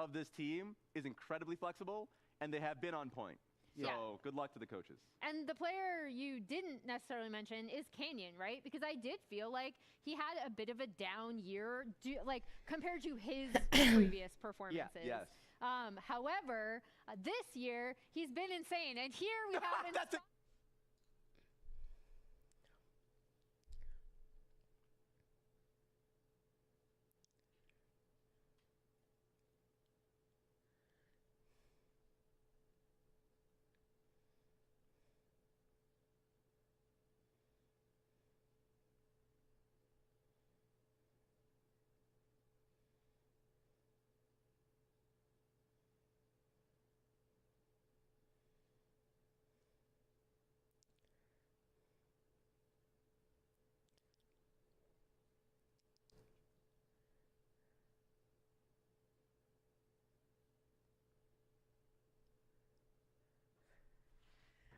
of this team is incredibly flexible, and they have been on point. So good luck to the coaches. And the player you didn't necessarily mention is Canyon, right? Because I did feel like he had a bit of a down year, like compared to his previous performances. Yes. However, this year he's been insane, and here we have.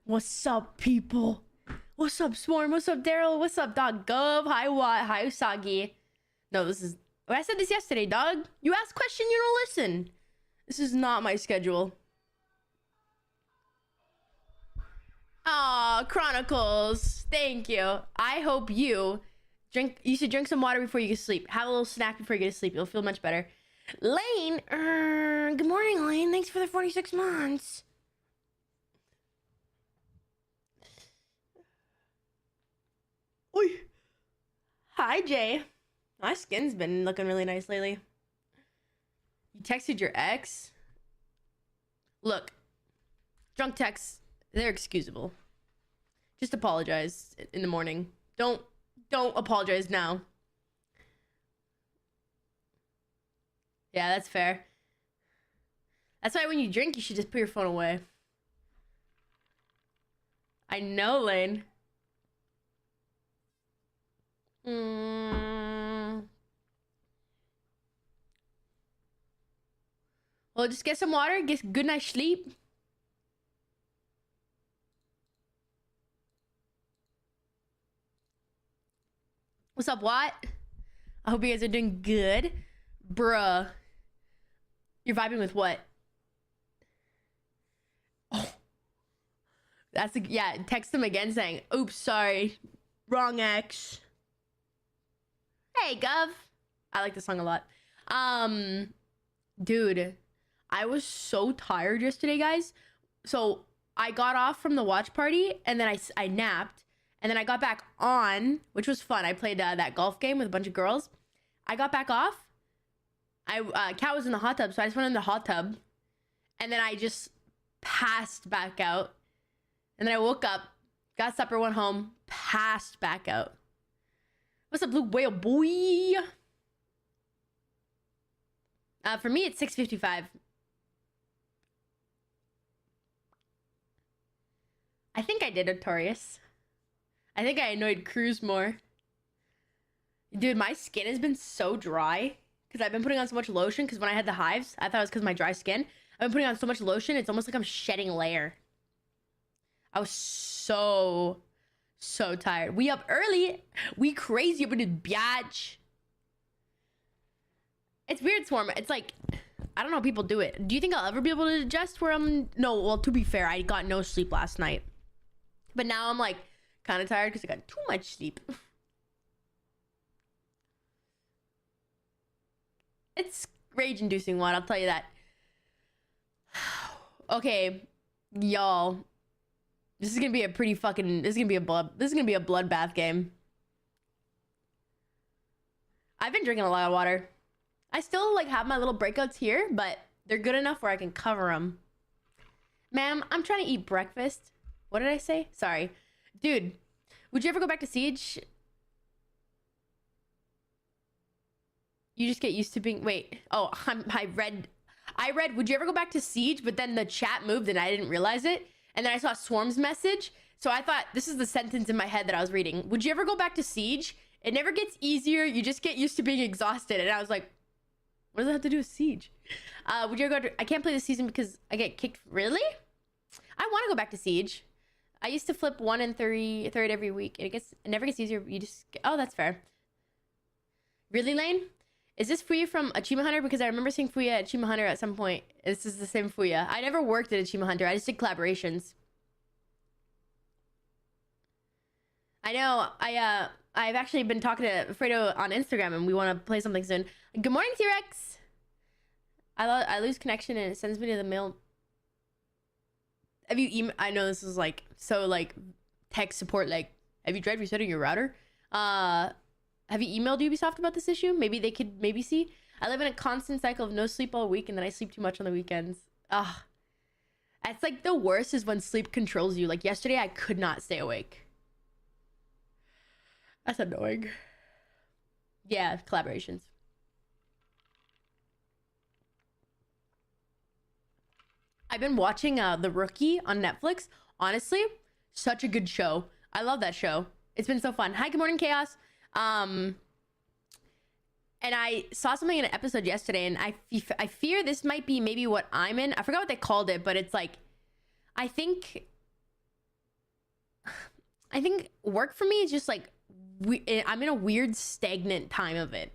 What's up, people? What's up, Swarm? What's up, Daryl? What's up, Dog Gov? Hi, Watt. Hi, Usagi. No, this is... I said this yesterday, dog. You ask question, you don't listen. This is not my schedule. Aw, Chronicles. Thank you. I hope you should drink some water before you get to sleep. Have a little snack before you get to sleep. You'll feel much better. Lane. Good morning, Lane. Thanks for the 46 months. Oy. Hi, Jay. My skin's been looking really nice lately. You texted your ex? Look, drunk texts, they're excusable. Just apologize in the morning. Don't apologize now. Yeah, that's fair. That's why when you drink, you should just put your phone away. I know, Lane. Well, just get some water, get a good night's sleep. What's up, Watt? I hope you guys are doing good. Bruh. You're vibing with what? Oh. That's yeah, text him again saying, oops, sorry. Wrong ex. Hey, Gov. I like this song a lot. Dude, I was so tired yesterday, guys. So I got off from the watch party and then I napped and then I got back on, which was fun. I played that golf game with a bunch of girls. I got back off. Kat was in the hot tub, so I just went in the hot tub and then I just passed back out. And then I woke up, got supper, went home, passed back out. What's up, Blue Whale boy? For me, it's 6:55. I think I did Notorious. I think I annoyed Cruz more. Dude, my skin has been so dry because I've been putting on so much lotion because when I had the hives, I thought it was because of my dry skin. I've been putting on so much lotion, it's almost like I'm shedding a layer. I was so tired. We up early. We crazy up in this biatch. It's weird, Swarm. It's like, I don't know how people do it. Do you think I'll ever be able to adjust where I'm... No, well, to be fair, I got no sleep last night. But now I'm like kind of tired because I got too much sleep. It's rage-inducing one, I'll tell you that. Okay, y'all. This is gonna be a pretty fucking... This is gonna be a bloodbath game. I've been drinking a lot of water. I still like have my little breakouts here, but they're good enough where I can cover them. Ma'am, I'm trying to eat breakfast. What did I say? Sorry. Dude, would you ever go back to Siege? You just get used to being... Wait. Oh, I read, would you ever go back to Siege? But then the chat moved and I didn't realize it. And then I saw Swarm's message. So I thought, this is the sentence in my head that I was reading. Would you ever go back to Siege? It never gets easier. You just get used to being exhausted. And I was like, what does that have to do with Siege? Would you ever go to... I can't play this season because I get kicked. Really? I want to go back to Siege. I used to flip 1 and 3 third every week. It never gets easier. You just... Oh, that's fair. Really, Lane? Is this Fuya from Achievement Hunter? Because I remember seeing Fuya at Achievement Hunter at some point. This is the same Fuya. I never worked at Achievement Hunter. I just did collaborations. I know. I've actually been talking to Fredo on Instagram, and we want to play something soon. Good morning, T-Rex. I lose connection, and it sends me to the mail. Have you I know this is like so like tech support. Like, have you tried resetting your router? Have you emailed Ubisoft about this issue? Maybe they could see. I live in a constant cycle of no sleep all week, and then I sleep too much on the weekends. Ugh. It's like the worst is when sleep controls you. Like yesterday, I could not stay awake. That's annoying. Yeah, collaborations. I've been watching The Rookie on Netflix. Honestly, such a good show. I love that show. It's been so fun. Hi, good morning, Chaos. And I saw something in an episode yesterday, and I fear this might be maybe what I'm in. I forgot what they called it, but it's like, I think work for me is just like, I'm in a weird stagnant time of it.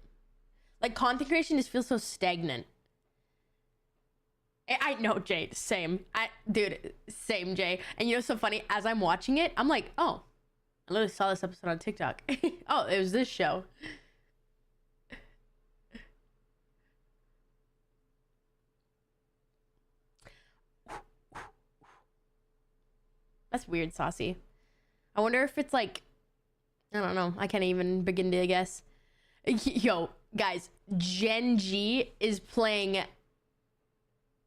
Like content just feels so stagnant. I know, Jay, same. Dude, same, Jay. And you know, so funny, as I'm watching it, I'm like, oh, I literally saw this episode on TikTok. Oh, it was this show. That's weird, Saucy. I wonder if it's like, I don't know. I can't even begin to guess. Yo, guys, Gen G is playing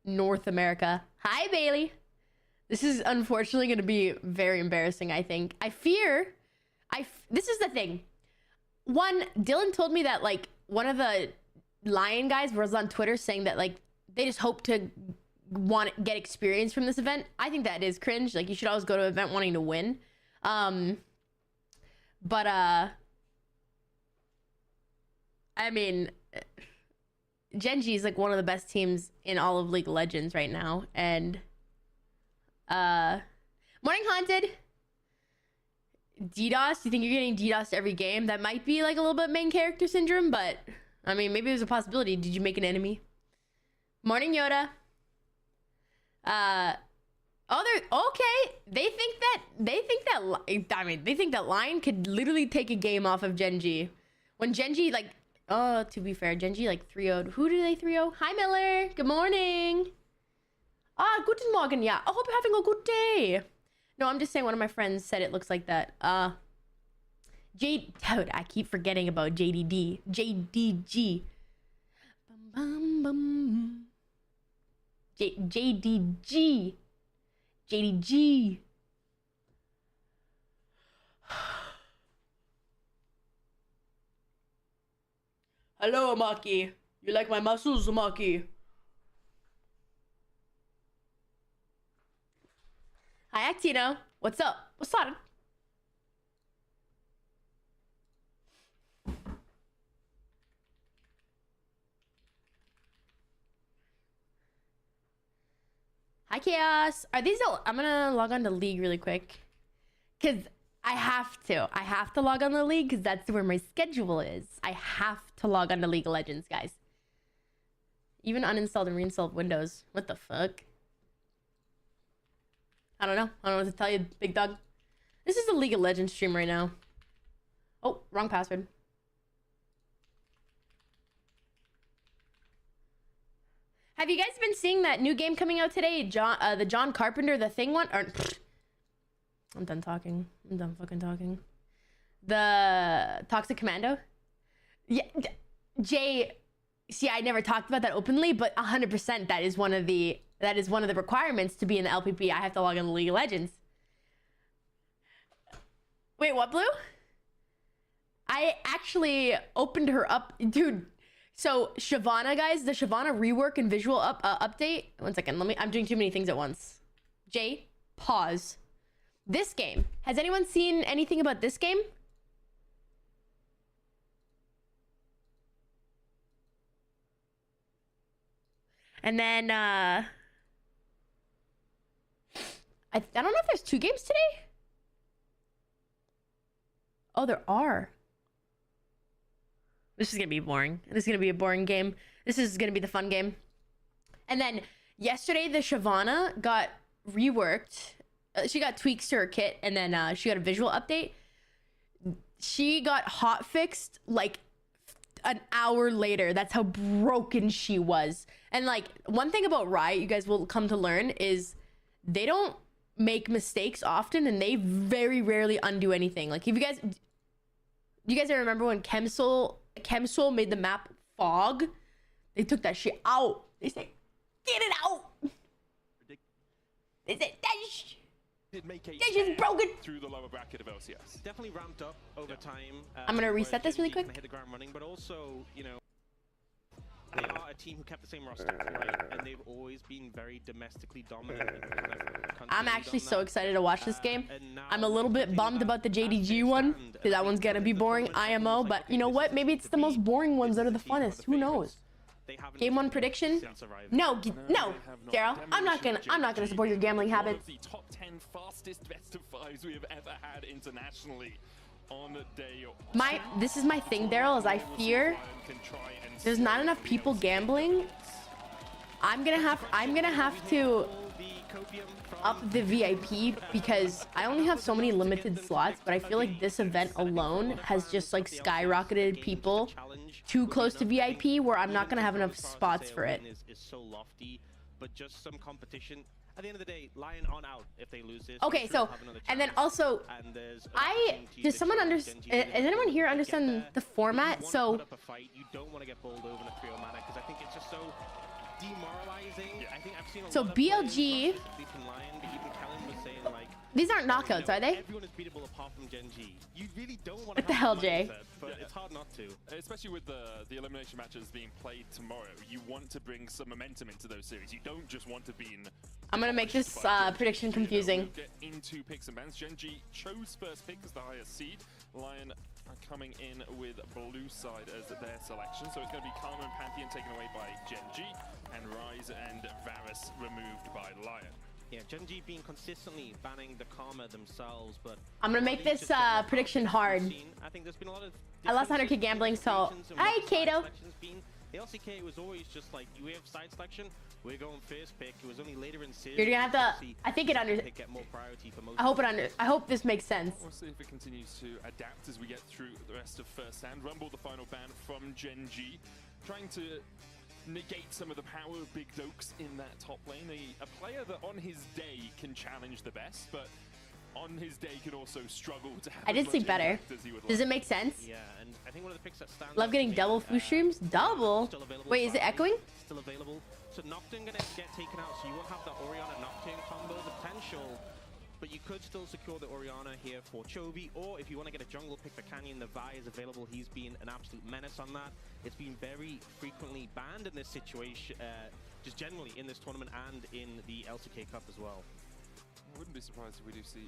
North America. Hi, Bailey. This is unfortunately going to be very embarrassing, I think. This is the thing. One, Dylan told me that, like, one of the Lion guys was on Twitter saying that, like, they just hope to get experience from this event. I think that is cringe. Like, you should always go to an event wanting to win. But, I mean, Gen G is, like, one of the best teams in all of League of Legends right now. And, morning, Haunted. DDoS? You think you're getting DDoS every game? That might be, like, a little bit main character syndrome, but, I mean, maybe there's a possibility. Did you make an enemy? Morning, Yoda. They're okay. They think that Lion could literally take a game off of Gen G. When Gen G, like, to be fair, Gen G, like, 3-0'd. Who do they 3-0? Hi, Miller. Good morning. Guten Morgen, yeah. I hope you're having a good day. No, I'm just saying one of my friends said it looks like that. Dude, I keep forgetting about JDD. JDG. Bum, bum, bum. JDG. JDG. Hello, Amaki. You like my muscles, Amaki? Hi, Actino. What's up? What's up? Hi, Chaos. Are these all... I'm gonna log on to League really quick. Because I have to. I have to log on to League because that's where my schedule is. I have to log on to League of Legends, guys. Even uninstalled and reinstalled Windows. What the fuck? I don't know. I don't know what to tell you, big dog. This is a League of Legends stream right now. Oh, wrong password. Have you guys been seeing that new game coming out today? The John Carpenter, the Thing one? Or, I'm done talking. I'm done fucking talking. The Toxic Commando? Yeah, Jay, see, I never talked about that openly, but 100% that is one of the requirements to be in the LPP. I have to log in the League of Legends. Wait, what, Blue? I actually opened her up, dude. So Shyvana, guys, the Shyvana rework and visual update. 1 second, I'm doing too many things at once. Jay, pause. This game. Has anyone seen anything about this game? And then, I don't know if there's 2 games today. Oh, there are. This is gonna be boring. This is gonna be a boring game. This is gonna be the fun game. And then yesterday, the Shyvana got reworked. She got tweaks to her kit, and then she got a visual update. She got hot fixed like an hour later. That's how broken she was. And like, one thing about Riot, you guys will come to learn, is they don't make mistakes often, and they very rarely undo anything. Like, if you guys remember when Chemsoul made the map fog? They took that shit out. They said, get it out. They said, that's just broken. Through the lower bracket of LCS. Definitely ramped up over time. I'm gonna reset this really quick. Hit the ground running, but also, you know, they are a team who kept the same roster, right? And they've always been very domestically dominant. I'm actually so excited to watch this game. I'm a little bit bummed about the JDG one, because that one's gonna be boring IMO, but you know what? Maybe it's the most boring ones that are the funnest. Who knows? Game 1 prediction? No, Daryl. I'm not gonna support your gambling habits. The top 10 fastest best of 5s we have ever had internationally on day. This is my thing, Daryl, is I fear there's not enough people gambling. I'm gonna have to up the VIP, because I only have so many limited slots, but I feel like this event alone has just like skyrocketed people too close to VIP, where I'm not gonna have enough spots for it. Is so lofty, but just some competition. At the end of the day, Lion on out if they lose this. Okay, so and then also, does someone understand? Does anyone here understand the format? So you don't want to get bowled over in a 3-0 mana, because I think it's just so demoralizing. I think I've seen a so lot of BLG. These aren't knockouts, are they? Everyone is beatable apart from Gen G. You really don't want what the hell, Jay? But it's hard not to. Especially with the elimination matches being played tomorrow, you want to bring some momentum into those series. You don't just want to be in. I'm gonna make this prediction confusing. Get into picks and bans. Gen G chose first pick as the highest seed. Lion are coming in with blue side as their selection, so it's going to be Karma and Pantheon taken away by Gen G, and Rise and Varus removed by Lion. Yeah, Gen G being consistently banning the Karma themselves, but I'm gonna make this prediction hard. I think there's been a lot of I lost 100k gambling, so hi, Kato. The LCK was always just like, you have side selection, we're going first pick. It was only later in series. You're gonna have to. I think it get more priority for most. I hope this makes sense. We'll see if it continues to adapt as we get through the rest of first hand. Rumble, the final ban from Gen G, trying to negate some of the power of Big Dokes in that top lane. A player that on his day can challenge the best, but on his day could also struggle to have. I did sleep better. Does it make sense? Yeah, and I think one of the picks that stands Love getting double food streams. Double. Wait, is it echoing? Still available. So Nocturne gonna get taken out, so you won't have the Orianna Nocturne combo. The potential, but you could still secure the Orianna here for Chovy, or if you want to get a jungle pick for Canyon, the Vi is available. He's been an absolute menace on that. It's been very frequently banned in this situation, just generally in this tournament and in the LCK Cup as well. I wouldn't be surprised if we do see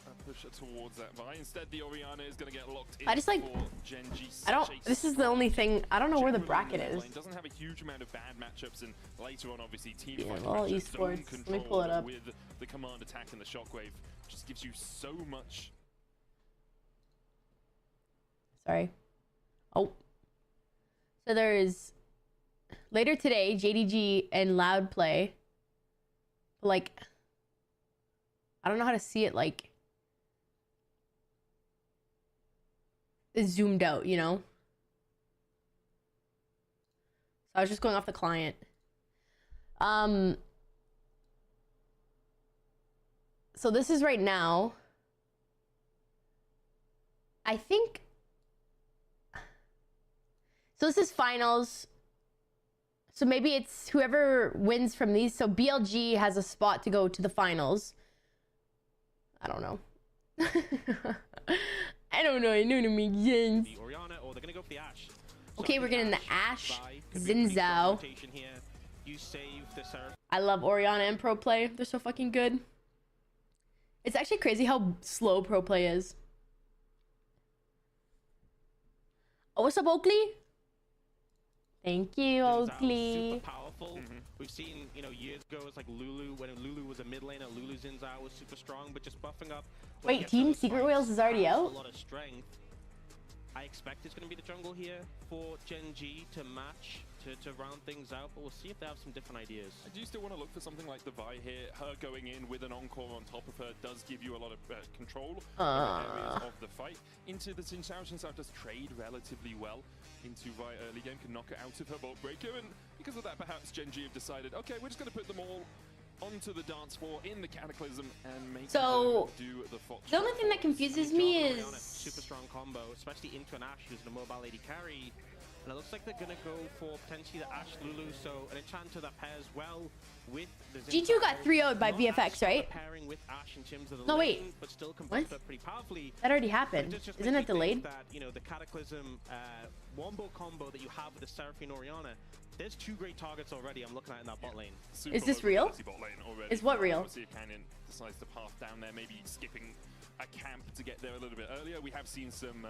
a push towards that Vi. Instead, the Orianna is going to get locked in. I just like. Gen G. This is the only thing. I don't know where the bracket is. Doesn't have a huge amount of bad matchups, and later on, obviously, team fight all esports. Let me pull it up. With the command attack and the shockwave, just gives you so much. Sorry. Oh. So there is later today, JDG and Loud play. Like, I don't know how to see it. Like, it's zoomed out, you know. So I was just going off the client. So this is right now. I think. So this is finals. So maybe it's whoever wins from these. So BLG has a spot to go to the finals. I don't know. I don't know. I know to make sense. Okay, we're getting the Ashe, Zinzao. I love Orianna and pro play. They're so fucking good. It's actually crazy how slow pro play is. Oh, what's up, Oakley? Thank you, Oakley. Super powerful. We've seen, you know, years ago it's like Lulu. When Lulu was a mid laner, Lulu Zinzao was super strong, but just buffing up. Wait, Team Secret Whales is already out? A lot of strength. I expect it's going to be the jungle here for Gen G to match, to round things out, but we'll see if they have some different ideas. I do still want to look for something like the Vi here. Her going in with an Encore on top of her does give you a lot of control areas of the fight. Into the Xin Xiao does trade relatively well into Vi early game, can knock it out of her Bolt Breaker, and because of that, perhaps Gen G have decided, okay, we're just going to put them all onto the dance floor in the Cataclysm and make them do the Fox. The only thing that confuses me is super strong combo, especially into an Ashe who's a mobile AD carry. And it looks like they're gonna go for potentially the Ashe Lulu, so an enchanter that pairs well with the G2 got 3-0'd by VFX, right? Pairing with Ashe in terms of the no, lane, wait. but still What? pretty powerfully. That already happened. Isn't it delayed? That, you know, the Cataclysm wombo combo that you have with the Seraphine Orianna, there's 2 great targets already I'm looking at in that bot lane. Super is this real? Is what real? See if Canyon decides to path down there, maybe skipping a camp to get there a little bit earlier. We have seen some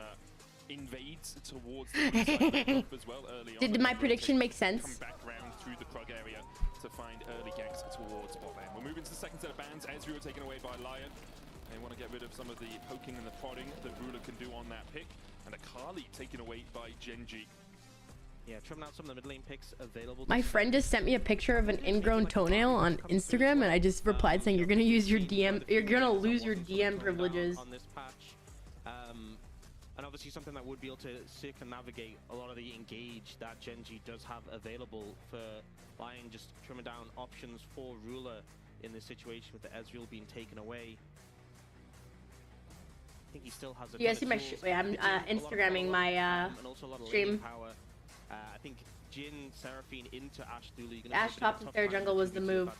invades towards the as well early on. Did my prediction make sense? Come back round through the Krug area to find early ganks towards bot lane. We're moving to the second set of bans. Ezreal taken away by Lion. They want to get rid of some of the poking and the prodding that Ruler can do on that pick. And a Kali taken away by Gen G. Yeah, trimming out some of the mid lane picks available. My friend just sent me a picture of an ingrown toenail on Instagram, and I just replied saying, "You're gonna use your DM. You're gonna lose your DM privileges." On this patch, and obviously something that would be able to circumnavigate a lot of the engage that Gen G does have available for Lion, just trimming down options for Ruler in this situation with the Ezreal being taken away. I think he still has a You guys see my wait, I'm Instagramming my and also a lot of stream. lane power. I think Jin, Seraphine into Ashe Lulu. Ashe top and Fair jungle was the move.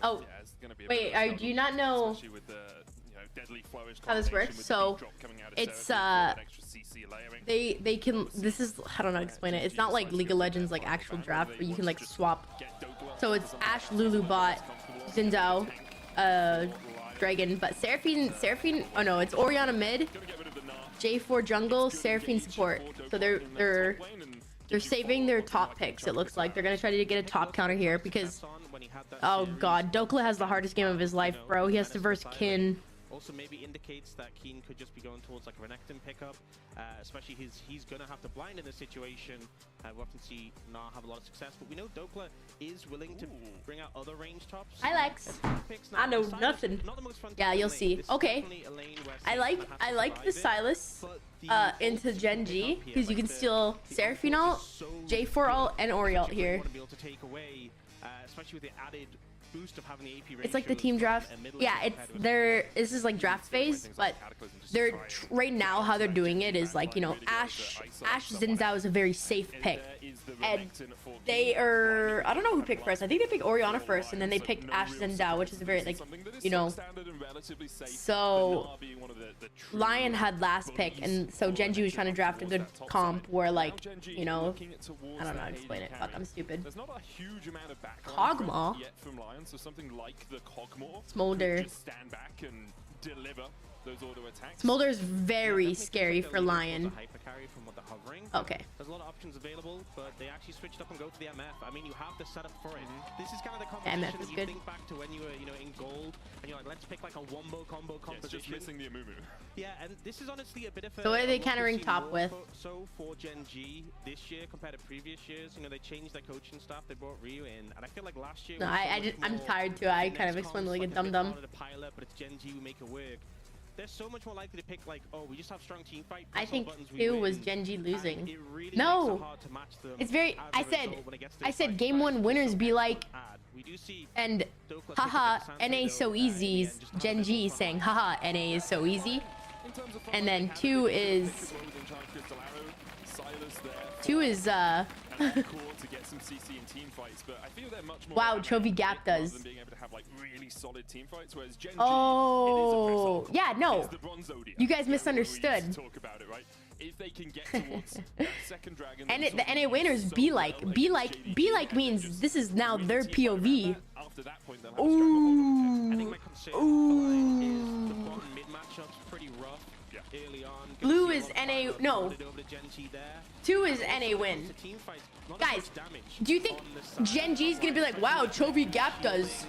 Oh, Yeah, it's gonna be a wait, bit of a do you not know especially with the, you know, deadly flourish how this combination works? with the So big drop coming out of it's Seraphine with an extra CC layering. they can, this is, I don't know how to explain it. It's not like League of Legends like actual draft, but you can like swap. So it's Ashe, Lulu bot, Xin Zhao, Dragon, but Seraphine, oh no, it's Orianna mid, J4 jungle, Seraphine support. So they're saving their top picks. It looks like they're gonna try to get a top counter here because, oh god, Dokla has the hardest game of his life, bro. He has to verse Kin. Also maybe indicates that Keen could just be going towards like a Renekton pickup, especially he's gonna have to blind in this situation. We often see Na have a lot of success, but we know Dokla is willing to bring out other range tops. Hi Lex. I know nothing. Yeah, you'll see. Okay. I like the Silas into Gen G because you can steal Seraphine ult, J4 ult, and Ori ult here. Especially with the added boost of having the AP it's like the team draft. Yeah, this is like draft phase, but they're right now how they're doing it is like, you know, Ashe Xin Zhao is a very safe pick, and they are, I don't know who picked first. I think they picked Orianna first, and then they picked Ashe Xin Zhao, which is a very, like, you know. So Lion had last pick, and so Gen G was trying to draft a good comp where, like, you know, I don't know how to explain it. Fuck, I'm stupid. There's not a huge amount of Kog'Maw yet from Lion, so something like the Kog'Maw. Smolder. Just stand back and deliver those auto attacks. Smolder is very scary for Lion. Okay. There's a lot of options available, but they actually switched up and go to the MF. I mean, you have the setup for it. This is kind of the competition that you think back to when you were, you know, in gold, and you're like, let's pick like a wombo combo composition. Just missing the Amumu. Yeah, and this is honestly a bit of a... So what are they countering top with? So for Gen G this year compared to previous years, you know, they changed their coaching staff. They brought Ryu in, and I feel like last year... No, I'm tired too. I kind of explained like a dum-dum. But it's Gen G who make it work. They're so much more likely to pick like, oh, we just have strong team fight. I think two was Gen G losing. No, it's very. I said game one winners be like, and haha, NA so easy. Gen G saying haha, NA is so easy, and then two is wow, Chovy Gap does. Oh, yeah, no. You guys misunderstood. And the NA winners be like means this is now their POV. Ooh. Blue is NA, no. 2 is NA win. Guys, do you think Gen G is gonna be like, wow, Chovy Gap does?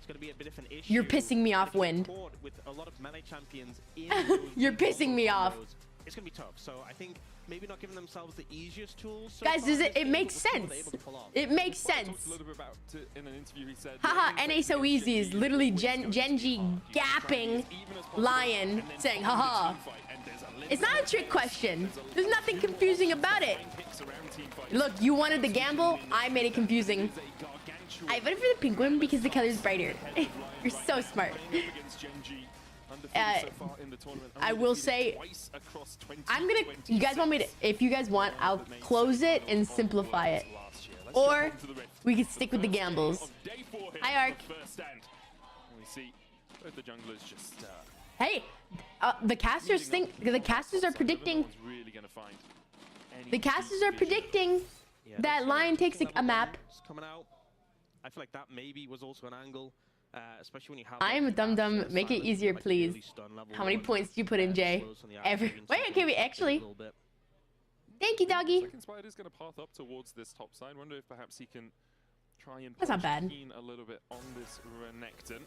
going to be a bit of an issue. You're pissing me off, And if you're Wind. caught with a lot of melee champions in those You're big pissing me combo off. combos, it's going to be tough. So I think maybe not giving themselves the easiest tools. So Guys, far does in it? this It game, makes but we'll see what sense. they're able to pull off. It makes Talked sense. a little bit about in an interview. He said, Haha, NA so easy is literally Genji gapping Lion saying, haha. It's not a trick question. There's nothing confusing about it. Look, you wanted the gamble. I made it confusing. I voted for the pink one because the color's brighter. You're so smart. I will say, I'm gonna, you guys want me to, if you guys want, I'll close it and simplify it. Or we can stick with the gambles. Hi, Ark. Hey, the casters think, the casters are predicting, that Lion takes a map. Coming out. I feel like that maybe was also an angle, especially when you have. I am a dum-dum. Make it easier, please. How many points do you put in, Jay? Wait, okay, actually. Thank you, doggy. Second Spider is going to path up towards this top side. Wonder if perhaps he can try and That's not bad. Keen a little bit on this Renekton.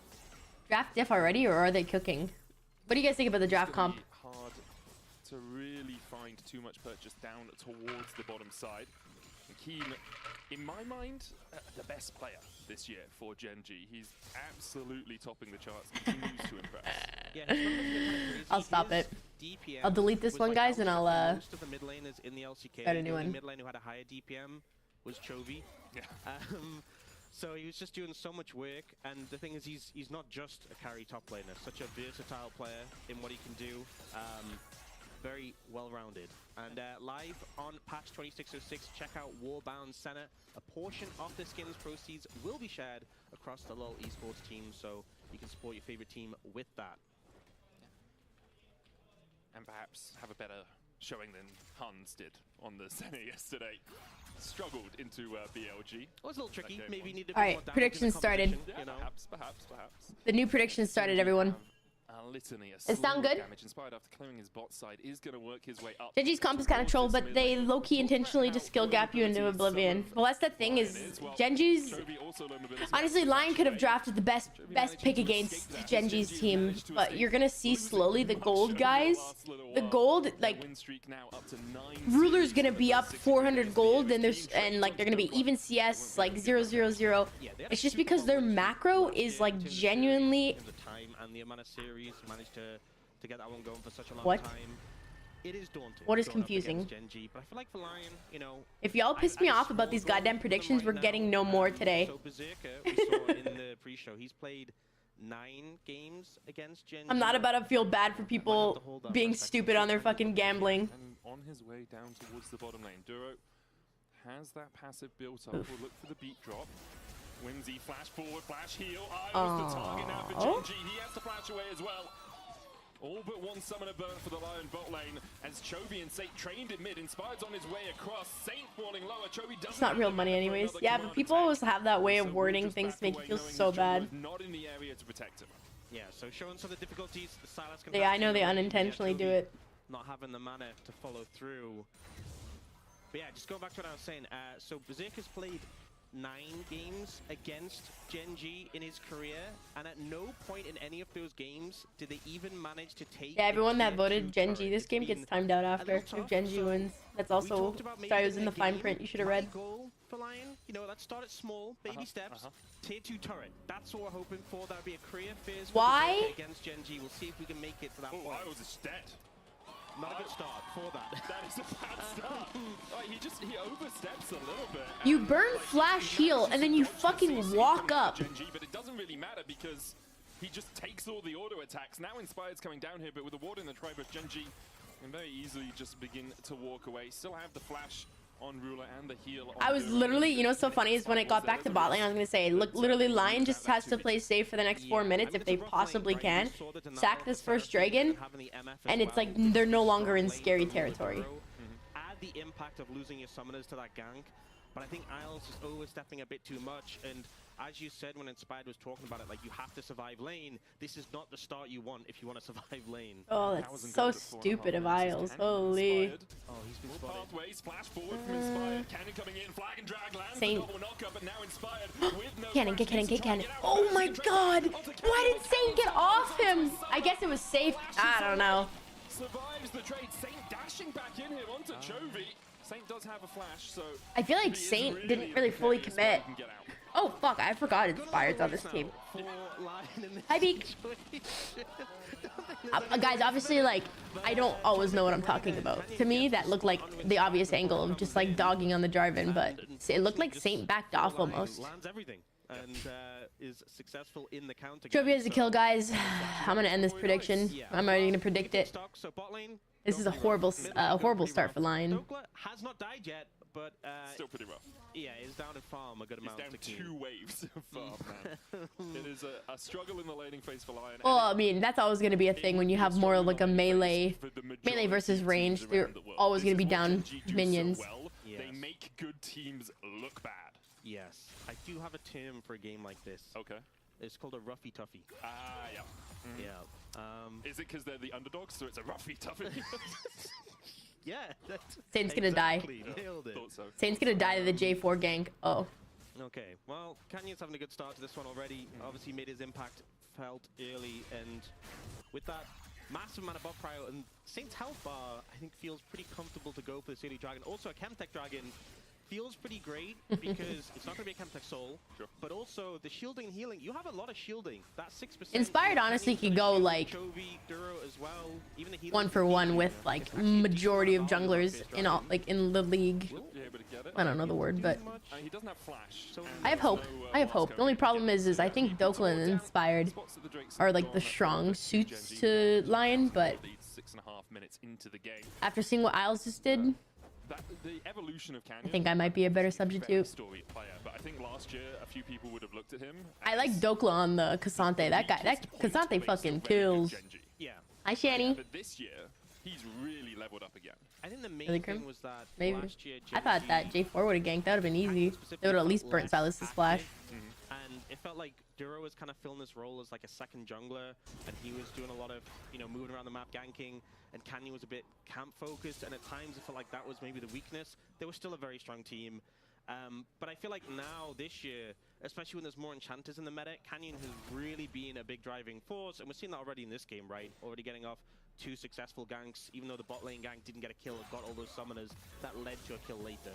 Draft diff already, or are they cooking? What do you guys think about the draft It's gonna comp? be hard to really find too much purchase down towards the bottom side. And Keen, in my mind, the best player this year for Genji. He's absolutely topping the charts. Continues to impress. Yeah, it's not gonna be kind of crazy. I'll stop His it. DPM I'll delete this was, one, like, guys, and I'll most of the mid laners in the LCK. start a new The only one. mid lane who had a higher DPM was Chovy. Yeah. So he was just doing so much work, and the thing is, he's not just a carry top laner. Such a versatile player in what he can do. Very well-rounded. And live on patch 2606, check out Warbound Senate. A portion of the skin's proceeds will be shared across the LoL esports team, so you can support your favorite team with that. And perhaps have a better showing than Hans did on the Senate yesterday. Struggled into BLG. It was a little tricky. game Maybe one. needed a bit Alright, more damage in the predictions started. competition, Yeah, you know. perhaps. The new prediction started, everyone. A litany, a It sound slew of good? damage inspired after clearing his bot side is going to work his way up. Genji's comp is kind of troll, but they low-key intentionally just skill gap you into oblivion. Well, that's the thing is, Genji's... Honestly, Lion could have drafted the best pick against Genji's team, but you're gonna see slowly the gold guys. The gold, like, Ruler's gonna be up 400 gold, and like they're gonna be even CS like 0-0-0. It's just because their macro is like genuinely. The time and the amount of series managed to get that one going for such a long What? time. It is daunting. What is going up confusing? against Genji, but I feel like for Lion, you know. If y'all piss me off about these goddamn predictions, we're getting no more today. So Berserker, we saw in the pre-show, he's played 9 games against Genji. I'm not about to feel bad for people being stupid on their fucking gambling. And on his way down towards the bottom lane, Duro has that passive built up. We'll look for the beat drop. Whimsy, flash forward, flash heal. I was the target now for Genji. He has to flash away as well. All but one summoner burn for the Lion bot lane as Chovy and Saint trained in mid. Inspired's on his way across. Saint falling lower. Chovy doesn't. It's not real money anyways. Yeah, but people always have that way of wording things to make you feel so bad. Not in the area to protect him. Yeah, so showing some of the difficulties. The Silas can Yeah, I know they unintentionally do it. Not having the mana to follow through. But yeah, just going back to what I was saying. So Berserker's played 9 games against Genji in his career, and at no point in any of those games did they even manage to take. Yeah, everyone that tier voted 2 Genji turret. this game It's gets been timed out a after little if tough, Genji so wins. That's we also talked about maybe sorry, it was in the the fine game. print. You should have My read. goal for Lion, you know, let's start it small, baby steps. Tier 2 turret. That's what we're hoping for. That would be a career phase for Why? Berserker against Genji. We'll see if we can make it to that point. I was a dead. Not a good start for that. That is a bad start. He oversteps a little bit. You burn flash heal and then you fucking walk up. Genji, but it doesn't really matter because he just takes all the auto attacks. Now Inspired's coming down here, but with the ward in the tribe of Genji, can very easily just begin to walk away. Still have the flash on Ruler and the heal on I was Duro. literally, you know what's so funny is when it got back to bot lane, I was gonna say, look, literally Lion just has to play safe for the next 4 minutes if they possibly can. Sack this first dragon, and it's like they're no longer in scary territory. Add the impact of losing your summoners to that gank, but I think Isles is overstepping a bit too much, and as you said when Inspired was talking about it, like, you have to survive lane. This is not the start you want if you want to survive lane. Oh, that's so stupid of Isles. Holy. Oh, he's been spotted. Pathways, flash forward from Inspired. Cannon coming in, flag and drag lands. Saint. The double knock berserker, but now inspired with no Cannon, get flash, cannon, needs get to try and cannon. get out. Oh my Drake god! onto Why cannon. did Saint get off him? I guess it was safe. I don't know. Survives the trade. Saint dashing back in here onto Chovy. Saint does have a flash, so I feel like he is Saint didn't really okay fully as well, commit. he can get out. Oh fuck, I forgot Inspired's on this team. Hi, Beak. Guys, obviously, like, I don't always know what I'm talking about. To me, that looked like the obvious angle of just, like, dogging on the Jarvan, but it looked like Saint backed off almost. Lands everything and is successful in the counter. Trophy has a kill, guys. I'm gonna end this prediction. I'm already gonna predict it. This is a horrible start for Lion. Dokla has not died yet, but Still pretty rough. yeah, is down in farm a good He's amount. down to keep. 2 waves of farm now. It is a struggle in the laning phase for Lion. Well, I mean, that's always gonna be a thing when you have more like a melee versus range. They're always gonna be down minions. They make good teams look bad. Yes, I do have a term for a game like this. Okay. It's called a roughy toughy. Ah, yeah. Yeah. Is it because they're the underdogs, so it's a roughy toughy? Yeah. That's Saint's gonna die. exactly, nailed it. Thought so. Saint's gonna die to the J4 gank. Oh. Okay, well, Canyon's having a good start to this one already. Obviously made his impact felt early, and with that massive amount of buff prio, and Saint's health bar, I think, feels pretty comfortable to go for this early dragon. Also, a Chemtech dragon feels pretty great because it's not going to be a Chemtech soul, Sure. but also the shielding and healing. You have a lot of shielding. That 6%. Inspired honestly could go like Chovy, Duro as well. Even the healing 1 for 1 with like majority of junglers in all like in the league. Will be able to get it. I don't know the word, but He doesn't have flash. So and I have there's hope. no, I have hope. The only problem is I think Dokla and Inspired spots that the Drakes are have like the gone strong up suits Gen G to Lion, but leads 6.5 minutes into the game. after seeing what Isles just did, The evolution of Canyon. I think I might be a better very substitute. storied player, but I think last year a few people would have looked at him. I like Dokla on the Cassante. That Cassante fucking kills. Yeah. Hi, Shani. But this year, he's really leveled up again. I think the main Really, thing Krim? was that Maybe. last year I thought that J4 would have ganked. That would have been easy. They would have at least burnt Silas's flash. And it felt like Duro was kind of filling this role as like a second jungler, and he was doing a lot of, you know, moving around the map ganking, and Canyon was a bit camp focused, and at times it felt like that was maybe the weakness. They were still a very strong team. But I feel like now, this year, especially when there's more enchanters in the meta, Canyon has really been a big driving force, and we're seeing that already in this game, right? Already getting off 2 successful ganks, even though the bot lane gank didn't get a kill, it got all those summoners, that led to a kill later.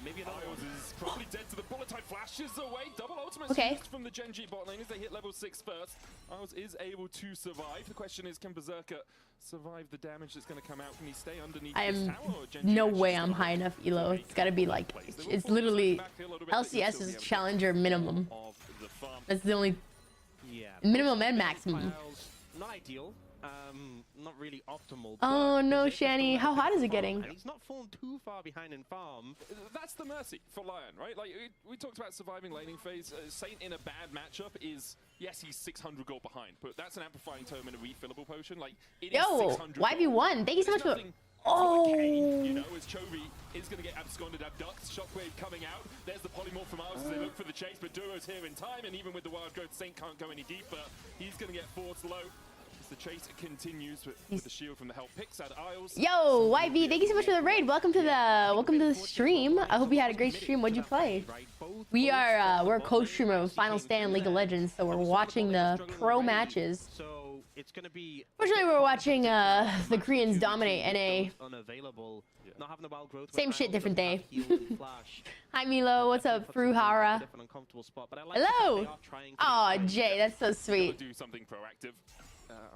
Maybe another Isles one. is probably dead to the bullet type flashes away. Double ultimate Okay. used from the Gen G bot lane as they hit level 6 first. Isles is able to survive. The question is, can Berserker survive the damage that's going to come out? Can he stay underneath I this am tower? Or Gen G no actually way still I'm have high enough elo. It's gotta be like, plays? They will it's force literally back here a little bit, but you'll LCS still be is able to challenger minimum. of the farm. That's the only Yeah. minimum and maximum. Isles, not ideal. Not really optimal. Oh but no, Berserker's still Shani. ahead How hot in is it farm, getting? And he's not fallen too far behind in farm. That's the mercy for Lion, right? Like, we talked about surviving laning phase. Saint in a bad matchup is, yes, he's 600 gold behind, but that's an amplifying tome and a refillable potion. Like, it is Yo, 600 1v1. gold. Thank you so There's much for. nothing- Oh. You know, as Chovy is going to get absconded, abduct, Shockwave coming out. There's the polymorph from Isles as they look for the chase, but Duro's here in time, and even with the wild growth, Saint can't go any deeper. He's going to get forced low. As the chase continues with the shield from the help picks out Isles. Yo, YV, thank you so much for the raid. Welcome to the stream. I hope you had a great stream. What'd you play? We are we're a co-streamer of Final Stand League of Legends, so we're watching the pro matches. So it's going to be. Fortunately, we're watching the Koreans dominate NA. Unavailable. Not having the wild growth. Same shit, different day. Flash. Hi Milo, what's up, Fruhara? Hello. Oh, Jay, that's so sweet. Do something proactive.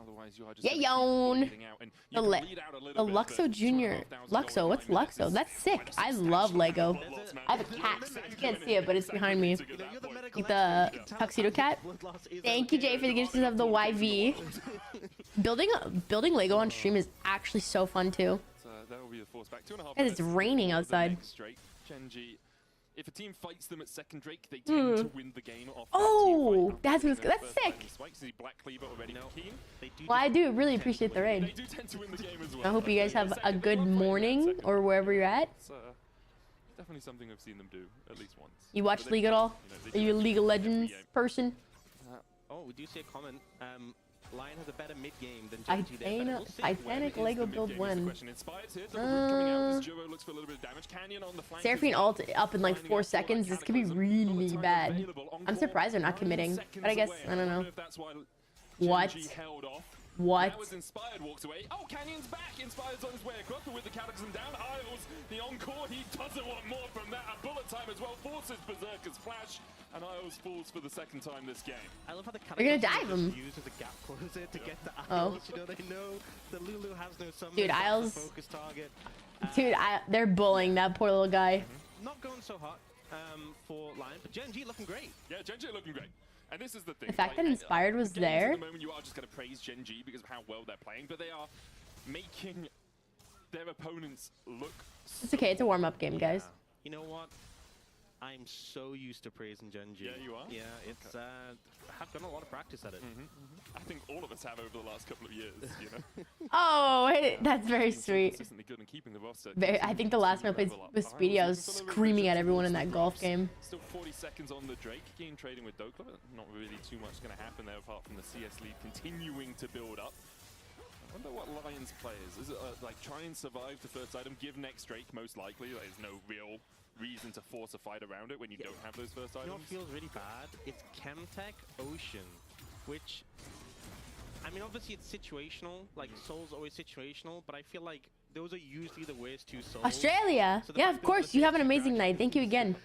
Otherwise, you are just Yeah, gonna yon. keep bleeding out, and The you Le- can bleed out a the little bit, Luxo but Junior. $2,500 Luxo, what's in 9 minutes Luxo? is That's sick. quite a I love substantial Lego. amount of lots, man. I have a cat. You can't see it, but it's behind me. The tuxedo cat. Thank you, Jay, for the gifts of the YV. Building Lego on stream is actually so fun too. So that will be the force back. 2.5 Guys, it's minutes raining for the outside. next Drake. Gen G. If a team fights them at second Drake, they tend to win the game off. that Oh, team fight. that's what's Their that's first sick. line spikes, see Black Cleaver already keen. Well, I do really appreciate the They raid. do tend to win the game as well. I hope you guys have a Second, good they won't fight in that morning second or Drake. wherever you're at. It's definitely something I've seen them do at least once. You watch But they- League at all? you know, Are they you a do it League of every Legends game. person? Oh, we do see a comment. Lion has a better mid game than Gen.G there. but we'll see. Titanic Where is Lego the build mid-game is the one. question. Inspired's here. Double Root coming out as Juro looks for a little bit of damage. Canyon on the flank as Seraphine well. ult up in like Lining 4 up for that seconds. This could be Cataclysm. really Time bad. available. I'm Encore surprised they're not 9 committing, seconds but I guess away. I don't know. wonder if that's why What? Gen.G held off. What? Now as Inspired walks away. Oh, Canyon's back. Inspired's on his way across, but with the Cataclysm down, Isles, the encore, he doesn't want more from that. A bullet time as well forces Berserker's flash, and Isles falls for the second time this game. I love how the You're gonna Cataclysm dive is used as a gap closer to get the Oh. Isles. You know, they know that Lulu has no summon. Dude, that's the Isles- focus target. Dude, they're bullying that poor little guy. Not going so hot for Lion, but Gen.G looking great. Yeah, Gen.G looking great. And this is the thing. The fact that like, Inspired was the games there. At the moment, you are just going to praise Gen.G because of how well they're playing, but they are making their opponents look. It's okay. It's a warm-up game, guys. You know what? I'm so used to praising Gen.G. Yeah, you are? Yeah, it's I've done a lot of practice at it. I think all of us have over the last couple of years, you know. Oh, that's very Being so sweet. consistently good and keeping the roster. I think the last time I played with Speedy, I was screaming at everyone in that golf game. Still 40 seconds on the Drake. Game trading with Dokla. Not really too much going to happen there apart from the CS lead continuing to build up. I wonder what Lions players. Is it like try and survive the first item, give next Drake most likely? There's no real reason to force a fight around it when you don't have those first You know items. what feels really bad? It's Chemtech Ocean, which, I mean, obviously it's situational. Like, Soul's always situational, but I feel like those are usually the worst two Souls. Australia. So the Yeah, fact of that course. the You have an first two amazing are night. actually Thank you again.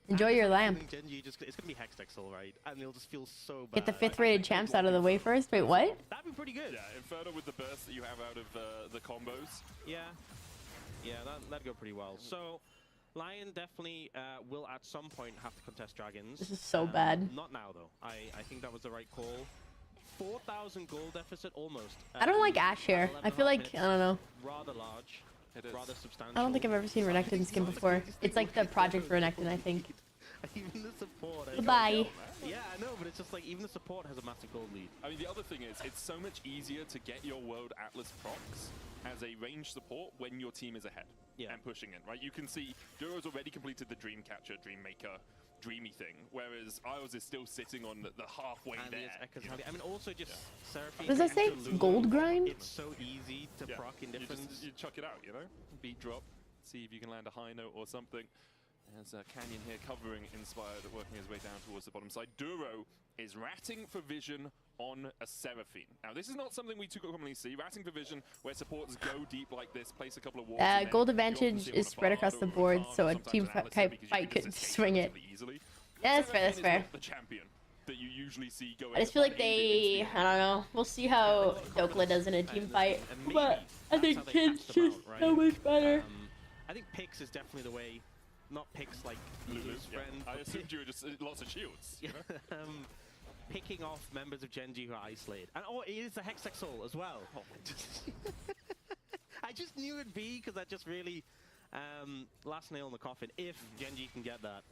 Enjoy your lamp. Gen.G it's gonna be Hextech Soul, right? And it'll just feel so bad. Get the 5th rated champs out of the way first. Wait, what? That'd be pretty good. Yeah, Inferno with the burst that you have out of the combos. Yeah, that'd go pretty well. So, Lion definitely will at some point have to contest Dragons. This is so bad. Not now, though. I think that was the right call. 4,000 goal deficit, almost. I don't like Ash here. I feel like, I don't know. Rather large. It is. Rather substantial. I don't think I've ever seen Renekton skin before. It's like the project for Renekton, I think. Even the support. Goodbye. Yeah, I know, but it's just like even the support has a massive gold lead. I mean, the other thing is, it's so much easier to get your World Atlas procs as a range support when your team is ahead and pushing in, right? You can see Duro's already completed the Dreamcatcher, Dreammaker, Dreamy thing, whereas Isles is still sitting on the halfway And there. there's Echo's Heavy. I mean, also just Seraphine. Does that say and it's Lulu, gold grind? It's so easy to proc in different. You chuck it out, you know? Beat drop, see if you can land a high note or something. There's Canyon here covering Inspired, working his way down towards the bottom side. Duro is ratting for vision on a Seraphine. Now, this is not something we too commonly see. Ratting for vision, where supporters go deep like this, place a couple of walls. and then Gold you often advantage see is on a spread Bard across or the a board, Khan, so a sometimes team an Alistar, fight because you can could just escape swing it. relatively easily. Yeah, that's fair, that's Seraphine is fair. not the champion that you usually see going I just feel like unaided into they, the I don't know. We'll see how Dokla does in a team fight. and But I maybe think that's how they Kid's hatch them just out, so right? much better. I think Pix is definitely the way. Not Pix like Lulu, Lulu's yeah. friend. I but assumed you were just lots of shields. you know? Picking off members of Gen.G who are isolated. And oh, it is the Hextech Soul as well. I just knew it'd be because that just really last nail in the coffin. If Gen.G can get that,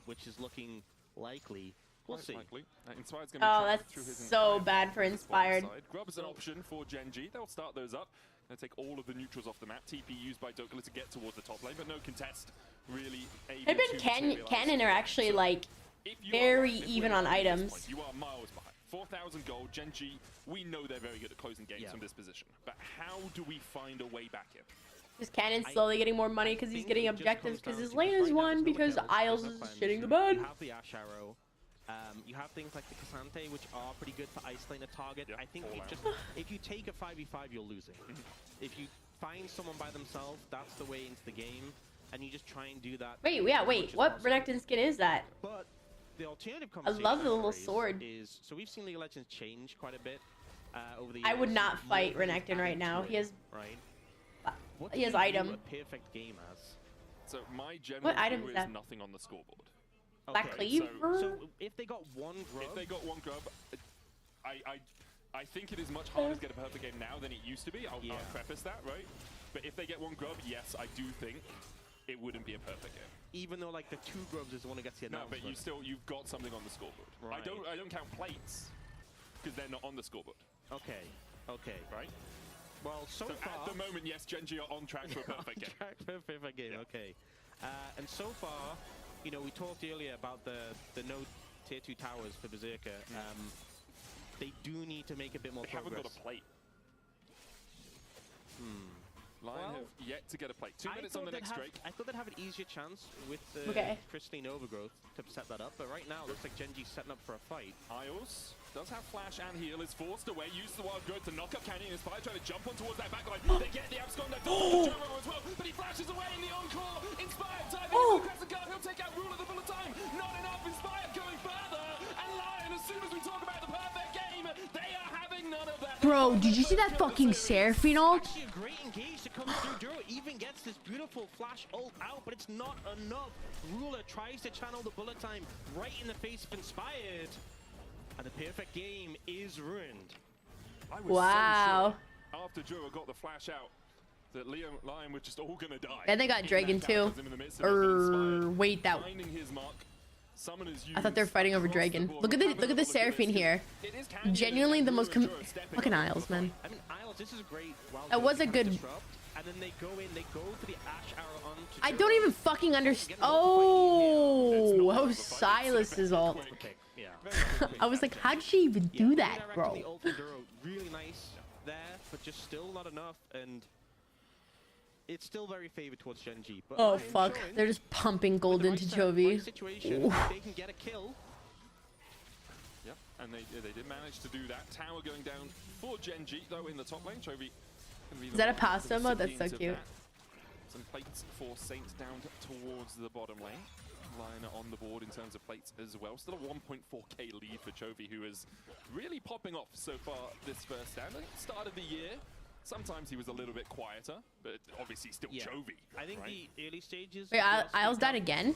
which is looking likely. We'll Quite see. likely. Inspired's gonna be Oh, trying that's through his so entire bad for bottom Inspired. side. Grub is an option for Gen.G. They'll start those up. Gonna take all of the neutrals off the map. TP used by Dokla to get towards the top lane, but no contest really able Him and to Canyon materialize. are actually like If you very are right, if even we're on at this items. point, you are miles behind. 4,000 gold. Gen.G, we know they're very good at closing games from this position. But how do we find a way back in? Just Cannon's slowly getting more money because he's think getting it just objectives comes because down his to lane right is now won there's no because kills, Isles there's is no cleanse. shitting the You bed. have the Ash Arrow. You have things like the Cassante, which are pretty good for isolating a target. Yeah, I think all you out. just if you take a 5v5, you're losing. If you find someone by themselves, that's the way into the game, and you just try and do that. Wait, yeah, as wait. much as What possible. Renekton skin is that? But the alternative I conversation love the little raise sword. Is so we've seen League of Legends change quite a bit over the years. I would not More fight things Renekton added right now. to He it, has right. What he do has you view item. a perfect game as? So my general What item view is is that? nothing on the scoreboard. Black Okay, Cleaver? So if they got one grub, If they got one grub, I think it is much harder to get a perfect game now than it used to be. I'll preface that, right? But if they get one grub, yes, I do think it wouldn't be a perfect game. even though like the two grubs is the one who gets the No, announcement. but you've got something on the scoreboard. Right. I don't count plates because they're not on the scoreboard, Okay, okay. right? Well, so So far at the moment, yes, Gen.G are on track for a perfect game. track for a perfect game. Yeah. Okay, and so far, you know, we talked earlier about the no tier 2 towers for Berserker. they do need to make a bit more They progress. haven't got a plate. Lion Well, have yet to get a plate. 2 minutes on the next Drake. I thought they'd have an easier chance with the crystalline overgrowth to set that up, but right now it looks like Genji's setting up for a fight. Isles does have flash and heal, is forced away, uses the wild growth to knock up Canyon. Inspire trying to jump on towards that backline. They get the abscond that does as well, but he flashes away in the encore. Inspire diving into the crescent guard. He'll take out Ruler the bullet time. Not enough. Inspire going further. And Lion, as soon as we talk about the perfect game, they are having none of that. Bro, did you see that fucking Seraphine ult? Actually a great engage to come through. Duro even gets this beautiful flash ult out, but it's not enough. Ruler tries to channel the bullet time right in the face of Inspired. And the perfect game is ruined. I was Wow. so sure after Jura got the flash out that Lion was just all gonna die. And they got Dragon too. Wait, that. Finding his mark. I thought they were fighting over Dragon. Look at the Seraphine here. Genuinely the most fucking Isles, man. I mean, Isles, this is great. That was a good. And then they go for the Ash Arrow on to I don't even fucking understand. Oh, that was Silas's ult. Okay, yeah. I was like, how'd she even do that, bro? The ult from Duro, really nice there, but just still not enough, and it's still very favored towards Genji. But Oh fuck, they're just pumping gold into Chovy. Situation, they can get a kill. Yep, and they did manage to do that. Tower going down for Genji, though, in the top lane. Chovy. Is that a pasta mode? That's so cute. Some plates for Saints down towards the bottom lane. Lion on the board in terms of plates as well. Still a 1.4k lead for Chovy, who is really popping off so far this first stand. I think start of the year, sometimes he was a little bit quieter, but obviously still Chovy. I think right? the early stages... Wait, Isles died again?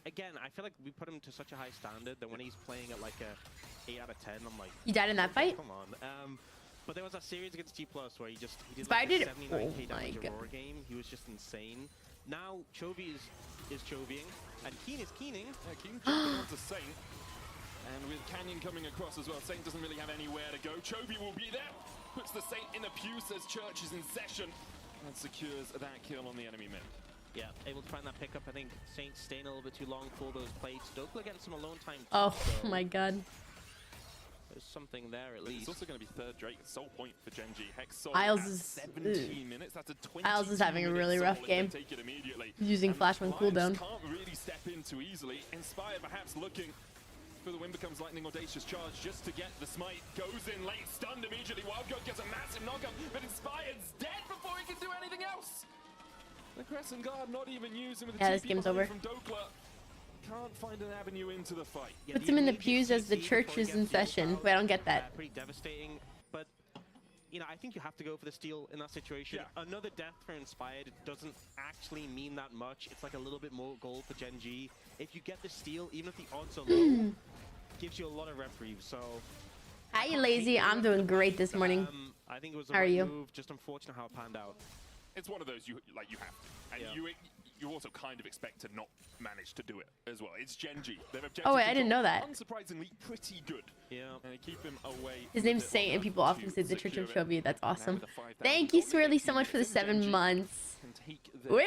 Again, I feel like we put him to such a high standard that when he's playing at like a 8 out of 10, I'm like... He died in that fight? Come on. But there was a series against G+ where he did Inspired like a it. 79k damage Aurora game. He was just insane. Now Chovy is Chovying, and Keen is Keening. Yeah, Keen jumping onto Saint. And with Canyon coming across as well, Saint doesn't really have anywhere to go. Chovy will be there. Puts the Saint in a pew, says Church is in session. And secures that kill on the enemy mid. Yeah, able to find that pickup. I think Saint's staying a little bit too long for those plates. Dokla getting some alone time too, Oh so my god. there's something there at But least. it's also going to be third Drake, sole point for Genji. Hex sold Isles at is 17 minutes. That's a 20 Isles is having a really rough game. Take it immediately. He's using And Flash on Lions cooldown. Can't really step in too easily. Inspired, perhaps looking for the win becomes lightning audacious charge just to get the smite. Goes in late, stunned immediately. Wildgoat gets a massive knockup, but Inspired's dead before he can do anything else. The Crescent Guard not even using with the This TP game's behind over. from Dokla. Can't find an avenue into the fight. Yeah, Puts the him in the immediate pews as the CC church before he is in gets the ult session. out, Wait, I don't get that. Pretty devastating, but you know, I think you have to go for the steal in that situation. Yeah. Another death for Inspired doesn't actually mean that much. It's like a little bit more gold for Genji. If you get the steal, even if the odds are low, gives you a lot of reprieve. So Hi, you lazy. I'm doing great this morning. I think it was the How are right you? move. Just unfortunate how it panned out. It's one of those you have to, and you also kind of expect to not manage to do it as well. It's Genji. They've Oh wait, I didn't know that. Unsurprisingly, pretty good. Yeah. And they keep him away. His name's with Saint, and people to often say the Church of secure it. Chovy. That's awesome. Now with the 5,000 Thank you, gold, Swirly, so much for the Genji 7 months. can take their Wait,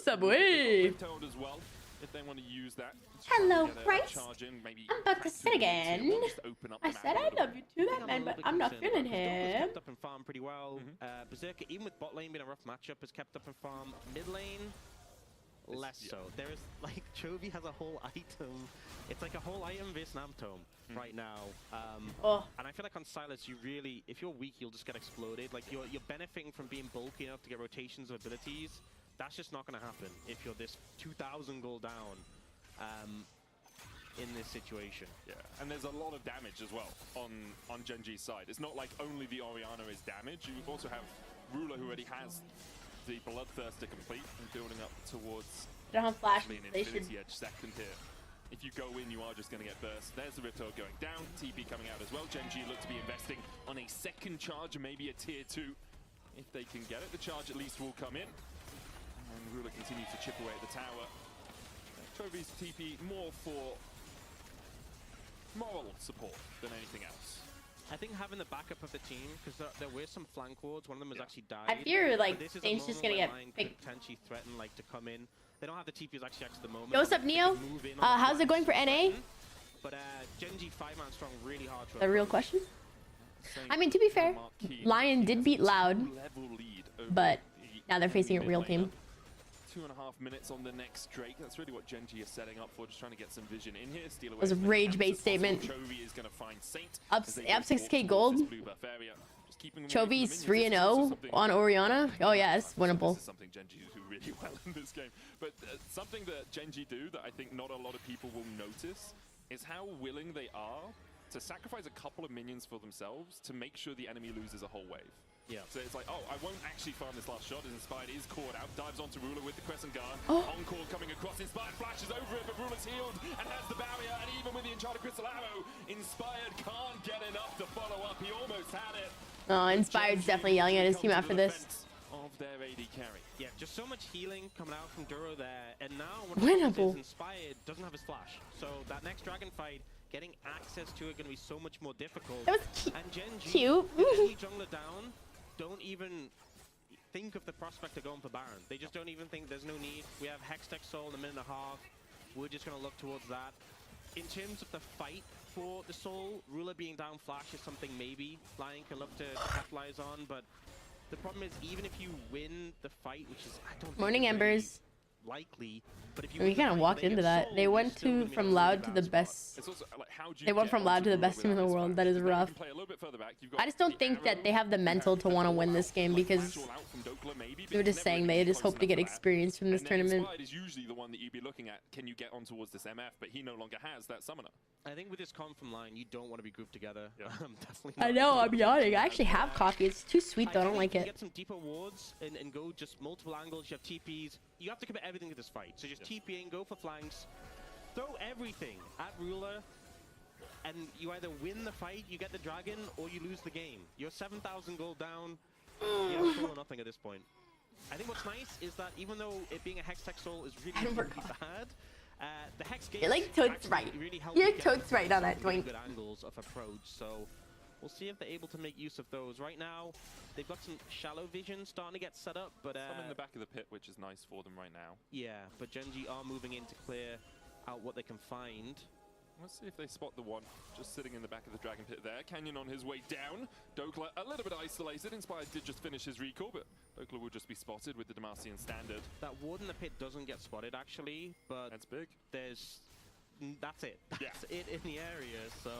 time. resub, wait. They've told as well if they want to use that. to Hello, get a Christ. charge in, maybe I'm about to back sit the again. tier one, just to open up the I map said a I little love bit. you too, I think that I'm a man, little but bit I'm not concerned feeling about this. Dokka's him. kept up in farm pretty well. Berserker, even with bot lane being a rough matchup, has kept up in farm. Mid lane, less so. There is, like, Chovy has a whole item. It's like a whole item versus Namtome right now. Oh, And I feel like on Silas, you really, if you're weak, you'll just get exploded. Like, you're benefiting from being bulky enough to get rotations of abilities. That's just not going to happen if you're this 2,000 goal down in this situation. Yeah, and there's a lot of damage as well on Genji's side. It's not like only the Orianna is damage. You also have Ruler, who already has the Bloodthirster complete and building up towards they don't have flash. actually an They should. Infinity Edge second here. If you go in, you are just going to get burst. There's the Riptor going down, TP coming out as well. Genji look to be investing on a second charge, maybe a tier 2. If they can get it, the charge at least will come in. And Ruler continues to chip away at the tower. Chovy's TP more for moral support than anything else. I think having the backup of the team, because there were some flank wards, one of them has actually died. I fear, like, But this is a Saint's just moment gonna where get Lion picked. could potentially threaten, like, to come in. They don't have the TPs actually at the moment. Yo, what's up, They Neo? could move in on the How's it going for flanks. NA? But Genji 5-man strong, really hard to A real approach. question? I mean, to be fair, Lion did beat Loud, but now they're facing a real team. 2.5 minutes on the next Drake. That's really what Gen G is setting up for, just trying to get some vision in here. Steal away. Was a rage bait statement. Chovy is going to find Saint. Up 6k gold. Chovy's 3-0 on Orianna. Oh yeah, it's winnable. This is something Gen G do really well in this game. But something that Gen G do that I think not a lot of people will notice is how willing they are to sacrifice a couple of minions for themselves to make sure the enemy loses a whole wave. Yeah. So it's like, oh, I won't actually farm this last shot. As Inspired is caught out, dives onto Ruler with the Crescent Guard. Encore coming across. Inspired flashes over it, but Ruler's healed and has the barrier. And even with the Enchanted Crystal Arrow, Inspired can't get enough to follow up. He almost had it. Oh, Inspired's definitely yelling at his team after this. Of their AD carry. Yeah, just so much healing coming out from Duro there. And now Winnable. Inspired doesn't have his flash. So that next dragon fight, getting access to it going to be so much more difficult. That was and Gen G, cute. any jungler down, don't even think of the prospect of going for Baron. They just don't even think there's no need. We have Hextech Soul in a minute and a half. We're just going to look towards that. In terms of the fight for the Soul, Ruler being down flash is something maybe Lion can look to capitalize on, but the problem is even if you win the fight, which is I don't think Morning Embers. likely, but if you We kind of walked into that. They went from Loud to the best. They went from Loud to the best team in the world. That is rough. I just don't think that they have the mental to want to win this game because they were just saying they just hope to get experience from this tournament. Is usually the one that you'd be looking at. Can you get on towards this MF? But he no longer has that summoner. I think with this comp from Lion, you don't want to be grouped together. Yeah. Definitely I know, I'm yawning. I actually have coffee. It's too sweet though. I don't like you it. Get some deeper wards and go just multiple angles. You have TPs. You have to commit everything to this fight. So just TP in, go for flanks, throw everything at Ruler, and you either win the fight, you get the dragon, or you lose the game. You're 7,000 gold down. You have full or nothing at this point. I think what's nice is that even though it being a Hextech Soul is really, really bad, the Hex Gate You're like totes right. really help You're you get totes right on that really joint. good angles of approach. So we'll see if they're able to make use of those. Right now, they've got some shallow vision starting to get set up, but Some in the back of the pit, which is nice for them right now. yeah, but Gen G are moving in to clear out what they can find. Let's see if they spot the one just sitting in the back of the Dragon Pit there. Canyon on his way down. Dokla a little bit isolated. Inspired did just finish his recall, but Dokla will just be spotted with the Demacian standard. That ward in the pit doesn't get spotted actually, but That's big. that's it. That's it in the area, so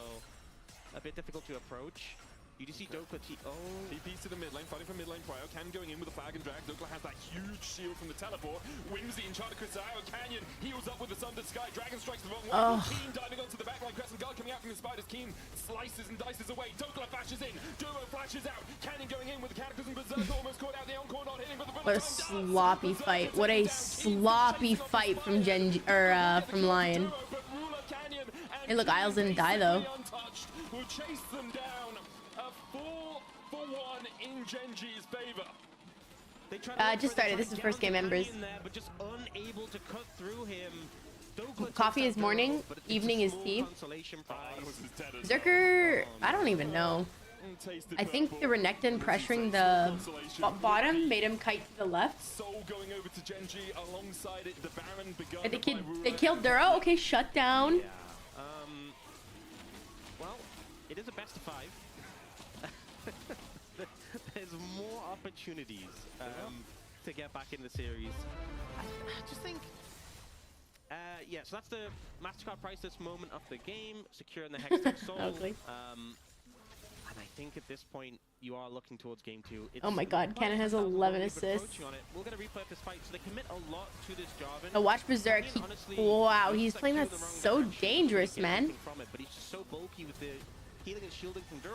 a bit difficult to approach. You just see Dokla TP's to the mid lane, fighting for mid lane prior. Canyon going in with a flag and drag. Dokla has that huge shield from the teleport. Wins the Enchanted Crystal Arrow. Canyon heals up with the Sundered Sky. Dragon strikes the wrong one. Keen diving onto the backline. Crescent Guard coming out from the Spider's Keen. Slices and dices away. Dokla flashes in. Duro flashes out. Canyon going in with the Cataclysm Berserk. Almost caught out. The Encore not hitting, but the What a sloppy fight. What a sloppy fight from from Lion. Hey, look, Isles didn't die though. Will chase them down. A 4-for-1 in Gen G's favor. They try Just started. This is first game members. But just unable to cut through him. Dokla Coffee takes is out morning, Duro, but it's evening a is small tea. consolation prize. Zerker, I don't even know. I think the Renekton pressuring the bottom made him kite to the left. Soul going over to Gen G alongside it. The Baron begun And by Ruler. they killed Duro. Okay, shut down. Yeah. Well, it is a best of 5. There's more opportunities to get back in the series. I just think, yeah, so that's the MasterCard priceless moment of the game, securing the Hextech Soul. Ugly. And I think at this point, you are looking towards game 2. Oh my god, Cannon has 11 assists. We're going to replay this fight, so they commit a lot to this Jarvan. Oh, watch Berserk. Wow, he's playing that so dangerous, man. But he's just so bulky with the healing and shielding from Duro.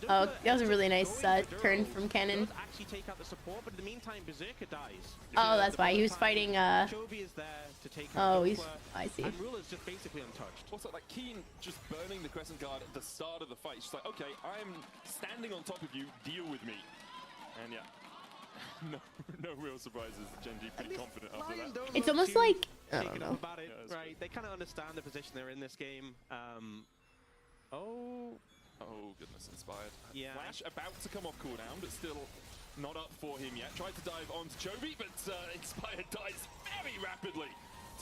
Oh, that was a really nice turn from Cannon. Actually take out the support, but in the meantime, Berserker dies. Oh, that's why he was fighting. Chovy is there to take Oh, out he's. Dokla, I see. and Ruler's just basically untouched. Also, like, Keen just burning the Crescent Guard at the start of the fight. She's like, okay, I'm standing on top of you, deal with me. And yeah, no real surprises. Gen G pretty confident after that. It's almost like I don't know. About it, Yeah, right? They kind of understand the position they're in this game. Oh, goodness, Inspired. Yeah. Flash about to come off cooldown, but still not up for him yet. Tried to dive onto Chovy, but Inspired dies very rapidly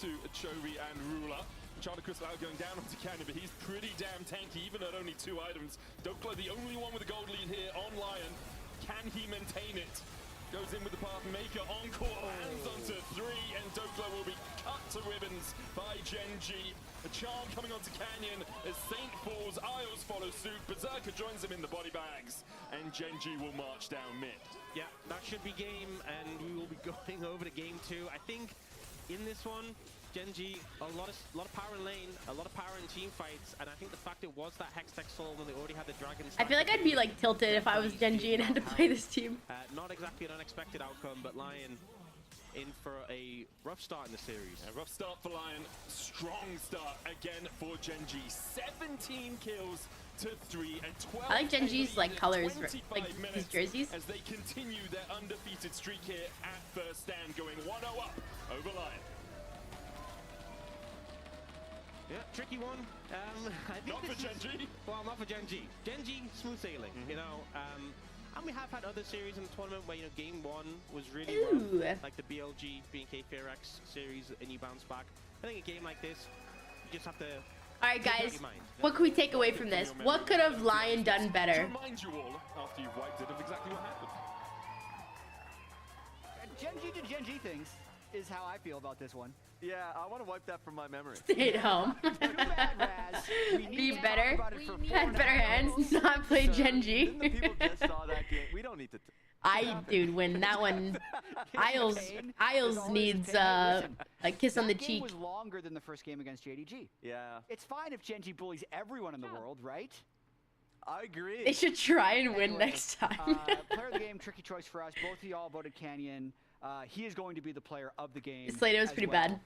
to Chovy and Ruler. Charter Crystal out going down onto Canyon, but he's pretty damn tanky, even at only 2 items. Dokla, the only one with a gold lead here on Lion. Can he maintain it? Goes in with the path maker, encore lands onto 3, and Dokla will be cut to ribbons by Gen.G. A charm coming onto Canyon as Saint falls, Isles follow suit, Berserker joins him in the body bags, and Gen.G will march down mid. Yeah, that should be game, and we will be going over to game 2. I think in this one, Gen.G, a lot of power in lane, a lot of power in team fights, and I think the fact it was that Hextech Soul when they already had the Dragon. I feel like I'd be like tilted if I was Gen.G and had to play this team. Not exactly an unexpected outcome, but Lion in for a rough start in the series. A rough start for Lion, strong start again for Gen.G. 17 kills to 3 and 12. I like Gen.G's like colors, like his minutes jerseys. as they continue their undefeated streak here at first stand, going 1-0 up over Lion. Yeah, tricky one. I think Not for Gen.G. Well, not for Gen.G. Gen.G, smooth sailing, you know. And we have had other series in the tournament where, you know, game 1 was really rough, like the BLG, BNK FEARX series, and you bounce back. I think a game like this, you just have to... Alright guys, what can we take away from this? What could have Lion done better? To remind you all, after you've wiped it, of exactly what happened. Gen.G to Gen.G things is how I feel about this one. Yeah, I want to wipe that from my memory. Stay at home. Too bad, Raz. We need Be to talk better. about it for Had 4.5 better hands. hours. Not play Didn't Gen.G. the people just saw that game? We don't need to. Dude, when that one, Isles Pain is Isles always needs pain. Listen, a kiss on the that game cheek. was longer than the first game against JDG. Yeah, It's fine if Gen.G bullies everyone in the world, right? I agree. They should try and win Anyway, next time. Player of the game, tricky choice for us. Both of y'all voted Canyon. He is going to be the player of the game. Slater was as pretty well. bad.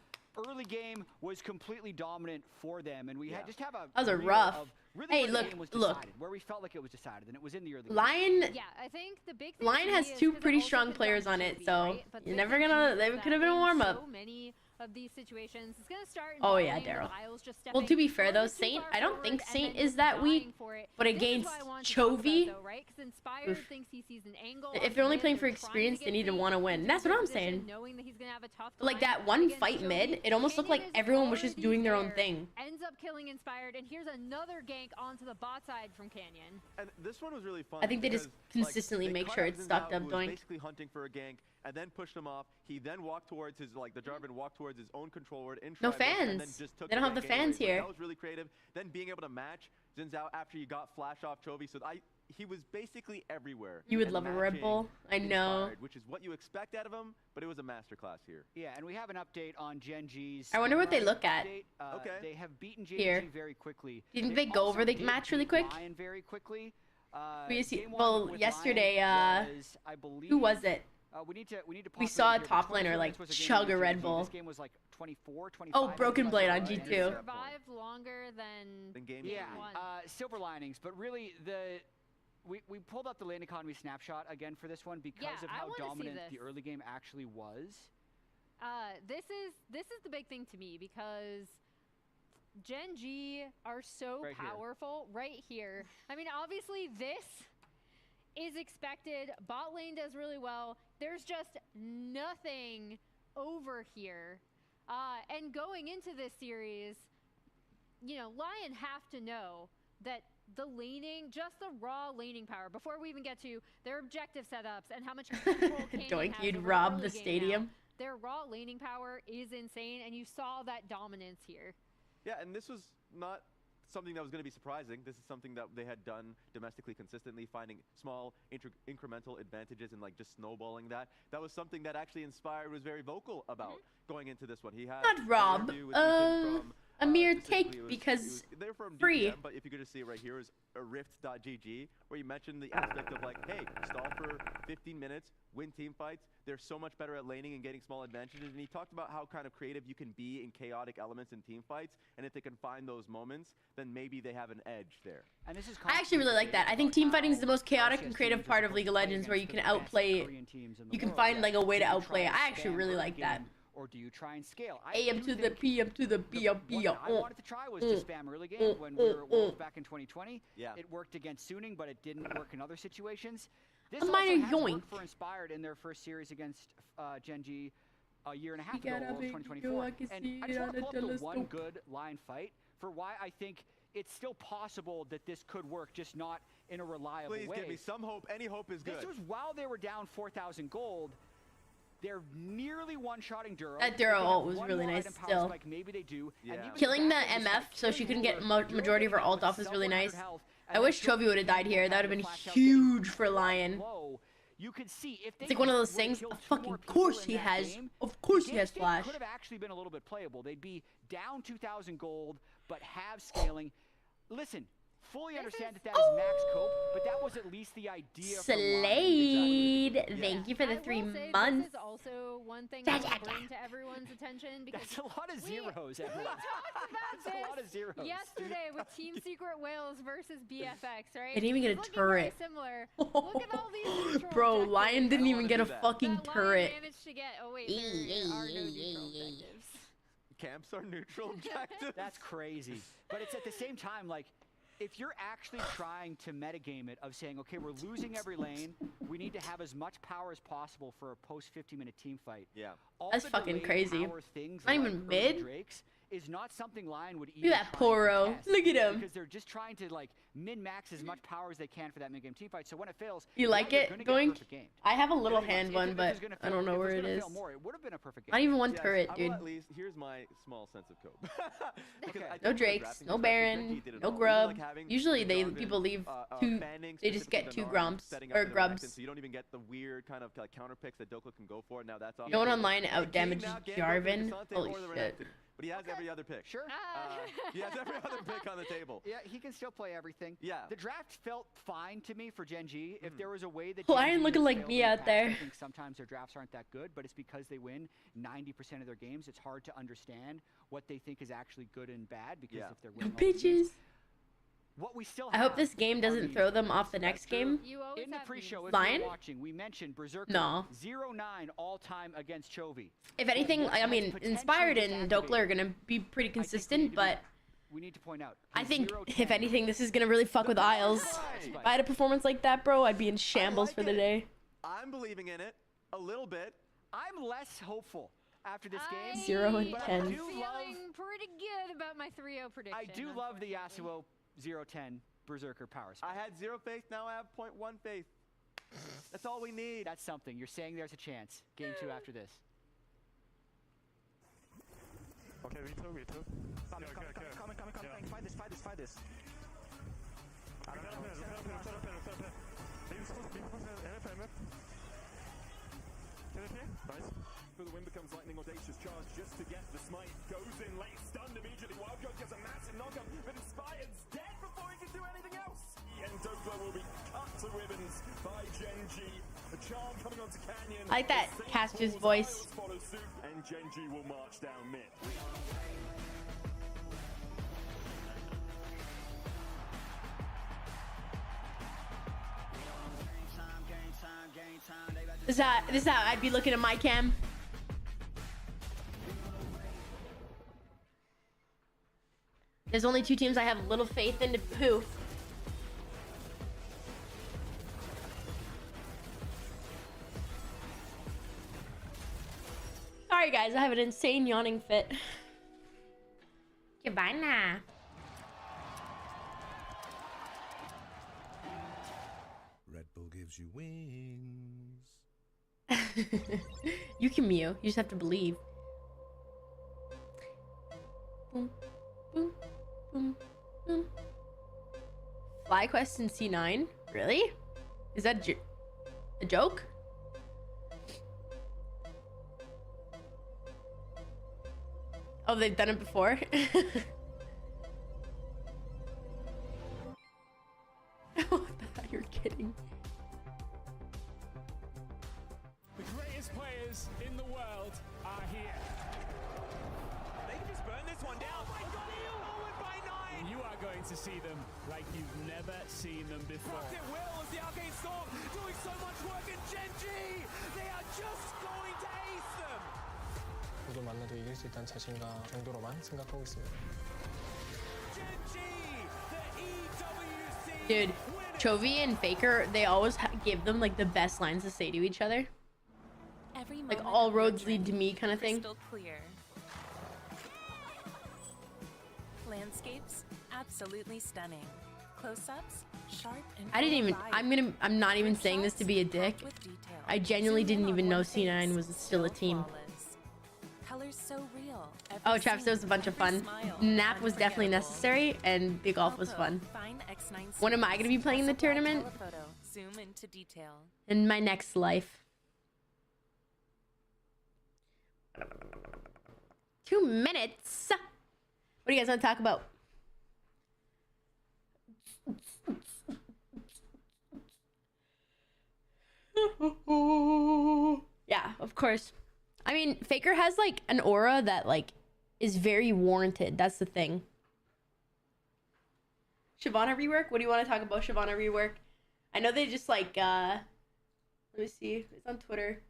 Early game was completely dominant for them, and we had just have a That was a reel rough. of really Hey, where the look, game was look. decided, where we felt like it was decided, and it was in the early game. Lion Yeah, I think the big thing Lion to has me is two 'cause it pretty also strong depends players on Jovi, it, so right? But you're the never big gonna. thing They is could have been that a in warm up. So many of these situations, it's gonna start. In Oh, bot yeah, lane with Daryl. Isles just Well, to be stepping fair though, further too Saint, far I don't think forward and Saint then is that dying weak, for it. but This is against what I wanted to talk about, Chovy, though, right? 'Cause Inspired oof. thinks he sees an angle. If on they're only mid, playing for they're trying experience, to they get need to Saint want to win. into That's a what I'm position saying. Knowing that he's gonna have a tough Like time that one against fight Chovy. mid, it almost looked like Canyon is everyone was just already doing their own there, thing. Ends up killing Inspired, and here's another gank onto the bot side from Canyon. And this one was really fun. I think they just because, consistently they make cut sure out it's Zinzao, stocked up, who was doink. basically hunting for a gank, and then pushed him off. He then walked towards his, like, the Jarvan walked towards his own control ward in No Tri-Bush, and then fans. just took They don't have the gank fans anyway. So here. that was really creative. Then being able to match Zinzao after you got flash off Chovy, so he was basically everywhere. You would and love a Red matching Bull. I know. Inspired, which is what you expect out of him, but it was a masterclass here. Yeah, and we have an update on Gen.G's. I wonder what they look at. Okay. They have beaten JDG Here. very quickly. Do you think they go also over the did match really beat quick? Lion very quickly. We see- Game one well, with yesterday, Lion was, I believe, Who was it? we need to We populate saw a here, but top 24 laner, like, minutes was a game chug a against Red JDG. Bull. This game was like 24, 25. Oh, Broken Blade on Right? G2. Survived longer than Then game Yeah, two. one. silver linings, but really we pulled up the lane economy snapshot again for this one because Yeah, of I how wanna see dominant this. the early game actually was. This is the big thing to me because Gen.G are so Right here. powerful right here. I mean, obviously this is expected. Bot lane does really well. There's just nothing over here. And going into this series, you know, Lion have to know that the laning, just the raw laning power, before we even get to their objective setups and how much control Canyon Doink, has you'd over rob early the game now, stadium. their raw laning power is insane, and you saw that dominance here. Yeah, and this was not something that was going to be surprising. This is something that they had done domestically consistently, finding small incremental advantages and like just snowballing that. That was something that actually Inspired was very vocal about going into this one. He had Not an rob, interview with Ethan from, a mere specifically take it was- because they're from free. DPM, but if you could just see it right here is a rift.gg where you mentioned the aspect of like, hey, stall for 15 minutes, win team fights. They're so much better at laning and getting small advantages. And he talked about how kind of creative you can be in chaotic elements in team fights. And if they can find those moments, then maybe they have an edge there. And this is I actually really like that. I think team fighting is the most chaotic and creative part of League of Legends, where you can outplay. You can find like a way to outplay it. I actually really like that. Or do you try and scale? AM to the PM to the BM. What I wanted to try was to spam early game when we were at Worlds back in 2020. Yeah. It worked against Suning, but it didn't work in other situations. This A also minor has yoink. worked for Inspired in their first series against Gen.G. a year and a half You ago, got a Worlds big 2024. ego, I can And see I it just on want to a pull up the one telescope. good line fight for why I think it's still possible that this could work, just not in a reliable Please way. give me some hope. Any hope is good. This was while they were down 4,000 gold. They're nearly one-shotting Duro. That They Duro could have ult was one really more nice item power still. spike, maybe they do. Yeah. And even Killing the back when they MF started so she killing couldn't get Duro, Duro majority of her came ult with off was sub really 100 nice. health, I and wish then Chovy would have died here. That would have been flash out, huge for Lion. low. You could see if they It's like one of those would've things. killed Of two more fucking people course in he that has. game, Of course the he has game state flash. could have actually been a little bit playable. They'd be down 2,000 gold, but have scaling. Listen, fully understand that is max cope, but that was at least the idea. Slade, thank you for the I 3 will say months. This is also one thing Ja, I ja, want to ja. bring to everyone's attention because That's a lot of zeros, we everyone. talked about That's a lot of this zeros. yesterday with Team Secret Whales versus BFX, right? They didn't even get a It's looking very turret. Similar. Look at all these neutral Bro, objectives. Lion didn't I even wanna get a do that. fucking That Lion turret. managed to get. Oh wait, there are no neutral objectives. Camps are neutral objectives. That's crazy. But it's at the same time, like, if you're actually trying to metagame it of saying, okay, we're losing every lane, we need to have as much power as possible for a post 50-minute team fight. Yeah. All That's the fucking delayed crazy. power things Not like even early mid. Drakes is not something Lion would Look even at that try and Poro. contest Look at him. because they're just trying to like min-max as much power as they can for that mid-game team fight. So when it fails, You yeah, like you're it gonna get going? perfect gamed. I have a little Pretty much. hand If one, it but was gonna I fail- don't know if where was it gonna is. fail more, it would have been a perfect game. Not even one Yes, turret, I will dude. at least, here's my small sense of cope. Because Okay. I think No with Drakes, drafting no perspective, Baron, Genji did it no all. Even, Grub. like, having Usually the they Jarvan, people leave banning they just get specifically 2 the Narn, grumps setting or up for the Renekton, grubs. so you don't even get the weird kind of like counter picks that Dokka can go for. Now that's off. No one the online table. out damaged King now can't go Jarvan. for the Asante Holy or the shit. Renekton, but he has every other pick. Sure. He has every other pick on the table. Yeah, he can still play everything. Yeah. The draft felt fine to me for Gen G. If there was a way that Lion Gen G looking has like failed me in the out past, there. I think sometimes their drafts aren't that good, but it's because they win 90% of their games. It's hard to understand what they think is actually good and bad because Yeah. if they're No winning all the games, bitches. what we still I have hope this game are doesn't these- throw them off the next game. You always In the have pre-show, these. if Lion? you're watching, we mentioned Berserker No. 0-9 all-time against Chovy. If anything, What I has mein, potentially Inspired and activated? Dokla are gonna be pretty I think we need consistent, to be- but we need to point out. I his think 0-10 if anything, this is gonna really fuck with Isles. Nice. If I had a performance like that, bro, I'd be in shambles like for the it. day. I'm believing in it a little bit. I'm less hopeful after this game. 0 and but I 10. do I'm feeling love- pretty good about my 3-0 prediction. I do love the unfortunately. Yasuo 0-10 Berserker power spike. I had 0 faith, now I have 0.1 faith. That's all we need. That's something. You're saying there's a chance. Game 2 after this. Okay, Vito. Coming. Fight this. Nice. For the win becomes lightning audacious charge just to get the smite. Goes in late, stunned immediately. Wildcard gets a massive knockup, but Inspired's dead before he can do anything else. And Dokla will be cut to ribbons by Gen G. The charm coming onto Canyon. I like that The same Caster's calls, voice. Isles follow suit, and Gen G will march down mid. This is how I'd be looking at my cam. There's only 2 teams I have little faith in. Who? Sorry guys, I have an insane yawning fit. Goodbye now. Red Bull gives you wings. You can Mew. You just have to believe. Boom, boom, boom, boom. FlyQuest in C9? Really? Is that a joke? Oh, they've done it before? Oh, I thought you were kidding. The greatest players in the world are here. They can just burn this one down. Oh my god, he forward by 9. You are going to see them like you've never seen them before. Rocket Will as the Arcane Storm doing so much work in Gen G. They are just going to ace them. 누구 만나도 이길 수 있다는 자신감 정도로만 생각하고 있습니다. Gen G, the EWC. Dude, Chovy and Faker, they always give them like the best lines to say to each other. Like all roads lead to me kind of thing. Crystal clear. Landscapes, absolutely stunning. Close-ups, sharp and I didn't even, full of I'm not even saying this to be a dick. with detail. I genuinely Zoom in didn't on even know one C9 face, was still a team. flawless. Colors so real. Oh, Traps, that was a bunch of fun. Nap was definitely necessary, and the golf was fun. When am I going to be playing in the tournament? Zoom into detail. In my next life. 2 minutes. What do you guys want to talk about? Yeah, of course. I mean, Faker has like an aura that like is very warranted. That's the thing. Shyvana rework? What do you want to talk about Shyvana rework? I know they just like let me see. It's on Twitter.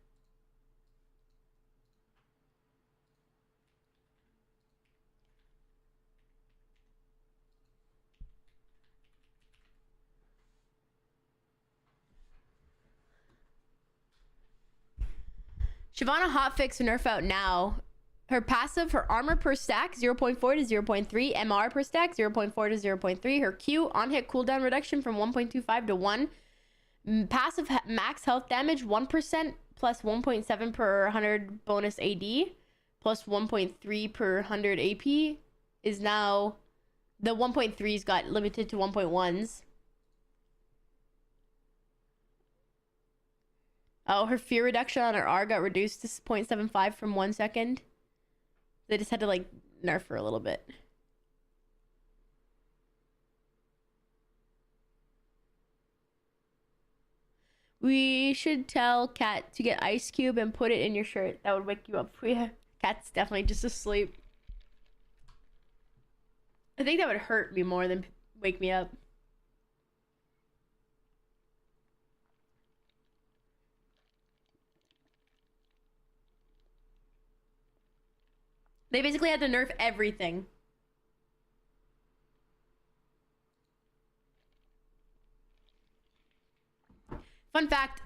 Shyvana hotfix nerf out now. Her passive, her armor per stack 0.4 to 0.3, MR per stack 0.4 to 0.3. Her Q on hit cooldown reduction from 1.25 to 1. Passive max health damage 1% plus 1.7 per 100 bonus AD plus 1.3 per 100 AP is now, the 1.3s got limited to 1.1s. Oh, her fear reduction on her R got reduced to 0.75 from 1 second. They just had to like nerf her a little bit. We should tell Kat to get Ice Cube and put it in your shirt. That would wake you up. Yeah, Kat's definitely just asleep. I think that would hurt me more than wake me up. They basically had to nerf everything. Fun fact,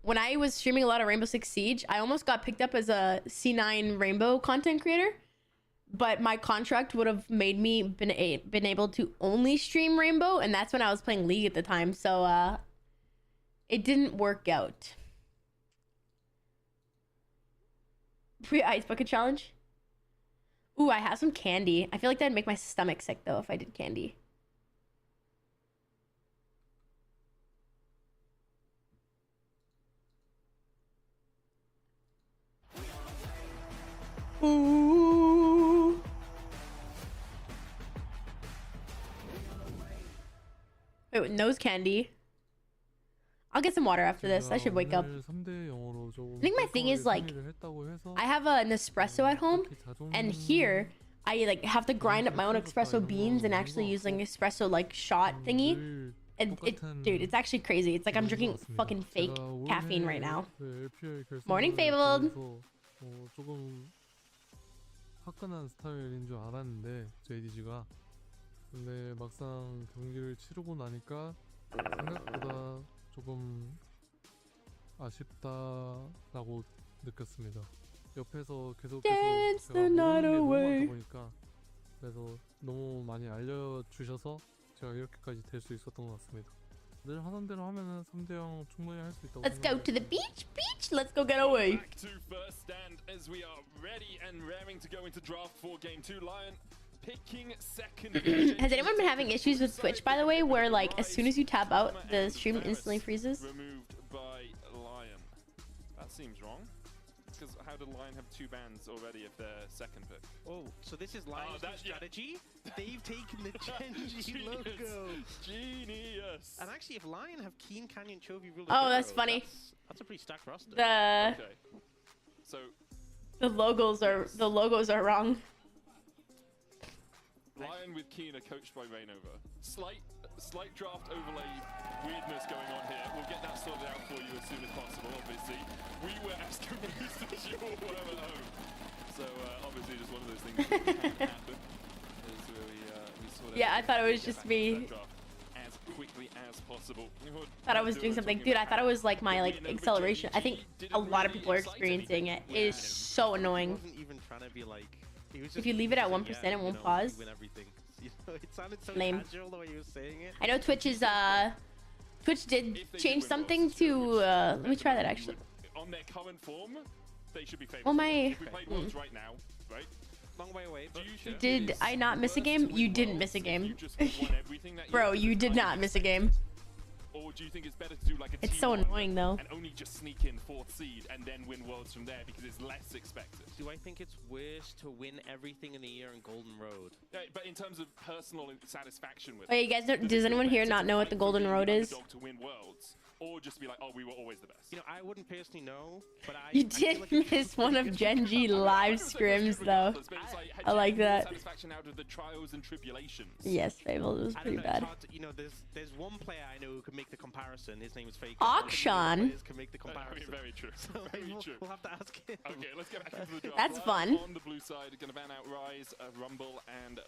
when I was streaming a lot of Rainbow Six Siege, I almost got picked up as a C9 Rainbow content creator, but my contract would have made me been able to only stream Rainbow, and that's when I was playing League at the time, so it didn't work out. Free Ice Bucket Challenge? Ooh, I have some candy. I feel like that'd make my stomach sick, though, if I did candy. Ooh. Wait, nose candy. I'll get some water after this. I should wake up. I think my thing is like, I have an espresso at home, and here I like have to grind up my own espresso beans and actually use like espresso like shot thingy. And dude, it's actually crazy. It's like I'm drinking fucking fake caffeine right now. Morning, Fabled. 화끈한 스타일인 줄 알았는데 JDG가 근데 막상 경기를 치르고 나니까 생각보다 조금 아쉽다라고 느꼈습니다. 옆에서 계속해서 제가 모르는 게 너무 많다 보니까 그래서 너무 많이 알려주셔서 제가 이렇게까지 될 수 있었던 것 같습니다. 늘 하던 대로 하면은 3대0 충분히 할 수 있다고 Let's go to the beach. Let's go get away. Back to first stand as we are ready and raring to go into draft for game 2. Lion picking second. Has anyone been having issues with Twitch, by the way, where like as soon as you tap out, the stream instantly freezes? Removed by Lion. That seems wrong. Because how did Lion have 2 bans already if they're second pick? Oh, so this is Lion's strategy? They've taken the Genji logo. Genius. And actually, if Lion have Keen Canyon Chovy rule, oh, that's funny. That's a pretty stacked roster. The okay. So the logos are wrong. Lion with Keen are coached by Rainover. Slight draft overlay weirdness going on here. We'll get that sorted out for you as soon as possible, obviously. We were as confused as you all were at home. So obviously just one of those things that can happen. We sort of yeah, I thought it was just me. As quickly as as possible. Thought I was doing something, dude. I thought it was like my like acceleration. I think a lot of people are experiencing it. It is so annoying. He wasn't even trying to be like. He was If you leave it at 1%, it won't pause. Win everything. You know, it sounded so Lame. casual the way he was saying it. I know Twitch is Twitch did change something to let me try that actually. On their current form, they should be favored. Oh my. If we played Worlds right now, right? Long way away. But Did I not miss a game? You didn't miss a game. You just won everything that Bro, you did not miss a game. Or do you think it's better to do like a It's so T1 annoying though. and only just sneak in 4th seed and then win Worlds from there because it's less expected? Do I think it's worse to win everything in the year in Golden Road? Yeah, but in terms of personal satisfaction with Wait, you guys don't, does anyone here not know what the Golden Road is? to win Worlds, or just be like, oh, we were always the best. You know, I wouldn't personally know, but You did miss one of Genji live scrims though. I like that. Satisfaction out of the trials and tribulations. Yes, Fable, it was pretty bad. You know, there's one player I know who can make the comparison. His name is FEARX. Auction. Can make the comparison. Very true. Very true. We'll have to ask him. Okay, let's get back into the draft. That's fun. On the blue side, going to ban out Rise, Rumble, and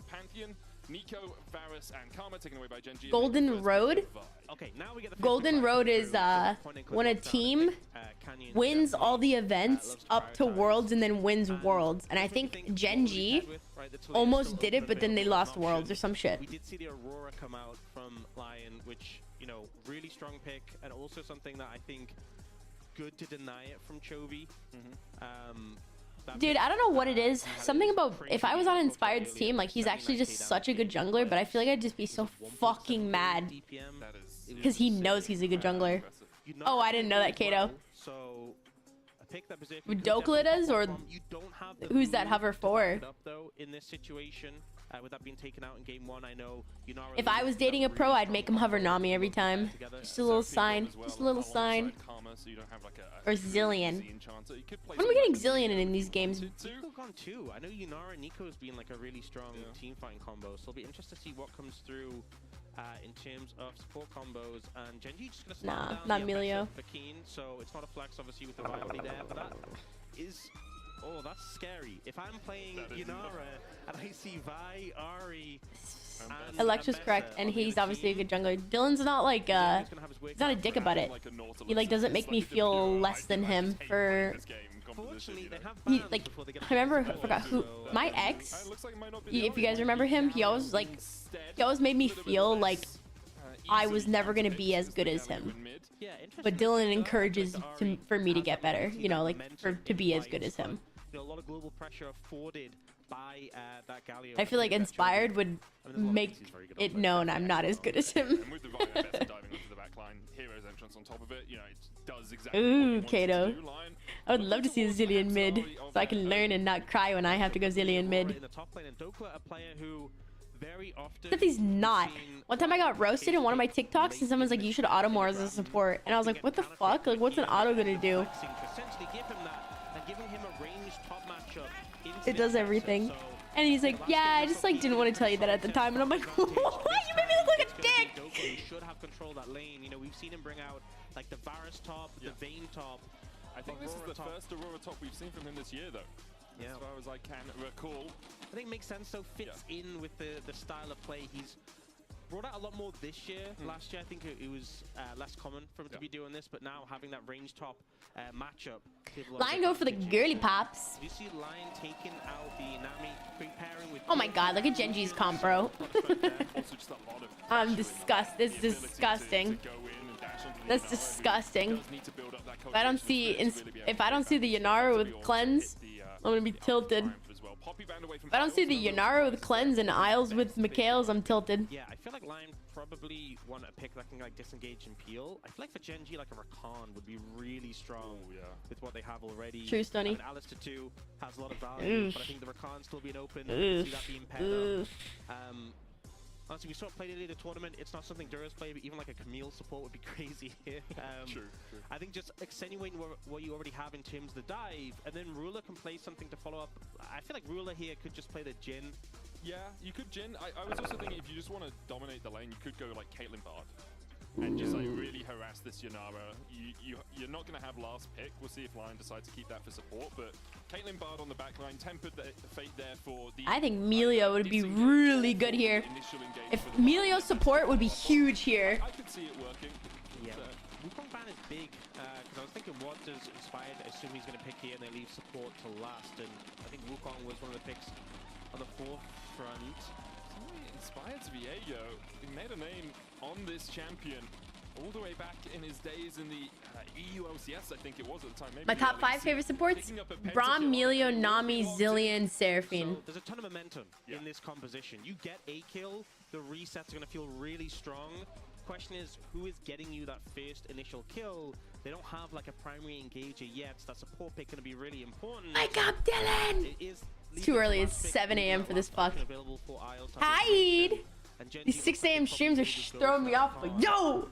Pantheon. Nico, Varus, and Karma taken away by Genji. Golden Road? Okay, now we get the Golden Road is when a team wins all the events up to Worlds and then wins Worlds. And I think Genji almost did it, but then they lost Worlds or some shit. We did see the Aurora come out from Lion, which, you know, really strong pick, and also something that I think good to deny it from Chovy. Dude, I don't know what it is. Something about if I was on Inspired's team, like he's actually just such a good jungler, but I feel like I'd just be so fucking mad because he knows he's a good jungler. Oh, I didn't know that, Kato. Dokla does, or who's that hover for? In this situation, with that being taken out in game 1, I know if I was dating a pro, I'd make him hover Nami every time. Just a little sign. Just a little sign. Or Zillion. When are we getting Zillion in these games? Nico gone too. I know Yunara and Nico's been like a really strong team fighting combo, so it'll be interesting to see what comes through in terms of support combos. And Genji just gonna slow down not the Emilio. for Keen, so it's not a flex obviously with the rivalry there, but that is. Oh, that's scary. If I'm playing Yunara and I see Vi, Ari, Electra's correct, and he's obviously a good jungler. Dylan's not like he's not a dick about it. He like doesn't make me feel less than him for. He like I remember I forgot who my ex. If you guys remember him, he always made me feel like I was never gonna be as good as him. But Dylan encourages for me to get better. You know, like to be as good as him. A lot of global pressure afforded by that Galio. I feel like Inspired would make it known I'm not as good as him. And with the Violet diving onto the back line, Hero's entrance on top of it, you know, it does exactly Ooh, what Kato. I would love to see a Zillion mid, so I can learn and not cry when I have to go Zillion mid. In the top lane, and Dokla, a player who very often. Except he's not. One time I got roasted in one of my TikToks, and someone's like, "You should auto more as a support," and I was like, "What the fuck? Like, what's an auto gonna do?" It does everything. And he's like, "Yeah, I just like didn't want to tell you that at the time," and I'm like, "What? You made me look like a dick." He should have control of that lane. You know, we've seen him bring out like the Varus top, the Vayne top. I think this is the first Aurora top we've seen from him this year, though. Yeah. As far as I can recall. I think it makes sense, so fits in with the style of play. He's brought out a lot more this year. Last year, I think it was less common for him to be doing this, but now having that range top matchup. Lion go for the girly pops. You see Lion taking out the Nami, preparing with. Oh my god, look at Genji's comp, bro. I'm disgusted. It's disgusting. That's disgusting. If I don't see the Yunara with cleanse, I'm gonna be tilted. If I don't see the Yunara with cleanse and Isles with Mikhails, I'm tilted. Yeah, I feel like Lion probably want a pick that can like disengage and peel. I feel like for Genji, like a Rakan would be really strong with what they have already. True, Stunny. And Alistair too has a lot of value, but I think the Rakan still being open. See that being paired up. Honestly, we sort of played it in the tournament. It's not something Duras play, but even like a Camille support would be crazy here. True. I think just accentuating what you already have in terms of the dive, and then Ruler can play something to follow up. I feel like Ruler here could just play the Jhin. Yeah, you could Jhin. I was also thinking if you just want to dominate the lane, you could go like Caitlyn Bard. And just like really harass this Yunara. You're not going to have last pick. We'll see if Lion decides to keep that for support. But Caitlyn Bard on the back line, tempered the fate there for the. I think Melio would be really good here. Initial engagement If Emilio's support would be huge here. I could see it working. Yeah. Wukong ban is big, because I was thinking, what does Inspired assume he's going to pick here, and they leave support to last, and I think Wukong was one of the picks on the forefront. Inspired's Viego, he made a name on this champion all the way back in his days in the EU LCS, I think it was at the time. Maybe My top 5 favorite supports: Braum, Melio, Nami, Zillion, Seraphine. So there's a ton of momentum in this composition. You get a kill, the resets are going to feel really strong. Question is, who is getting you that first initial kill? They don't have like a primary engager yet, so that support pick going to be really important. Wake up, Dylan! It's too early. It's 7 a.m. for this fuck. Hide! These 6 a.m. streams are throwing me off. Like, yo!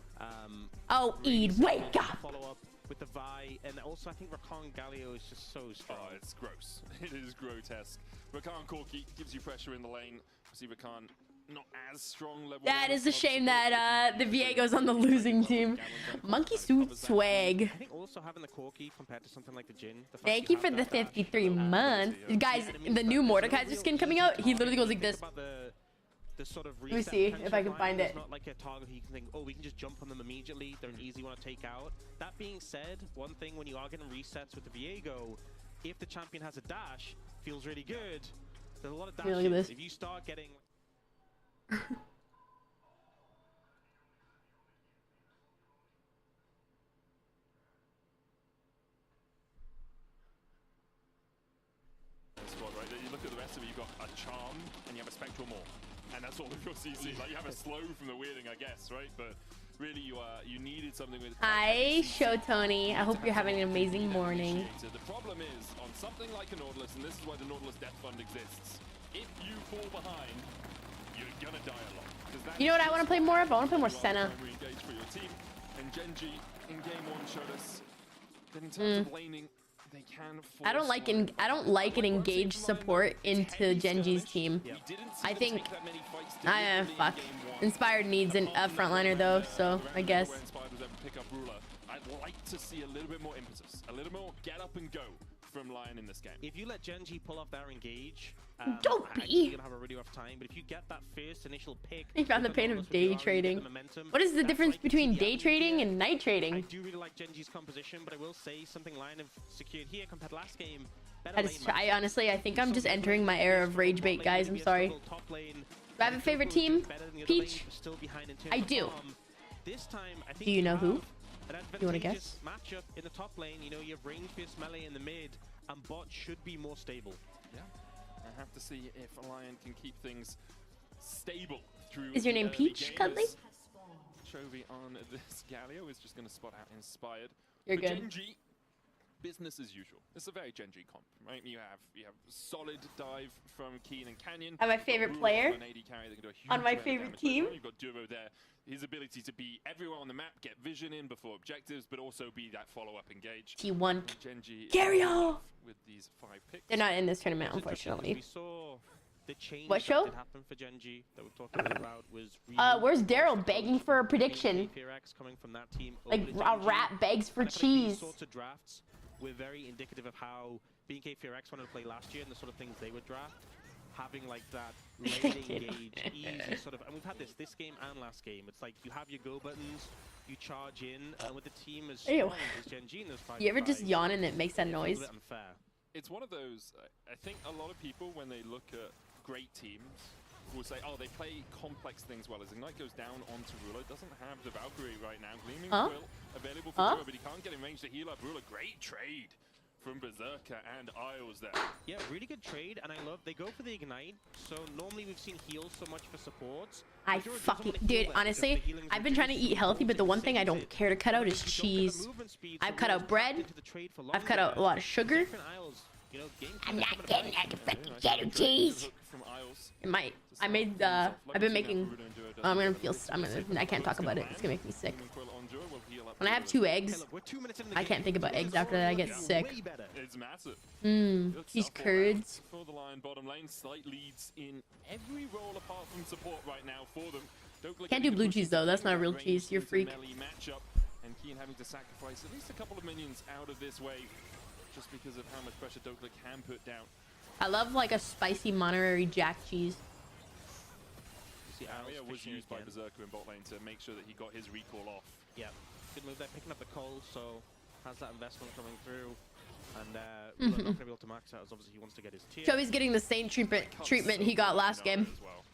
Oh, Eid, wake up! Follow up with the Vi, and also I think Rakan Galio is just so strong. Oh, it's gross. It is grotesque. Rakan Corki gives you pressure in the lane. See Rakan not as strong level. That is a shame that the Viego's on the losing team. Monkey suit swag. I think also having the Corki compared to something like the Jhin. Thank you for the 53 months. Guys, the new Mordekaiser skin coming out, he literally goes like this. The sort of Let me see if I can find it. It's not like a target you can think, oh, we can just jump on them immediately. They're an easy one to take out. That being said, one thing when you are getting resets with the Viego, if the champion has a dash, feels really good. There's a lot of dashes. If you start getting... Squad, right? You look at the rest of it, you've got a charm and you have a spectral maul. And that's all of your CC. Like you have a slow from the weirding, I guess, right? But really, you needed something with. Hi, Show Tony. I hope you're having an amazing morning. The problem is on something like a Nautilus, and this is why the Nautilus Death Fund exists. If you fall behind, you're gonna die a lot. You know what I want to play more of? I want to play more Senna. Engage for your team, and Genji in game 1 showed us that in terms of laning, they can. I don't like an engaged support into Genji's team. I think fuck. Inspired needs a frontliner though, so I guess. I'd like to see a little bit more impetus, a little more get up and go from Lion in this game. If you let Genji pull off their engage, don't be. You're gonna have a really rough time. But if you get that first initial pick, I found the pain of day trading. What is the difference between day trading and night trading? I do really like Genji's composition, but I will say something Lion have secured here compared to last game. I honestly, I think I'm just entering my era of rage bait, guys. I'm sorry. Do I have a favorite team? Peach? I do. Do you know who? You want to guess? Matchup in the top lane, you know, you have range fierce melee in the mid, and bot should be more stable. Yeah, I have to see if Lion can keep things stable through. Is your name Peach, Cuddly? Chovy on this Galio is just going to spot out Inspired. You're good. Genji, business as usual. It's a very Genji comp, right? You have solid dive from Keen and Canyon. My favorite player on my favorite team. You've got Duo there. His ability to be everywhere on the map, get vision in before objectives, but also be that follow-up engage. T1. Genji Gario! With these 5 picks. They're not in this tournament, unfortunately. We saw the change what show? that happened for Genji that we're talking about was where's Daryl begging for a prediction? FEARX coming from that team like a rat begs for cheese. These sorts of drafts were very indicative of how BK FEARX wanted to play last year and the sort of things they would draft. Having like that late engage, easy sort of, and we've had this game and last game. It's like you have your go buttons, you charge in, and with the team as strong as Genji in those 5. You ever just yawn and it makes that noise? It's a bit unfair. It's one of those. I think a lot of people, when they look at great teams, will say, "Oh, they play complex things well." As Ignite goes down onto Ruler, doesn't have the Valkyrie right now. Gleaming Quill available for Duo, but he can't get in range to heal up Ruler. Great trade from Berserker and Isles there. Yeah, really good trade, and I love they go for the Ignite. So normally we've seen heals so much for supports. I fucking dude, honestly, I've been trying to eat healthy, but the one thing I don't care to cut out is cheese. I've cut out bread. I've cut out a lot of sugar. I'm not getting out of fucking cheddar cheese. I made I've been making. I can't talk about it. It's gonna make me sick. When I have 2 eggs, I can't think about eggs after that. I get sick. It's massive. These curds. For the Lion bottom lane, slight leads in every role apart from support right now for them. Can't do blue cheese though. That's not a real cheese. You're a freak. Matchup, and Keen having to sacrifice at least a couple of minions out of this wave, just because of how much pressure Dokla can put down. I love like a spicy Monterey Jack cheese. see Area was fishing used by again. Berserker in bot lane to make sure that he got his recall off. Yeah, good move there, picking up the coal, so has that investment coming through. And not going to be able to max out as obviously he wants to get his tier. Joey's getting the same treatment he got last game. As well.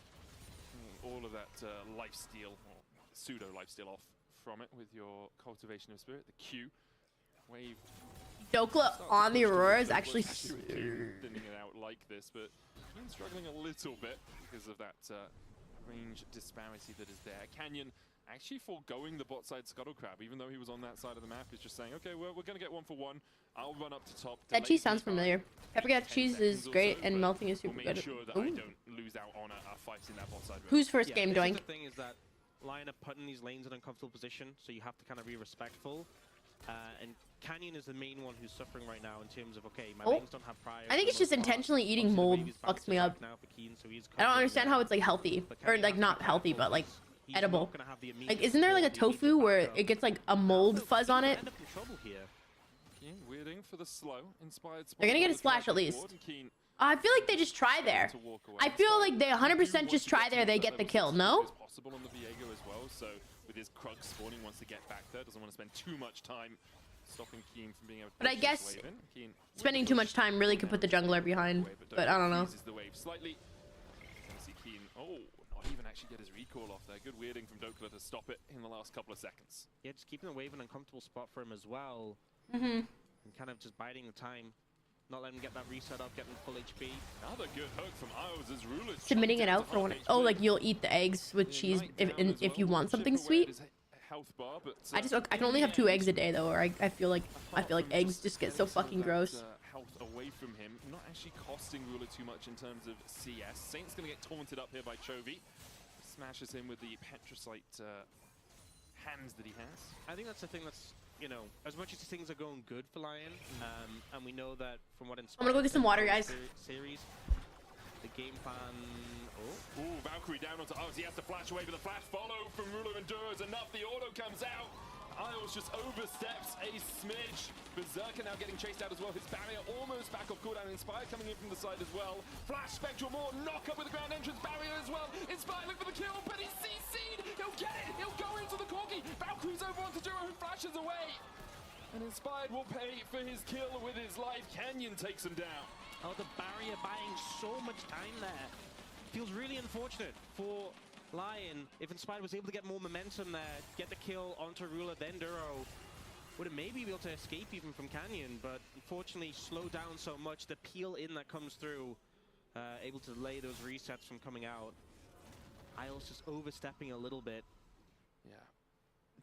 All of that lifesteal, or pseudo lifesteal off from it with your cultivation of spirit, the Q wave. Dokla on the Aurora is actually thinning it out like this, but he's struggling a little bit because of that range disparity that is there. Canyon actually foregoing the bot side Scuttle Crab, even though he was on that side of the map, is just saying, okay, we're going to get 1-for-1. I'll run up to top. That cheese sounds familiar. Peppercat cheese is great and melting is super we'll good. make sure that I don't lose out on a fight in that bot side. Who's first game doing? The thing is that Lion are putting these lanes in an uncomfortable position, so you have to kind of be respectful. And Canyon is the main one who's suffering right now in terms of, okay, my lanes don't have prior. I think it's just intentionally eating mold fucks me up. I don't understand how it's like healthy, or like not healthy, but like edible. Like, isn't there like a tofu where it gets like a mold fuzz on it? Weirding for the slow, inspired. They're gonna get a splash at least. I feel like they just try there. I feel like they 100% just try there, they get the kill, no? Possible on the Viego as well, so with his Krug spawning, wants to get back there, doesn't want to spend too much time stopping Keen from being able to. But I guess spending too much time really could put the jungler behind, but I don't know. The wave slightly. See Keen, not even actually get his recall off there. Good weirding from Dokla to stop it in the last couple of seconds. Yeah, just keeping the wave in an uncomfortable spot for him as well. And kind of just biding the time. Not letting him get that reset up, getting full HP. Another good hook from Isles as Ruler. Submitting it out for one. Oh, like you'll eat the eggs with cheese if you want something sweet. I can only have 2 eggs a day though, or I feel like eggs just get so fucking gross. Health away from him, not actually costing Ruler too much in terms of CS. Saint's gonna get taunted up here by Chovy. Smashes him with the Petrocite hands that he has. I think that's the thing that's, you know, as much as things are going good for Lion, and we know that from what I'm gonna go get some water, guys. Series, the game plan. Ooh, Valkyrie down onto Isles. He has to flash away, but the flash follow from Ruler endures enough. The auto comes out. Isles just oversteps a smidge. Berserker now getting chased out as well. His barrier almost back off cooldown. Inspire coming in from the side as well. Flash, Spectral more, knock up with the ground entrance barrier as well. Inspire look for the kill, but he's CC'd. He'll get it. He'll go into the Corgi. Valkyrie's over onto Duro, who flashes away. And Inspired will pay for his kill with his life. Canyon takes him down. Oh, the barrier buying so much time there. Feels really unfortunate for Lion. If Inspired was able to get more momentum there, get the kill onto Ruler, then Duro, would have maybe be able to escape even from Canyon, but unfortunately slowed down so much. The peel in that comes through, able to delay those resets from coming out. Isles just overstepping a little bit. Yeah,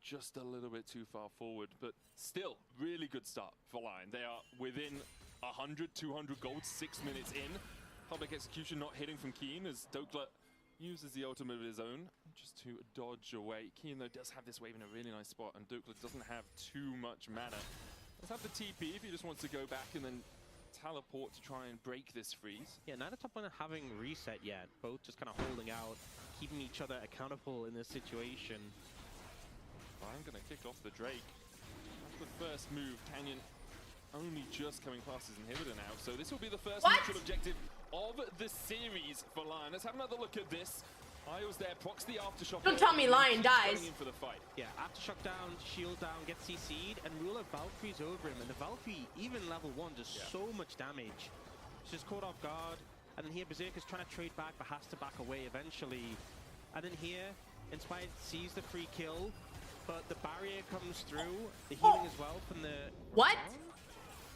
just a little bit too far forward, but still, really good start for Lion. They are within 100, 200 gold, 6 minutes in. Public execution not hitting from Keen as Dokla uses the ultimate of his own just to dodge away. Keen, though, does have this wave in a really nice spot, and Dokla doesn't have too much mana. Let's have the TP if he just wants to go back and then teleport to try and break this freeze. Yeah, neither top lane having reset yet. Both just kind of holding out, keeping each other accountable in this situation. I'm going to kick off the Drake. That's the first move. Canyon only just coming past his inhibitor now, so this will be the first neutral objective of the series for Lion. Let's have another look at this. Isles there, procs the aftershock. Don't tell me Lion dies. In for the fight. Yeah, aftershock down, shield down, gets CC'd, and Ruler Valkyrie's over him, and the Valkyrie, even level 1, does so much damage. She's caught off guard, and then here Berserker's trying to trade back, but has to back away eventually. And then here, Inspired sees the free kill, but the barrier comes through, the healing as well from the... What?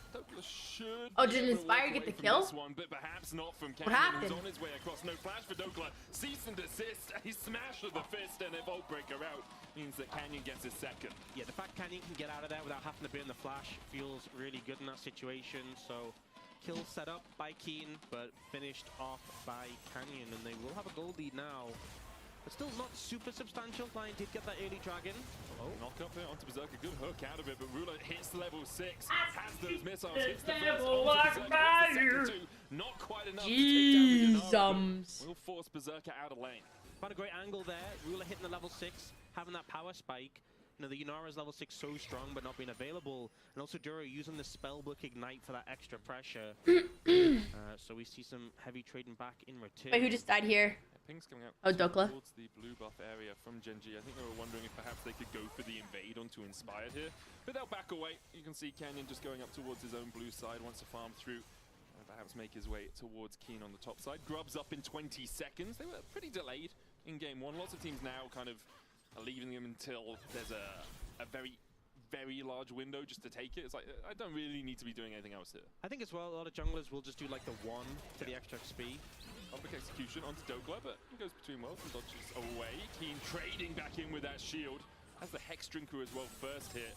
Dokla should did Inspire get the kill? This one, but perhaps not from Canyon, what happened? who's on his way across. No flash for Dokla. Cease and desist. A smash of the fist and a Vault Breaker out means that Canyon gets his second. Yeah, the fact Canyon can get out of there without having to burn the flash feels really good in that situation. So, kill set up by Keen, but finished off by Canyon, and they will have a gold lead now. But still not super substantial. Lion did get that early dragon. Knock up there onto Berserker. Good hook out of it, but Ruler hits level 6. Has those missiles. Hits the first onto Berserker. Not quite enough to take down the Will force Berserker out of lane. Found a great angle there. Ruler hitting the level 6, having that power spike. You know, the Yunara's level 6 so strong, but not being available. And also Duro using the Spellbook Ignite for that extra pressure. So we see some heavy trading back in return. Wait, who just died here? pings coming out Oh, Dokla. towards the blue buff area from Gen.G. I think they were wondering if perhaps they could go for the invade onto Inspired here, but they'll back away. You can see Canyon just going up towards his own blue side, wants to farm through and perhaps make his way towards Keen on the top side. Grubs up in 20 seconds. They were pretty delayed in game one. Lots of teams now kind of are leaving them until there's a very large window just to take it. It's like, I don't really need to be doing anything else here. I think as well, a lot of junglers will just do like the 1 for the extra XP. Public execution onto Dokla, but he goes between worlds and dodges away. Keen trading back in with that shield. Has the Hex Drinker as well first hit.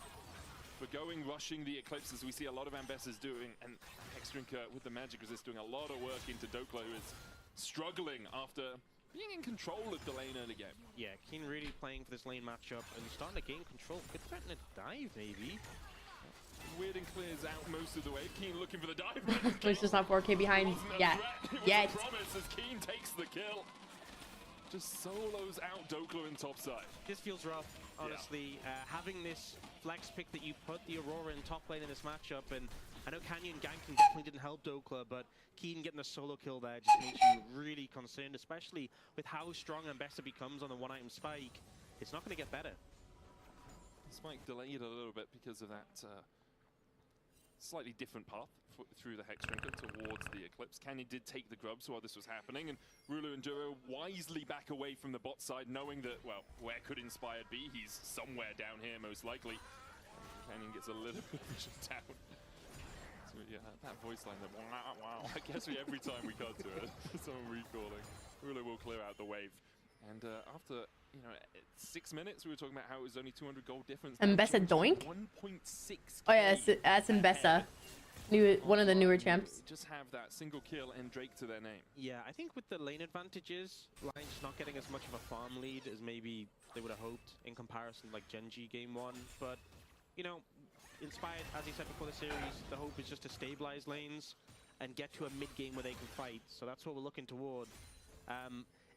But going, rushing the Eclipses, we see a lot of Ambessas doing, and Hex Drinker with the magic resist doing a lot of work into Dokla, who is struggling after being in control of the lane early game. Yeah, Keen really playing for this lane matchup and starting to gain control. Could threaten a dive, maybe. Weird and clears out most of the way. Keen looking for the dive. It's just not 4K behind yet. Yet. Promise as Keen takes the kill. Just solos out Dokla in top side. This feels rough, honestly. Yeah. Having this flex pick that you put the Aurora in top lane in this matchup, and I know Canyon ganking definitely didn't help Dokla, but Keen getting a solo kill there just makes you really concerned, especially with how strong Ambessa becomes on the one-item spike. It's not going to get better. Spike delayed a little bit because of that slightly different path through the Hex Drinker towards the Eclipse. Canyon did take the grubs while this was happening, and Ruler and Duro wisely back away from the bot side, knowing that, well, where could Inspired be? He's somewhere down here, most likely. Canyon gets a little bit of vision down. So, yeah, that voice line, that wow, I guess every time we cut to it, someone recalling. Ruler will clear out the wave. And after, 6 minutes, we were talking about how it was only 200 gold difference. Ambessa doink? 1.6. Oh yeah, that's Ambessa. One of the newer champs. Just have that single kill and Drake to their name. Yeah, I think with the lane advantages, Lions not getting as much of a farm lead as maybe they would have hoped in comparison to like Gen.G game 1. But, Inspired, as he said before the series, the hope is just to stabilize lanes and get to a mid-game where they can fight. So that's what we're looking toward.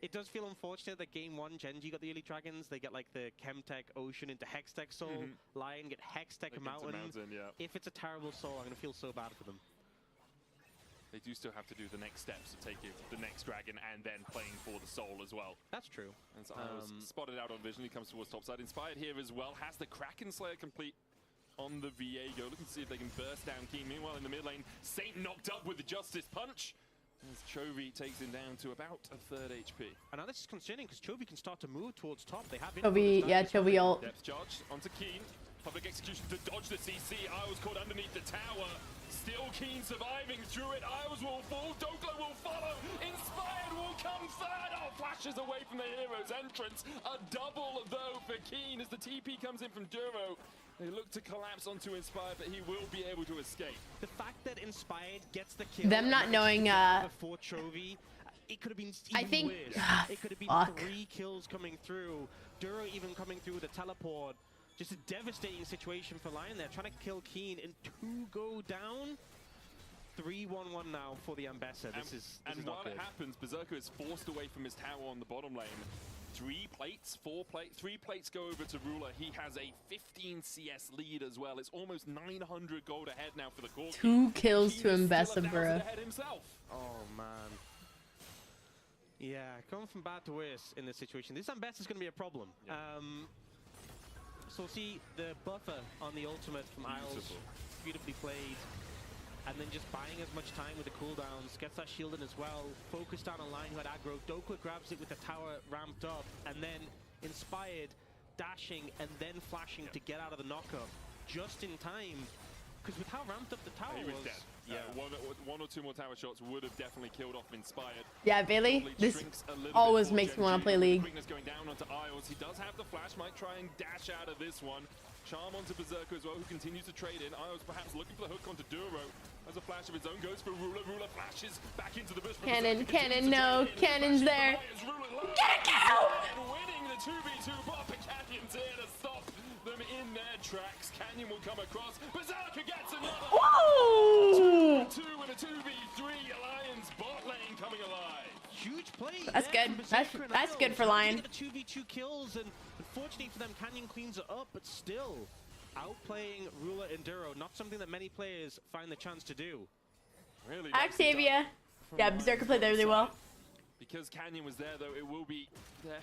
It does feel unfortunate that game 1, Gen.G got the early dragons. They get like the Chemtech Ocean into Hextech Soul. Lion get Hextech Mountain. Yeah. If it's a terrible soul, I'm going to feel so bad for them. They do still have to do the next steps of taking the next dragon and then playing for the soul as well. That's true. And so I was spotted out on vision. He comes towards topside. Inspired here as well. Has the Kraken Slayer complete on the Viego. Looking to see if they can burst down Keen. Meanwhile, in the mid lane, Saint knocked up with the Justice Punch. As Chovy takes him down to about a third HP. And now this is concerning because Chovy can start to move towards top. They have Chovy, yeah, Chovy ult. Depth charge onto Keen. Public execution to dodge the CC. Isles caught underneath the tower. Still Keen surviving through it. Isles will fall. Dokla will follow. Inspired will come third. Oh, flashes away from the hero's entrance. A double though for Keen as the TP comes in from Duro. They look to collapse onto Inspired, but he will be able to escape. The fact that Inspired gets the kill. Them not knowing before Chovy, it could have been even worse. It could have been 3 kills coming through. Duro even coming through with a teleport. Just a devastating situation for Lion there, trying to kill Keen and 2 go down. 3-1-1 now for the Ambessa. This is while it happens, Berserker is forced away from his tower on the bottom lane. 3 plates, 3 plates go over to Ruler. He has a 15 CS lead as well. It's almost 900 gold ahead now for the core. 2 kills to Ambessa, bro. Oh man. Yeah, going from bad to worse in this situation. This Ambessa is going to be a problem. Yeah. So we'll see the buffer on the ultimate from Isles, beautifully played. And then just buying as much time with the cooldowns, gets that shield in as well, focused down on Lion who had aggro. Dokla grabs it with the tower ramped up, and then Inspired dashing and then flashing to get out of the knockup just in time. Because with how ramped up the tower was dead. Yeah, one or two more tower shots would have definitely killed off Inspired. Yeah, Bailey, this always makes me want to play League. Going down onto Isles. He does have the flash, might try and dash out of this one. Charm onto Berserker as well, who continues to trade in. Isles perhaps looking for the hook onto Duro. As a flash of his own, goes for Ruler. Ruler flashes back into the bush. Cannon, no, Cannon's there. Get out! Winning the 2v2 bot, but Canyon's here to stop them in their tracks. Canyon will come across. Berserker gets another. Whoa! 2 and a 2v3. Alliance bot lane coming alive. Huge play. That's good. That's good for Lion. 2v2 kills, and unfortunately for them, Canyon cleans it up, but still outplaying Ruler and Duro. Not something that many players find the chance to do. Really. Octavia. Yeah, Berserker played that really well. Because Canyon was there, though, it will be their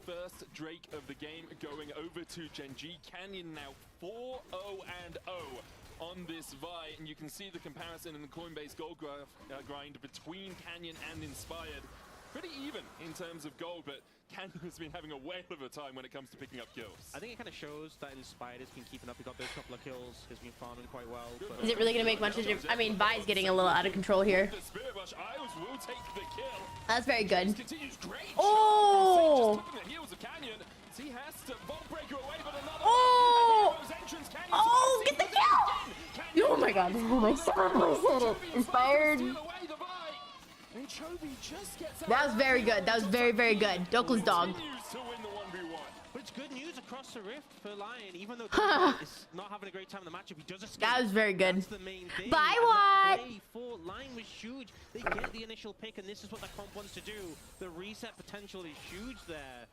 first Drake of the game going over to Gen G. Canyon now 4-0-0 on this Vi, and you can see the comparison in the Coinbase gold grind between Canyon and Inspired. Pretty even in terms of gold, but Canyon has been having a whale of a time when it comes to picking up kills. I think it kind of shows that Inspired has been keeping up. He got those couple of kills. He's been farming quite well. Is it really going to make much of a difference? I mean, Vi's getting a little out of control here. The Spirit Rush, Isles will take the kill. That's very good. Continues great. Oh! Just taking the heels of Canyon. He has to Vault Breaker away, but another Oh! entrance. Canyon Oh, get the kill! Oh my god. Oh my god. Inspired. And Chovy just gets That was very good. That was very, very good. Dokla's dog. to win the 1v1. But it's good news across the rift for Lion. Even though Doka is not having a great time in the matchup, he does escape. That was very good. That's the main thing. Bye, And that what? play for Lion was huge. They get the initial pick, and this is what the comp wants to do. The reset potential is huge there.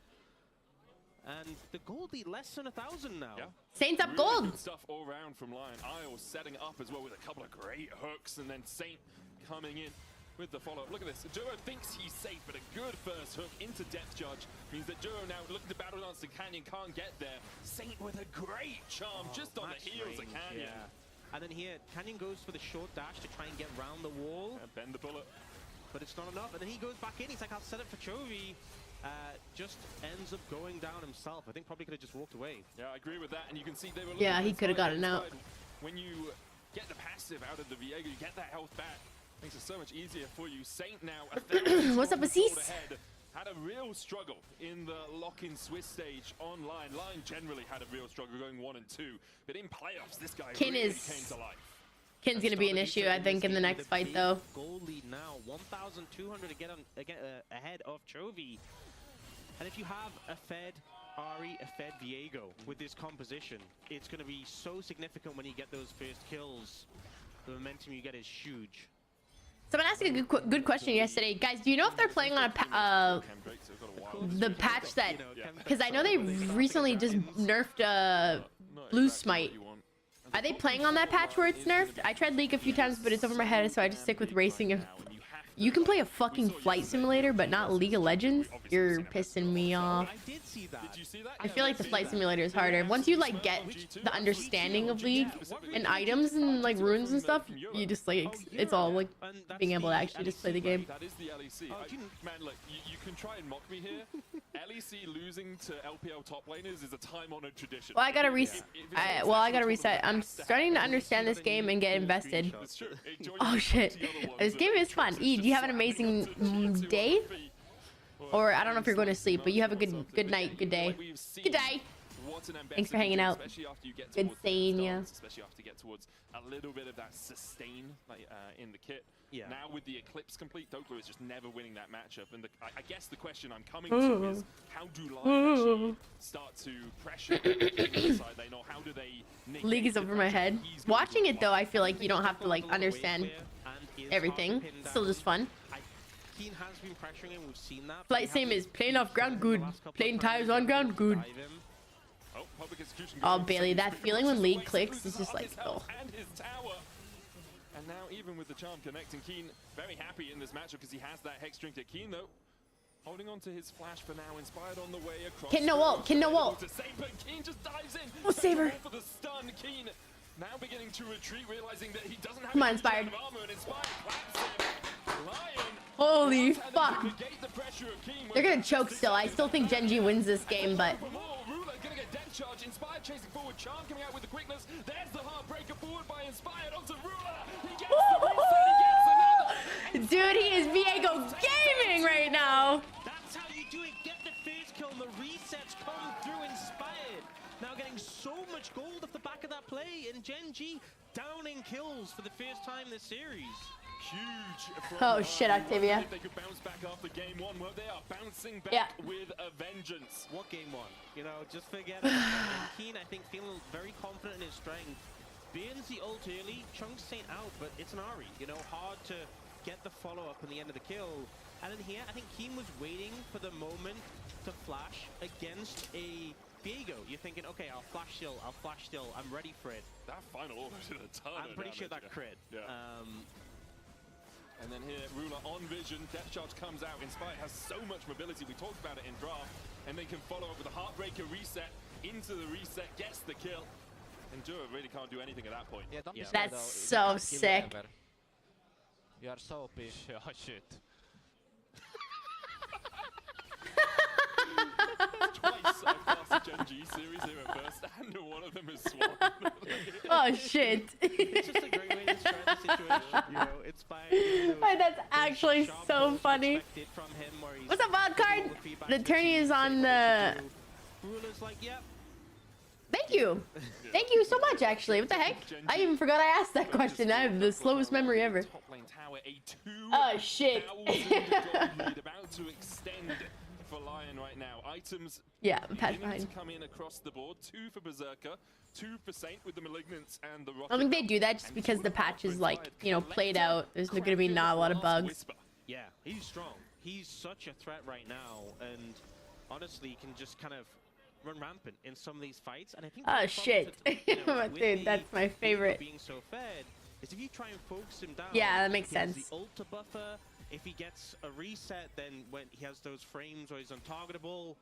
And the gold lead less than 1,000 now. Yeah. Saints up Really gold. good stuff all around from Lion. Isles setting up as well with a couple of great hooks, and then Saint coming in with the follow-up. Look at this. Duro thinks he's safe, but a good first hook into Depth Charge means that Duro now looking to battle dance to Canyon, can't get there. Saint with a great charm just on the heels of Canyon. Yeah. And then here, Canyon goes for the short dash to try and get round the wall. Bend the bullet. But it's not enough. And then he goes back in. He's like, I'll set it for Chovy. Just ends up going down himself. I think probably could have just walked away. Yeah, I agree with that. And you can see they were Yeah, he could have gotten out. When you get the passive out of the Viego, you get that health back. Makes it so much easier for you. Saint now, What's up, Aziz? ahead. Had a real struggle in the lock-in Swiss stage online. Lion generally had a real struggle going 1 and 2. But in playoffs, this guy Kin really is- came to life. Kin's going to be an issue, I think, in the next fight, though. Goal lead now, 1,200 to get ahead of Chovy. And if you have a Fed Ari, a Fed Viego with this composition, it's going to be so significant when you get those first kills. The momentum you get is huge. Someone asked a good question yesterday. Guys, do you know if they're playing on a the patch that... Because I know they recently just nerfed Blue Smite. Are they playing on that patch where it's nerfed? I tried League a few times, but it's over my head, so I just stick with Racing. If you can play a fucking flight simulator, but not League of Legends, you're pissing me off. I did see that. Did you see that? I feel like the flight simulator is harder. Once you like get the understanding of League and items and like runes and stuff, you just like it's all like being able to actually just play the game. That is the LEC. Man, look, you can try and mock me here. LEC losing to LPL top laners is a time-honored tradition. Well, I gotta reset. I gotta reset. I'm starting to understand this game and get invested. It's true. Oh shit, this game is fun. E, do you have an amazing day? Or I don't know if you're going to sleep, but you have a good night, good day. Good day. Thanks for hanging out. Good seeing ya. Especially after you get towards a little bit of that sustain in the kit. Yeah. Now with the Eclipse complete, Dokla is just never winning that matchup. And I guess the question I'm coming to is, how do Lion actually start to pressure the side lane, or how do they... League is over my head. Watching it though, I feel like you don't have to like understand everything. It's still just fun. Keen has been pressuring him, we've seen that. Flight sim is playing off ground good. Playing tires on ground good. Oh, Bailey, that feeling when League clicks is just like, oh. And his tower. And now even with the charm connecting, Keen very happy in this matchup because he has that Hex Drink. Keen though, holding on to his flash for now, Inspired on the way across. Kin no ult, Kin no ult. Keen just dives in. Oh, save her. For the stun, Keen now beginning to retreat, realizing that he doesn't have Come on, Inspired. armor, and Inspired claps him. Lion. Holy fuck. They're gonna choke still. I still think Gen G wins this game, but... Charge, Inspired chasing forward, Charm coming out with the quickness. There's the Heartbreaker forward by Inspired onto Ruler. He gets the reset, he gets another. Dude, he is Viego gaming right now. That's how you do it. Get the first kill and the resets come through Inspired. Now getting so much gold off the back of that play, and Gen G downing kills for the first time this series. Huge. Oh shit, Octavia. They could bounce back after game 1. Well, they are bouncing back with a vengeance. What game 1? You know, just forget it. And Keen, I think, feeling very confident in his strength. Burns the ult early, chunks Saint out, but it's an Ari. You know, hard to get the follow-up in the end of the kill. And then here, I think Keen was waiting for the moment to flash against a Viego. You're thinking, okay, I'll flash still, I'm ready for it. That final order did a ton I'm of pretty sure damage, that crit. Yeah. And then here, Ruler on vision, Depth Charge comes out. Inspired has so much mobility, we talked about it in draft. And they can follow up with a Heartbreaker reset, into the reset, gets the kill. And Dura really can't do anything at that point. Yeah, don't be That's scared, though. so sick. You are so OP. Oh, shit. Twice I've passed the Gen G series here at first, and one of them is Swan. Oh shit. It's just a great way to describe the situation, you know, it's by That's actually so funny. from him where he's What's up, wild card? The tourney is on the. Ruler's like, yep. Thank you. Thank you so much, actually. What the heck? I even forgot I asked that question. I have the slowest memory ever. Top lane tower, a Oh shit. 2,000 gold lead about to extend for Lion right now. Items Yeah, patch beginning behind. to come in across the board. 2 for Berserker, 2 for Saint with the Malignants and the Rocket. I think they do that just because the patch is like, you know, played out. There's gonna be not a lot of bugs. Yeah, he's strong. He's such a threat right now, and honestly, he can just kind of run rampant in some of these fights. And I think Oh shit. Dude, that's my favorite. Being so fed is if you try and focus him down. Yeah, that makes he has sense. the ult to buffer. If he gets a reset, then when he has those frames where he's untargetable,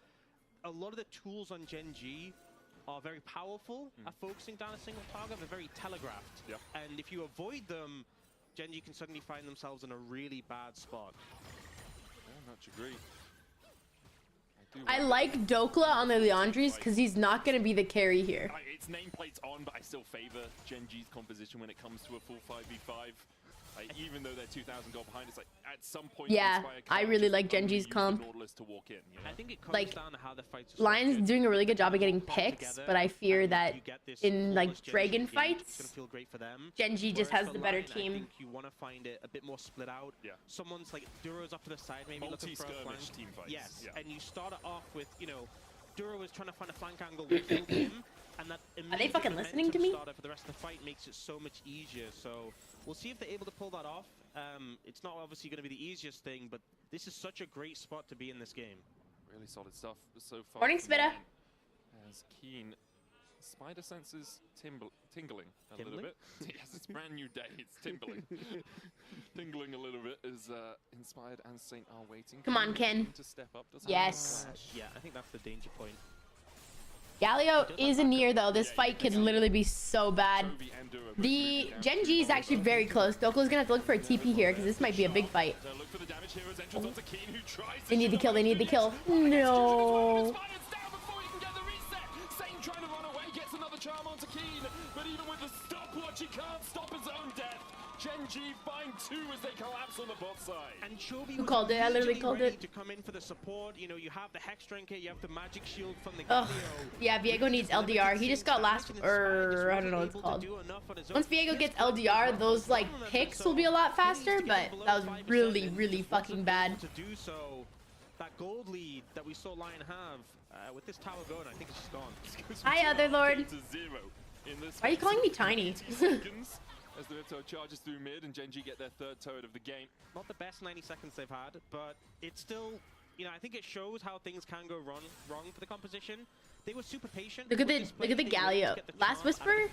a lot of the tools on Gen G are very powerful at focusing down a single target. They're very telegraphed. Yeah. And if you avoid them, Gen G can suddenly find themselves in a really bad spot. Yeah, much agree. I like Dokla on the Leandries because he's not gonna be the carry here. Its nameplate's on, but I still favor Gen G's composition when it comes to a full 5v5. Even though they're 2,000 gold behind, it's like at some point. Yeah, Inspire I can't really just like Gen only G's use the comp. Nautilus to walk in, you know? I think it comes Like, down to how the fights are Lion's structured. doing a really good job of getting Put picks, together, but I fear and that you get this in like flawless Gen G Dragon game, it's gonna fights, feel great for them. Gen G just Whereas has for the better Lion, I team. think you want to find it a bit more split out. Yeah. Someone's like Duro's up to the side, maybe looking for a flank. Multi-skirmish team fights. Yes, Yeah. and you start it off with, you know, Duro is trying to find a flank angle with him, and that Are they fucking listening to me? starter for the rest of the fight makes it so much easier. So we'll see if they're able to pull that off. It's not obviously going to be the easiest thing, but this is such a great spot to be in this game. Really solid stuff so far. Morning, from Spitter. Lion. As Keen spider senses tingling a little bit. Yes, it's brand new day. It's tingling. Tingling a little bit as Inspired and Saint are waiting. Come on, Ken. To step up. Does Yes. Yeah, I think that's the danger point. Galio is near though. This fight could literally be so bad. The Gen G is actually very close. Dokla's gonna have to look for a TP here because this might be a big fight. So look for the damage heroes entrance onto Keen, who tries to They need the kill. They need the kill. No. Inspired's down before he can get the reset. Saint trying to run away, gets another charm onto Keen, but even with the stopwatch, he can't stop his own death. Gen G find 2 as they collapse on the bot side. And Chobi Who called it? I literally immediately called ready it. to come in for the support. You know, you have the Hex Drinker, you have the Magic Shield from the Ugh. Galio. Yeah, Viego needs LDR. He just got last, or I don't know what it's called. Once Viego gets LDR, those like picks will be a lot faster, but that was really, really fucking bad. To do so, that gold lead that we saw Lion have with this tower going, I think it's just gone. Hi, Other Lord. To 0 in this Why are you calling me tiny? seconds as the Ripto charges through mid and Gen G get their 3rd turret of the game. Not the best 90 seconds they've had, but it's still, you know, I think it shows how things can go wrong for the composition. They were super patient. Look at the Galio. Last Whisper?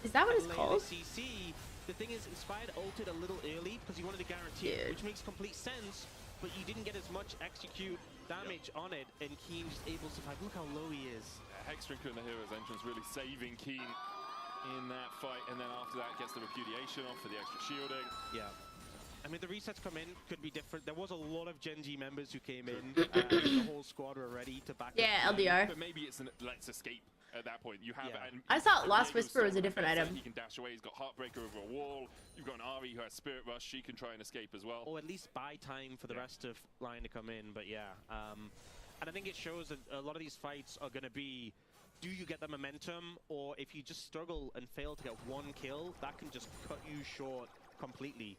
Is that what it's called? CC, the thing is, Inspired ulted a little early because he wanted to guarantee it, which makes complete sense, but you didn't get as much execute damage on it, and Keen just able to survive. Look how low he is. Hex Drinker in the hero's entrance really saving Keen in that fight, and then after that gets the repudiation off for the extra shielding. Yeah. I mean, the resets come in, could be different. There was a lot of Gen G members who came in. The whole squad were ready to back Yeah, up. LDR. But maybe it's an let's escape at that point. You have and I thought Lost Diego's Whisper was a so different defensive, item. He can dash away. He's got Heartbreaker over a wall. You've got an Ari who has Spirit Rush. She can try and escape as well. Or at least buy time for the rest of Lion to come in. But yeah, and I think it shows that a lot of these fights are going to be, do you get the momentum, or if you just struggle and fail to get one kill, that can just cut you short completely.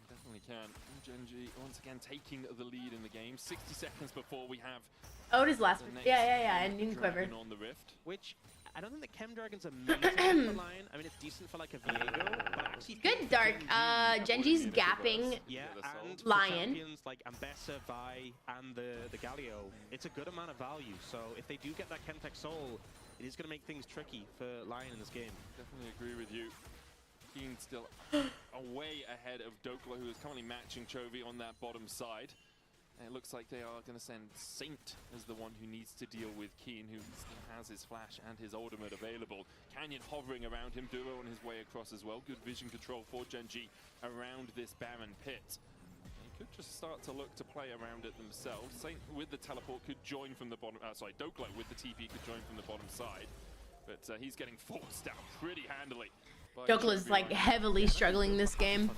Definitely can. Gen G once again taking the lead in the game. 60 seconds before we have. Oh, it is last. the next Yeah, and Noon Quiver. dragon on the rift. Which I don't think the Chem Dragon's amazing for Lion. I mean, it's decent for like a Viego, but actually Good Dark. Genji's gapping yeah, and for Lion. champions like Ambessa, Vi, and the Galio, it's a good amount of value. So if they do get that Chemtech Soul, it is going to make things tricky for Lion in this game. Definitely agree with you. Keen still way ahead of Dokla, who is currently matching Chovy on that bottom side. And it looks like they are going to send Saint as the one who needs to deal with Keen, who still has his flash and his ultimate available. Canyon hovering around him, Duo on his way across as well. Good vision control for Gen G around this Baron pit. They could just start to look to play around it themselves. Saint with the teleport could join from the bottom, Dokla with the TP could join from the bottom side. But he's getting forced out pretty handily. Douglas like heavily struggling this game.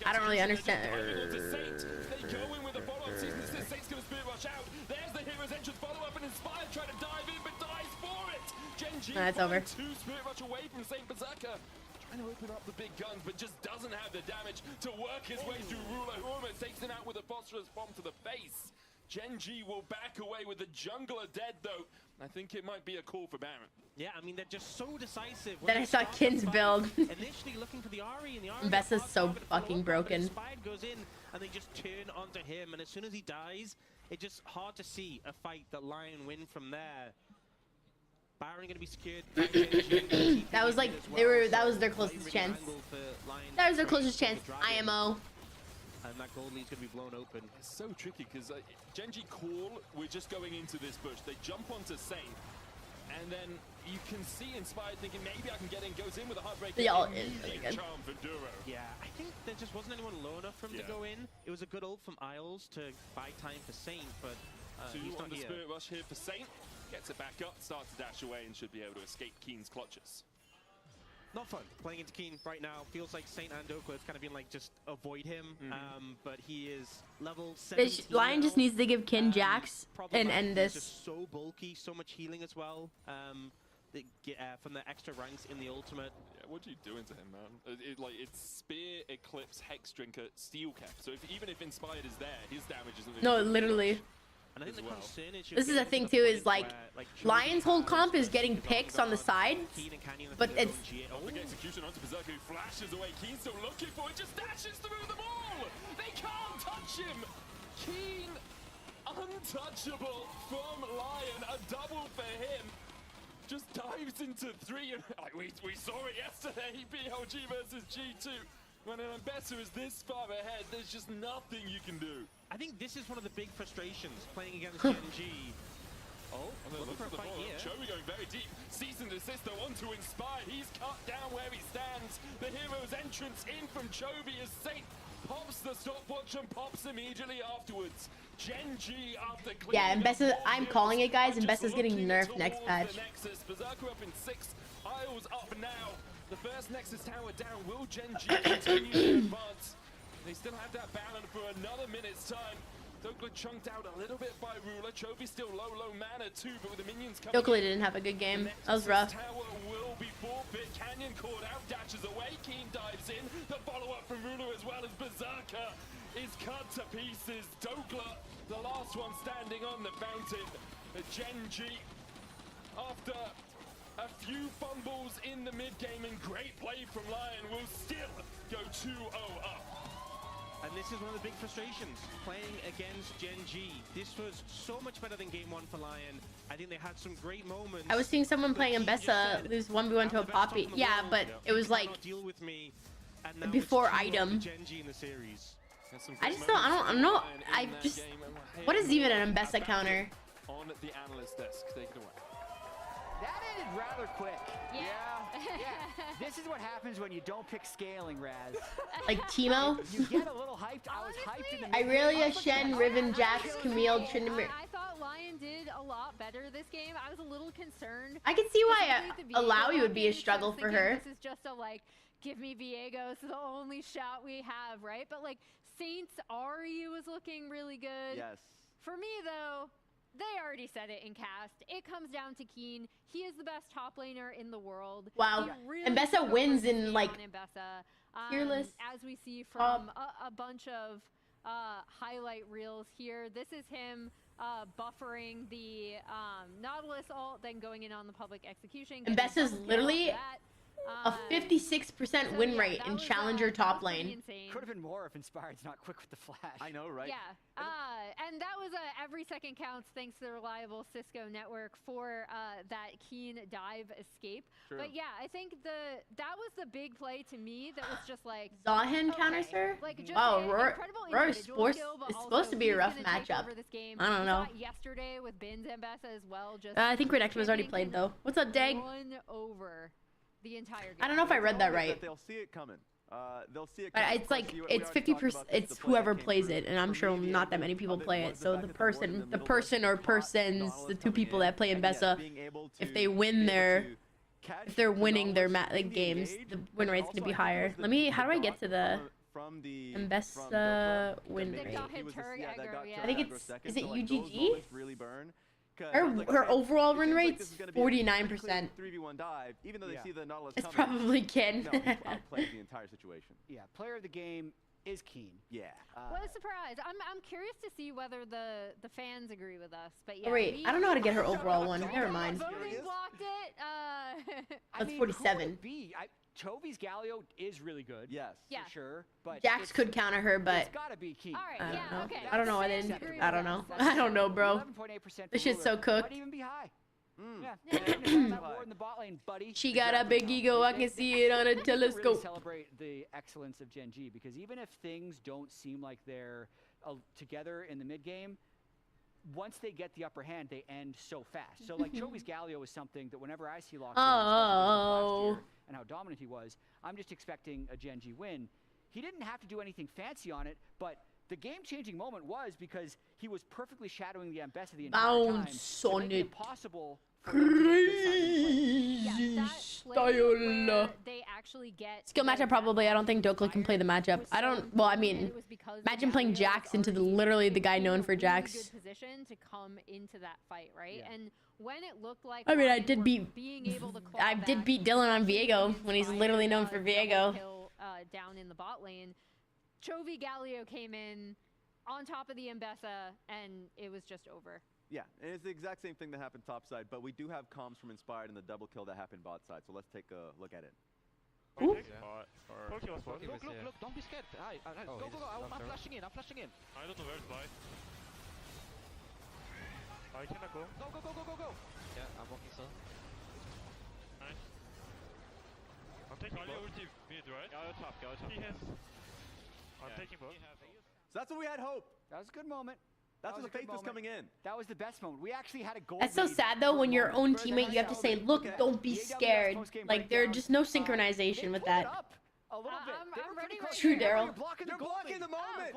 I don't really understand. They go in with a follow-up. Saint's gonna spirit rush out. There's the hero's entrance follow-up, and Inspired trying to dive in, but dies for it. Gen G That's over. 2 spirit rush away from Saint Berserker. Trying to open up the big guns, but just doesn't have the damage to work his way through Ruler, who almost takes him out with a phosphorus bomb to the face. Gen G will back away with the jungler dead, though. I think it might be a call for Baron. Yeah, I mean, they're just so decisive. Then I saw Kin's build. Initially looking for the Ahri, and the Ahri Vesta's so fucking broken. Inspired goes in, and they just turn onto him, and as soon as he dies, it's just hard to see a fight that Lion win from there. Baron gonna be secured. That was like that was their closest chance. That was their closest chance. IMO. And that gold lead's gonna be blown open. It's so tricky because Gen G call, we're just going into this bush. They jump onto Saint, and then you can see Inspired thinking maybe I can get in, goes in with a heartbreak. Y'all is really good. Charm for Duro. Yeah, I think there just wasn't anyone low enough for him to go in. It was a good ult from Isles to buy time for Saint, but he's not on the here. Spirit Rush here for Saint. Gets it back up, starts to dash away, and should be able to escape Keen's clutches. Not fun playing into Keen right now. Feels like Saint and Dokla have kind of been like just avoid him, but he is level 17 Lion now. just needs to give Kin Jax and end He's this. just so bulky, so much healing as well. From the extra ranks in the ultimate. Yeah, what are you doing to him, man? It's Spear, Eclipse, Hex Drinker, Steel Cap. So even if Inspired is there, his damage isn't. No, literally. And I think the concern is This is the thing too, is like Lion's whole comp is getting picks on the sides, but it's Big execution onto Berserker, who flashes away. Keen still looking for it, just dashes through them all. They can't touch him. Keen, untouchable from Lion, a double for him. Just dives into 3, and like we saw it yesterday. BLG versus G2. When an Ambessa is this far ahead, there's just nothing you can do. I think this is one of the big frustrations playing against Gen G. Oh, looking for a fight here. Chovy going very deep. Cease and desist though onto Inspire. He's cut down where he stands. The hero's entrance in from Chovy is Saint. Pops the stopwatch and pops immediately afterwards. Gen G after clearing. yeah, and Bessa, I'm calling it, guys, and Bessa's getting nerfed next patch. Berserker up in 6. Isles up now. The first Nexus tower down. Will Gen G continue to advance? They still have that Baron for another minute's time. Dokla chunked out a little bit by Ruler. Chovy still low mana too, but with the minions coming. Dokla didn't have a good game. That was rough. Tower will be forfeit. Canyon caught out, dashes away. Keen dives in. The follow-up from Ruler as well as Berserker is cut to pieces. Dokla, the last one standing on the fountain. Gen G, after a few fumbles in the mid-game and great play from Lion, will still go 2-0 up. And this is one of the big frustrations, playing against Gen G. This was so much better than game 1 for Lion. I think they had some great moments. I was seeing someone playing Ambessa lose 1v1 to a Poppy. Yeah, but it was like before item. Gen G in the series. I just don't, I'm not, I just, what is even an Ambessa counter? On the analyst desk, take it away. That ended rather quick. Yeah. This is what happens when you don't pick scaling, Raz. Like Teemo? You get a little hyped. I was hyped in the Irelia, Shen, Riven, Jax, Camille, Tryndamere. I thought Lion did a lot better this game. I was a little concerned. I could see why Alawi would be a struggle for her. This is just a like, give me Viegos, the only shot we have, right? But like, Saints Ahri was looking really good. Yes. For me though, they already said it in cast. It comes down to Keen. He is the best top laner in the world. Wow. Really Ambessa wins in like fearless, as we see from a bunch of highlight reels here. This is him buffering the Nautilus ult, then going in on the public execution. Ambessa's literally A 56% win rate in Challenger top lane. Could have been more if Inspired's not quick with the flash. I know, right? Yeah, and that was every second counts thanks to the reliable Cisco network for that keen dive escape. True. But yeah, I think that was the big play to me. That was just like Zahen counters her. Like, just Wow, incredible Roar individual Sports skill, but is also supposed to be a he's rough gonna take matchup. over this game. I don't We know. saw it yesterday with Bin Zambessa as well. Just I think Redactiva's already champion played can though. What's up, Dag? run over the entire game. I don't know if I read that right. They'll see it coming. They'll see it But coming. it's like it's 50%. It's whoever plays it, and I'm sure not that many people play it. So the person or persons, the two people that play in Bessa, if they win if they're winning their games, the win rate's gonna be higher. How do I get to the Mbessa win rate? I think is it UGG? Her overall win rate's 49%. 3v1 dive, even though they see the Nautilus It's coming. probably Ken. No, outplayed the entire situation. Yeah, player of the game is Keen. Yeah. What a surprise! I'm curious to see whether the fans agree with us. But yeah, Oh, wait, I don't know how to get her overall one. Never mind. Voting blocked it. That's 47. Chovy's Galio is really good. Yes. Yeah. For sure. But Jax could counter her, but it's gotta be Keen. All right. Yeah. Okay. I don't know. I don't know. I don't know, bro. 11.8% This shit's so cooked. Might even be high. Mm. Yeah. War in the bot lane, buddy. She got a big ego. I can see it on a Really telescope. celebrate the excellence of Gen G, because even if things don't seem like they're together in the mid game, once they get the upper hand, they end so fast. So like Chovy's Galio is something that whenever I see locked in, last year and how dominant he was, I'm just expecting a Gen G win. He didn't have to do anything fancy on it, but the game-changing moment was because he was perfectly shadowing the Mbessa the entire time. Bounce on it. Possible. Crazy style. They actually get Skill matchup probably. I don't think Dokla can play the matchup. I don't. Well, I mean, imagine playing Jax into literally the guy known for Jax. Good position to come into that fight, right? Yeah. And when it looked like I mean, I did beat Dylan on back, Viego when he's literally known for Viego. Down in the bot lane, Chovy Galio came in on top of the Mbessa, and it was just over. Yeah, and it's the exact same thing that happened topside, but we do have comms from Inspired and the double kill that happened bot side, so let's take a look at it. Look, don't be scared. Go. I'm flashing in. I don't know where to fly. I cannot go. Go. Yeah, I'm walking so. Nice. I'm taking mid, right? Go top. He has. I'm taking both. So that's what we had hope. That was a good moment. That's when the faith was coming in. That was the best moment. We actually had a goal. That's so sad though when your own teammate you have to say, look, don't be scared. Like there's just no synchronization with that. A little bit. I'm ready right True, here. Daryl. You're blocking the moment.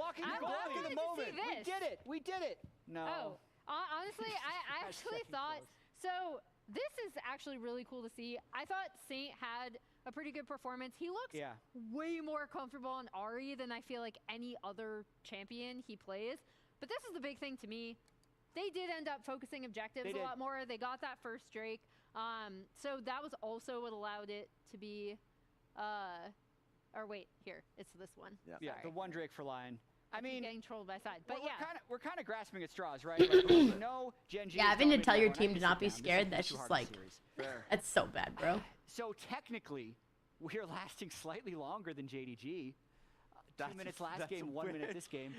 We did it. No. Oh, honestly, I actually thought so. This is actually really cool to see. I thought Saint had a pretty good performance. He looks way more comfortable on Ahri than I feel like any other champion he plays. But this is the big thing to me. They did end up focusing objectives a lot more. They got that first Drake. So that was also what allowed it to be, or wait, here, it's this one. Yeah, the one Drake for Lion. I mean, getting trolled by side, but we're kind of grasping at straws, right? Like, we know Gen G. Yeah, having to tell your team to not be scared, that's just like, that's so bad, bro. So technically, we're lasting slightly longer than JDG. 2 minutes last game, 1 minute this game.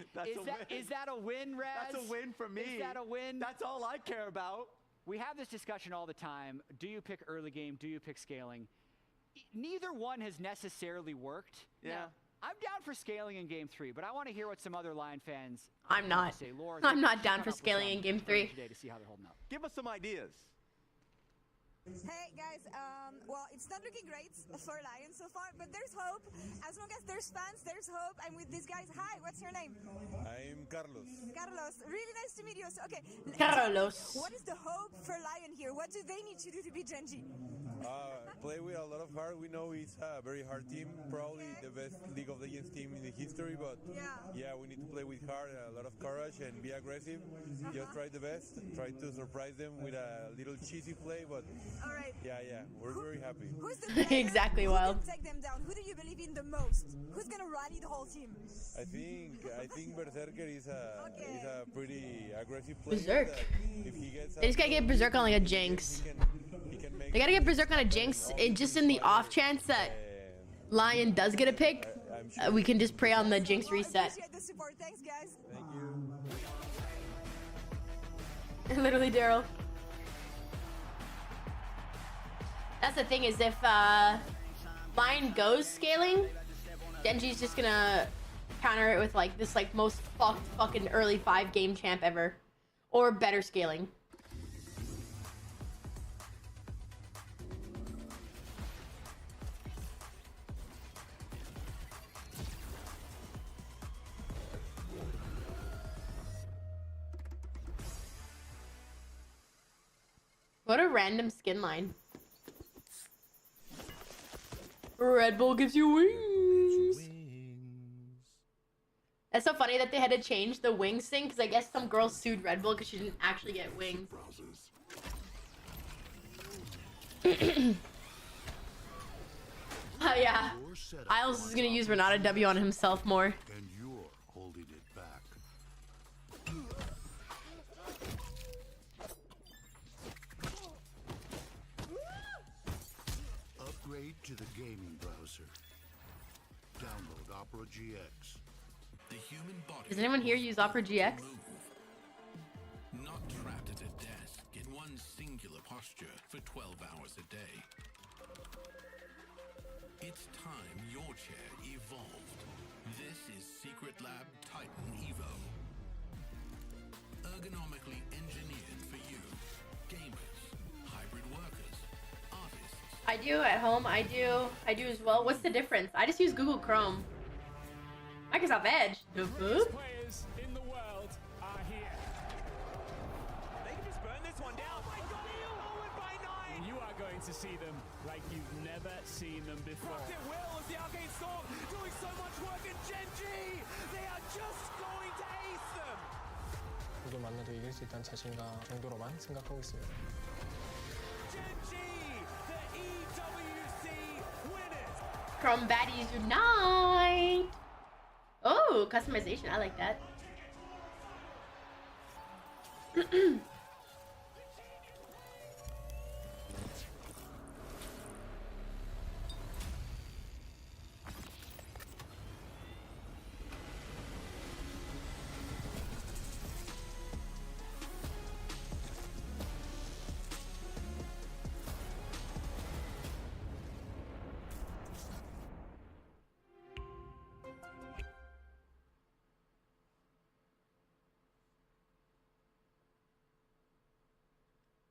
Is that a win, Raz? That's a win for me. Is that a win? That's all I care about. We have this discussion all the time. Do you pick early game? Do you pick scaling? Neither one has necessarily worked. Yeah. I'm down for scaling in game 3, but I want to hear what some other Lion fans I'm not. say. Laura, I'm not down for scaling in game 3. Today to see how they're holding up. Give us some ideas. Hey guys, well, it's not looking great for Lion so far, but there's hope. As long as there's fans, there's hope. I'm with these guys. Hi, what's your name? I'm Carlos. Carlos, really nice to meet you. So, okay, Carlos. what is the hope for Lion here? What do they need to do to beat Gen G? Play with a lot of heart. We know it's a very hard team, probably the best League of Legends team in the history, but yeah, we need to play with heart, a lot of courage, and be aggressive. Just try the best, try to surprise them with a little cheesy play, but all right. Yeah, we're very happy. Who's the player exactly, who Wild. can take them down? Who do you believe in the most? Who's gonna rally the whole team? I think Berserker is a pretty aggressive player. Berserk. If he gets They just gotta get Berserk on like a Jinx. He can make They gotta get Berserk on a Jinx, and just in the off chance that Lion does get a pick, we can just pray on the Jinx reset. Appreciate the support. Thanks, guys. Thank you. Literally, Daryl. That's the thing, is if Lion goes scaling, Genji's just gonna counter it with like this like most fucked fucking early 5 game champ ever, or better scaling. What a random skin line. Red Bull gives you wings. That's so funny that they had to change the wings thing, because I guess some girl sued Red Bull because she didn't actually get wings. Oh yeah. Isles is gonna use Renata W on himself more. And you're holding it back. Upgrade to the gaming browser. Download Opera GX. The human body. Does anyone here use Opera GX? Not trapped at a desk in one singular posture for 12 hours a day. It's time your chair evolved. This is Secret Lab Titan Evo. Ergonomically engineered for you. Gamers, hybrid workers, artists. I do at home. I do as well. What's the difference? I just use Google Chrome. Microsoft Edge. The fuck? Players in the world are here. They can just burn this one down. Oh my god, forward by 9. You are going to see them like you've never seen them before. Rocket Will as the Arcane Storm doing so much work, and Genji, they are just going to ace them. 누구 만나도 이길 수 있다는 자신감 정도로만 생각하고 있습니다. Genji, the EWC winners. Chrome baddies unite. Oh, customization. I like that.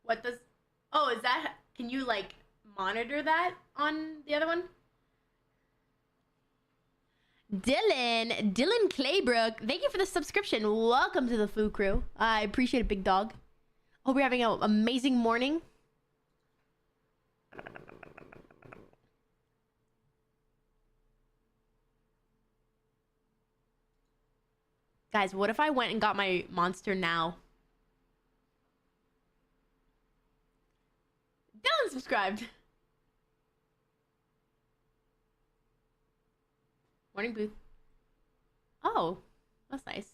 What does... Oh, is that... Can you, like, monitor that on the other one? Dylan Claybrook, thank you for the subscription. Welcome to the Foo Crew. I appreciate it, big dog. Hope you're having an amazing morning. Guys, what if I went and got my monster now? Dylan subscribed. Morning, Booth. Oh, that's nice.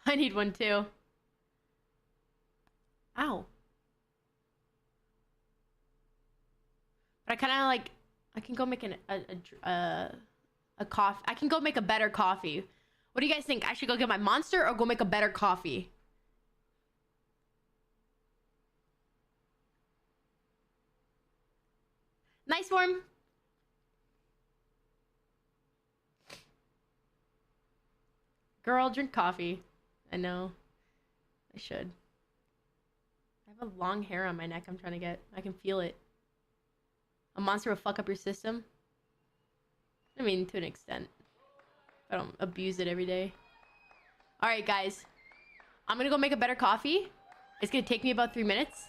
I need one too. Ow. But I kind of like, I can go make a coffee. I can go make a better coffee. What do you guys think? I should go get my monster or go make a better coffee? Nice worm. Girl, drink coffee. I know. I should. I have a long hair on my neck I'm trying to get. I can feel it. A monster will fuck up your system. I mean, to an extent. I don't abuse it every day. Alright, guys. I'm gonna go make a better coffee. It's gonna take me about 3 minutes.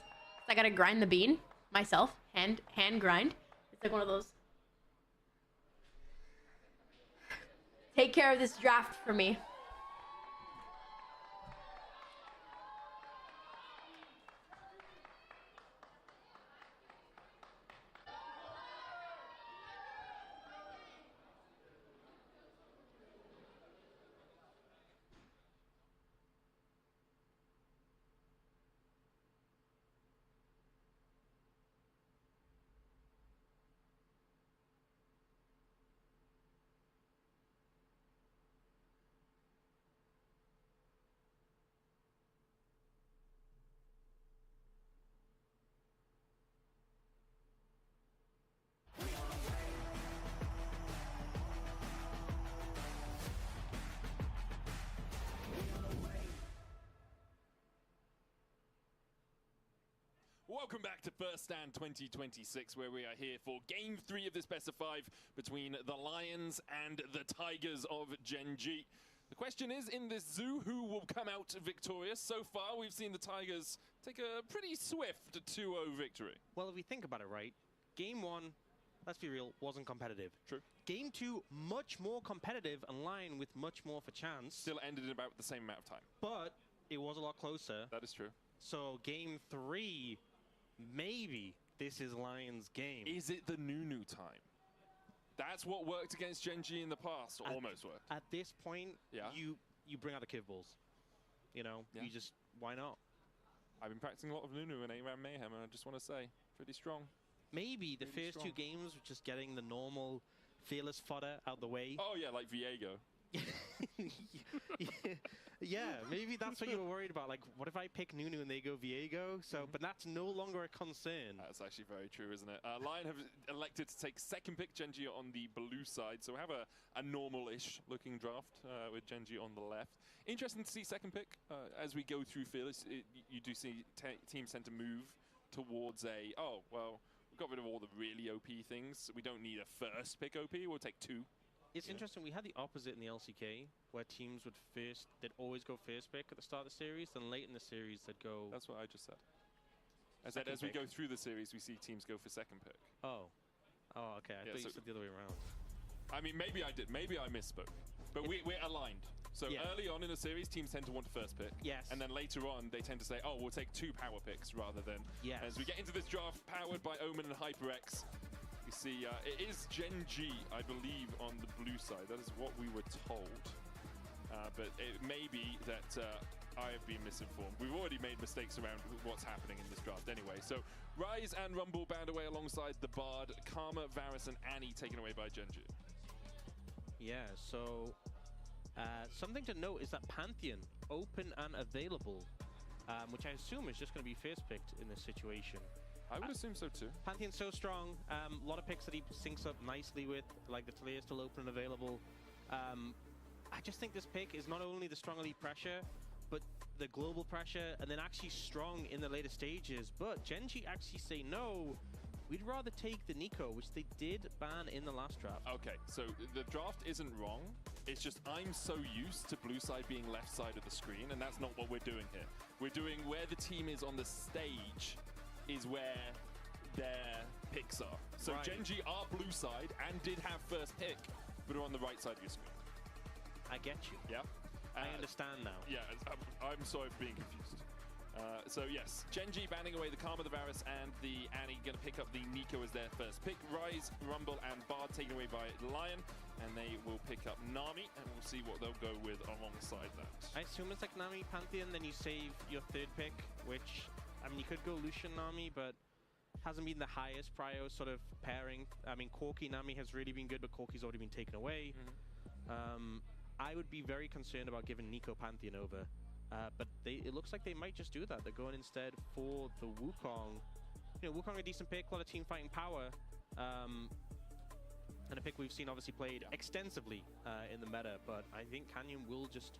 I gotta grind the bean myself. Hand grind. It's like one of those. Take care of this draft for me. Welcome back to First Stand 2026, where we are here for Game 3 of this best of 5 between the Lions and the Tigers of Gen G. The question is, in this zoo, who will come out victorious? So far, we've seen the Tigers take a pretty swift 2-0 victory. Well, if we think about it, right, Game 1, let's be real, wasn't competitive. True. Game 2, much more competitive and Lion with much more of a chance. Still ended in about the same amount of time. But it was a lot closer. That is true. So Game 3, maybe this is Lion's game. Is it the Nunu time? That's what worked against Gen G in the past, almost worked. At this point, yeah. you bring out the curveballs. You know, you just, why not? I've been practicing a lot of Nunu and A-Ram Mayhem, and I just want to say, pretty strong. Maybe the first 2 games were just getting the normal fearless fodder out the way. Oh yeah, like Viego. Yeah, maybe that's what you were worried about. Like, what if I pick Nunu and they go Viego? So, but that's no longer a concern. That's actually very true, isn't it? Lion have elected to take second pick Gen.G on the blue side, so we have a normal-ish looking draft with Gen.G on the left. Interesting to see second pick as we go through Fearless. You do see teams tend to move towards a, oh, well, we got rid of all the really OP things. We don't need a first pick OP. We'll take 2. It's interesting. We had the opposite in the LCK, where teams would they'd always go first pick at the start of the series, then late in the series they'd go. That's what I just said. I said as we go through the series, we see teams go for second pick. Oh, okay. I thought you said the other way around. I mean, maybe I did. Maybe I misspoke. But we're aligned. So early on in the series, teams tend to want the first pick. Yes. And then later on, they tend to say, oh, we'll take 2 power picks rather than. Yes. As we get into this draft, powered by Omen and HyperX. You see, it is Gen G, I believe, on the blue side. That is what we were told. But it may be that I have been misinformed. We've already made mistakes around what's happening in this draft anyway. So Rise and Rumble bound away alongside the Bard, Karma, Varus, and Annie taken away by Gen G. Yeah, so something to note is that Pantheon, open and available, which I assume is just going to be first picked in this situation. I would assume so too. Pantheon's so strong. A lot of picks that he syncs up nicely with, like the Talia still open and available. I just think this pick is not only the strong elite pressure, but the global pressure, and then actually strong in the later stages. But Gen G actually say no. We'd rather take the Nico, which they did ban in the last draft. Okay, so the draft isn't wrong. It's just I'm so used to blue side being left side of the screen, and that's not what we're doing here. We're doing where the team is on the stage is where their picks are. So Gen G are blue side and did have first pick, but are on the right side of your screen. I get you. Yeah. I understand now. Yeah, I'm sorry for being confused. So yes, Gen G banning away the Karma, the Varus, and the Annie, going to pick up the Nico as their first pick. Rise, Rumble, and Bard taken away by Lion, and they will pick up Nami, and we'll see what they'll go with alongside that. I assume it's like Nami, Pantheon, then you save your third pick, which, I mean, you could go Lucian Nami, but hasn't been the highest prio sort of pairing. I mean, Corki Nami has really been good, but Corki's already been taken away. I would be very concerned about giving Nico Pantheon over. But it looks like they might just do that. They're going instead for the Wukong. You know, Wukong a decent pick, a lot of team fighting power. And a pick we've seen obviously played extensively in the meta, but I think Canyon will just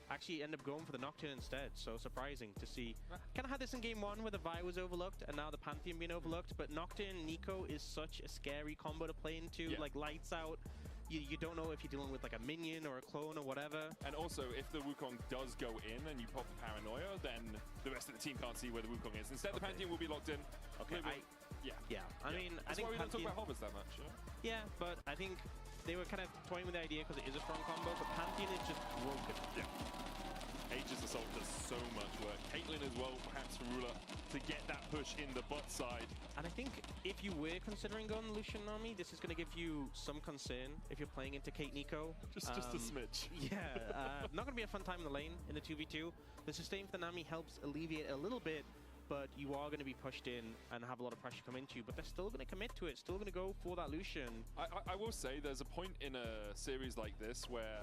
actually end up going for the Nocturne instead. So surprising to see. Kind of had this in game 1 where the Vi was overlooked and now the Pantheon being overlooked, but Nocturne Nico is such a scary combo to play into, like lights out. You don't know if you're dealing with like a minion or a clone or whatever. And also, if the Wukong does go in and you pop the Paranoia, then the rest of the team can't see where the Wukong is. Instead, the Pantheon will be locked in. Okay, I mean, I think why we don't talk about Hobbits that much. Yeah, but I think they were kind of toying with the idea because it is a strong combo, but Pantheon is just broken. Yeah. Aegis Assault does so much work. Caitlyn as well, perhaps for Ruler, to get that push in the butt side. And I think if you were considering going Lucian Nami, this is going to give you some concern if you're playing into Kate Nico. Just a smidge. Yeah, not going to be a fun time in the lane in the 2v2. The sustain for the Nami helps alleviate a little bit, but you are going to be pushed in and have a lot of pressure come into you, but they're still going to commit to it, still going to go for that Lucian. I will say there's a point in a series like this where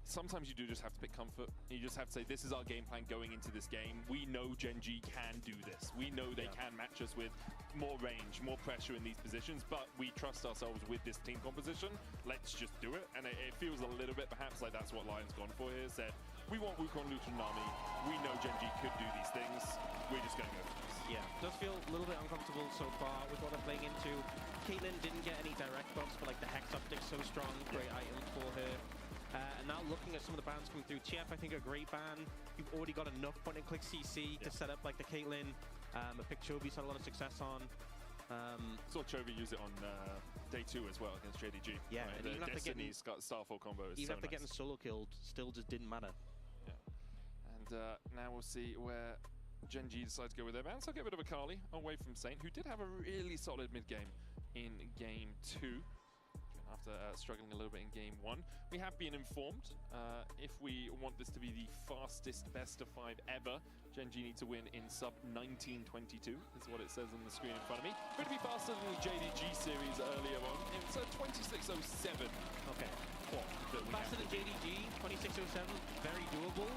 sometimes you do just have to pick comfort. You just have to say, this is our game plan going into this game. We know Gen G can do this. We know they can match us with more range, more pressure in these positions, but we trust ourselves with this team composition. Let's just do it. And it feels a little bit perhaps like that's what Lion's gone for here. Said, we want Wukong, Luton, Nami. We know Gen G could do these things. We're just going to go for this. Yeah, does feel a little bit uncomfortable so far with what they're playing into. Caitlyn didn't get any direct buffs, but like the Hex Optics so strong, great item for her. And now looking at some of the bans coming through, TF I think a great ban. You've already got enough point and click CC to set up like the Caitlyn. A pick Chovy's had a lot of success on. Saw Chovy use it on day 2 as well against JDG. Yeah, right? and The even after getting Starfall combo is even so after nice. getting solo killed, still just didn't matter. Yeah. And now we'll see where Gen G decides to go with their bans. I'll get rid of Akali away from Saint, who did have a really solid mid game in game 2. After struggling a little bit in game 1. We have been informed if we want this to be the fastest best of 5 ever, Gen G need to win in sub 1922, is what it says on the screen in front of me. Could be faster than the JDG series earlier on. It's 26:07. Okay. Faster than JDG, 26:07, very doable.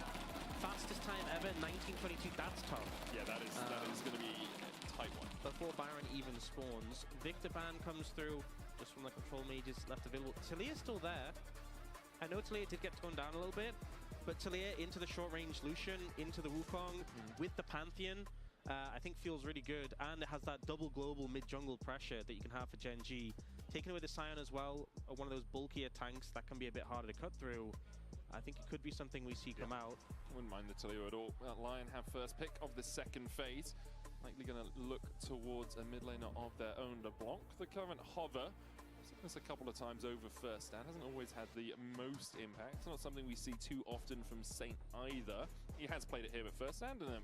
Fastest time ever, 1922, that's tough. Yeah, that is going to be a tight one. Before Byron even spawns, Victor ban comes through. Just from the control mages left available. Talia's still there. I know Talia did get toned down a little bit, but Talia into the short range Lucian, into the Wukong, with the Pantheon, I think feels really good. And it has that double global mid-jungle pressure that you can have for Gen G. Taking away the Scion as well, one of those bulkier tanks that can be a bit harder to cut through. I think it could be something we see come out. Wouldn't mind the Talia at all. Lion have first pick of the second phase. Likely going to look towards a mid laner of their own, LeBlanc. The current hover, I've seen this a couple of times over first stand, hasn't always had the most impact. It's not something we see too often from Saint either. He has played it here at first stand and then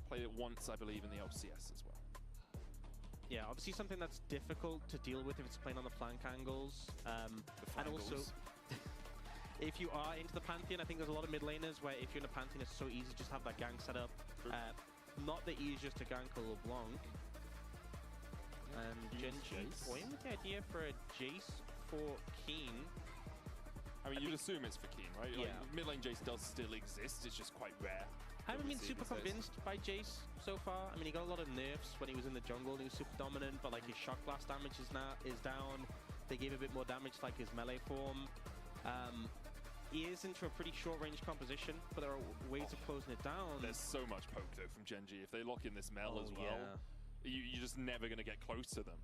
played it once, I believe, in the LCS as well. Yeah, obviously something that's difficult to deal with if it's playing on the flank angles. And also, if you are into the Pantheon, I think there's a lot of mid laners where if you're in a Pantheon, it's so easy to just have that gang set up. Not the easiest to gank a LeBlanc. And Gen G toying with the idea for a Jace for Keen. I mean, you'd assume it's for Keen, right? Yeah. Like, mid lane Jace does still exist, it's just quite rare. I haven't been super convinced by Jace so far. I mean, he got a lot of nerfs when he was in the jungle and he was super dominant, but like his shock blast damage is down. They gave a bit more damage to like his melee form. He is into a pretty short-range composition, but there are ways of closing it down. There's so much poke, though, from Gen G. If they lock in this Mel as well, you're just never going to get close to them.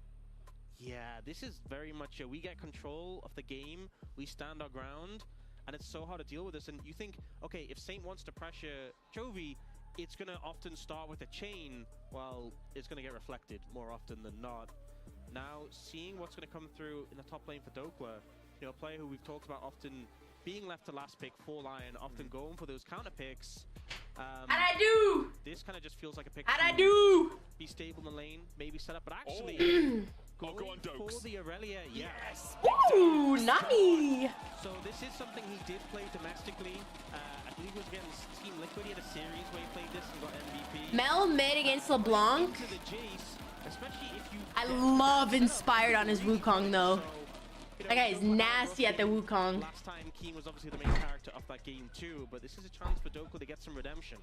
Yeah, this is very much we get control of the game, we stand our ground, and it's so hard to deal with this. And you think, okay, if Saint wants to pressure Chovy, it's going to often start with a chain. Well, it's going to get reflected more often than not. Now, seeing what's going to come through in the top lane for Dokla, you know, a player who we've talked about often being left to last pick for Lion, often going for those counter picks. And I do! This kind of just feels like a pick. And I do! Be stable in the lane, maybe set up, but actually, go on, for the Aurelia, yes. Ooh, Nami! So this is something he did play domestically. I believe it was against Team Liquid. He had a series where he played this and got MVP. Mel mid against LeBlanc. Into the Jace, especially if you I love Inspired on his Wukong though. That guy is nasty at the Wukong. Last time Keen was obviously the main character of that game too, but this is a chance for Dokla to get some redemption.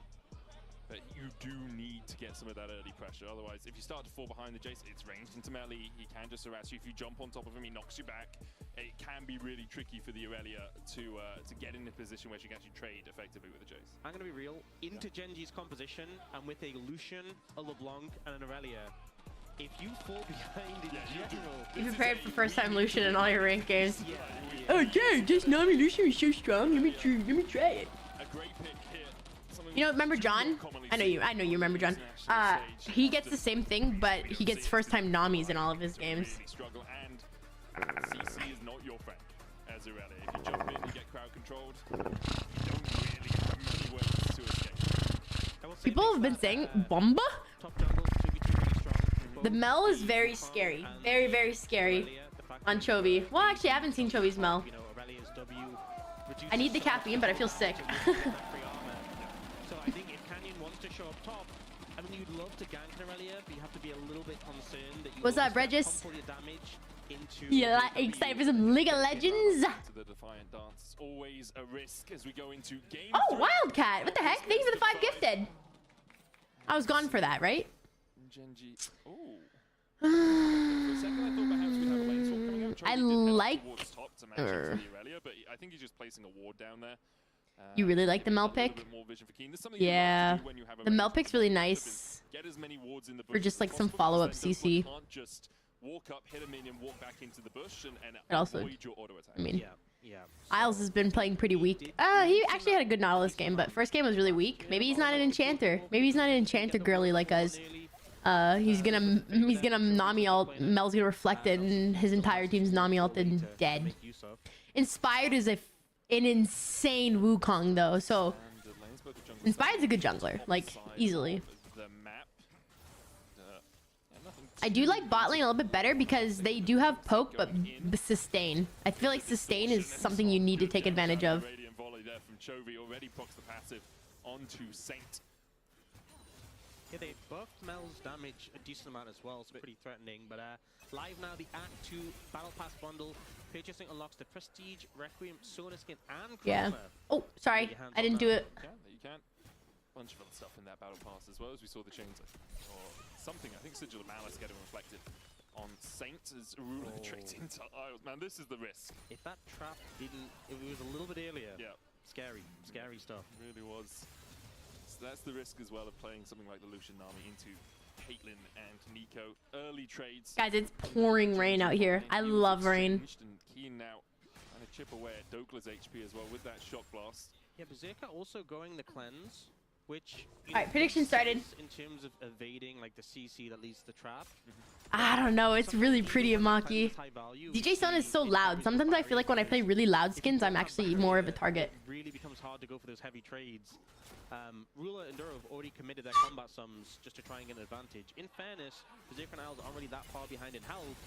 But you do need to get some of that early pressure. Otherwise, if you start to fall behind the Jace, it's ranged into melee. He can just harass you. If you jump on top of him, he knocks you back. It can be really tricky for the Aurelia to get in a position where she can actually trade effectively with the Jace. I'm going to be real. Into Gen G's composition, and with a Lucian, a LeBlanc, and an Aurelia, if you fall behind in general... You prepared for first time Lucian in all your ranked games. Okay, this Nami Lucian is so strong. Let me try it. A great pick here. You know, remember John? I know you remember John. He gets the same thing, but he gets first time Namis in all of his games. Struggle, and CC is not your friend as Aurelia. If you jump in, you get crowd controlled. You don't really have many ways to escape. People have been saying Bomba? The Mel is very scary. Very, very scary on Chovy. Well, actually, I haven't seen Chovy's Mel. I need the caffeine, but I feel sick. So I think if Canyon wants to show up top, I mean, you'd love to gank an Aurelia, but you have to be a little bit concerned that you What's up, Regis? pump all your damage into You like excited for some League of Legends? To the Defiant Dance. Always a risk as we go into game Oh, Wildcat! What the heck? Thanks for the 5 gifted. I was gone for that, right? Gen G. Oh. For a second, I thought perhaps we'd have a lane swap coming out. I Chovy did head like. towards top to match into the Aurelia, but I think he's just placing a ward down there. You really like the Mel pick? Yeah. The Mel pick's really nice for just like some follow-up CC. Walk up, hit a minion, walk back into the bush, and Also, avoid your auto attack. I mean, Yeah. Isles has been playing pretty weak. He actually had a good Nautilus game, but first game was really weak. Maybe he's not an enchanter. Maybe he's not an enchanter girly like us. He's gonna Nami ult. Mel's gonna reflect it, and his entire team's Nami ult and dead. Inspired is an insane Wukong though, so Inspired's a good jungler, like easily. I do like bot lane a little bit better because they do have poke, but sustain. I feel like sustain is something you need to take advantage of. Radiant volley there from Chovy already procs the passive onto Saint. Yeah, they buffed Mel's damage a decent amount as well, so pretty threatening. But live now, the Act 2 Battle Pass bundle. Purchasing unlocks the Prestige, Requiem, Sona skin, and Yeah. Chroma. Oh, sorry, I didn't do it. Yeah, you can. Bunch of other stuff in that Battle Pass as well, as we saw the chains or something. I think Sigil of Malice getting reflected on Saint as Rula tricked into Isles. Man, this is the risk. If that trap didn't, if it was a little bit earlier, yeah, scary stuff. It really was. So that's the risk as well of playing something like the Lucian Nami into Caitlyn and Nico. Early trades. Guys, it's pouring rain out here. I love rain. And Keen now trying to chip away at Dokla's HP as well with that shock blast. Yeah, Berserker also going the cleanse, which Alright, prediction started. In terms of evading like the CC that leads to the trap. I don't know, it's really pretty, Amaki. DJ Son is so loud. Sometimes I feel like when I play really loud skins, I'm actually more of a target. It really becomes hard to go for those heavy trades. Ruler and Duro have already committed their combat sums just to try and get an advantage. In fairness, Berserker and Isles aren't really that far behind in health,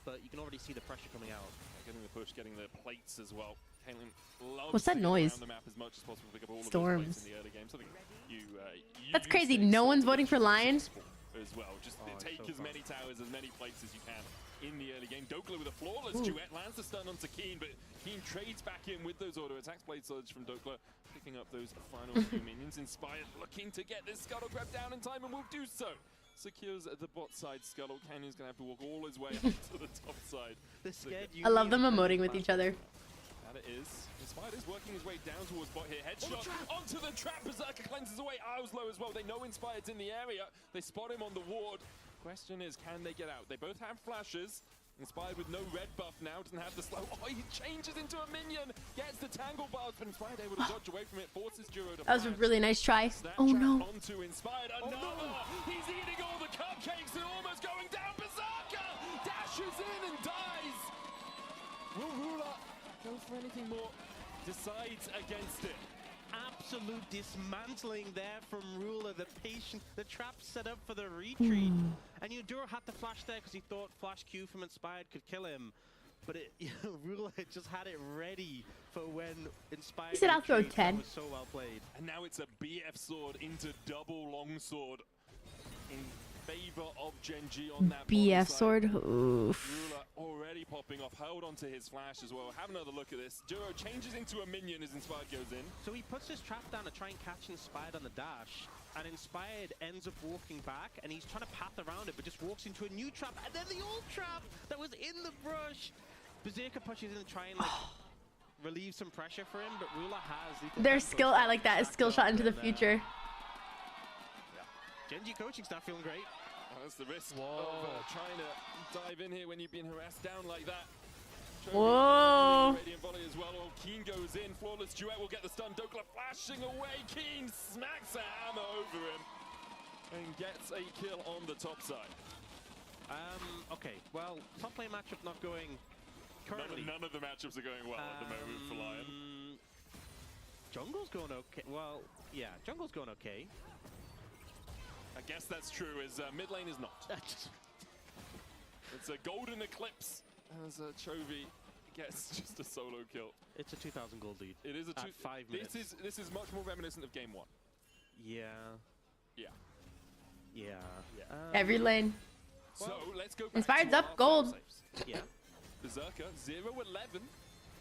but you can already see the pressure coming out. Getting the push, getting the plates as well. Caitlyn loves What's that to noise? around the map as much as possible to pick up all of those Storms. plates in the early game. Something you That's use crazy. to No one's sort of voting for Lion. as well. Just take so as many towers, as many plates as you can in the early game. Dokla with a flawless Ooh. duet lands the stun onto Keen, but Keen trades back in with those auto attacks. Blade Surge from Dokla, picking up those final few minions. Inspired looking to get this Scuttle Crab down in time and will do so. Secures the bot side Scuttle. Canyon's gonna have to walk all his way up to the top side. I love them emoting with each other. That it is. Inspired is working his way down towards bot here. Headshot onto the trap. Berserker cleanses away. Isles low as well. They know Inspired's in the area. They spot him on the ward. Question is, can they get out? They both have flashes. Inspired with no red buff now, doesn't have the slow. Oh, he changes into a minion, gets the tangle bars, but Inspired able to dodge away from it, forces Duro to That was a really nice try. Oh no. onto Inspired, another. He's eating all the cupcakes and almost going down. Berserker dashes in and dies. Will Ruler go for anything more? Decides against it. Absolute dismantling there from Ruler. The patient, the trap set up for the retreat. And Duro had to flash there because he thought flash Q from Inspired could kill him. But Ruler just had it ready for when Inspired. He said, "I'll throw retreats." 10. That was so well played. And now it's a BF sword into double longsword in favor of Gen.G on that BF bottom sword. side. Oof. Ruler already popping off, held onto his flash as well. Have another look at this. Duro changes into a minion as Inspired goes in. So he puts his trap down to try and catch Inspired on the dash. And Inspired ends up walking back, and he's trying to path around it, but just walks into a new trap, and then the old trap that was in the brush. Berserker pushes in to try and like relieve some pressure for him, but Ruler has Their skill, I like that. A skill shot into the future. Gen.G coaching staff feeling great. That's the risk of trying to dive in here when you've been harassed down like that. Whoa. Radiant volley as well. Oh, Keen goes in. Flawless duet will get the stun. Dokla flashing away. Keen smacks a hammer over him and gets a kill on the top side. Okay, well, top lane matchup not going currently. None of the matchups are going well at the moment for Lion. Jungle's going okay. Well, yeah, jungle's going okay. I guess that's true, as mid lane is not. It's a golden eclipse as Chovy gets just a solo kill. It's a 2,000 gold lead. It is a 5 minutes. This is much more reminiscent of game 1. Yeah. Every lane. So let's go back Inspired's to up our gold. fail-safes. Yeah. Berserker 0-11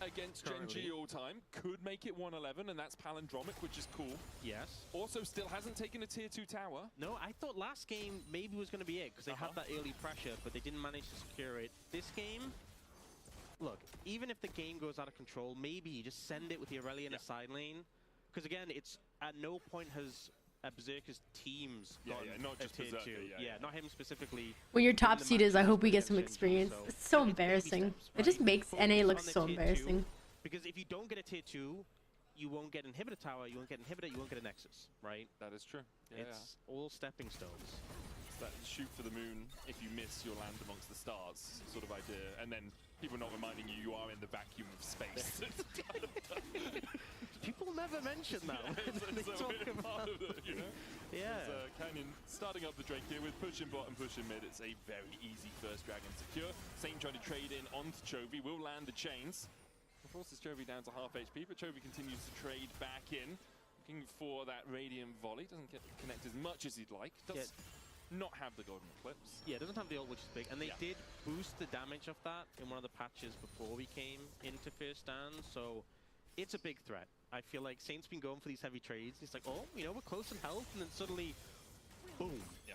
against Gen.G all time. Could make it 1-11, and that's palindromic, which is cool. Yes. Also still hasn't taken a tier 2 tower. No, I thought last game maybe was going to be it, because they had that early pressure, but they didn't manage to secure it. This game, look, even if the game goes out of control, maybe you just send it with the Irelia in a side lane, Because again, it's at no point has Berserker's teams gone not just a tier Berserker, 2. Not him specifically. When your top seed is, I hope we get some experience. It's so embarrassing. It just makes NA look so embarrassing. Because if you don't get a tier 2, you won't get Inhibitor Tower, you won't get Inhibitor, you won't get a Nexus, right? That is true. It's all stepping stones. It's that shoot for the moon, if you miss, you'll land amongst the stars sort of idea. And then people not reminding you, you are in the vacuum of space. People never mention that. They talk about it, you know? Yeah. Canyon starting up the Drake here with pushing bot and pushing mid. It's a very easy first dragon secure. Same trying to trade in onto Chovy, will land the chains. Forces Chovy down to half HP, but Chovy continues to trade back in. Looking for that Radiant Volley. Doesn't get connect as much as he'd like. Does not have the Golden Eclipse. Yeah, doesn't have the ult, which is big. And they did boost the damage of that in one of the patches before we came into first stand. So it's a big threat. I feel like Saint's been going for these heavy trades. It's like, oh, you know, we're close in health. And then suddenly, boom. Yeah.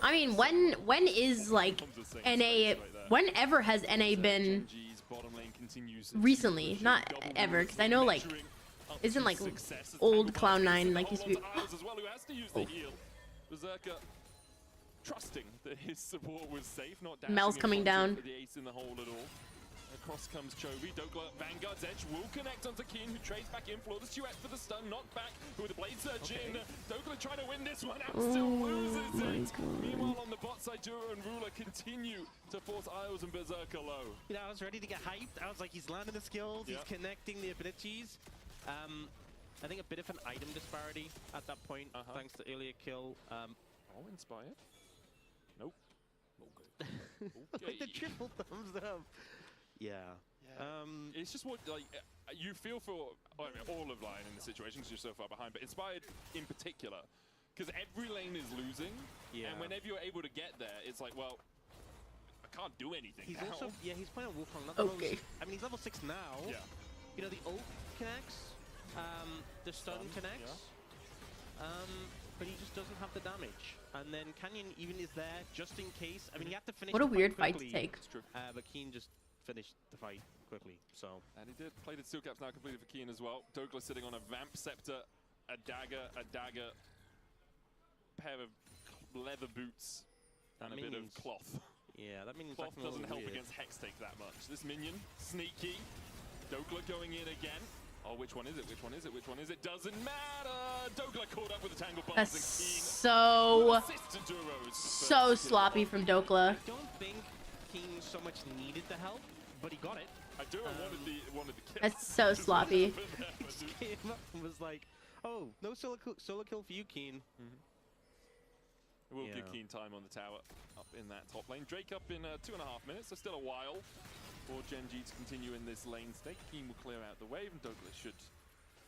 I mean, when is like NA? Whenever has NA been recently? Not ever, because I know like isn't like old Cloud9 like used to be. Berserker trusting that his support was safe, not Mel's coming down. the ace in the hole at all. Across comes Chovy. Douglas Vanguard's edge will connect onto Keen, who trades back in. Flawless duet for the stun, knocked back with the blade surge in. Douglas trying to win this one out, still loses it. Meanwhile, on the bot side, Dura and Ruler continue to force Isles and Berserker low. You know, I was ready to get hyped. I was like, he's landing the skills, he's connecting the abilities. I think a bit of an item disparity at that point, thanks to earlier kill. Oh, inspired. Nope. Okay. Like the triple thumbs up. Yeah. It's just what like you feel for all of Lion in the situation because you're so far behind, but Inspired in particular, because every lane is losing, and whenever you're able to get there, it's like, well, I can't do anything. He's now. also he's playing on Wukong. Not the most, I mean, he's level 6 now. Yeah. You know, the ult connects, the stun connects, but he just doesn't have the damage. And then Canyon even is there just in case. I mean, he had to finish. What a the weird fight fight to quickly, take. but Keen just finished the fight quickly. So. And he did. Played Steel Caps now completed for Keen as well. Douglas sitting on a Vamp Scepter, a dagger, pair of leather boots, and a bit of cloth. Yeah, that means cloth doesn't help against Hex take that much. This minion, sneaky. Douglas going in again. Oh, which one is it? Which one is it? Which one is it? Doesn't matter! Douglas caught up with the Tangle Bombs That's and Keen. so sloppy from Dokla. I don't think Keen so much needed the help, but he got it. I do wanted the kill. That's so sloppy. He just came up and was like, oh, no solo kill for you, Keen. We'll give Keen time on the tower up in that top lane. Drake up in 2.5 minutes, so still a while for Gen G to continue in this lane state. Keen will clear out the wave, and Douglas should...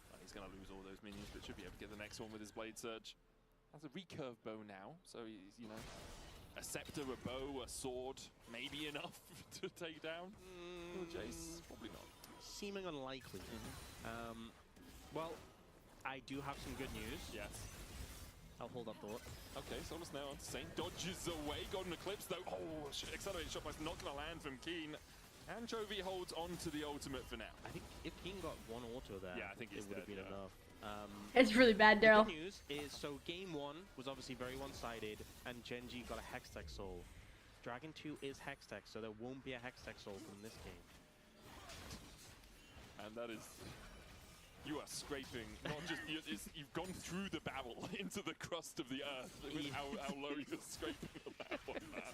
Well, he's going to lose all those minions, but should be able to get the next one with his Blade Surge. Has a recurve bow now, so he's, you know, a scepter, a bow, a sword, maybe enough to take down Jace. Probably not. Seeming unlikely. Well, I do have some good news. Yes. I'll hold that thought. Okay, Solus now on to Saint. Dodges away. Golden Eclipse, though. Oh, accelerated shot blast not going to land from Keen. And Chovy holds on to the ultimate for now. I think if Keen got one auto there, I think it would have been enough. It's really bad, Daryl. The good news is, so game 1 was obviously very one-sided, and Gen G got a Hextech Soul. Dragon 2 is Hextech, so there won't be a Hextech Soul from this game. And that is... You are scraping, not just, you've gone through the barrel into the crust of the earth with how low you're scraping the barrel on that.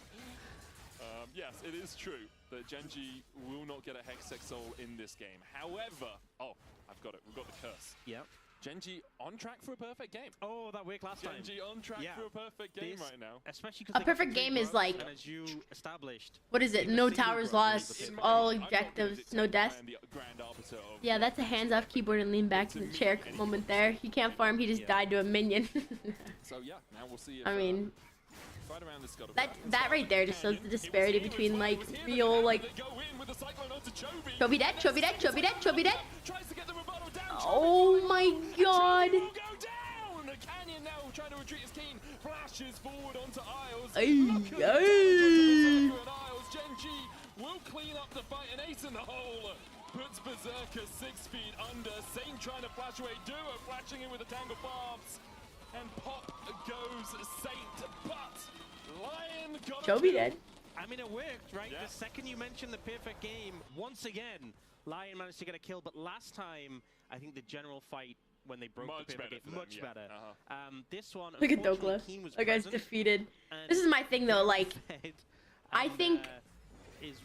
Yes, it is true that Gen G will not get a Hextech Soul in this game. However, I've got it, we've got the curse. Yep. Gen G on track for a perfect game. Oh, that worked last time. Gen G on track for a perfect game right now. Especially A perfect game is like, and as you established, what is it? No towers lost, all objectives, no deaths. Yeah, that's a hands-off keyboard and lean back to the chair moment there. He can't farm, he just died to a minion. So yeah, now we'll see if, I mean, right around this that right there just shows the disparity between like real like. Chovy dead, Chovy dead, Chovy dead, Chovy dead. Oh my god. Canyon now trying to retreat his Keen. Flashes forward onto Isles. Ay. Gen G will clean up the fight, and ace in the hole. puts Berserker 6 feet under. Saint trying to flash away. Duo flashing in with the Tangle Barbs. And pop goes Saint, but Lion got Joby dead. I mean, it worked, right? Yeah. The second you mentioned the perfect game, once again, Lion managed to get a kill, but last time, I think the general fight, when they broke the perfect game, much better. This one, Look at Dokla. That guy's defeated. This is my thing though, like, I think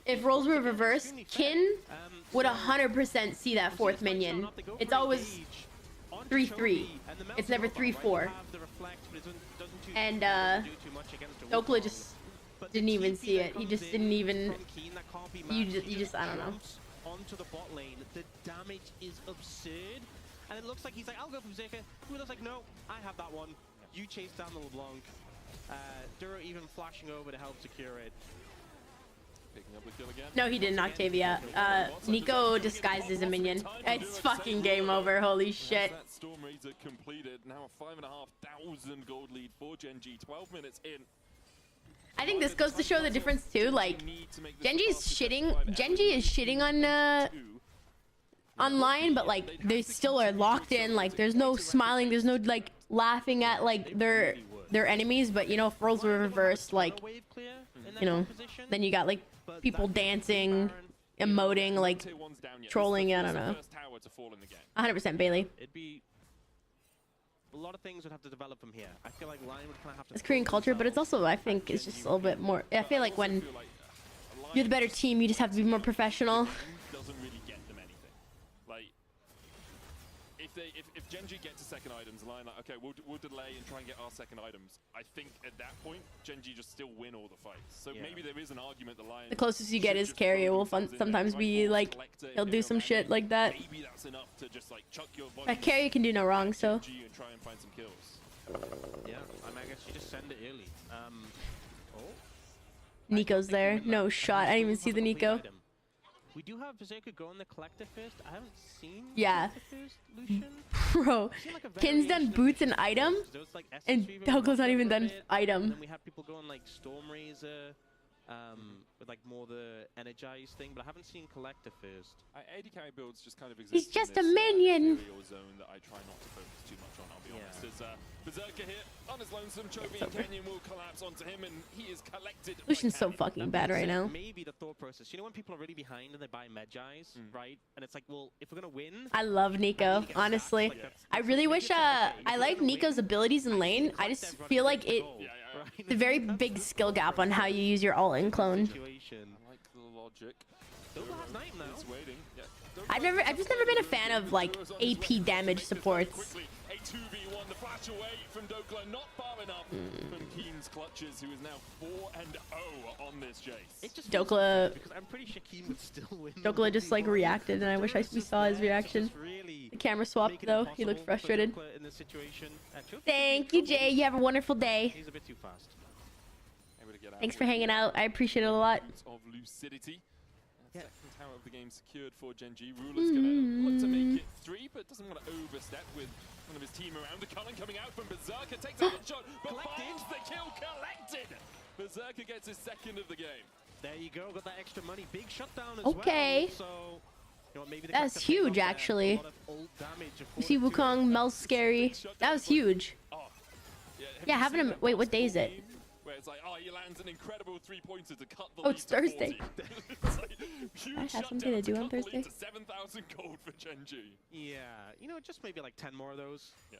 if roles were reversed, Kin would 100% see that fourth minion. It's always 3-3. It's never 3-4. And Dokla just didn't even see it. He just didn't even. You just I don't know. Onto the bot lane, the damage is absurd, and it looks like he's like, I'll go for Berserker. Who looks like, no, I have that one. You chase down the LeBlanc. Duro even flashing over to help secure it. Picking up the kill again. No, he didn't, Octavia. Nico disguised as a minion. It's fucking game over. Holy shit. That Storm Razor completed. Now a 5,500 gold lead for Gen G. 12 minutes in. I think this goes to show the difference too. Like, Genji is shitting on Lion, but like they still are locked in. Like, there's no smiling, there's no like laughing at like their enemies. But you know, if roles were reversed, like, you know, then you got like people dancing, emoting, like trolling. I don't know. 100% Bailey. It'd be a lot of things would have to develop from here. I feel like Lion would kind of have to. It's Korean culture, but it's also, I think, it's just a little bit more. I feel like when you're the better team, you just have to be more professional. Doesn't really get them anything. Like, if Gen G get to second items, Lion like, okay, we'll delay and try and get our second items. I think at that point, Gen G just still win all the fights. So maybe there is an argument that Lion. The closest you get is carry. It will sometimes be like he'll do some shit like that. Maybe that's enough to just like chuck your body. But carry can do no wrong, so. And try and find some kills. Yeah, I mean, I guess you just send it early. Nico's there. No shot. I didn't even see the Nico. We do have Berserker go on the collector first. I haven't seen Yeah. first, Lucian. Bro, Kin's done boots and item, and Douglas not even done item. And then we had people go on like Storm Razor, with like more the energized thing, but I haven't seen collector first. AD carry builds just kind of exist. He's just a in this, minion. ethereal zone that I try not to focus too much on. I'll be honest. As Berserker here on his lonesome, Chovy and Kenyon will collapse onto him, and he is collected. Lucian's so fucking bad right now. Maybe the thought process. You know when people are really behind and they buy Medjais, right? And it's like, well, if we're gonna win, I love Nico, honestly. I really wish, I like Nico's abilities in lane. I just feel like it's a very big skill gap on how you use your all-in clone. I like the logic. I've just never been a fan of like AP damage supports. A 2v1, the flash away from Dokla, not far enough from Keen's clutches, who is now 4-0 on this Jace. Dokla. Because I'm pretty sure Keen would still win. Dokla just like reacted, and I wish we saw his reaction. The camera swapped though. He looked frustrated. Thank you, Jay. You have a wonderful day. He's a bit too fast. Thanks for hanging out. I appreciate it a lot. Of lucidity. Second tower of the game secured for Gen G. Ruler's gonna look to make it 3, but doesn't want to overstep with one of his team around. The Cullen coming out from Berserker, takes a shot, but finds the kill collected. Berserker gets his second of the game. There you go, got that extra money. Big shutdown as Okay. well. So, you know, maybe That's huge, actually. You see Wukong, Mel's scary. That was huge. Yeah, having him. Wait, what day is it? Where it's like, oh, he lands an incredible 3-pointer to cut the Oh, it's lead to Thursday. 40. I have something to do on Thursday. 7,000 gold for Gen G. Yeah, you know, just maybe like 10 more of those. Yeah.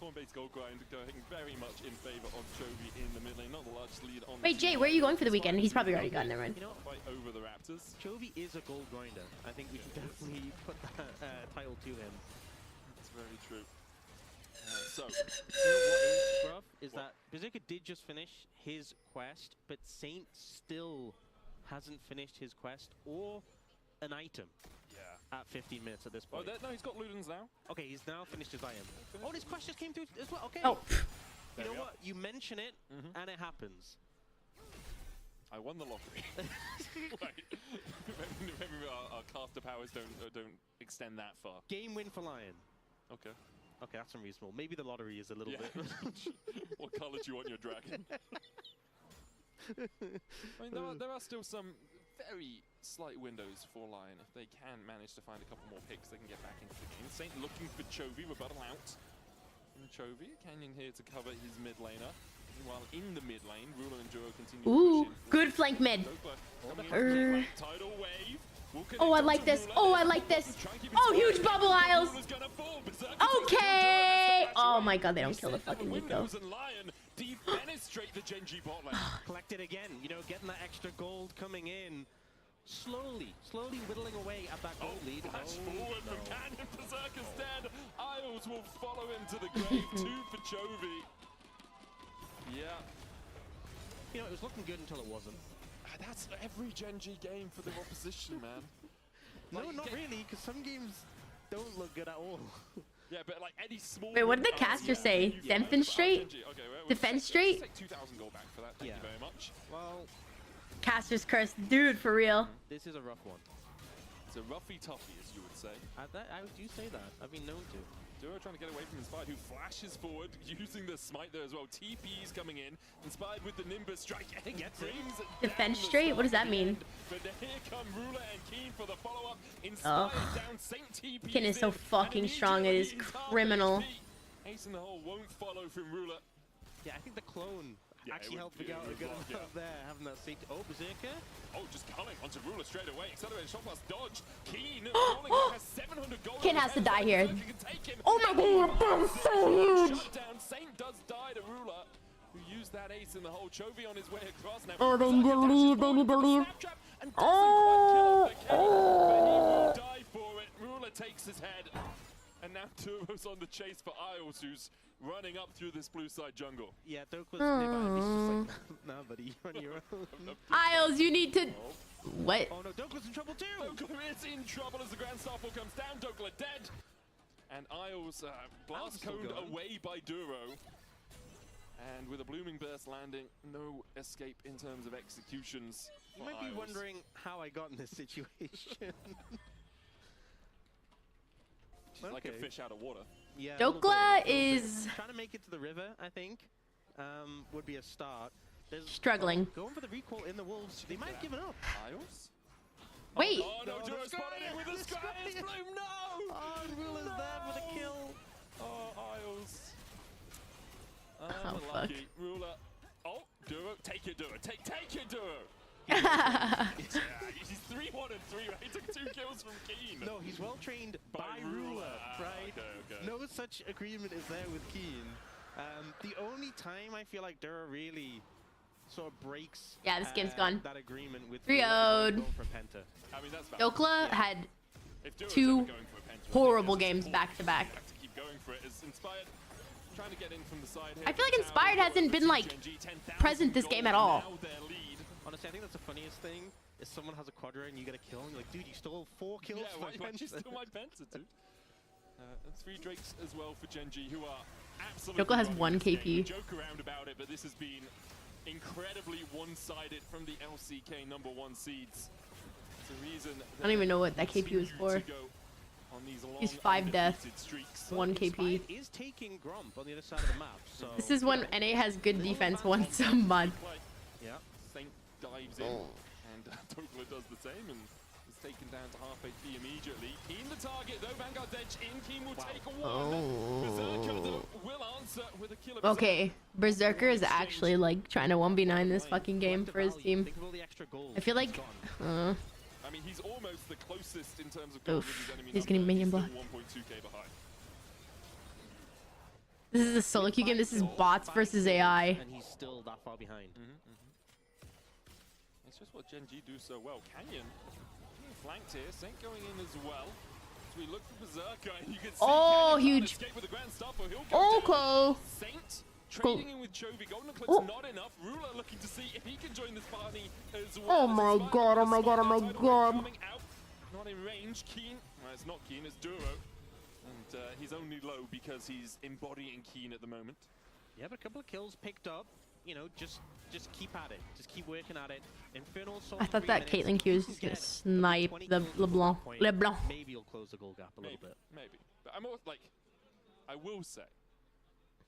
Corn-based gold grind going very much in favor of Chovy in the mid lane. Not the largest lead on. Wait, Jay, where are you going for the weekend? He's probably already gone. Never mind. You know, fight over the Raptors. Chovy is a gold grinder. I think we can definitely put that title to him. That's very true. So, you know what is rough is that Berserker did just finish his quest, but Saint still hasn't finished his quest or an item. Yeah. At 15 minutes at this point. Oh, no, he's got Ludens now. Okay, he's now finished his item. Oh, his quest just came through as well. Okay. Oh. You know what? You mention it, and it happens. I won the lottery. Maybe our caster powers don't extend that far. Game win for Lion. Okay. Okay, that's unreasonable. Maybe the lottery is a little bit. What color do you want your dragon? I mean, there are still some very slight windows for Lion. If they can manage to find a couple more picks, they can get back into the game. Saint looking for Chovy, rebuttal out from Chovy. Canyon here to cover his mid laner. While in the mid lane, Ruler and Duo continue Ooh, to push in. good flank mid. Tidal wave. Oh, I like this. Oh, I like this. Oh, huge bubble Isles. Okay. Oh my god, they don't kill the fucking Nico. Defenestrate the Genji bot lane. Collect it again. You know, getting that extra gold coming in. Slowly whittling away at that gold lead. Flash forward from Canyon. Berserker's dead. Isles will follow him to the grave. 2 for Chovy. Yeah. You know, it was looking good until it wasn't. That's every Genji game for the opposition, man. No, not really, because some games don't look good at all. Yeah, but like any small... Wait, what did the caster say? Defense straight? Okay, Defense straight? Take 2,000 gold back for that. Thank you very much. Well, Caster's curse. Dude, for real. this is a rough one. It's a roughy toughy, as you would say. I do say that. I've been known to. Duo trying to get away from Inspired, who flashes forward, using the smite there as well. TP's coming in. Inspired with the Nimbus strike. And gets brings it Defense down straight? What does that mean? But here come Ruler and Keen for the follow-up. Inspired down, Saint TP. Kin is so fucking strong. It is criminal. Ace in the hole won't follow from Ruler. Yeah, I think the clone actually helped Miguel a good amount there, having that safety. Oh, Berserker. Oh, just culling onto Ruler straight away. Accelerated shot plus dodge. Keen has 700 gold. Kin has to die here. Oh my god, that is so huge. Shutdown. Saint does die to Ruler, who used that ace in the hole. Chovy on his way across now. Oh, they need to leave. They need to leave. Oh, but he will die for it. Ruler takes his head. And now Turbo's on the chase for Isles, who's running up through this blue side jungle. Yeah, Doke was nearby. He's just like, nah, buddy, you're on your own. Isles, you need to... What? Oh no, Dokler's in trouble too! Dokler is in trouble as the Grand Starfall comes down. Dokler dead. And Isles blast coned away by Duro. And with a Blooming Burst landing, no escape in terms of executions. You might be wondering how I got in this situation. She's like a fish out of water. Yeah, Dokla is... trying to make it to the river, I think, would be a start. Struggling. Going for the recall in the Wolves. They might have given up. Isles? Wait. Oh no, Duro spotted it with a Scry's Bloom, no! Oh, Ruler's there for the kill. Oh, Isles. Oh, lucky. fuck. Ruler. Oh, Duro, take it, Duro. Take it, Duro. He's 3-1 and 3, right? He took 2 kills from Keen. No, he's well trained by Ruler, right? Okay. No such agreement is there with Keen. The only time I feel like Duro really sort of breaks this game's gone. that agreement with 3-0'd. for Penta. I mean, that's Dokla had if Duro's 2 ever going for a Penta, horrible games back to back. have to keep going for it. As Inspired trying to get in from the side here. I feel like Inspired hasn't been like present this game at all. Honestly, I think that's the funniest thing. Is someone has a quadra and you get a kill and you're like, dude, you stole 4 kills Yeah, from why'd you Penta. steal my Penta, dude? 3 Drakes as well for Genji, who are absolutely... Dokla has running 1 this game. We KP. joke around about it, but this has been incredibly one-sided from the LCK #1 seeds. It's a reason I don't even know what that KP was for. He's 5 death, 1 KP. Is taking Gromp on the other side of the map, so... This is when NA has good defense once a month. Yeah, Saint dives in, and Dokla does the same, and is taken down to half HP immediately. Keen the target, though. Vanguard's edge in. Keen will take 1. Berserker, though, will answer with a kill. Okay, Berserker is actually like trying to 1v9 this fucking game for his team. I feel like... I mean, he's almost the closest in terms of gold with his enemy He's getting minion block. 1.2k behind. This is a solo queue game. This is bots versus AI. And he's still that far behind. It's just what Genji do so well. Canyon being flanked here. Saint going in as well. So we look for Berserker, and you can see Oh, Canyon huge. escape with the Grand Starfall. He'll go Okay. down. Saint trading in with Chovy. Golden Eclipse not enough. Ruler looking to see if he can join this party as well. Oh my god, oh my god, oh my god. Coming out. Not in range. Keen. Well, it's not Keen, it's Duro. And he's only low because he's embodying Keen at the moment. Yeah, but a couple of kills picked up. You know, just keep at it. Just keep working at it. Infernal Soul. I thought that Caitlyn Q was just gonna snipe the LeBlanc. Maybe you'll close the goal gap a little bit. Maybe. But I'm also, like, I will say,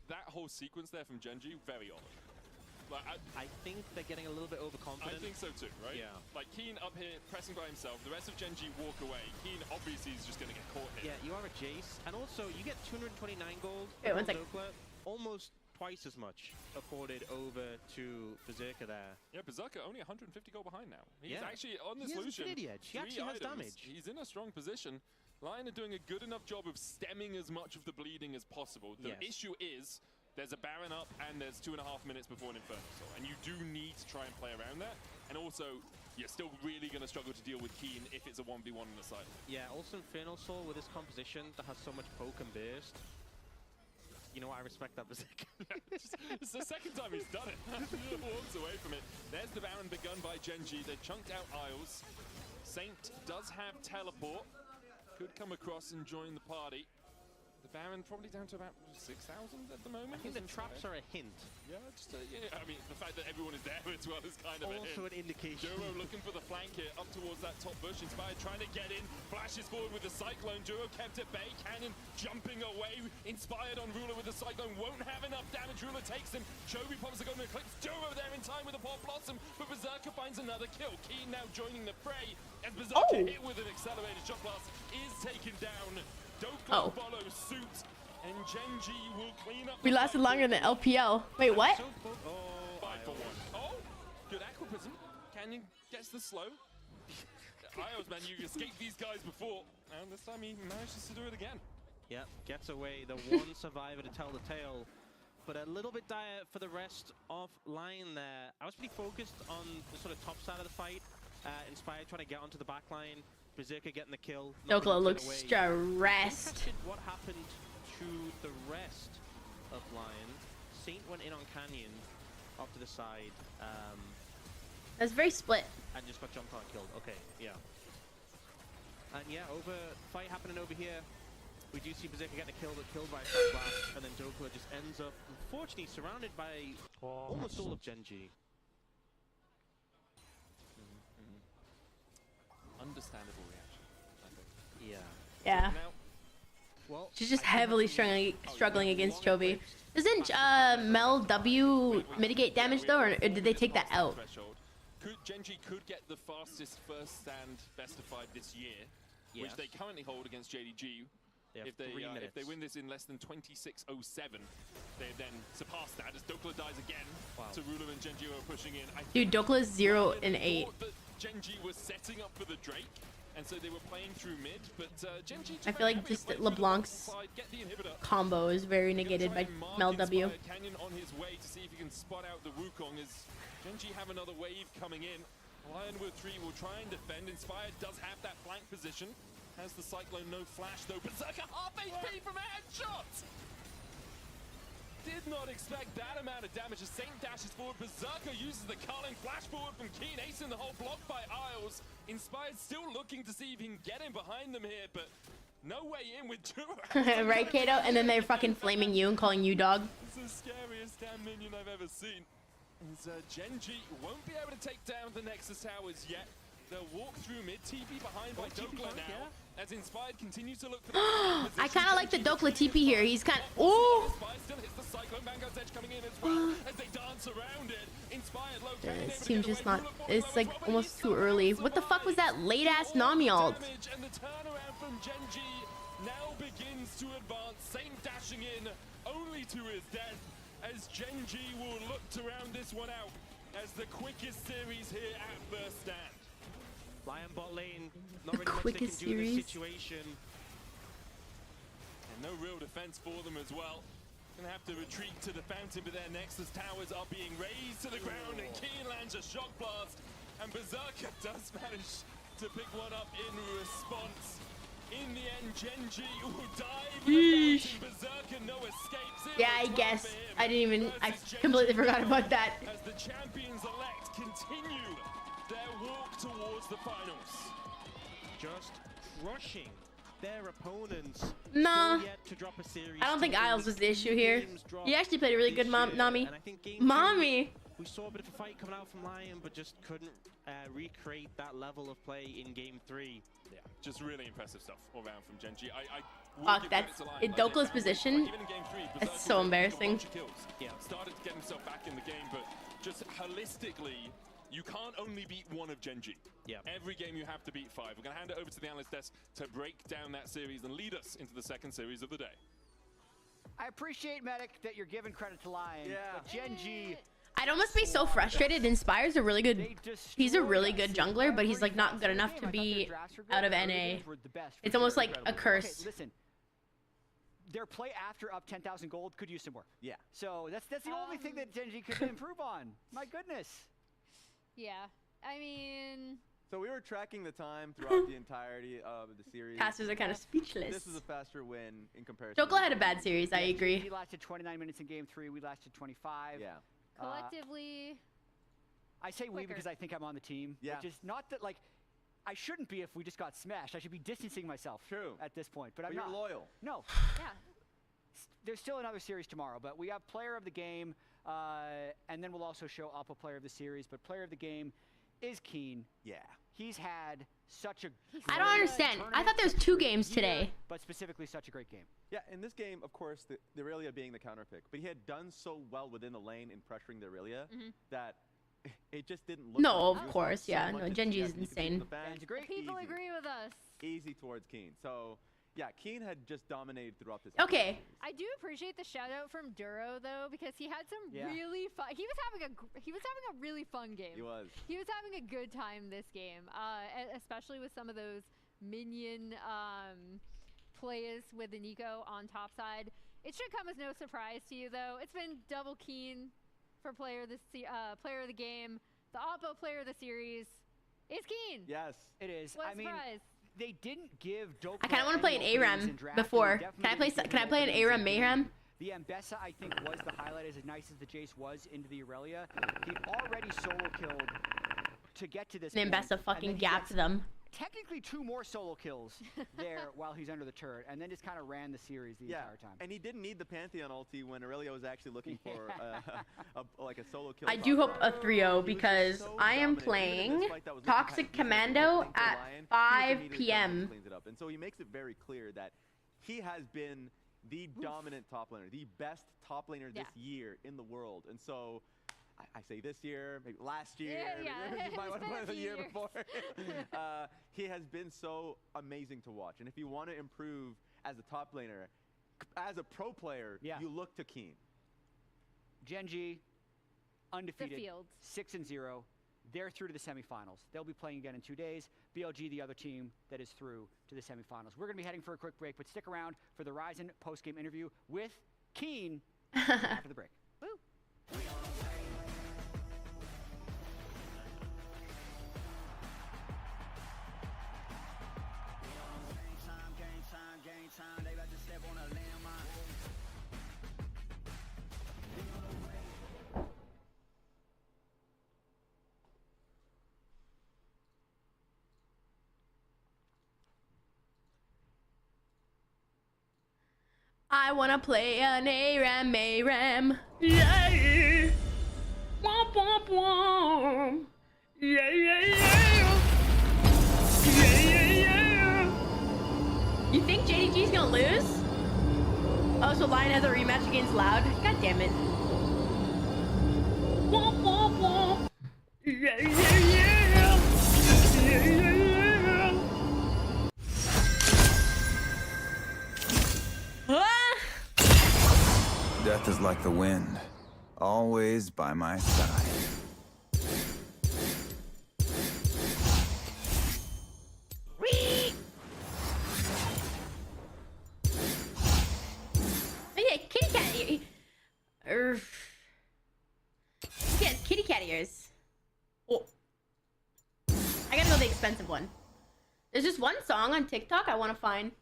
that whole sequence there from Genji, very odd. Like, I think they're getting a little bit overconfident. I think so too, right? Yeah. Like Keen up here pressing by himself. The rest of Gen G walk away. Keen obviously is just going to get caught here. Yeah, you are a Jace, and also you get 229 gold. Wait, one sec. Almost twice as much afforded over to Berserker there. Yeah, Berserker only 150 gold behind now. He's Yeah. actually on this He has Lucian. Infinity Edge. He actually has damage. He's in a strong position. Lion are doing a good enough job of stemming as much of the bleeding as possible. The issue is there's a Baron up and there's 2.5 minutes before an Inferno Soul, and you do need to try and play around that. And also, you're still really going to struggle to deal with Keen if it's a 1v1 on the side. Yeah, also Infernal Soul with this composition that has so much poke and burst. You know what, I respect that Berserker. It's the second time he's done it. He walks away from it. There's the Baron begun by Gen G. They've chunked out Isles. Saint does have teleport. Could come across and join the party. The Baron probably down to about 6,000 at the moment. I think the traps are a hint. Yeah, just yeah. I mean, the fact that everyone is there as well is kind of also a hint. An indication. Duro looking for the flank here, up towards that top bush. Inspired trying to get in, flashes forward with the Cyclone. Duro kept at bay. Cannon jumping away. Inspired on Ruler with the Cyclone. Won't have enough damage. Ruler takes him. Chovy pops the golden eclipse. Duro there in time with the Pop Blossom, but Berserker finds another kill. Keen now joining the fray as Berserker hit with an accelerated shot blast is taken down. Dokkan follows suit. And Gen G will clean up. We lasted longer than LPL. Wait, what? 5 for 1. Oh, good Aqua Prism. Canyon gets the slow. Ios, man, you escaped these guys before, and this time he manages to do it again. Yep, gets away. The one survivor to tell the tale. But a little bit dire for the rest of Lion there. I was pretty focused on the sort of top side of the fight. Inspired trying to get onto the back line. Berserker getting the kill. Dokla looks stressed. What happened to the rest of Lion? Saint went in on Canyon off to the side. That's very split. And just got jumped on and killed. Okay, yeah. And yeah, fight happening over here. We do see Berserker getting a kill, but killed by a shot blast, and then Dokla just ends up, unfortunately, surrounded by almost all of Gen G. Understandable reaction, I think. Yeah. Yeah. Now, well, She's just heavily struggling against Chovy. Doesn't Mel W mitigate damage though, or did they take that out? Gen G could get the fastest first stand best of 5 this year, which they currently hold against JDG. If they win this in less than 26:07, they then surpass that as Dokla dies again. So Ruler and Gen G are pushing in. Dude, Dokla's 0 and 8. Gen G was setting up for the Drake, and so they were playing through mid, but Gen G I feel like just LeBlanc's combo is very negated by Mel W. Canyon on his way to see if he can spot out the Wukong as Gen G have another wave coming in. Lion with 3 will try and defend. Inspired does have that flank position. Has the Cyclone, no flash though. Berserker half HP from a headshot! Did not expect that amount of damage as Saint dashes forward. Berserker uses the culling flash forward from Keen, acing the whole block by Isles. Inspired still looking to see if he can get in behind them here, but no way in with Duro. Right, Kato? And then they're fucking flaming you and calling you dog. It's the scariest damn minion I've ever seen. As Gen G won't be able to take down the Nexus towers yet. They'll walk through mid, TP behind by Dokla now. As Inspired continues to look for the I kind of like the Dokla TP here. He's kind of... Ooh! Inspired still hits the Cyclone. Vanguard's Edge coming in as well as they dance around it. Inspired low. Yeah, this team's just not... It's like almost too early. What the fuck was that late-ass Nami ult? And the turnaround from Gen G now begins to advance. Saint dashing in only to his death as Gen G will look to round this one out as the quickest series here at first stand. Lion bot lane, not really much they can do in this situation. And no real defense for them as well. Gonna have to retreat to the fountain, but their Nexus towers are being razed to the ground, and Keen lands a shock blast, and Berserker does manage to pick one up in response. In the end, Gen G will dive in the fountain. Berserker, no escapes. Yeah, I guess. I didn't even... I completely forgot about that. As the champions-elect continue their walk towards the finals. Just crushing their opponents. Nah. I don't think Isles was the issue here. You actually played a really good Nami. Mommy. We saw a bit of a fight coming out from Lion, but just couldn't recreate that level of play in Game 3. Yeah, just really impressive stuff all around from Gen G. Fuck, that's in Doko's position. It's so embarrassing. Yeah, started to get himself back in the game, but just holistically, you can't only beat one of Gen G. Yeah. Every game you have to beat 5. We're going to hand it over to the analyst desk to break down that series and lead us into the second series of the day. I appreciate, Medic, that you're giving credit to Lion. Yeah. But Gen G... I'd almost be so frustrated. Inspire's a really good... He's a really good jungler, but he's like not good enough to be out of NA. It's almost like a curse. Okay, listen. Their play after up 10,000 gold could use some work. Yeah. So that's the only thing that Gen G could improve on. My goodness. Yeah. I mean... So we were tracking the time throughout the entirety of the series. Casters are kind of speechless. This was a faster win in comparison. Jokla had a bad series, I agree. He lasted 29 minutes in Game 3. We lasted 25. Yeah. Collectively... I say we because I think I'm on the team. Yeah. Which is not that, like... I shouldn't be if we just got smashed. I should be distancing myself at this point. But I'm you're not. Loyal. No. Yeah. There's still another series tomorrow, but we have player of the game, and then we'll also show up a player of the series. But player of the game is Keen. Yeah. He's had such a I don't understand. I thought there was 2 games today. But specifically such a great game. Yeah, in this game, of course, the Irelia being the counter pick. But he had done so well within the lane in pressuring the Irelia that it just didn't look No, like of course, yeah. No, Gen G is insane. People agree with us. Easy towards Keen. So, yeah, Keen had just dominated throughout this. Okay. I do appreciate the shout out from Duro though, because he had some really fun. He was having a really fun game. He was. He was having a good time this game, especially with some of those minion plays with the Nico on top side. It should come as no surprise to you though. It's been double Keen for player of the game. The Oppo player of the series is Keen. Yes, it is. What I mean, surprise. They didn't give Doka. I kind of want to play an ARAM before. Can I play an ARAM Mayhem? The Ambessa, I think, was the highlight. As nice as the Jace was into the Irelia, he'd already solo killed to get to this The point, Ambessa fucking gapped them. Technically 2 more solo kills there while he's under the turret, and then just kind of ran the series the entire time. And he didn't need the Pantheon ulti when Irelia was actually looking for like a solo kill. I do hope a 3-0 because I am playing Toxic Commando at 5 p.m. And so he makes it very clear that he has been the dominant top laner, the best top laner this year in the world. And so I say this year, maybe last year, maybe you might want to play the year before. He has been so amazing to watch. And if you want to improve as a top laner, as a pro player, you look to Keen. Gen G, undefeated, 6-0. They're through to the semifinals. They'll be playing again in 2 days. BLG, the other team that is through to the semifinals. We're going to be heading for a quick break, but stick around for the Ryzen post-game interview with Keen after the break. Woo. I wanna play an ARAM. Yeah. Womp womp womp. Yeah. You think JDG's gonna lose? Oh, so Lion has a rematch against Loud? God damn it. Womp womp womp. Yeah. Death is like the wind, always by my side. Yeah, kitty cat ears. Yes, kitty cat ears. Oh. I gotta go the expensive one. There's just one song on TikTok I want to find.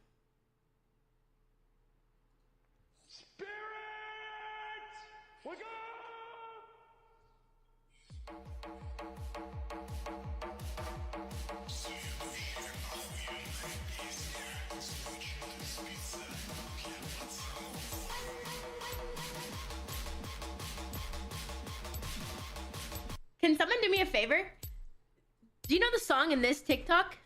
me a favor? Do you know the song in this TikTok?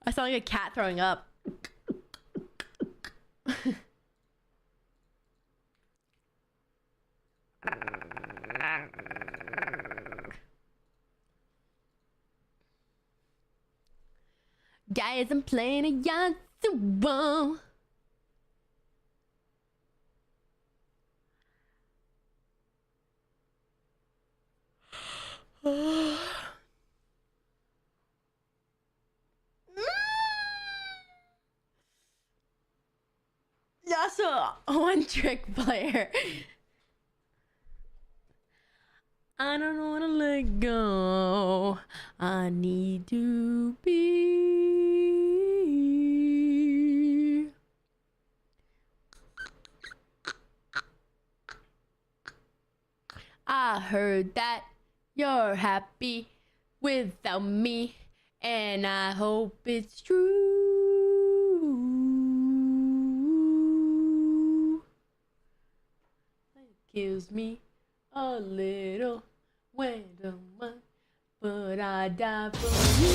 I sound like a cat throwing up. Guys, I'm playing a Yasuo. Yasuo, one trick player. I don't wanna let go. I need to be. I heard that you're happy without me, and I hope it's true. It kills me a little when the one, but I die for you.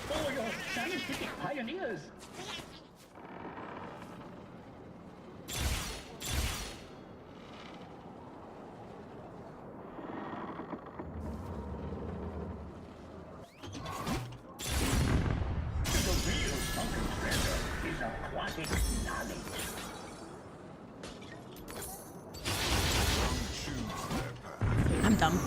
For your scientific pioneers. The real sunken treasure is aquatic knowledge. I'm dumb.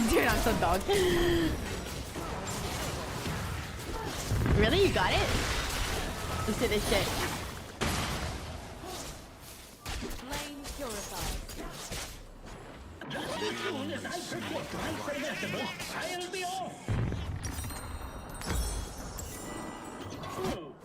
Dude, I'm so dog. Really? You got it? Let's do this shit. Lane purified. Just as soon as I predict my predictable, I'll be off. Ooh.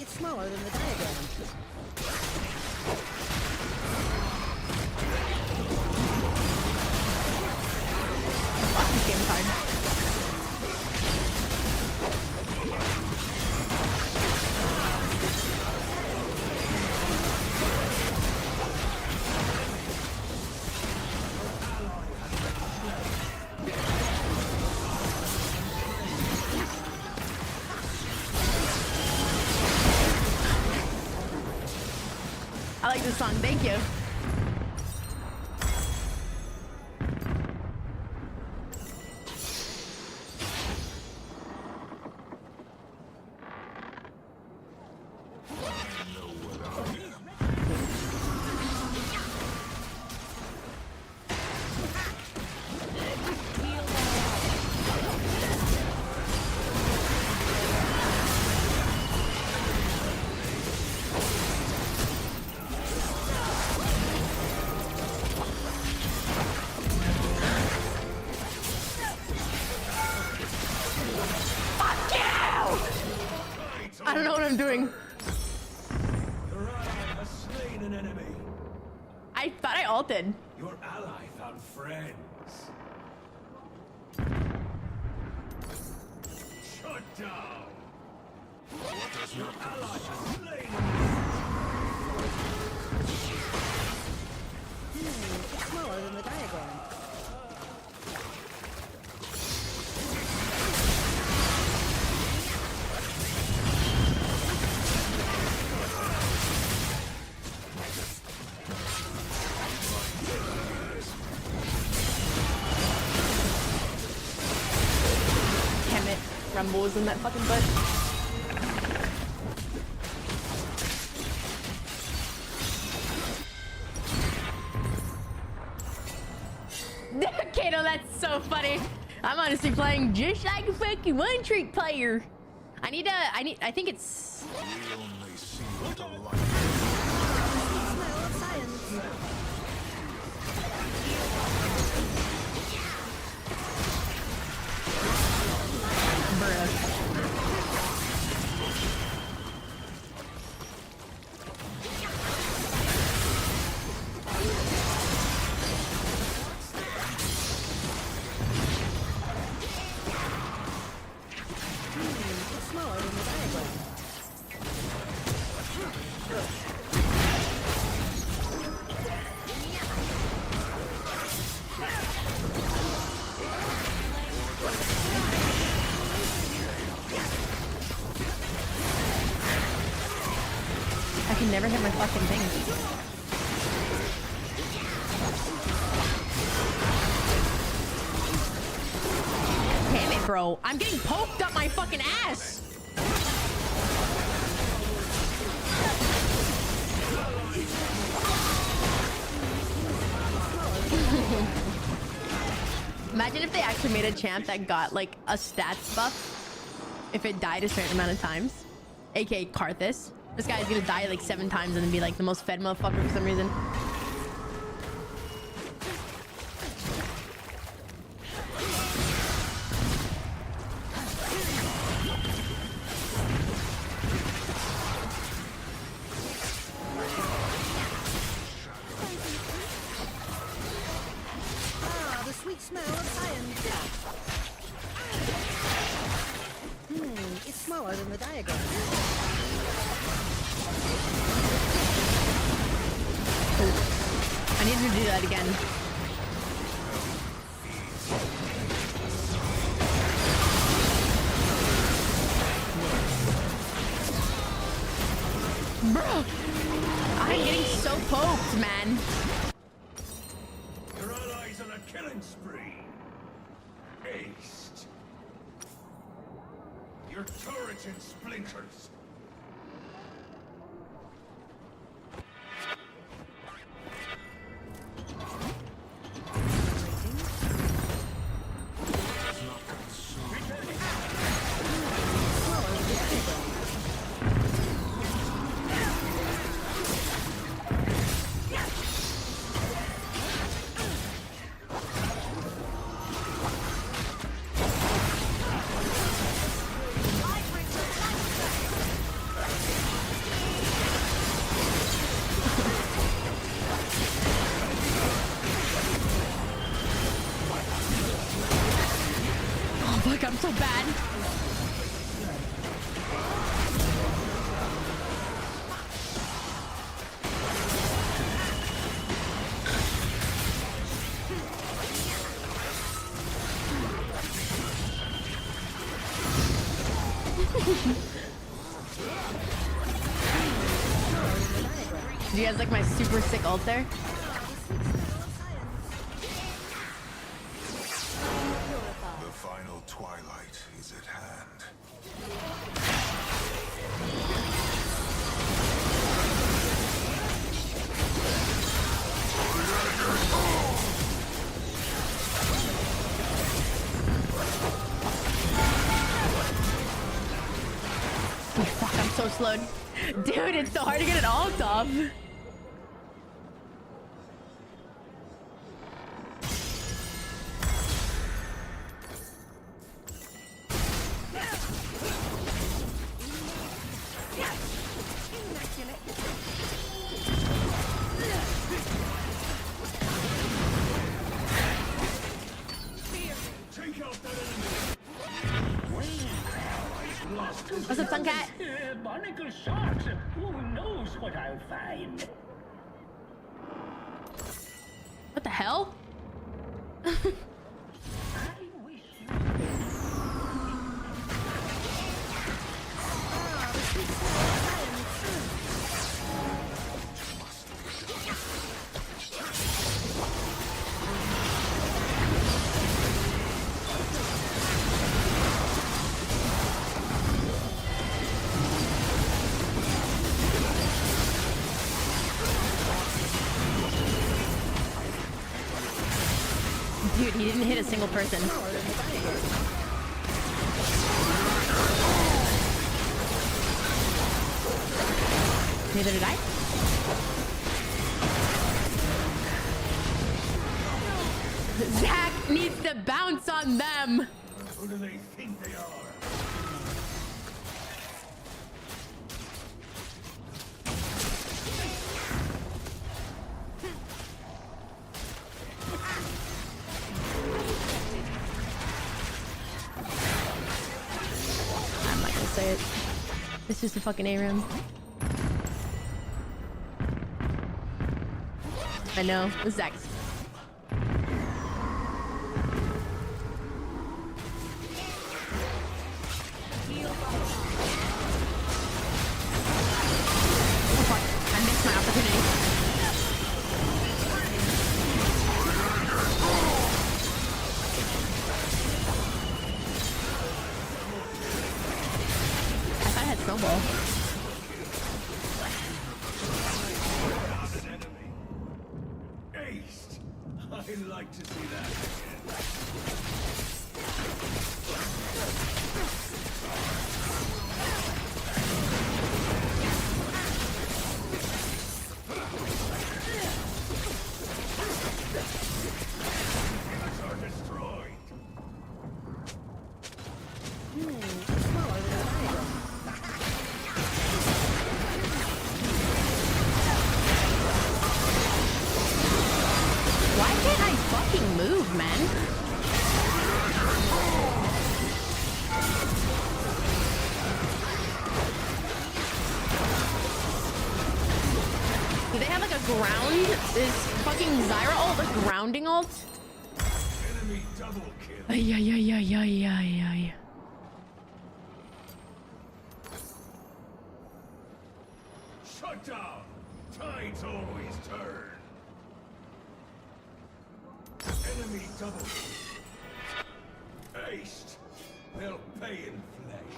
It's smaller than the diagram. Fuck this game card. I like this song. Thank you. ulted. Your ally found friends. Shut down. What does your ally slain? It's smaller than the diagram. Damn it. Rumble was in that fucking bush. Kato, that's so funny. I'm honestly playing just like a fucking one-trick player. I think it's... It's smaller than the diagram. I can never hit my fucking thing. Damn it, bro. I'm getting poked up my fucking ass. Imagine if they actually made a champ that got like a stats buff if it died a certain amount of times. AKA Karthus. This guy's gonna die like 7 times and then be like the most fed motherfucker for some reason. Ah, the sweet smell of science. It's smaller than the diagram. I need to do that again. Bro, I'm getting so poked, man. Your allies on a killing spree. Aced. Your turret's in splinters. Oh fuck, I'm so bad. Do you guys like my super sick ult there? The final twilight is at hand. Oh, fuck, I'm so slowed. Dude, it's so hard to get an ult off. What's up, Suncat? Barnacle sharks. Who knows what I'll find? What the hell? Dude, he didn't hit a single person. Neither did I. Zach needs to bounce on them. Who do they think they are? I'm not gonna say it. It's just a fucking ARAM. I know. Zach's. Oh fuck. I missed my opportunity. I thought I had snowball. I'd like to see that are destroyed. Smaller than a diagram. Why can't I fucking move, man? Do they have like a ground? Is fucking Zyra ult a grounding ult? Enemy double kill. Ay, ay, ay, ay, ay, ay, ay. Shut down. Tides always turn. Enemy double kill. Aced. They'll pay in flesh.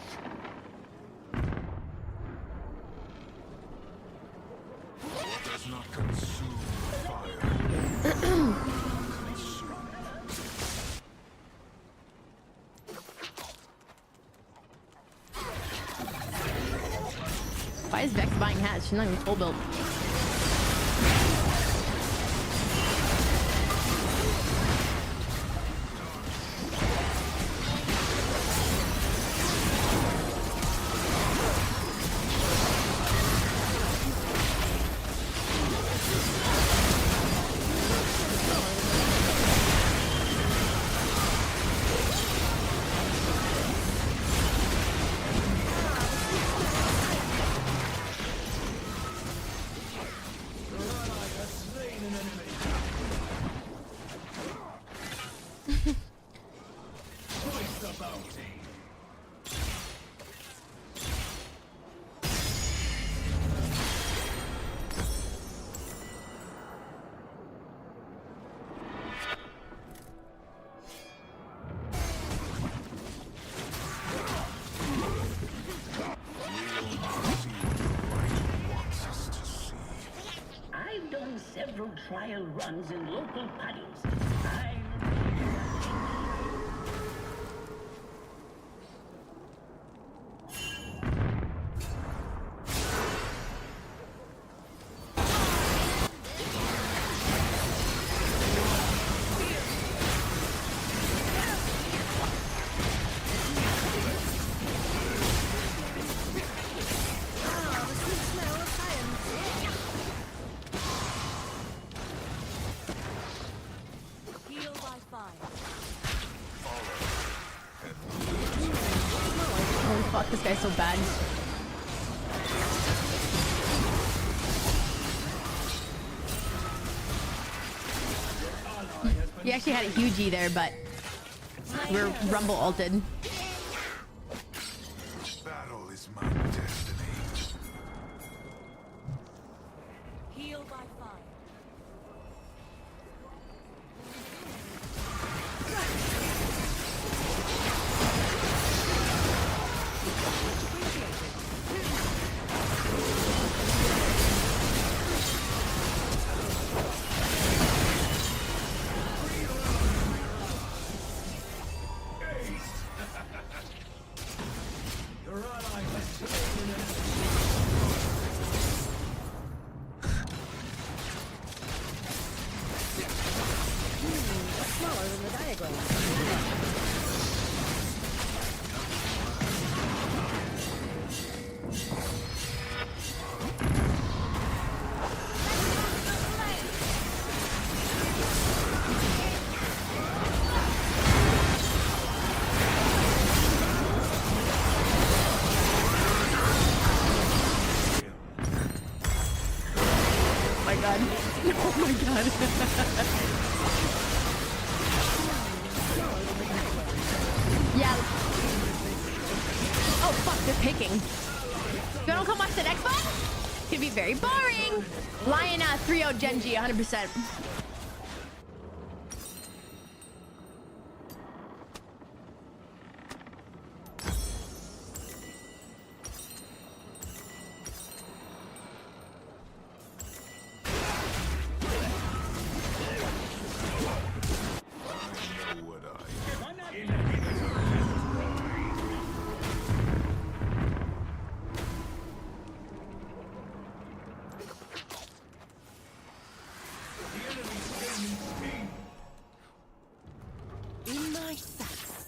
What does not consume fire? Why is Vex buying hats? She's not even full build. Twice the bounty. I've done several trial runs in local puddles. Heal this guy's so bad. We actually had a huge E there, but we're Rumble ulted. Battle is my destiny. Heal by fire. Smaller than the diagram. Oh my god. Oh my god. Yeah. Oh fuck, they're picking. You don't come watch the next one? Could be very boring. Lion 3-0 Genji, 100%. In my sights.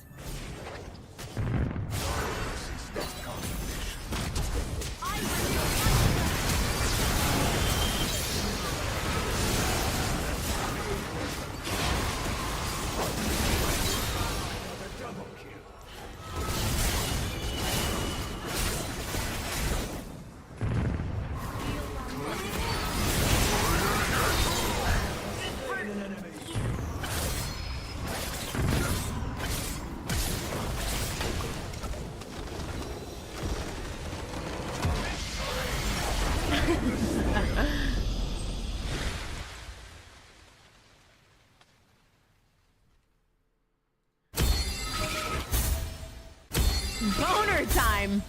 Boner time.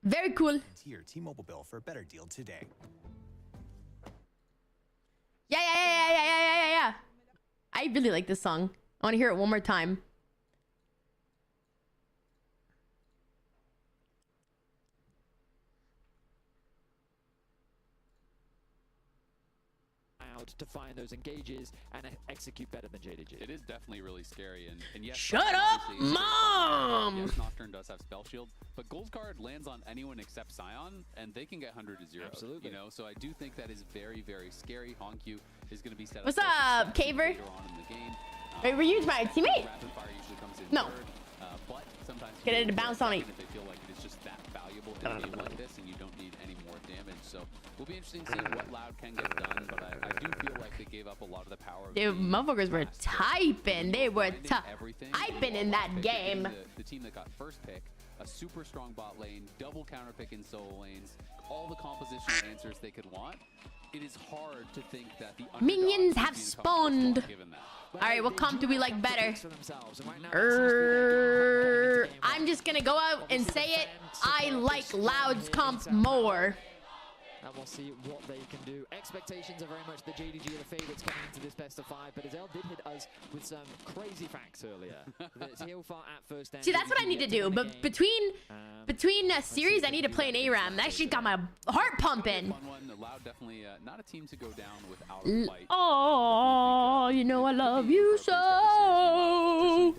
Very cool. Your T-Mobile bill for a better deal today. Yeah. I really like this song. I want to hear it one more time. To find those engages and execute better than JDG. It is definitely really scary, and yes. Shut up, Mom! Yes, Nocturne does have spell shield, but Gold Card lands on anyone except Scion, and they can get 100 to 0. Absolutely. You know, so I do think that is very, very scary. Honkyu is going to be set up. What's up, Caver? Later on in the game. Wait, were you my teammate? Rapid fire usually comes in No. third, but sometimes Get it to bounce on me. if they feel like it is just that valuable in a game like this, and you don't need any more damage. So we'll be interesting to see what Loud can get done, but I do feel like they gave up a lot of the power. Dude, motherfuckers were typing. They were typing in that game. The team that got first pick, a super strong bot lane, double counter pick in solo lanes, all the compositional answers they could want. It is hard to think that the minions have spawned. All right, what comp do we like better? I'm just gonna go out and say it. I like Loud's comp more. And we'll see what they can do. Expectations are very much the JDG are the favorites coming into this best of 5, but Azel did hit us with some crazy facts earlier. That's Hailfire at first. See, that's what I need to do. But between series, I need to play an ARAM. That shit got my heart pumping. Loud definitely not a team to go down without a fight. Oh, you know I love you so. I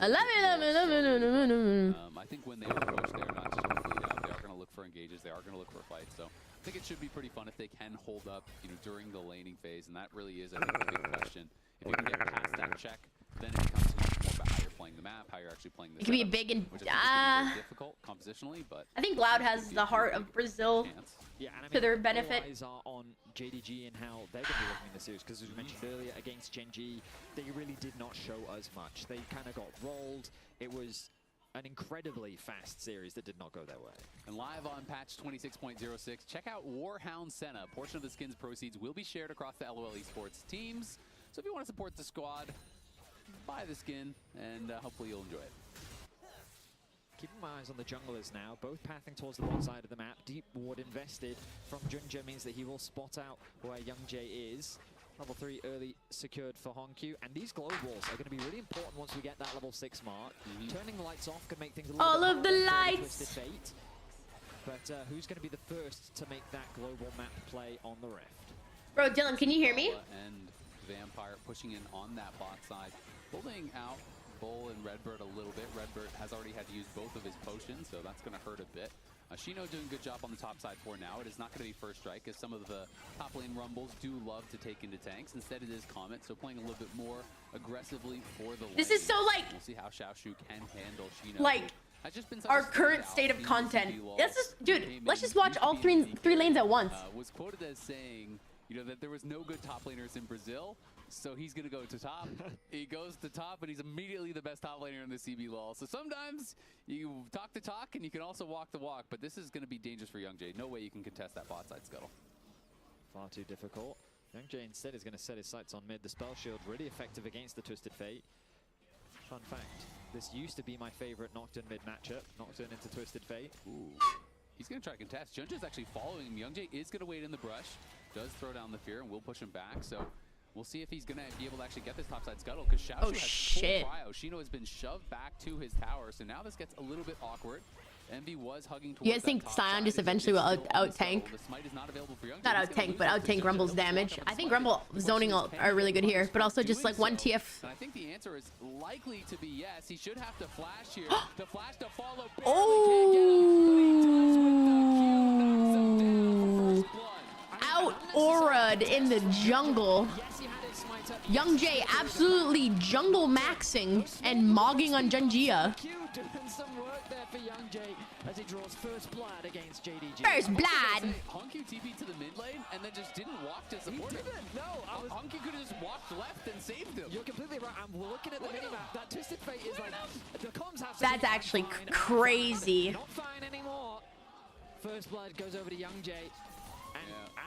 love it. I think when they approach, they're not just going to bleed out. They are going to look for engages. They are going to look for fights. So I think it should be pretty fun if they can hold up, during the laning phase, and that really is, I think, the big question. If you can get past that check, then it becomes much more about how you're playing the map, how you're actually playing the It could be setup, big and which I think is gonna be very difficult compositionally, but I think Loud has the heart of Brazil to their benefit. All eyes are on JDG and how they're going to be looking in the series, because as we mentioned earlier, against Gen G, they really did not show us much. They kind of got rolled. It was an incredibly fast series that did not go their way. And live on patch 26.06, check out Warhound Senna. A portion of the skin's proceeds will be shared across the LOL Esports teams. So if you want to support the squad, buy the skin, and hopefully you'll enjoy it. Keeping my eyes on the junglers now, both pathing towards the bot side of the map. Deep ward invested from Junja means that he will spot out where Young Jay is. Level 3 early secured for Honkyu, and these glow walls are going to be really important once we get that level 6 mark. Turning the lights off could make things a little All bit of the harder for lights! Twisted Fate. But who's going to be the first to make that global map play on the Rift? Bro, Dylan, can you hear me? And Vampire pushing in on that bot side, holding out Bull and Redbird a little bit. Redbird has already had to use both of his potions, so that's going to hurt a bit. Shino doing a good job on the top side for now. It is not going to be first strike, as some of the top lane rumbles do love to take into tanks. Instead, it is Comet, so playing a little bit more aggressively for the lane. This is so, like, we'll see how Xiaoshu can handle Shino. Like, Has just been such our a current standout state of season content. to be Let's just, dude, came let's in, just watch used to all be three lanes at once. Was quoted as saying, that there was no good top laners in Brazil, so he's going to go to top. He goes to top, and he's immediately the best top laner in the CB LoL. So sometimes you talk the talk, and you can also walk the walk, but this is going to be dangerous for Young Jay. No way you can contest that bot side scuttle. Far too difficult. Young Jay instead is going to set his sights on mid. The spell shield really effective against the Twisted Fate. Fun fact, this used to be my favorite Nocturne mid matchup. Nocturne into Twisted Fate. Ooh. He's going to try to contest. Junja's actually following him. Young Jay is going to wait in the brush. Does throw down the fear and will push him back. So we'll see if he's going to be able to actually get this topside scuttle, because Xiaoshu has full cryo. Shino has been shoved back to his tower, so now this gets a little bit awkward. Envy was hugging towards You guys think Sion just eventually will out tank? Not out tank, but out tank Rumble's damage. I think Rumble zoning are really good here, but also just like one TF. And I think the answer is likely to be yes. He should have to flash here. The flash to follow. Out aura'd in the jungle. Young Jay absolutely jungle maxing and mogging on Junjia. Doing some work there for Young Jay as he draws first blood against JDG. First blood. Honkyu TP to the mid lane and then just didn't walk to support him. No, Honkyu could have just walked left and saved him. You're completely right. I'm looking at the minimap. That Twisted Fate is like the comms have. That's actually crazy. Not fine anymore. First blood goes over to Young Jay.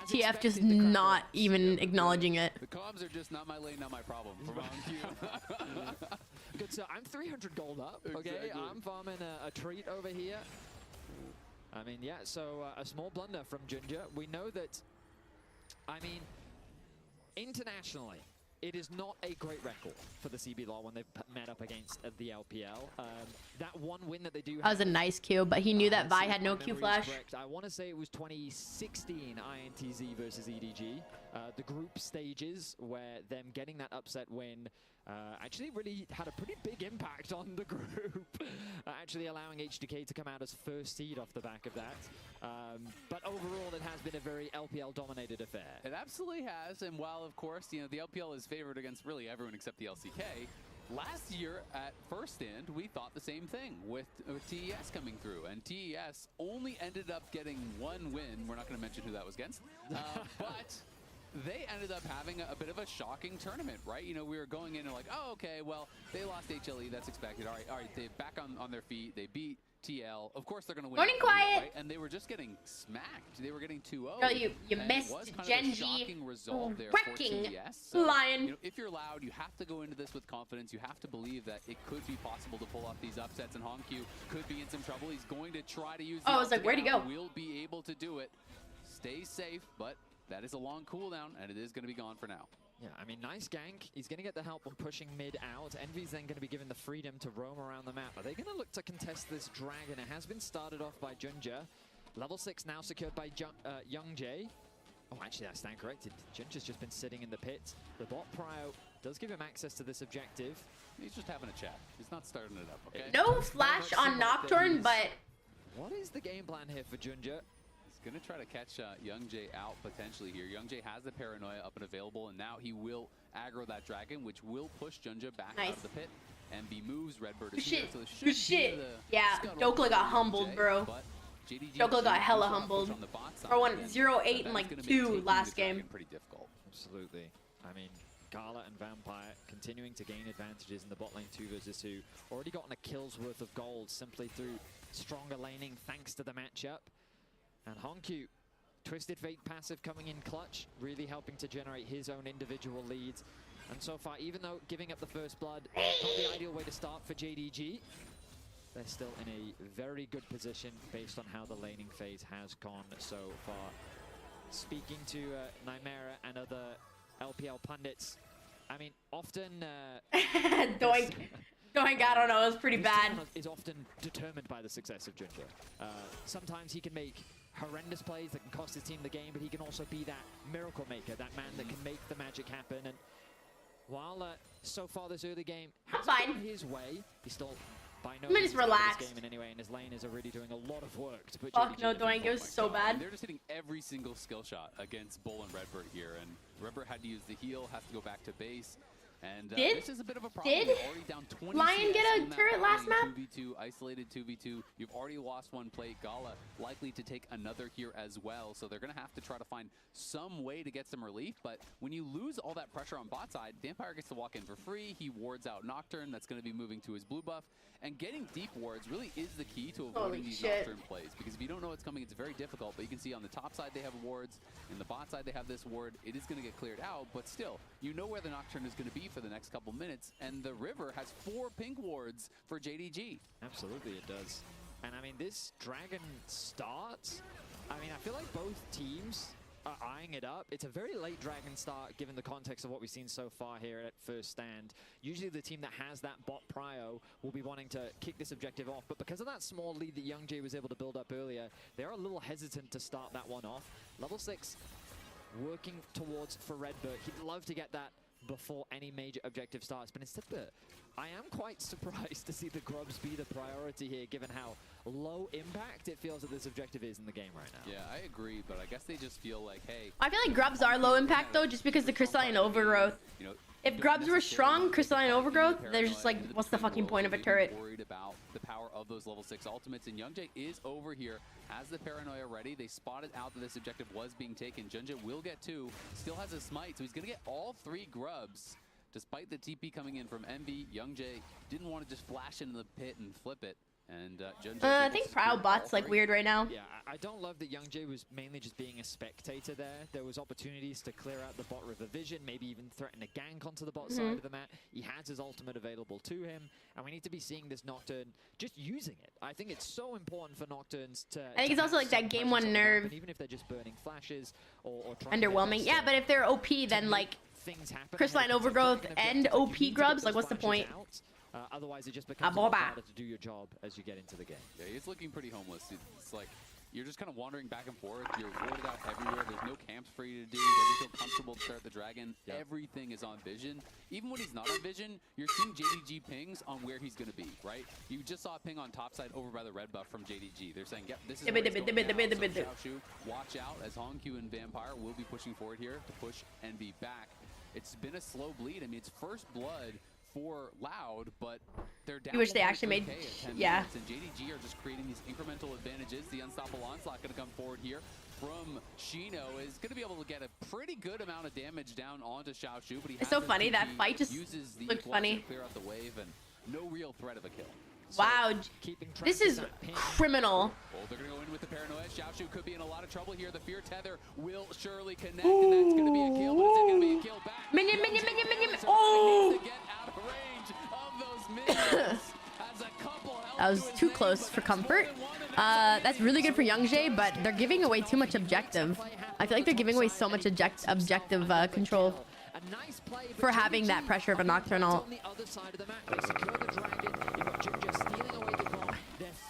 TF just not even acknowledging it. The comms are just not my lane, not my problem. From Honkyu. Good, so I'm 300 gold up, okay? Exactly. I'm farming a treat over here. I mean, yeah, so a small blunder from Junja. We know that, I mean, internationally, it is not a great record for the CB LoL when they've met up against the LPL. That one win that they do have. That was a nice Q, but he knew that Vi had no Q flash. I want to say it was 2016 INTZ versus EDG. The group stages where them getting that upset win actually really had a pretty big impact on the group. Actually allowing HDK to come out as first seed off the back of that. But overall, it has been a very LPL-dominated affair. It absolutely has, and while, of course, the LPL is favored against really everyone except the LCK, last year at First Stand, we thought the same thing with TES coming through, and TES only ended up getting one win. We're not going to mention who that was against, but they ended up having a bit of a shocking tournament, right? We were going in and like, oh, okay, well, they lost HLE, that's expected. All right, they're back on their feet. They beat TL. Of course, they're going to win. Morning, quiet. Right? And they were just getting smacked. They were getting 2-0. Girl, you missed Genji wrecking Lion. If you're Loud, you have to go into this with confidence. You have to believe that it could be possible to pull off these upsets, and Honkyu could be in some trouble. He's going to try to use the I was like, where'd he go? Will be able to do it. Stay safe, but that is a long cooldown, and it is going to be gone for now. Yeah, I mean, nice gank. He's going to get the help on pushing mid out. Envy's then going to be given the freedom to roam around the map. Are they going to look to contest this dragon? It has been started off by Junja. Level 6 now secured by Young Jay. Oh, actually, that's stand corrected. Junja's just been sitting in the pit. The bot prio does give him access to this objective. He's just having a chat. He's not starting it up, okay? No flash on Nocturne, but... What is the game plan here for Junja? Gonna try to catch Young Jay out potentially here. Young Jay has the paranoia up and available, and now he will aggro that dragon, which will push Junja back out of the pit. MB moves, Redbird is here, so this should Good shit. be the Yeah, Dokla got humbled, bro. Dokla got hella humbled. For 0-8 in like 2 last game. Pretty difficult. Absolutely. I mean, Gala and Vampire continuing to gain advantages in the bot lane 2 versus 2. Already gotten a kill's worth of gold simply through stronger laning thanks to the matchup. And Honkyu, Twisted Fate passive coming in clutch, really helping to generate his own individual leads. And so far, even though giving up the first blood, not the ideal way to start for JDG, they're still in a very good position based on how the laning phase has gone so far. Speaking to Nymera and other LPL pundits, I mean, often... Doink, I don't know, it was pretty bad. Is often determined by the success of Junja. Sometimes he can make horrendous plays that can cost his team the game, but he can also be that miracle maker, that man that can make the magic happen. And while so far this early game has gone his way, he's still by no means relax. This game in any way, and his laners are really doing a lot of work to put Fuck no, Doink, it was so bad. They're just hitting every single skill shot against Bull and Redbird here, and Redbird had to use the heal, has to go back to base. And this is a bit of a problem. Did You're already down 20 Lion get a turret last map? 2v2, isolated 2v2. You've already lost one plate. Gala likely to take another here as well. So they're going to have to try to find some way to get some relief. But when you lose all that pressure on bot side, Vampire gets to walk in for free. He wards out Nocturne. That's going to be moving to his blue buff. And getting deep wards really is the key to avoiding these Nocturne plays. Because if you don't know what's coming, it's very difficult. But you can see on the top side they have wards. In the bot side they have this ward. It is going to get cleared out. But still, you know where the Nocturne is going to be for the next couple minutes. And the River has 4 pink wards for JDG. Absolutely it does. And I mean, this Dragon starts, I mean, I feel like both teams are eyeing it up. It's a very late Dragon start given the context of what we've seen so far here at first stand. Usually the team that has that bot prio will be wanting to kick this objective off, but because of that small lead that Young Jay was able to build up earlier, they're a little hesitant to start that one off. Level 6 working towards for Redbird. He'd love to get that before any major objective starts, but instead I am quite surprised to see the Grubs be the priority here, given how low impact it feels that this objective is in the game right now. Yeah, I agree, but I guess they just feel like, hey... I feel like Grubs are low impact though, just because the Crystalline Overgrowth. You know, if Grubs were strong, Crystalline Overgrowth, they're just like, what's the fucking point of a turret? Worried about the power of those level 6 ultimates, and Young Jay is over here, has the paranoia ready. They spotted out that this objective was being taken. Junja will get 2, still has a smite, so he's gonna get all 3 Grubs. Despite the TP coming in from MB, Young Jay didn't want to just flash into the pit and flip it. And I think Proud Bot's like weird right now. Yeah, I don't love that Young Jay was mainly just being a spectator there. There was opportunities to clear out the bot river vision, maybe even threaten a gank onto the bot side of the map. He has his ultimate available to him, and we need to be seeing this Nocturne just using it. I think it's so important for Nocturnes to... I think it's also like that game 1 nerve. Even if they're just burning flashes or underwhelming. Yeah, but if they're OP, then like Crystalline Overgrowth and OP Grubs, like what's the point? Otherwise, it just becomes harder to do your job as you get into the game. Yeah, he's looking pretty homeless. It's like you're just kind of wandering back and forth. You're warded out everywhere. There's no camps for you to do. He doesn't feel comfortable to start the Dragon. Yep. Everything is on vision. Even when he's not on vision, you're seeing JDG pings on where he's going to be, right? You just saw a ping on top side over by the red buff from JDG. They're saying, yep, this is where he's going now. So Xiaoshu, watch out as Honkyu and Vampire will be pushing forward here to push NB back. It's been a slow bleed. I mean, it's first blood for Loud, but they're down. You wish they actually made, yeah. And JDG are just creating these incremental advantages. The Unstoppable Onslaught going to come forward here from Shino is going to be able to get a pretty good amount of damage down onto Xiaoshu, but he it's so funny that fight just looked funny. To clear out the wave and no real threat of a kill. Wow, this is criminal. Oh, they're going to go in with the paranoia. Xiaoshu could be in a lot of trouble here. The fear tether will surely connect, and that's going to be a kill, but is it going to be a kill back? Minion. Oh! To get out of range of those minions. That was too close for comfort. That's really good for Young Jay, but they're giving away too much objective. I feel like they're giving away so much objective control for having that pressure of a Nocturnal.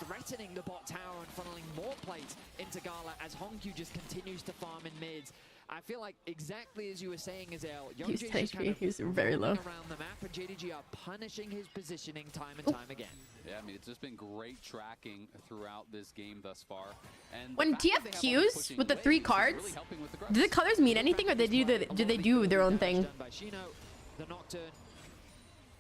Threatening the bot tower and funneling more plates into Gala as Honkyu just continues to farm in mids. I feel like exactly as you were saying, Azale, He was Youngjae's 10 just kind HP. of He was very low. rolling around the map, and JDG are punishing his positioning time and time again. Yeah, I mean, it's just been great tracking throughout this game thus far. And When TF queues with the 3 cards, do the colors mean anything, or do they do their own thing? Done by Shino, the Nocturne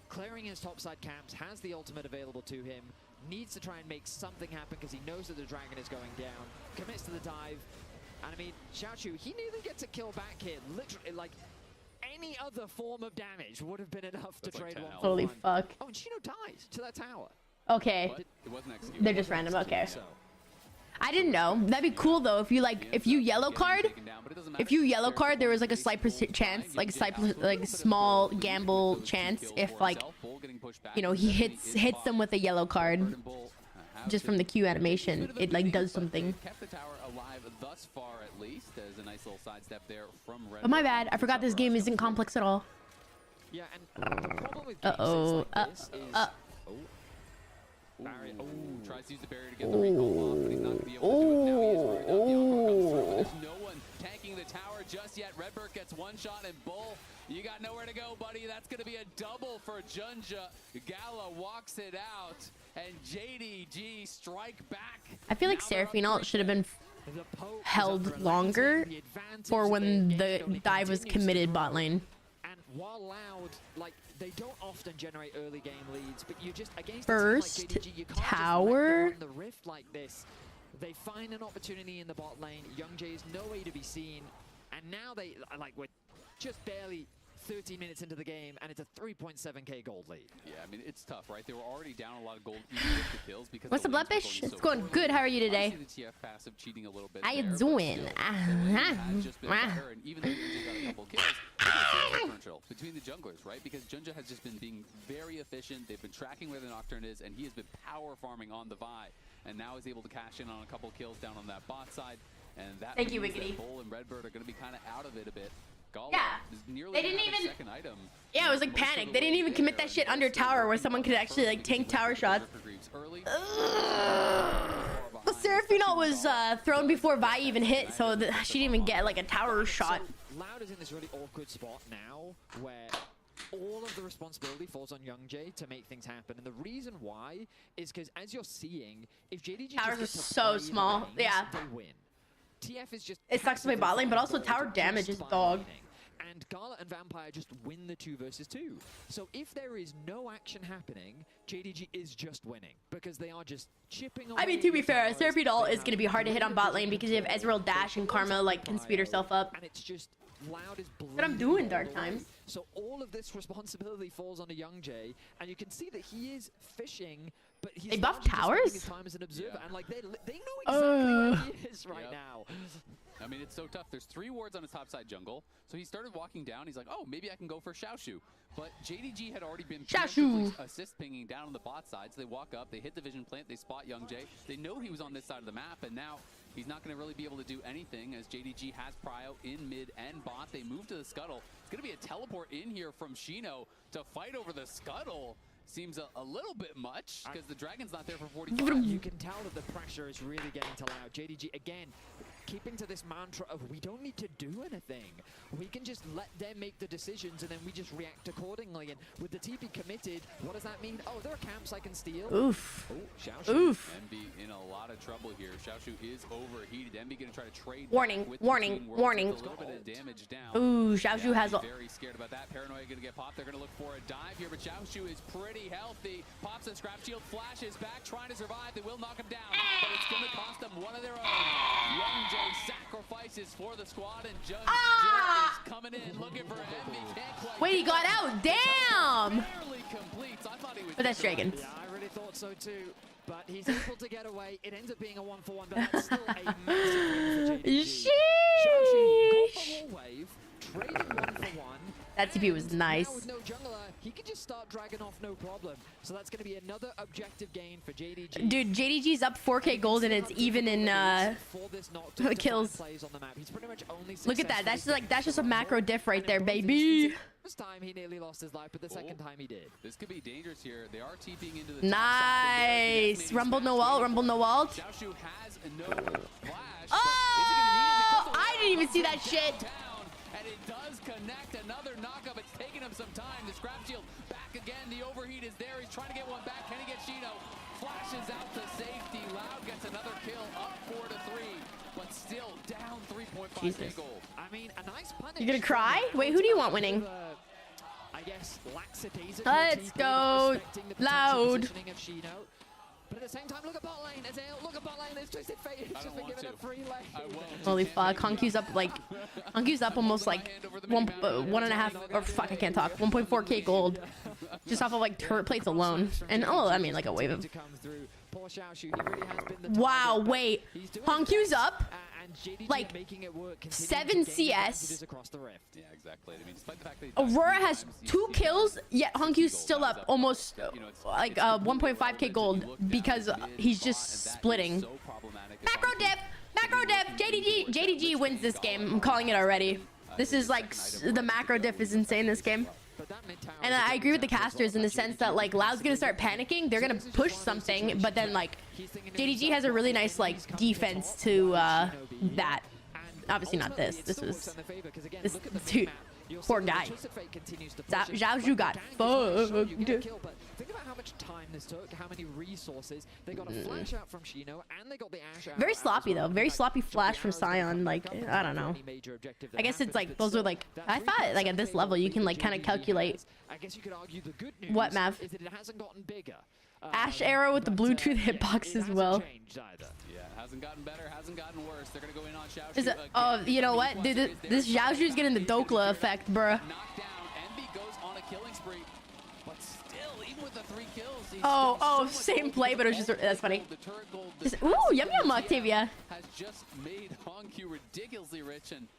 clearing his topside camps, has the ultimate available to him, needs to try and make something happen because he knows that the dragon is going down, commits to the dive, and I mean, Xiaoshu, he nearly gets a kill back here, literally, like, any other form of damage would have been enough to trade one for Holy one. fuck. Oh, and Shino dies to that tower. Okay. But it wasn't executed. They're just random. Okay. So, I didn't know. That'd be cool though if you yellow card. If you yellow card, there was like a slight chance, like a slight, like small gamble chance if like, you know, he hits them with a yellow card. Just from the Q animation, it like does something. Kept the tower alive thus far, at least. There's a nice little sidestep there from Red. But my bad, I forgot this game isn't complex at all. yeah, and the problem with games like this is... Barrier. Oh, tries to use the barrier to get the recall off, but he's not going to be able to do it now. He is right up. The Emperor comes through. There's no one tanking the tower just yet. Redbird gets one shot, and Bull, you got nowhere to go, buddy. That's going to be a double for Junja. Gala walks it out, and JDG strike back. I feel like Seraphine ult should have been held longer for when the dive was committed bot lane. And while Loud, like, they don't often generate early game leads, but you just, against First a team like JDG, you can't tower. just let them run the rift like this. They find an opportunity in the bot lane. Youngjae is no way to be seen, and now they, like, we're just barely 13 minutes into the game, and it's a 3.7k gold lead. Yeah, I mean, it's tough, right? They were already down a lot of gold even with the kills because What's the up, lanes were Bloodfish? going It's going good. How are you today? Obviously, the TF passive cheating a little bit. How you there, but doing? still, the lane has just been better, and even though Junja got a couple kills, look at the sales differential between the junglers, right? Because Junja has just been being very efficient. They've been tracking where the Nocturne is, and he has been power farming on the Vi, and now is able to cash in on a couple kills down on that bot side, and that Thank you, means Wiggity. that Bull and Redbird are going to be kind of out of it a bit. Gala Yeah. is nearly They didn't gonna have even- a second item. Yeah, it was like panic. They didn't even commit that shit under tower where someone could actually like tank tower shots. The Seraphine ult was thrown before Vi even hit, so she didn't even get like a tower shot. Loud is in this really awkward spot now where all of the responsibility falls on Youngjae to make things happen. And the reason why is because, as you're seeing, if JDG Towers are just gets to so play the small. lanes, Yeah. they win. TF is just... It sucks to play bot lane, but also tower damage is dog. And Gala and Vampire just win the 2 versus 2. So if there is no action happening, JDG is just winning because they are just chipping away. I mean, to be fair, Seraphine ult is gonna be hard to hit on bot lane because you have Ezreal dash and Karma like can speed herself up. And it's just Loud is What I'm doing, Dark Times. So all of this responsibility falls on Youngjae, and you can see that he is fishing, but he's They buffed largely just spending towers? his time as an observer, and like they know exactly where he is right now. I mean, it's so tough. There's 3 wards on his topside jungle, so he started walking down. He's like, oh, maybe I can go for Xiaoshu. But JDG had already been Xiaoshu. assist pinging down on the bot side, so they walk up, they hit the vision plant, they spot Youngjae. They know he was on this side of the map, and now he's not going to really be able to do anything as JDG has prio in mid and bot. They move to the scuttle. It's going to be a teleport in here from Shino to fight over the scuttle. Seems a little bit much because the dragon's not there for 45. You can tell that the pressure is really getting to Loud. JDG, again, keeping to this mantra of we don't need to do anything. We can just let them make the decisions and then we just react accordingly. And with the TP committed, what does that mean? Oh, there are camps I can steal. Oof. Oh, Xiaoshu. Oof. Envy in a lot of trouble here. Xiaoshu is overheated. Envy going to try to trade. Warning, back with the warning, Twin Worlds. warning. It's a little bit of damage down. Ooh, Xiaoshu Yeah, has he's a... very scared about that. Paranoia going to get popped. They're going to look for a dive here, but Xiaoshu is pretty healthy. Pops a scrap shield, flashes back, trying to survive. They will knock him down, but it's going to cost them one of their own. Youngjae sacrifices for the squad, and Judge is coming in looking for Envy. Can't quite Wait, he got out. Damn. barely completes. I thought he was. But that's dragons. Yeah, I really thought so too. But he's able to get away. It ends up being a 1-for-1, but that's still a massive win for JDG. Xiaoshu got the wall wave, trading 1-for-1. That TP was nice. Now with no jungler, he can just start dragging off no problem. So that's going to be another objective gain for JDG. Dude, JDG's up 4k gold and it's even in kills. Look at that. That's just a macro diff right there, baby. First time he nearly lost his life, but the second time he did. This could be dangerous here. They are TPing into the Nice. Rumble no wall. Rumble no wall. Xiaoshu has no flash. Oh! I didn't even see that shit. And it does connect. Another knockup. It's taking him some time. The scrap shield back again. The overheat is there. He's trying to get one back. Can he get Shino? Flashes out to safety. Loud gets another kill. Up 4-3. But still down 3.5k gold. I mean, a nice punish. You gonna cry? Wait, who do you want winning? I guess lackadaisical. Let's go Loud. But at the same time, look at bot lane. Look at bot lane. There's Twisted Fate. It's just been given a free lane. Holy fuck, Honkyu's up like, Honkyu's up almost like 1.5, or fuck, I can't talk, 1.4k gold, just off of like turret plates alone. And oh, I mean like a wave of. Wow, wait, Honkyu's up like 7 CS. Yeah, exactly. I mean, despite the fact that Aurora has 2 kills, yet Honkyu's still up almost like 1.5k gold because he's just splitting. Macro diff, JDG wins this game. I'm calling it already. This is like, the macro diff is insane this game. And I agree with the casters in the sense that like Loud's gonna start panicking, they're gonna push something, but then like JDG has a really nice like defense to that. Obviously not this. This dude, poor guy. Zhao got fucked. Think about how much time this took, how many resources. They got a flash out from Shino, and they got the Ash out. Very sloppy though. Very sloppy flash from Sion. Like, I don't know. I guess it's like, those are like, I thought like at this level you can like kind of calculate. I guess you could argue the good news What, Mav? is that it hasn't gotten bigger. Ash arrow with the Bluetooth hitbox as well. Yeah, hasn't gotten better, hasn't gotten worse. They're gonna go in on Xiaoshu. Is it, oh, you know what? Dude, this Xiaoshu's getting the Dokla effect, bruh. Knockdown. Envy goes on a killing spree, but still, even with the 3 kills, he's Oh, same play, but it was just, that's funny. Ooh, yum yum, Octavia. Has just made Hongq ridiculously rich, and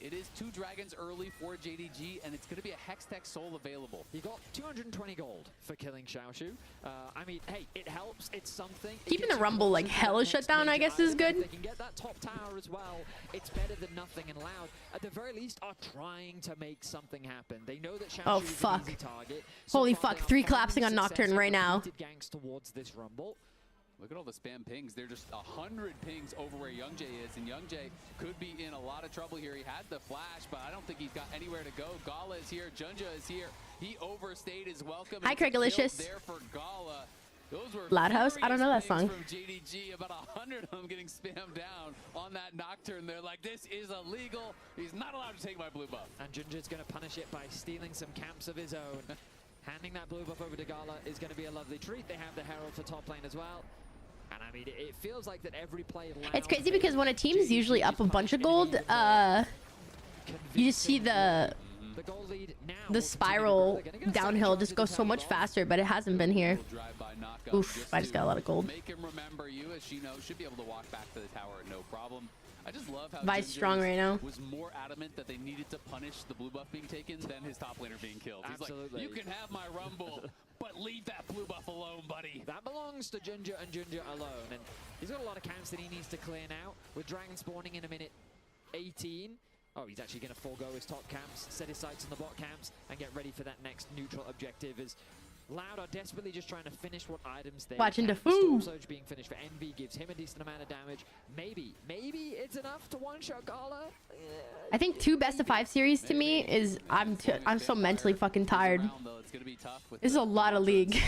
it is 2 dragons early for JDG, and it's going to be a Hextech Soul available. He got 220 gold for killing Xiaoshu. I mean, hey, it helps. It's something. Keeping the Rumble like hella shut down, I guess, is good. They can get that top tower as well. It's better than nothing, and Loud, at the very least, are trying to make something happen. They know that Xiaoshu is an easy target. Holy fuck, 3 collapsing on Nocturne right now. Ganks towards this Rumble. Look at all the spam pings. They're just 100 pings over where Youngjae is, and Youngjae could be in a lot of trouble here. He had the flash, but I don't think he's got anywhere to go. Gala is here. Junja is here. He overstayed his welcome. Hi, Craigalicious. There for Gala. Those were Loud House? I don't know that song. From JDG, about 100 of them getting spammed down on that Nocturne. They're like, this is illegal. He's not allowed to take my blue buff. And Junja's going to punish it by stealing some camps of his own. Handing that blue buff over to Gala is going to be a lovely treat. They have the Herald for top lane as well. And I mean, it feels like that every play. It's crazy because when a team's usually up a bunch of gold, you just see the spiral downhill just go so much faster, but it hasn't been here. Oof, I just got a lot of gold. Make him remember you, as she knows, should be able to walk back to the tower at no problem. I just love how Vi's strong right now. Was more adamant that they needed to punish the blue buff being taken than his top laner being killed. He's like, you can have my Rumble, but leave that blue buff alone, buddy. That belongs to Junja and Junja alone. And he's got a lot of camps that he needs to clear now. With Dragon spawning in a minute 18. Oh, he's actually going to forego his top camps, set his sights on the bot camps, and get ready for that next neutral objective. As Loud are desperately just trying to finish what items they watching the Storm Surge being finished for Envy gives him a decent amount of damage. Maybe it's enough to one-shot Gala. I think 2 best-of-5 series to me is I'm so mentally fucking tired. This is a lot of League.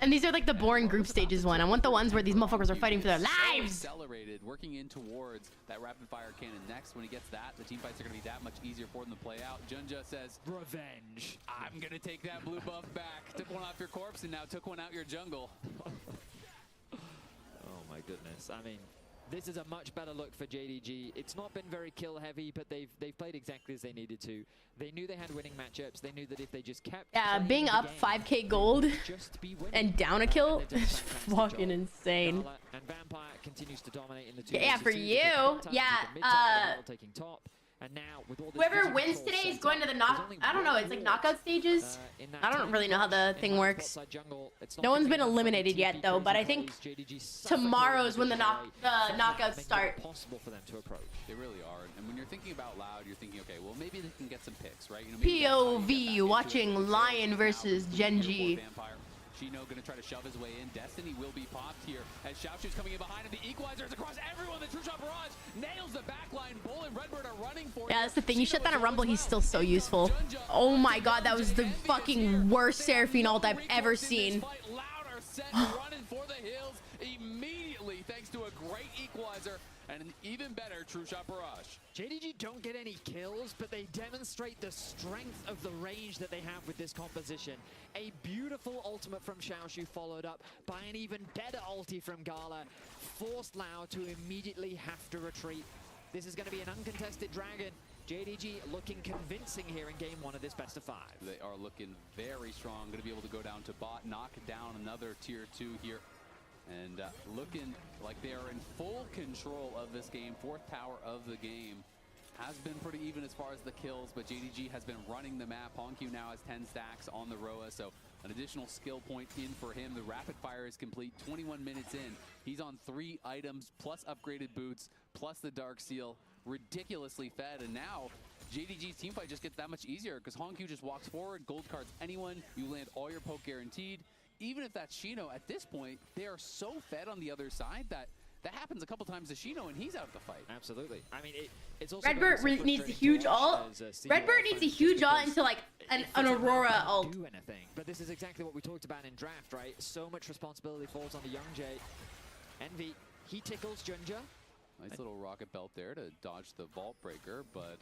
And these are like the boring group stages one. I want the ones where these motherfuckers are fighting for their lives. Accelerated, working in towards that rapid fire cannon next. When he gets that, the team fights are going to be that much easier for them to play out. Junja says, revenge. I'm going to take that blue buff back. Took one off your corpse and now took one out your jungle. Oh my goodness. I mean, this is a much better look for JDG. It's not been very kill heavy, but they've played exactly as they needed to. They knew they had winning matchups. They knew that if they just kept being up 5k gold and down a kill is fucking insane. And Vampire continues to dominate in the 2 yeah, for you. Yeah, taking top. And now with all whoever wins today is going to the I don't know, it's like knockout stages. I don't really know how the thing works. No one's been eliminated yet though, but I think tomorrow's when the knockouts start. Possible for them to approach. They really are. And when you're thinking about Loud, you're thinking, okay, well maybe they can get some picks, right? You know, POV watching Lion versus Genji. Shino going to try to shove his way in. Destiny will be popped here as Xiaoshu's coming in behind him. The equalizer is across everyone. The True Shot Barrage nails the backline. Bull and Redbird are running for it. Yeah, that's the thing. You shut down a Rumble, he's still so useful. Oh my god, that was the fucking worst Seraphine ult I've ever seen. Loud are set running for the hills immediately thanks to a great equalizer and an even better True Shot Barrage. JDG don't get any kills, but they demonstrate the strength of the range that they have with this composition. A beautiful ultimate from Xiaoshu followed up by an even better ulti from Gala, forced Lao to immediately have to retreat. This is going to be an uncontested dragon. JDG looking convincing here in game 1 of this best of 5. They are looking very strong. Going to be able to go down to bot, knock down another tier 2 here. And looking like they are in full control of this game. 4th tower of the game has been pretty even as far as the kills, but JDG has been running the map. Hongq now has 10 stacks on the Roa, so an additional skill point in for him. The rapid fire is complete 21 minutes in. He's on 3 items plus upgraded boots plus the Dark Seal. Ridiculously fed, and now JDG's teamfight just gets that much easier because Hongq just walks forward, gold cards anyone, you land all your poke guaranteed. Even if that's Shino, at this point, they are so fed on the other side that happens a couple times to Shino and he's out of the fight. Absolutely. I mean, it's also Redbird needs a huge ult. Redbird needs a huge ult into like an Aurora ult. Do anything, but this is exactly what we talked about in draft, right? So much responsibility falls on the young Jay. Envy, he tickles Junja. Nice little rocket belt there to dodge the vault breaker, but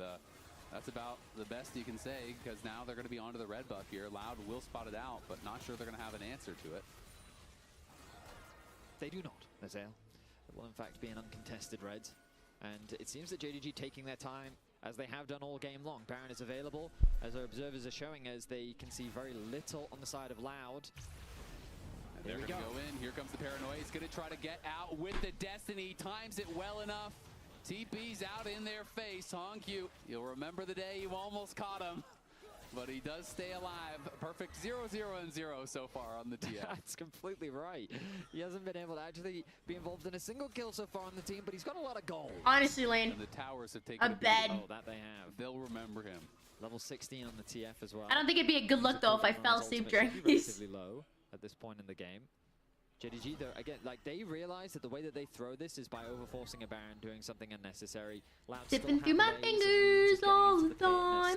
that's about the best you can say because now they're going to be onto the red buff here. Loud will spot it out, but not sure they're going to have an answer to it. They do not, Nazale. It will in fact be an uncontested red, and it seems that JDG taking their time as they have done all game long. Baron is available, as our observers are showing, as they can see very little on the side of Loud. And they're going to go in. Here comes the Paranoia. He's going to try to get out with the Destiny. Times it well enough. TP's out in their face. Hongq, you'll remember the day you almost caught him. But he does stay alive. Perfect 0-0-0 so far on the TF. That's completely right. He hasn't been able to actually be involved in a single kill so far on the team, but he's got a lot of gold. Honestly, Lane, and the towers have taken a bed. Oh, that they have. They'll remember him. Level 16 on the TF as well. I don't think it'd be a good look though if I fell asleep during these. Relatively low at this point in the game. JDG, though, again, like, they realize that the way that they throw this is by overforcing a Baron, doing something unnecessary. Loud Dipping through my fingers all the time.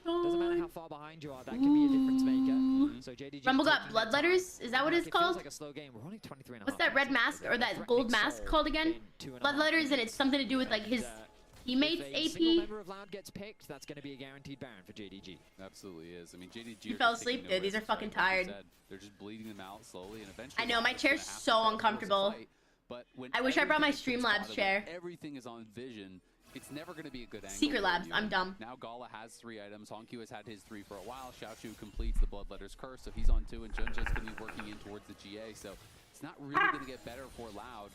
Doesn't matter how far behind you are, that can be a difference maker. So JDG Rumble got bloodletters? Is that what it's called? Like a slow game. We're only 23 and a What's half that red mask or that gold mask called again? Bloodletters, and it's something to do with like his teammates' if a AP. single member of Loud gets picked, that's going to be a guaranteed Baron for JDG. Absolutely is. I mean, JDG. You fell asleep, dude. These are fucking tired. They're just bleeding them out slowly, and eventually. I know, my chair's so uncomfortable. But when I wish I brought my Streamlabs chair. Everything is on vision. It's never going to be a good angle. Secret Labs, I'm dumb. Now Gala has 3 items. Hongq has had his 3 for a while. Xiaoshu completes the Bloodletter's Curse, so he's on 2, and Junja's going to be working in towards the GA. So it's not really going to get better for Loud.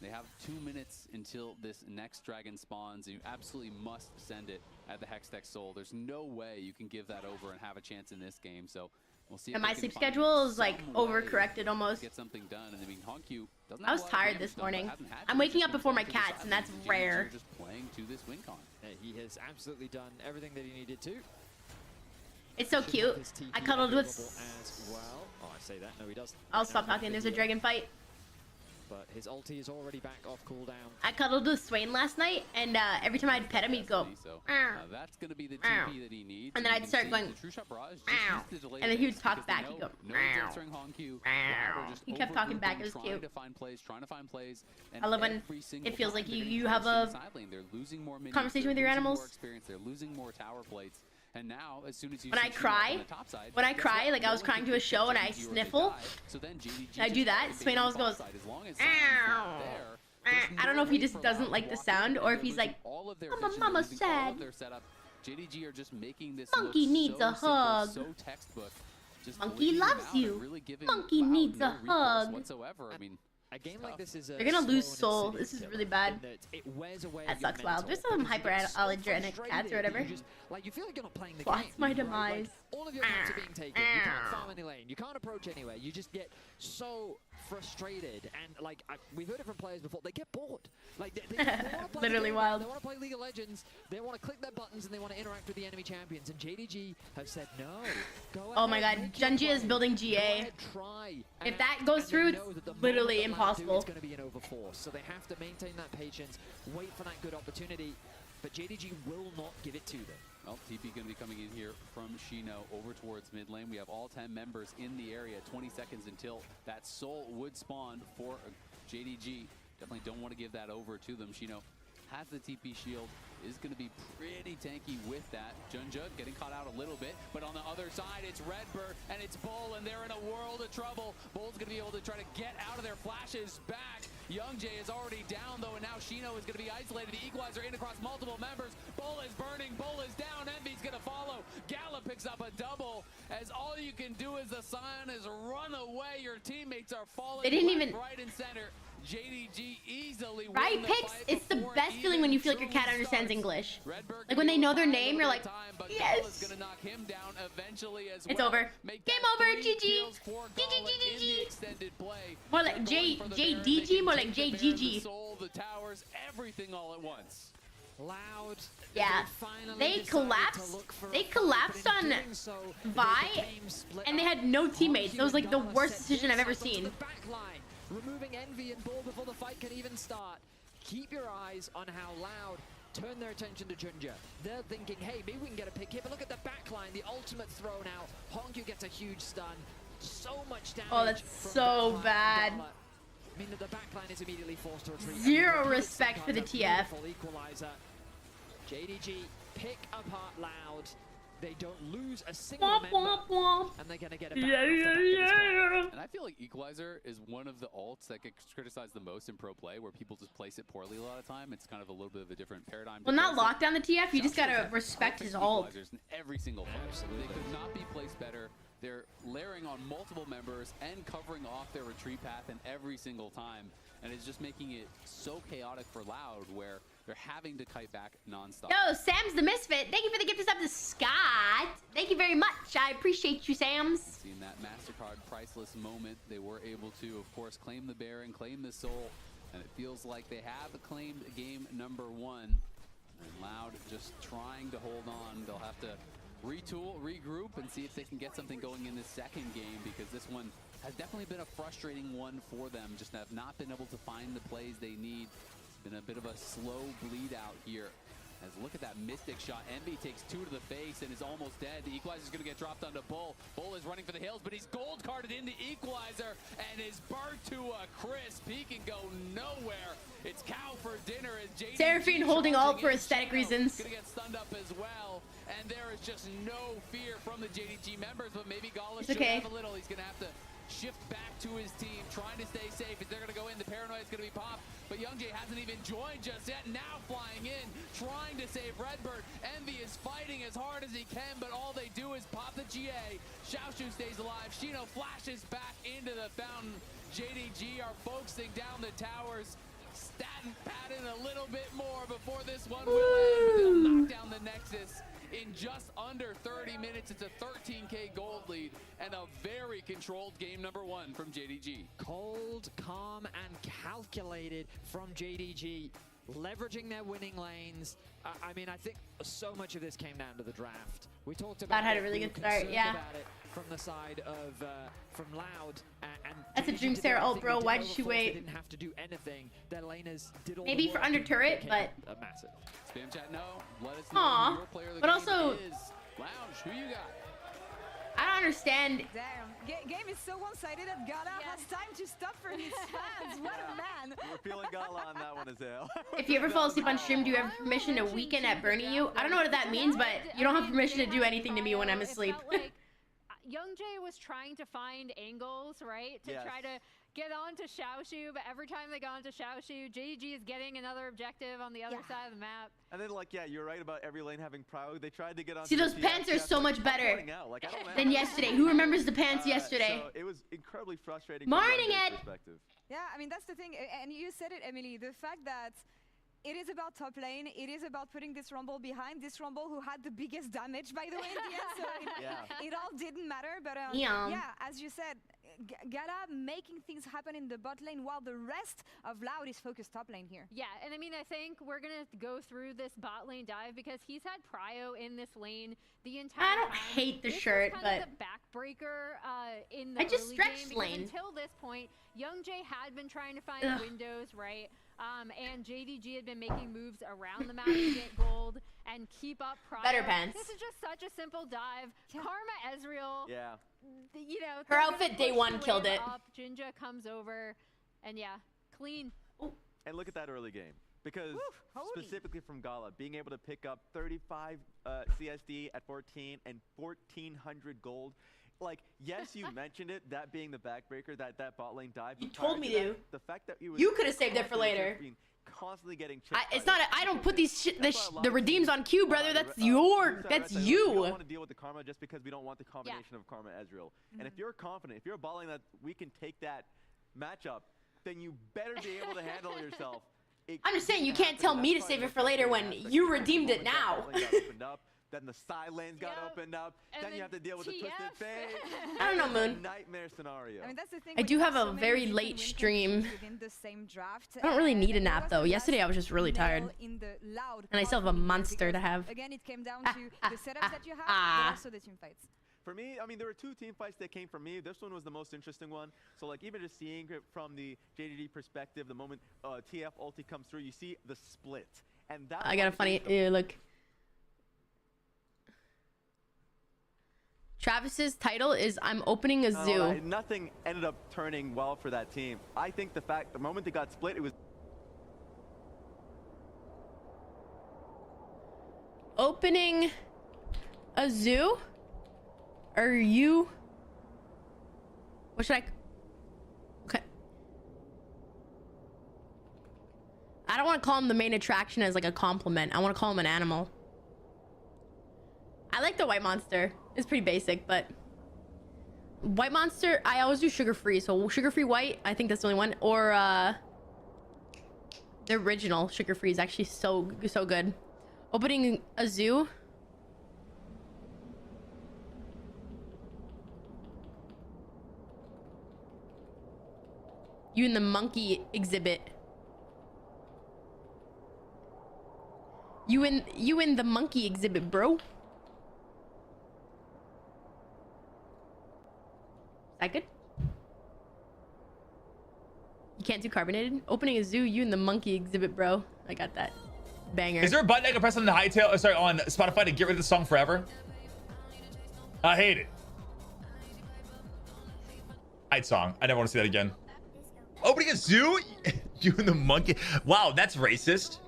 They have 2 minutes until this next dragon spawns, and you absolutely must send it at the Hextech Soul. There's no way you can give that over and have a chance in this game. So we'll see. And my sleep schedule is like overcorrected almost. Get something done, and I mean Hongq doesn't. I was tired this morning. I'm waking up before my cats, and that's rare. Just playing to this win con. He has absolutely done everything that he needed to. It's so cute. I cuddled with. As well. Oh, I say that. No, he doesn't. I'll stop talking. There's a dragon fight. But his ulti is already back off cooldown. I cuddled with Swain last night, and every time I'd pet him, he'd go. That's going to be the TP that he needs. And then I'd start going. And then he would talk back. He'd go. He kept talking back. It was cute. Trying to find plays. I love when it feels like you have a conversation with your animals. They're losing more tower plates. And now, as soon as you when I cry, like I was crying to a show and I sniffle, I do that. Swain always goes, ow. I don't know if he just doesn't like the sound or if he's like, mama sad. Monkey needs a hug. Monkey loves you. Monkey needs a hug. I mean, a game like this is they're gonna lose soul. This is really bad. That sucks. Wow. There's some hyperallergenic cats or whatever. Like you feel like you're not playing the game. What's my demise? all of your camps are being taken. You can't farm any lane. You can't approach anywhere. You just get so frustrated. And like we've heard it from players before, they get bored. Like they want to play literally wild. They want to play League of Legends. They want to click their buttons and they want to interact with the enemy champions. And JDG have said no. Go Oh my God, Junji is building GA. If that goes through, it's literally impossible. It's going to be an overforce. So they have to maintain that patience, wait for that good opportunity. But JDG will not give it to them. Well, TP going to be coming in here from Shino over towards mid lane. We have all 10 members in the area. 20 seconds until that soul would spawn for JDG. Definitely don't want to give that over to them. Shino has the TP shield, is going to be pretty tanky with that. Junja getting caught out a little bit, but on the other side, it's Redbird and it's Bull, and they're in a world of trouble. Bull's going to be able to try to get out of their flashes back. Young Jay is already down, though, and now Shino is going to be isolated. The Equalizer in across multiple members. Bull is burning. Bull is down. Envy's going to follow. Gala picks up a double, as all you can do as the sign is run away. Your teammates are falling right and center. JDG easily right picks. It's the best feeling when you feel like your cat understands English. Like when they know their name, you're like, yes. It's over. Game over. GG. GG. More like JDG. More like JGG. The towers, everything all at once. Loud. Yeah. They collapsed. They collapsed on Vi, and they had no teammates. That was like the worst decision I've ever seen. Removing Envy and Bull before the fight can even start. Keep your eyes on how Loud turn their attention to Junja. They're thinking, hey, maybe we can get a pick here, but look at the backline. The ultimate's thrown out. Honku gets a huge stun. So much damage. Oh, that's so bad. I mean, the backline is immediately forced to retreat. Zero respect for the TF. Equalizer. JDG pick apart Loud. They don't lose a single member, and they're gonna get it back. And I feel like Equalizer is one of the ults that gets criticized the most in pro play, where people just place it poorly a lot of time. It's kind of a little bit of a different paradigm. Well, not lock down the TF. You just gotta respect his ult. In every single fight. They could not be placed better. They're layering on multiple members and covering off their retreat path in every single time, and it's just making it so chaotic for Loud, where they're having to kite back nonstop. Yo, Sam's the Misfit. Thank you for the gift of sub to Scott. Thank you very much. I appreciate you, Sams. Seeing that MasterCard priceless moment, they were able to, of course, claim the Baron, claim the Soul, and it feels like they have claimed game number 1. And Loud just trying to hold on. They'll have to retool, regroup, and see if they can get something going in this second game, because this one has definitely been a frustrating one for them. Just have not been able to find the plays they need. Been a bit of a slow bleed out here. As look at that Mystic shot. Envy takes 2 to the face and is almost dead. The Equalizer is going to get dropped onto Bull. Bull is running for the hills, but he's gold carded in the Equalizer and is burnt to a crisp. He can go nowhere. It's cow for dinner as JDG Seraphine holding ult for aesthetic reasons. Going to get stunned up as well. And there is just no fear from the JDG members, but maybe Gala should have a little. He's going to have to shift back to his team, trying to stay safe. If they're going to go in, the paranoia is going to be popped. But Young Jay hasn't even joined just yet. Now flying in, trying to save Redbird. Envy is fighting as hard as he can, but all they do is pop the GA. Xiaoshu stays alive. Shino flashes back into the fountain. JDG are focusing down the towers. Statin patting a little bit more before this one will end. But they'll knock down the Nexus in just under 30 minutes. It's a 13K gold lead and a very controlled game number 1 from JDG. Cold, calm, and calculated from JDG, leveraging their winning lanes. I mean, I think so much of this came down to the draft. We talked about that had a really good start, yeah. About it from the side of from Loud, and that's a Dream Sarah ult, bro. Why did she wait? They didn't have to do anything. Their laners did all maybe the for under turret, but a massive. Spam chat, no. Let us know who your player of the but game also is. Lounge, who you got? I don't understand. Damn, game is so one-sided that Gala has time to stop for his fans. What a man! We're feeling Gala on that one, Azale. If you ever fall asleep on stream, do you have permission to weekend at burning you? I don't know what that means, but you don't have permission to do anything to me when I'm asleep. Young Jay was trying to find angles, right? To try to get on to Xiaoshu, but every time they got onto Xiaoshu, JDG is getting another objective on the other side of the map. And then, like, yeah, you're right about every lane having Prow. They tried to get on. See, those pants are so much better than yesterday. Who remembers the pants yesterday? So it was incredibly frustrating. Morning, Ed. Yeah, I mean, that's the thing. And you said it, Emily. The fact that it is about top lane. It is about putting this Rumble behind. This Rumble who had the biggest damage, by the way, in the end. So it all didn't matter. But yeah, as you said, Gala making things happen in the bot lane while the rest of Loud is focused top lane here. Yeah, and I mean, I think we're going to go through this bot lane dive because he's had prio in this lane the entire time. I don't hate the shirt, but the backbreaker in the I just early stretched game, lane. Until this point, Young Jay had been trying to find windows, right? And JDG had been making moves around the map to get gold and keep up prio. Better pants. This is just such a simple dive. Karma Ezreal. Yeah. You know, her outfit day one killed it. Up, Jinja comes over, and yeah, clean. And look at that early game. Because specifically from Gala, being able to pick up 35 CSD at 14 and 1,400 gold. Like, yes, you mentioned it, that being the backbreaker, that bot lane dive. You told me to. The fact that you could have saved it for later. Constantly getting chipped. It's not. I don't put these the redeems on Q, brother. That's your. That's you. We don't want to deal with the karma just because we don't want the combination of karma Ezreal. And if you're confident, if you're bot lane that we can take that matchup, then you better be able to handle yourself. I'm just saying, you can't tell me to save it for later when you redeemed it now. Then the side lanes got opened up. Then you have to deal with the twisted fade. I don't know, Moon. Nightmare scenario. I mean, that's the thing. I do have a very late stream. The same draft, I don't really need a nap though. Yesterday I was just really tired. In the Loud and I still have a monster to have. Again, it came down to the setups that you have, but also the team fights. For me, I mean, there were two team fights that came from me. This one was the most interesting one. So, like, even just seeing it from the JDG perspective, the moment TF ulti comes through, you see the split. And that I got a funny look. Travis's title is "I'm opening a zoo." Nothing ended up turning well for that team. I think the moment they got split, it was opening a zoo. Are you? What should I? Okay. I don't want to call him the main attraction as like a compliment. I want to call him an animal. I like the white monster. It's pretty basic, but white monster, I always do sugar free. So sugar free white, I think that's the only one. Or the original sugar free is actually so good. Opening a zoo. You in the monkey exhibit. You in the monkey exhibit, bro. Is that good? You can't do carbonated? Opening a zoo, you in the monkey exhibit, bro. I got that. Banger. Is there a button I can press on the hightail, sorry, on Spotify to get rid of the song forever? I hate it. Hide song. I never want to see that again. Opening a zoo? You and the monkey. Wow, that's racist.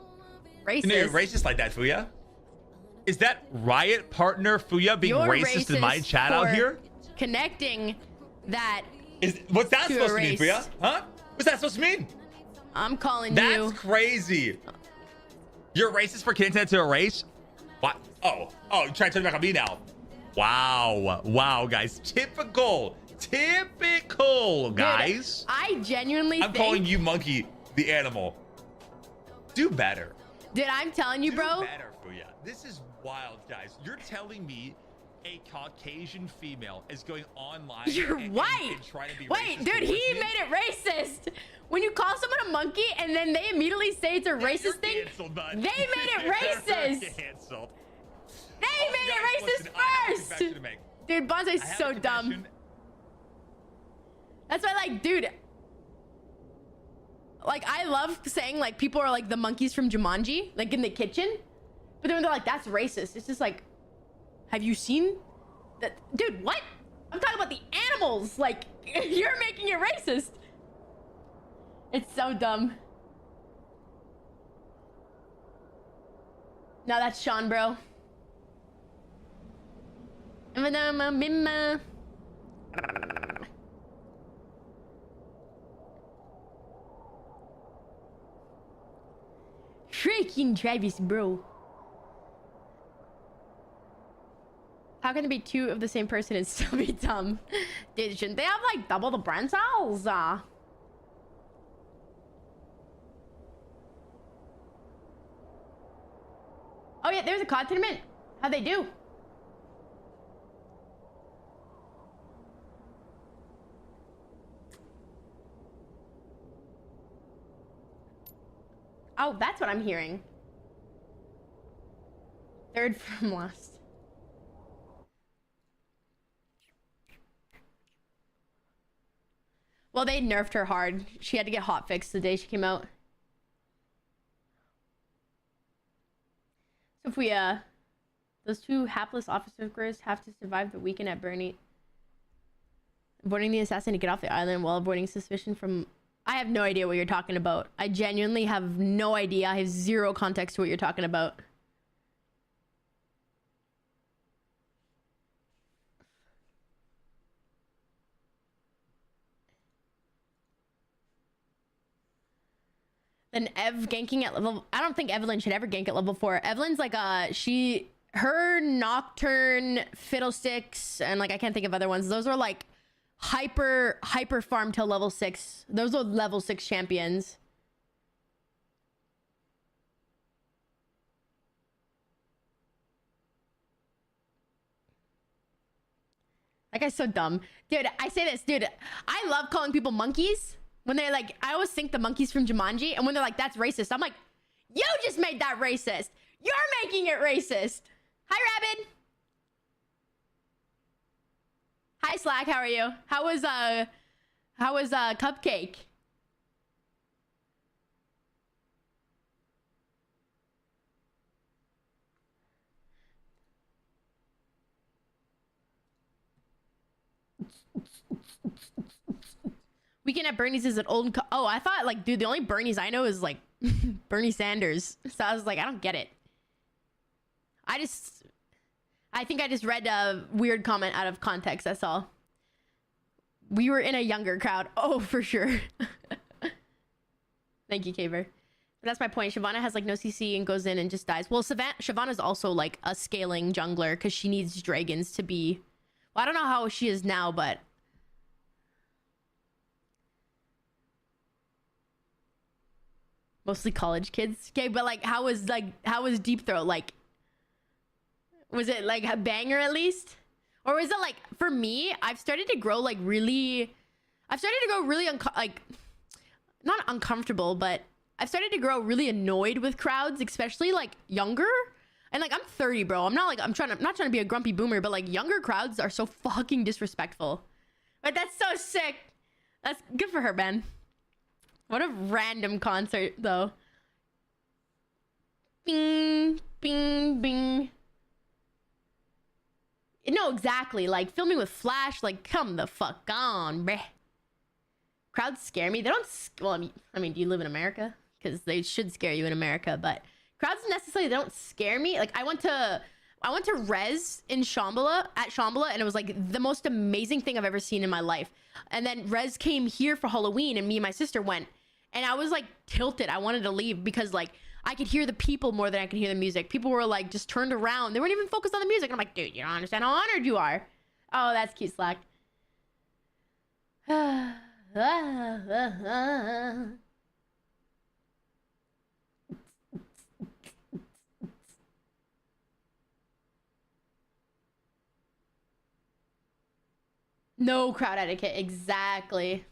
Racist. You know, you're racist like that, Fuya. Is that Riot partner Fuya being racist in my chat out here? Connecting that. What's that supposed to mean, Fuya? Huh? What's that supposed to mean? I'm calling you. That's crazy. You're racist for connecting that to a race? What? Oh, you're trying to turn back on me now. Wow, guys. Typical, guys. Dude, I genuinely I'm calling you monkey the animal. Do better. Dude, I'm telling you, bro. Do better, Fuya. This is wild, guys. You're telling me a Caucasian female is going online You're white. and trying to be Wait, racist dude, he made it racist. When you call someone a monkey and then they immediately say it's a racist thing, they made it racist. Canceled. They made it racist first. Dude, Bonsai's so dumb. That's why, like, dude, like, I love saying, like, people are like the monkeys from Jumanji, like in the kitchen. But then they're like, that's racist. It's just like, have you seen that? Dude, what? I'm talking about the animals. Like, you're making it racist. It's so dumb. No, that's Sean, bro. Freaking Travis, bro. How can there be two of the same person and still be dumb? Dude, shouldn't they have like double the brain cells? shit, there's a COD tournament. How'd they do? Oh, that's what I'm hearing. Third from last. Well, they nerfed her hard. She had to get hotfixed the day she came out. So if we, those two hapless officers have to survive the weekend at Bernie. Avoiding the assassin to get off the island while avoiding suspicion from... I have no idea what you're talking about. I genuinely have no idea. I have zero context to what you're talking about. Then Ev ganking at level... I don't think Evelyn should ever gank at level 4. Evelyn's like, her Nocturne, Fiddlesticks, and like, I can't think of other ones. Those are like hyper farm till level 6. Those are level 6 champions. That guy's so dumb. Dude, I say this, dude. I love calling people monkeys. When they're like, I always think the monkeys from Jumanji, and when they're like, that's racist, I'm like, you just made that racist. You're making it racist. Hi, Rabbit. Hi, Slack. How are you? How was Cupcake? Weekend at Bernie's is an old... Oh, I thought, like, dude, the only Bernie's I know is, like, Bernie Sanders. So I was like, I don't get it. I think I just read a weird comment out of context, that's all. We were in a younger crowd. Oh, for sure. Thank you, Kaver. But that's my point. Shyvana has, like, no CC and goes in and just dies. Well, Shyvana's also, like, a scaling jungler because she needs dragons to be... Well, I don't know how she is now, but... Mostly college kids. Okay, but like, how was Deep Throat? Like, was it like a banger at least? Or is it like, for me, I've started to grow like really, not uncomfortable, but I've started to grow really annoyed with crowds, especially like younger. And like, I'm 30, bro. I'm not trying to be a grumpy boomer, but like younger crowds are so fucking disrespectful. But that's so sick. That's good for her, man. What a random concert, though. Bing, bing, bing. No, exactly. Like, filming with Flash, like, come the fuck on, bruh. Crowds scare me. They don't... Well, I mean, do you live in America? Because they should scare you in America, but... Crowds necessarily don't scare me. Like, I went to Rez in Shambhala, and it was, like, the most amazing thing I've ever seen in my life. And then Rez came here for Halloween, and me and my sister went. And I was like tilted. I wanted to leave because like I could hear the people more than I could hear the music. People were like just turned around. They weren't even focused on the music. And I'm like, dude, you don't understand how honored you are. Oh, that's cute, Slack. No crowd etiquette, exactly.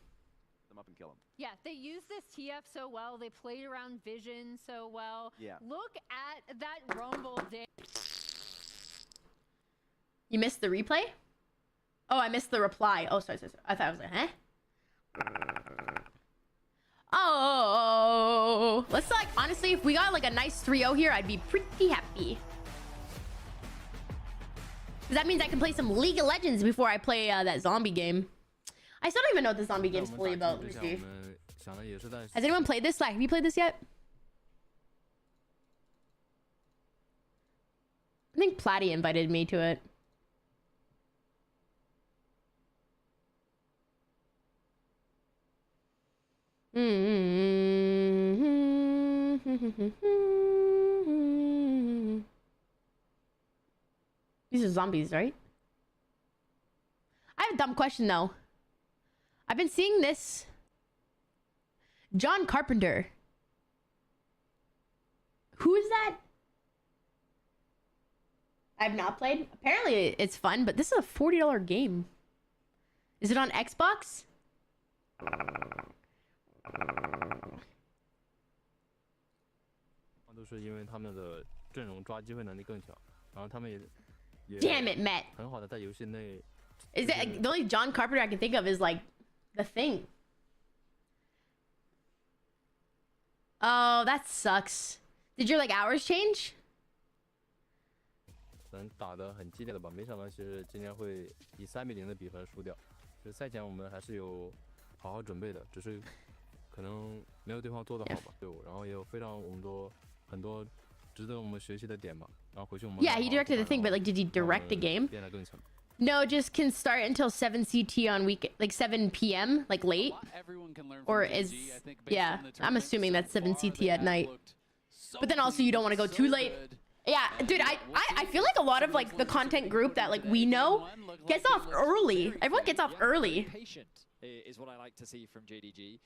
Them up and kill them. Yeah, they used this TF so well. They played around vision so well. Yeah. Look at that Rumble day. You missed the replay? Oh, I missed the reply. Oh, sorry. I thought I was like, huh? Oh, let's like, honestly, if we got like a nice 3-0 here, I'd be pretty happy. That means I can play some League of Legends before I play that zombie game. I still don't even know what the zombie game's fully about. Let me see. Has anyone played this? Like, have you played this yet? I think Platty invited me to it. These are zombies, right? I have a dumb question though. I've been seeing this. John Carpenter. Who is that? I've not played. Apparently it's fun, but this is a $40 game. Is it on Xbox? 都是因为他们的阵容抓机会能力更强，然后他们也 Damn it, Matt. 很好的在游戏内。Is it the only John Carpenter I can think of is like the Thing? Oh, that sucks. Did your like hours change? 能打得很激烈的吧，没想到其实今天会以3-0的比分输掉。就是赛前我们还是有好好准备的，只是可能没有对方做得好吧。对，然后也有非常很多值得我们学习的点吧。然后回去我们 Yeah, he directed the thing, but like, did he direct the game? 变得更强。 No, just can start until 7 CT on like 7 p.m. like late. Or is yeah, I'm assuming that's 7 CT at night. But then also you don't want to go too late. Yeah, dude, I feel like a lot of like the content group that like we know gets off early. Everyone gets off early. Patient is what I like to see from JDG.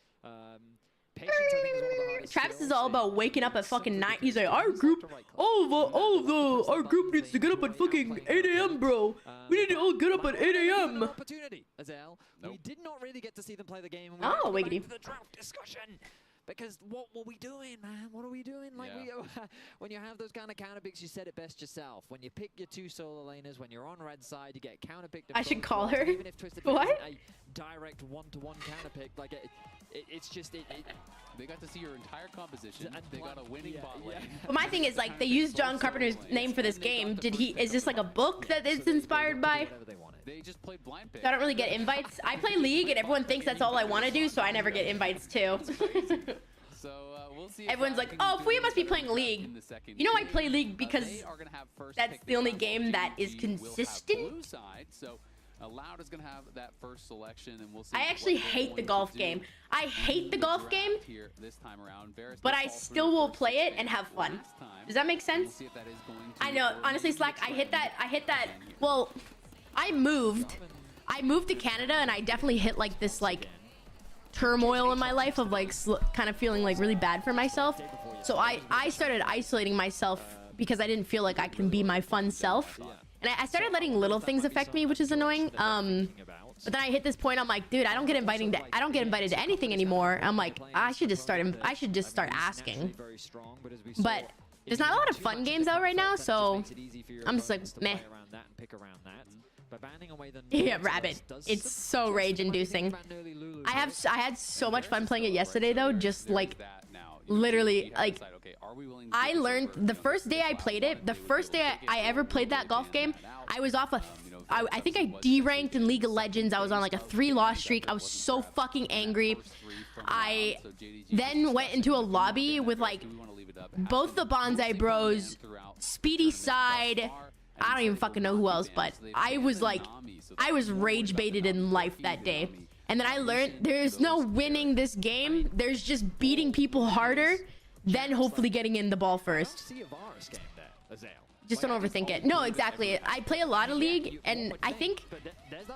Patience, I think, is one of the hardest Travis skills is all about waking up at fucking 9. He's like, our group, our group needs to get up at fucking 8 a.m., bro. We need to all get up at 8 a.m. Opportunity, Azel. We did not really get to see them play the game. And Oh, we wiggity. the draft discussion. Because what were we doing, man? What are we doing? Like when you have those kind of counter picks, you said it best yourself. When you pick your 2 solo laners, when you're on red side, you get counter picked. I should call her. Even if Twisted What? isn't a direct one-to-one counter pick, like it's just They got to see your entire composition. They got a winning bot lane. But my thing is like they used John Carpenter's name for this game. Is this like a book that it's inspired by? They just played blind pick. I don't really get invites. I play League and everyone thinks that's all I want to do, so I never get invites too. So we'll see. Everyone's like, oh, Fuya must be playing League. You know I play League because that's the only game that is consistent. So Loud is going to have that first selection, and we'll see. I actually hate the golf game. I hate the golf game, but I still will play it and have fun. Does that make sense? I know, honestly, Slack, I hit that. Well, I moved to Canada, and I definitely hit like this like turmoil in my life of like kind of feeling like really bad for myself. So I started isolating myself because I didn't feel like I can be my fun self. And I started letting little things affect me, which is annoying. But then I hit this point. I'm like, dude, I don't get invited to anything anymore. I'm like, I should just start asking. But there's not a lot of fun games out right now, so I'm just like, meh. Yeah, Rabbit. It's so rage-inducing. I had so much fun playing it yesterday, though. Just like, literally, like, I learned the first day I played it. The first day I ever played that golf game, I was off I think I D-ranked in League of Legends. I was on like a 3-loss streak. I was so fucking angry. I then went into a lobby with like both the Bonsai Bros, Speedy Side. I don't even fucking know who else, but I was rage baited in life that day. And then I learned there's no winning this game. There's just beating people harder, then hopefully getting in the ball first. Just don't overthink it. No, exactly. I play a lot of League, and I think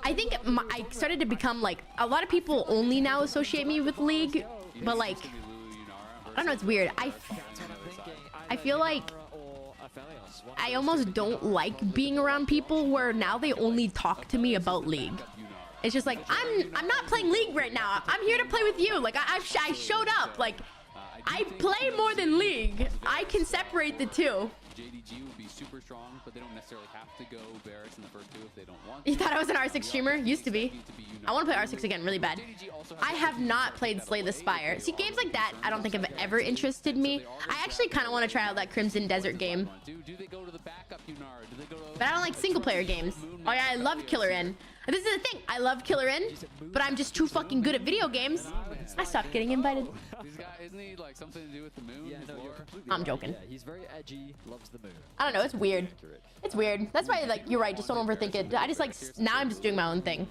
I started to become like, a lot of people only now associate me with League, but like, I don't know, it's weird. I feel like I almost don't like being around people where now they only talk to me about League. It's just like, I'm not playing League right now. I'm here to play with you. Like, I showed up. Like, I play more than League. I can separate the two. JDG would be super strong, but they don't necessarily have to go FEARX in the first 2 if they don't want to. You thought I was an R6 streamer? Used to be. I want to play R6 again really bad. I have not played Slay the Spire. See, games like that, I don't think have ever interested me. I actually kind of want to try out that Crimson Desert game. But I don't like single-player games. Oh yeah, I love Killer N. This is the thing. I love Killer N, but I'm just too fucking good at video games. I stopped getting invited. Isn't he like something to do with the moon? Yeah, no, you're completely I'm joking. Yeah, he's very edgy, loves the moon. I don't know. It's weird. It's weird. That's why, like, you're right. Just don't overthink it. I just like, now I'm just doing my own thing.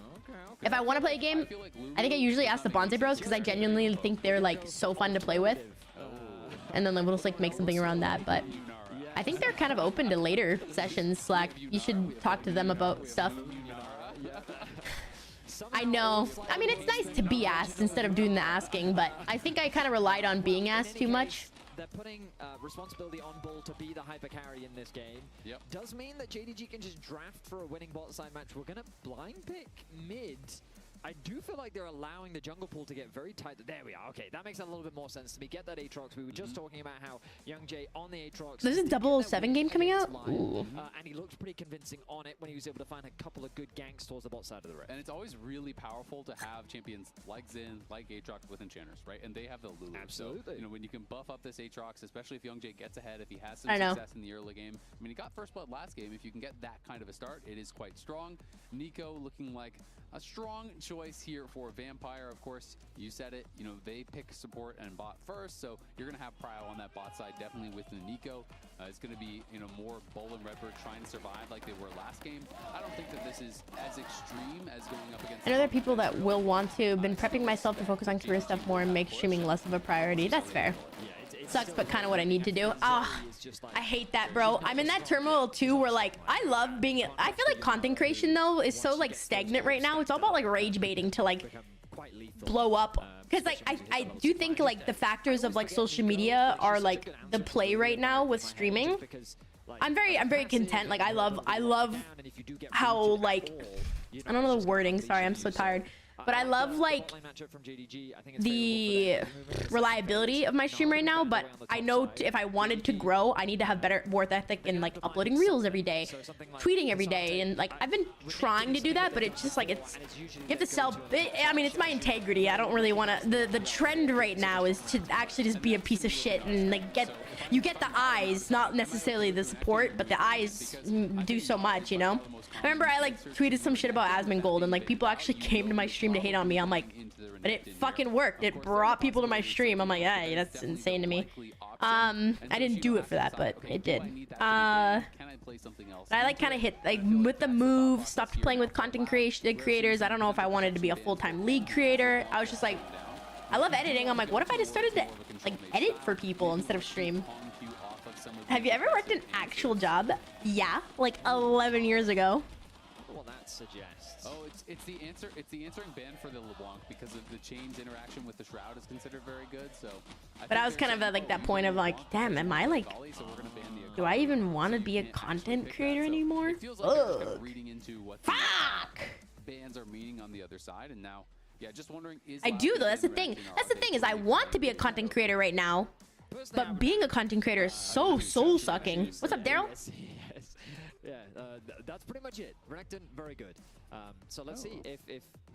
If I want to play a game, I think I usually ask the Bonsai Bros because I genuinely think they're like so fun to play with. And then like, we'll just like make something around that. But I think they're kind of open to later sessions, Slack. You should talk to them about stuff. I know. I mean, it's nice to be asked instead of doing the asking, but I think I kind of relied on being asked too much. they're putting responsibility on Bull to be the hyper carry in this game. Yep. Does mean that JDG can just draft for a winning bot side match. We're gonna blind pick mid. I do feel like they're allowing the jungle pool to get very tight. There we are. Okay, that makes a little bit more sense to me. Get that Aatrox. We were just talking about how Young Jay on the Aatrox. This is 007 game coming out? Ooh. And he looked pretty convincing on it when he was able to find a couple of good ganks towards the bot side of the rift. And it's always really powerful to have champions like Xin, like Aatrox with enchanters, right? And they have the Lulu. Absolutely. So, you know, when you can buff up this Aatrox, especially if Young Jay gets ahead, if he has some success in the early game. I mean, he got first blood last game. If you can get that kind of a start, it is quite strong. Nico looking like a strong choice here for Vampire. Of course, you said it, you know, they pick support and bot first, so you're going to have Prio on that bot side, definitely with the Nico. It's going to be, you know, more Bull and Redbird trying to survive like they were last game. I don't think that this is as extreme as going up against... I know there are people that will want to. Been prepping myself to focus on career stuff more and make streaming less of a priority. That's fair. Sucks, but kind of what I need to do. Ah, I hate that, bro. I'm in that turmoil too where like I love being I feel like content creation though is so like stagnant right now. It's all about like rage baiting to like blow up, because like I do think like the factors of like social media are like the play right now with streaming. I'm very content. Like I love how like I don't know the wording, sorry, I'm so tired. But I love like the reliability of my stream right now, but I know if I wanted to grow, I need to have better work ethic in like uploading reels every day, tweeting every day, and like I've been trying to do that, but it's just like you have to sell. I mean, it's my integrity. I don't really want to. The trend right now is to actually just be a piece of shit and like you get the eyes, not necessarily the support, but the eyes do so much, you know. I remember I like tweeted some shit about Asmongold and like people actually came to my stream to hate on me. I'm like, but it fucking worked. It brought people to my stream. I'm like, yeah, that's insane to me. I didn't do it for that, but it did. I like kind of hit like with the move, stopped playing with content creators. I don't know if I wanted to be a full-time league creator. I was just like, I love editing. I'm like, what if I just started to like edit for people instead of stream? Have you ever worked an actual job? Yeah, like 11 years ago. What that suggests. Oh, it's the answering ban for the LeBlanc because of the chain's interaction with the Shroud is considered very good. So, but I was kind of at like that point of like, damn, am I like, do I even want to be a content creator anymore? Ugh. Reading into what bans are meaning on the other side, and now, yeah, just wondering is. I do though. That's the thing. That's the thing is I want to be a content creator right now. But being a content creator is so soul sucking. What's up, Daryl? Yeah, that's pretty much it. Renekton, very good. So let's see if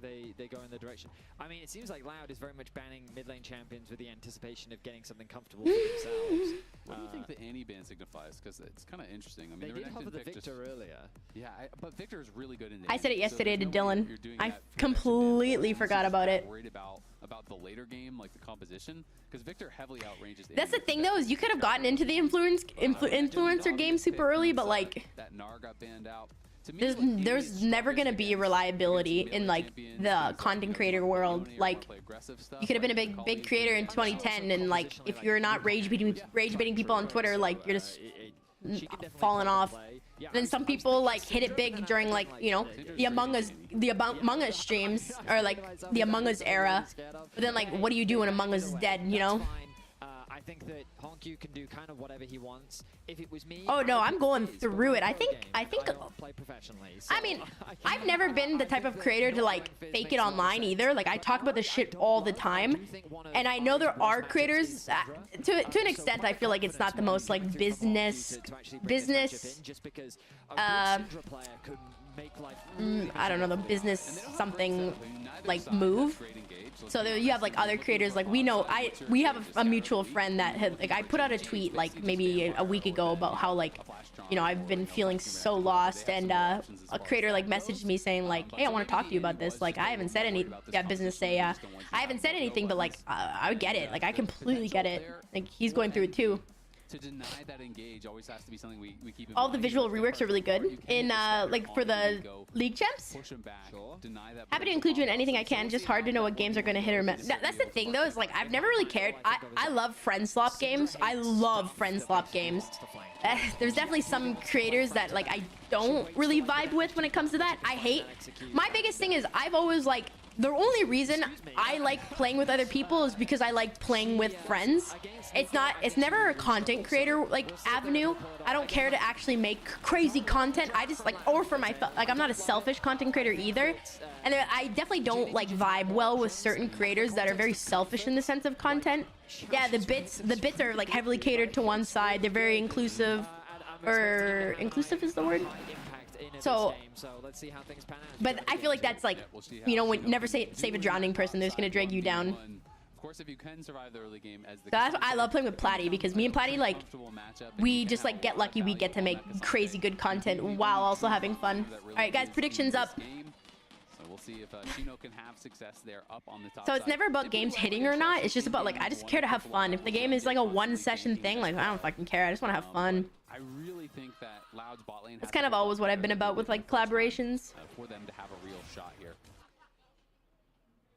they go in the direction. I mean, it seems like Loud is very much banning mid lane champions with the anticipation of getting something comfortable for themselves. What do you think the anti-ban signifies? Because it's kind of interesting. I mean, they did hover the Victor earlier. Yeah, but Victor is really good in the I said it yesterday to Dylan. I completely forgot about it. Worried about the later game, like the composition, because Victor heavily outranges. That's the thing, though, is you could have gotten into the influencer game super early, but like that Gnar got banned out. There's never gonna be reliability in like the content creator world. Like you could have been a big creator in 2010, and like if you're not rage baiting people on Twitter, like you're just falling off. Then some people like hit it big during like, you know, the Among Us streams or like the Among Us era. But then like, what do you do when Among Us is dead, you know? I think that Honkyu can do kind of whatever he wants. If it was me, oh no, I'm going through it. I think play professionally. So I mean, I've never been the type of creator to like fake it online either. Like I talk about this shit all the time, and I know there are creators to an extent. I feel like it's not the most like business. I don't know, the business something like move. So there you have like other creators, like we have a mutual friend that had like I put out a tweet like maybe a week ago about how like, you know, I've been feeling so lost, and a creator like messaged me saying like, hey, I want to talk to you about this. Like I haven't said any business say I haven't said anything, but like I get it. Like I completely get it. Like he's going through it too. To deny that engage always has to be something we keep in all mind. the visual reworks are really good in like for the league champs. Happy to include you in anything I can, just hard to know what games are going to hit or miss. That's the thing though, is like I've never really cared. I love friend swap games. I love friend swap games. There's definitely some creators that like I don't really vibe with when it comes to that. I hate. My biggest thing is I've always like the only reason I like playing with other people is because I like playing with friends. It's never a content creator like avenue. I don't care to actually make crazy content. I just like, or for my, like, I'm not a selfish content creator either. And I definitely don't like vibe well with certain creators that are very selfish in the sense of content. Yeah, the bits are like heavily catered to one side. They're very inclusive, or inclusive is the word. So, but I feel like that's like, you know, when never save a drowning person. They're just gonna drag you down. Of course, if you can survive the early game as the That's why I love playing with Platty, because me and Platty, like, we just like get lucky. We get to make crazy good content while also having fun. All right, guys, predictions up. So we'll see if Chino can have success there up on the top. So it's never about games hitting or not. It's just about like, I just care to have fun. If the game is like a one session thing, like, I don't fucking care. I just want to have fun. I really think that Loud's bot lane. That's kind of always what I've been about with like collaborations. For them to have a real shot here.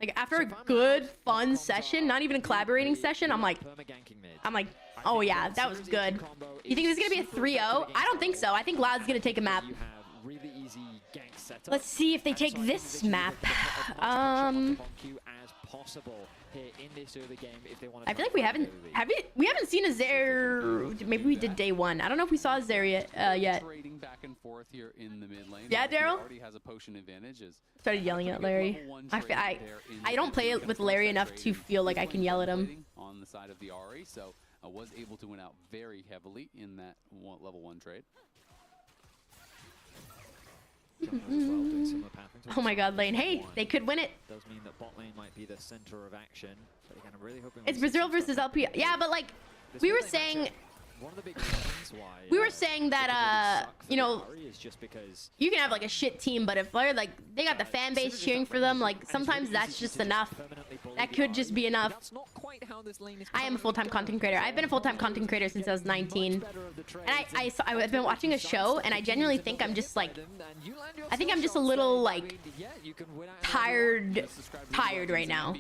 Like after a good, fun session, not even a collaborating session, I'm like, oh yeah, that was good. You think this is gonna be a 3-0? I don't think so. I think Loud's gonna take a map. Let's see if they take this map. I feel like we haven't seen a Zare. Maybe we did day one. I don't know if we saw a Zare yet. Trading back and forth here in the mid lane. Yeah, Daryl Already has a potion advantage. Started yelling at Larry. I don't play with Larry enough to feel like I can yell at him. On the side of the Ari, so was able to win out very heavily in that level 1 trade. Oh my god, lane. Hey, they could win it. Does mean that bot lane might be the center of action. But again, I'm really hoping it's Brazil versus LP. Yeah, but like we were saying, one of the big reasons why we were saying that you know, is just because you can have like a shit team, but if they're like they got the fan base cheering for them, like sometimes that's just enough. That could just be enough. I am a full-time content creator. I've been a full-time content creator since I was 19, and I've been watching a show, and I genuinely think I'm just like, I think I'm just a little like tired right now.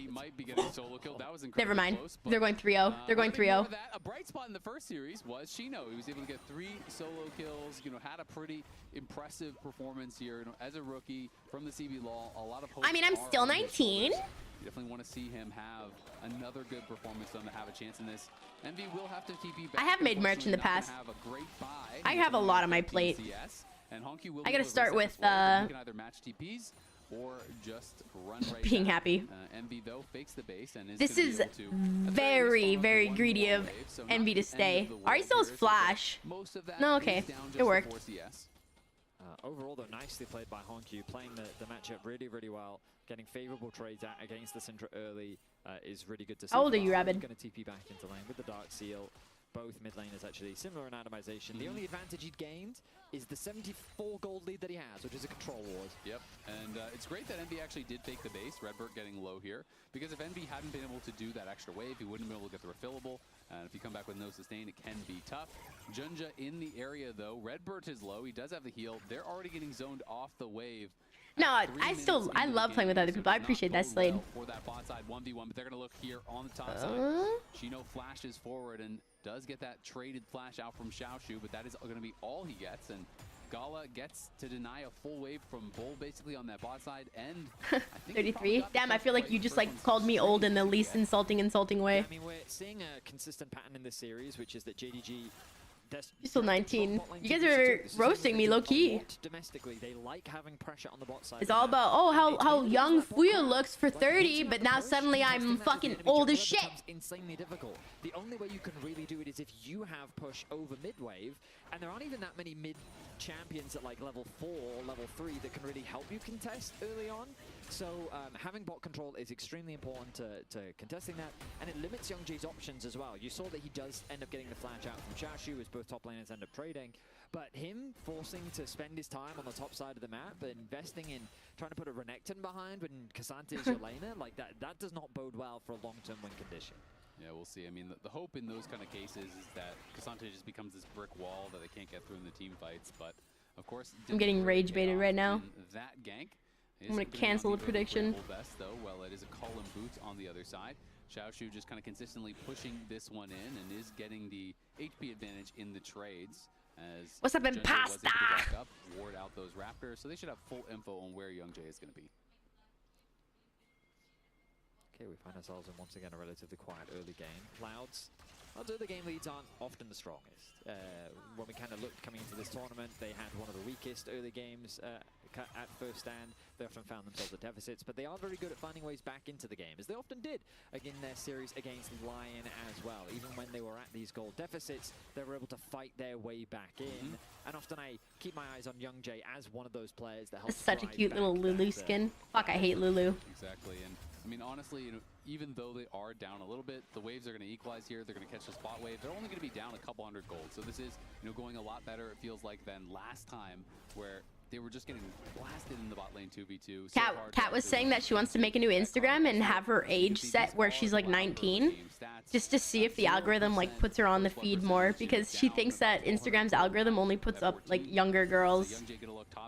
Never mind. They're going 3-0. They're going 3-0. A bright spot in the first series was Chino. He was able to get 3 solo kills. You know, had a pretty impressive performance here. You know, as a rookie from the CB Law, a lot of hopes. I mean, I'm still 19. You definitely want to see him have another good performance to have a chance in this. Envy will have to TP back. I have made merch in the past. I have a lot on my plate. I gotta start with or just run right being happy. Envy though fakes the base and is this is very, very greedy of Envy to stay. Ari still has flash. No, okay, it worked. Overall, though, nicely played by Honkyu, playing the matchup really, really well. Getting favorable trades out against the Syndra early is really good to see. How old are you, Rabid? Going to TP back into lane with the Dark Seal. Both mid laners actually similar in atomization. The only advantage he'd gained is the 74 gold lead that he has, which is a control ward. Yep, and it's great that Envy actually did take the base. Redbird getting low here, because if Envy hadn't been able to do that extra wave, he wouldn't be able to get the refillable. And if you come back with no sustain, it can be tough. Junja in the area though. Redbird is low. He does have the heal. They're already getting zoned off the wave. No, I love playing with other people. I appreciate that, Slade. For that bot side 1v1, but they're gonna look here on the top side. Chino flashes forward and does get that traded flash out from Xiaoshu, but that is gonna be all he gets. And Gala gets to deny a full wave from Bull basically on that bot side. And I think 33. Damn, I feel like you just like called me old in the least insulting way. I mean, we're seeing a consistent pattern in this series, which is that JDG. You're still 19. You guys are roasting me low-key. Domestically, they like having pressure on the bot side. It's all about, oh, how young Fuya looks for 30, but now suddenly I'm fucking old as shit. Insanely difficult. The only way you can really do it is if you have push over mid-wave, and there aren't even that many mid champions at like level 4 or level 3 that can really help you contest early on. So having bot control is extremely important to contesting that, and it limits Young Jay's options as well. You saw that he does end up getting the flash out from Xiaoshu as both top laners end up trading, but him forcing to spend his time on the top side of the map and investing in trying to put a Renekton behind when Cassante is your laner, like that does not bode well for a long-term win condition. Yeah, we'll see. I mean, the hope in those kind of cases is that Cassante just becomes this brick wall that they can't get through in the team fights, but of course... I'm getting rage baited right now. That gank. I'm going to cancel the prediction. Best, though. Well, it is a Colin Boots on the other side. Xiaoshu just kind of consistently pushing this one in and is getting the HP advantage in the trades. As what's up in pasta? Ward out those Raptors, so they should have full info on where Young Jay is going to be. Okay, we find ourselves in once again a relatively quiet early game. Clouds, although the game leads aren't often the strongest. When we kind of looked coming into this tournament, they had one of the weakest early games at first stand. They often found themselves at deficits, but they are very good at finding ways back into the game, as they often did in their series against Lion as well. Even when they were at these goal deficits, they were able to fight their way back in. And often I keep my eyes on Young Jay as one of those players that helps. Such a cute little Lulu skin. Fuck, I hate Lulu. Exactly, and I mean, honestly, you know, even though they are down a little bit, the waves are going to equalize here. They're going to catch the spot wave. They're only going to be down a couple hundred gold. So this is, you know, going a lot better, it feels like, than last time, where they were just getting blasted in the bot lane 2v2. Kat was saying that she wants to make a new Instagram and have her age set where she's like 19, just to see if the algorithm like puts her on the feed more, because she thinks that Instagram's algorithm only puts up like younger girls.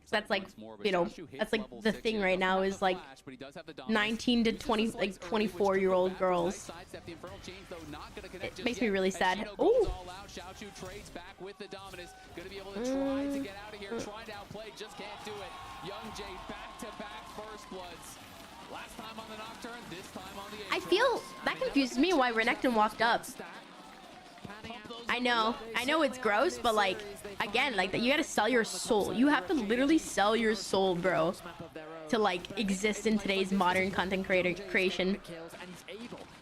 That's like, you know, that's like the thing right now is like 19 to 20, like 24-year-old girls. It makes me really sad. Oh. Trades back with the dominance. Gonna be able to try to get out of here, try to outplay, just can't do it. Young Jay back-to-back first bloods. Last time on the Nocturne, this time on the I feel that confuses me why Renekton walked up. I know it's gross, but like, again, like that, you gotta sell your soul. You have to literally sell your soul, bro, to like exist in today's modern content creation.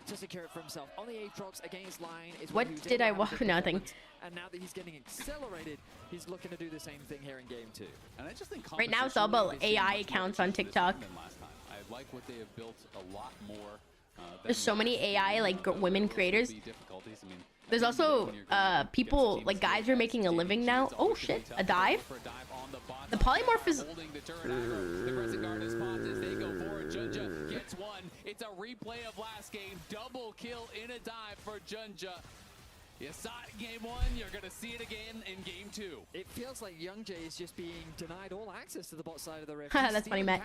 To secure it for himself on the Aatrox against Lion is what did I watch? Nothing. And now that he's getting accelerated, he's looking to do the same thing here in game 2. And I just think right now it's all about AI accounts on TikTok. I like what they have built a lot more. There's so many AI like women creators. There's also people like guys are making a living now. Oh shit, a dive. The polymorph is. Gets one. It's a replay of last game. Double kill in a dive for Junja. You saw it in game 1, you're going to see it again in game 2. It feels like Young Jay is just being denied all access to the bot side of the rift. That's funny, Matt.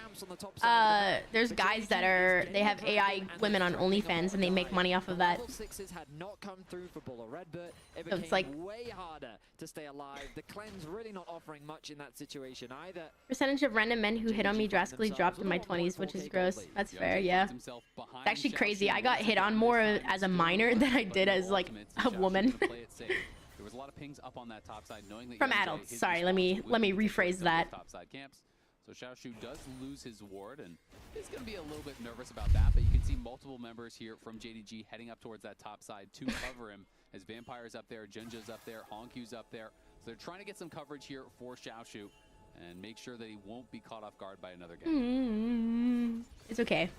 There's guys that they have AI women on OnlyFans and they make money off of that. Level 6s had not come through for Bull or Redbird. It So it's like way harder to stay alive. The cleanse really not offering much in that situation either. Percentage of random men who hit on me drastically dropped in my 20s, which is gross. That's fair, yeah. It's actually crazy. I got hit on more as a minor than I did as like a woman. There was a lot of pings up on that top side, knowing that from adults. Sorry, let me rephrase that. Top side camps. So Xiaoshu does lose his ward and is going to be a little bit nervous about that, but you can see multiple members here from JDG heading up towards that top side to cover him, as Vampire's up there, Junja's up there, Honkyu's up there. So they're trying to get some coverage here for Xiaoshu and make sure that he won't be caught off guard by another game. It's okay.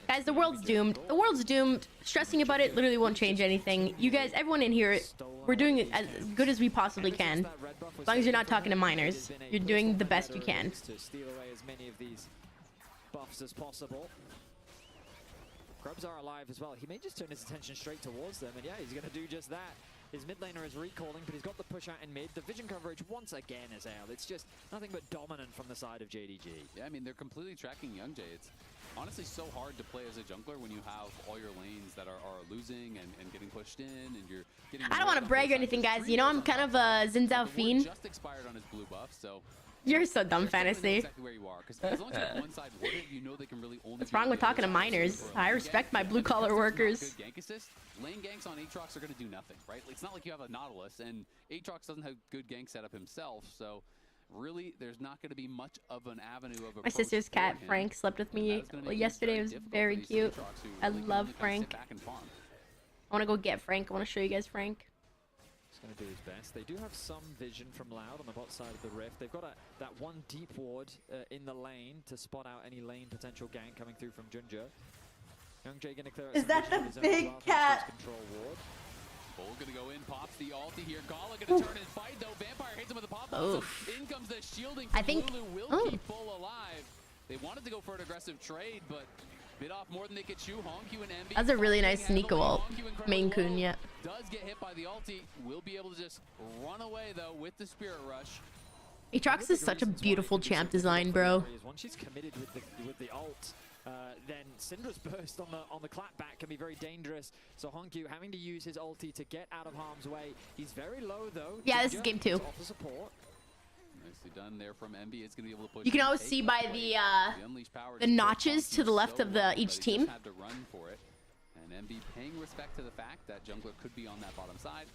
Guys, the world's doomed. The world's doomed. Stressing about it literally won't change anything. You guys, everyone in here, we're doing it as good as we possibly can. As long as you're not talking to minors, you're doing the best you can. To steal away as many of these buffs as possible. Grubs are alive as well. He may just turn his attention straight towards them, and yeah, he's going to do just that. His mid laner is recalling, but he's got the push out in mid. The vision coverage once again is out. It's just nothing but dominant from the side of JDG. Yeah, I mean, they're completely tracking Young Jay. It's honestly so hard to play as a jungler when you have all your lanes that are losing and getting pushed in, and you're getting... I don't want to brag or anything, guys. You know, I'm kind of a Xin Zhao fiend. Just expired on his blue buff, so... You're so dumb, Fantasy. Exactly where you are, because as long as you have one side warded, you know they can really only... What's wrong with talking to minors? I respect my blue-collar workers. Good gank assist. Lane ganks on Aatrox are going to do nothing, right? It's not like you have a Nautilus, and Aatrox doesn't have good gank setup himself, so really, there's not going to be much of an avenue of approach. My sister's cat, Frank, slept with me yesterday. It was very cute. I love Frank. I want to go get Frank. I want to show you guys Frank. He's going to do his best. They do have some vision from Loud on the bot side of the rift. They've got that one deep ward in the lane to spot out any lane potential gank coming through from Junja. Young Jay going to clear out. Is that the big cat? Bull gonna go in, pops the ulti here. Gala gonna turn and fight though. Vampire hits him with a pop. So in comes the shielding. I think Lulu will keep Bull alive. They wanted to go for an aggressive trade, but bit off more than they could chew. Honku and Envy. That's a really nice sneak ult. Main Kun, yeah. Does get hit by the ulti. Will be able to just run away though with the Spirit Rush. Aatrox is such a beautiful champ design, bro. Once she's committed with the ult, then Syndra's burst on the clapback can be very dangerous. So Honkyu having to use his ulti to get out of harm's way. He's very low though. Yeah, this is game 2. Off the support. Nicely done there from Envy. It's gonna be able to push. You can always see by the notches to the left of each team. Have to run for it. Envy paying respect to the fact that jungler could be on that bottom side.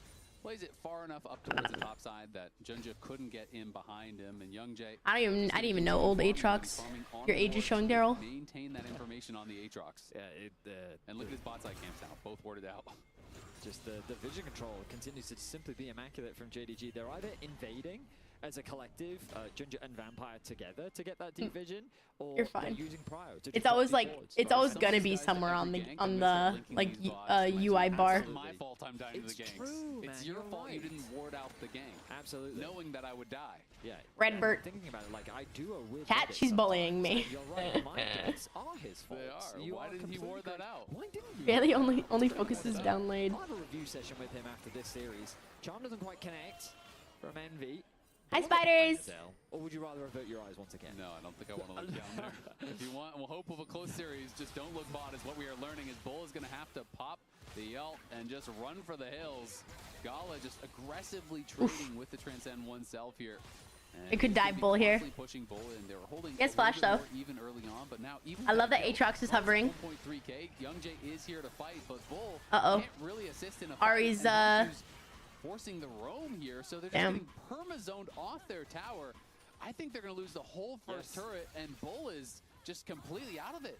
Plays it far enough up towards the top side that Junja couldn't get in behind him, and Youngjae. I didn't even know old Aatrox. Your age is showing, Daryl. Maintain that information on the Aatrox. Yeah, and look at his bot side camps now, both warded out. Just the vision control continues to simply be immaculate from JDG. They're either invading as a collective, Junja and Vampire together to get that deep vision, or you're fine. Using Prio to it's always like it's always gonna be somewhere on the like UI bar. It's my fault I'm dying to the ganks. True, it's your fault you didn't ward out the gank. Absolutely. Knowing that I would die. Yeah. Redbert. Thinking about it, like I do a weird. Cat, she's bullying me. You're right. My ganks are his fault. They are. Why didn't he ward that out? Why didn't you? Bailey only focuses down lane. I'll have a review session with him after this series. Charm doesn't quite connect from Envy. Hi, spiders! Or would you rather avert your eyes once again? No, I don't think I want to look down there. If you want, we'll hope of a close series, just don't look bot is what we are learning is Bull is going to have to pop the ult and just run for the hills. Gala just aggressively trading with the Transcend oneself here. It could dive Bull here. Pushing Bull in. They were holding yes, flash though. Even early on, but now even I love that Aatrox is hovering. 1.3k. Youngjae is here to fight, but Bull can't really assist in a fight. Ari's forcing the roam here, so they're just getting perma-zoned off their tower. I think they're going to lose the whole first turret, and Bull is just completely out of it.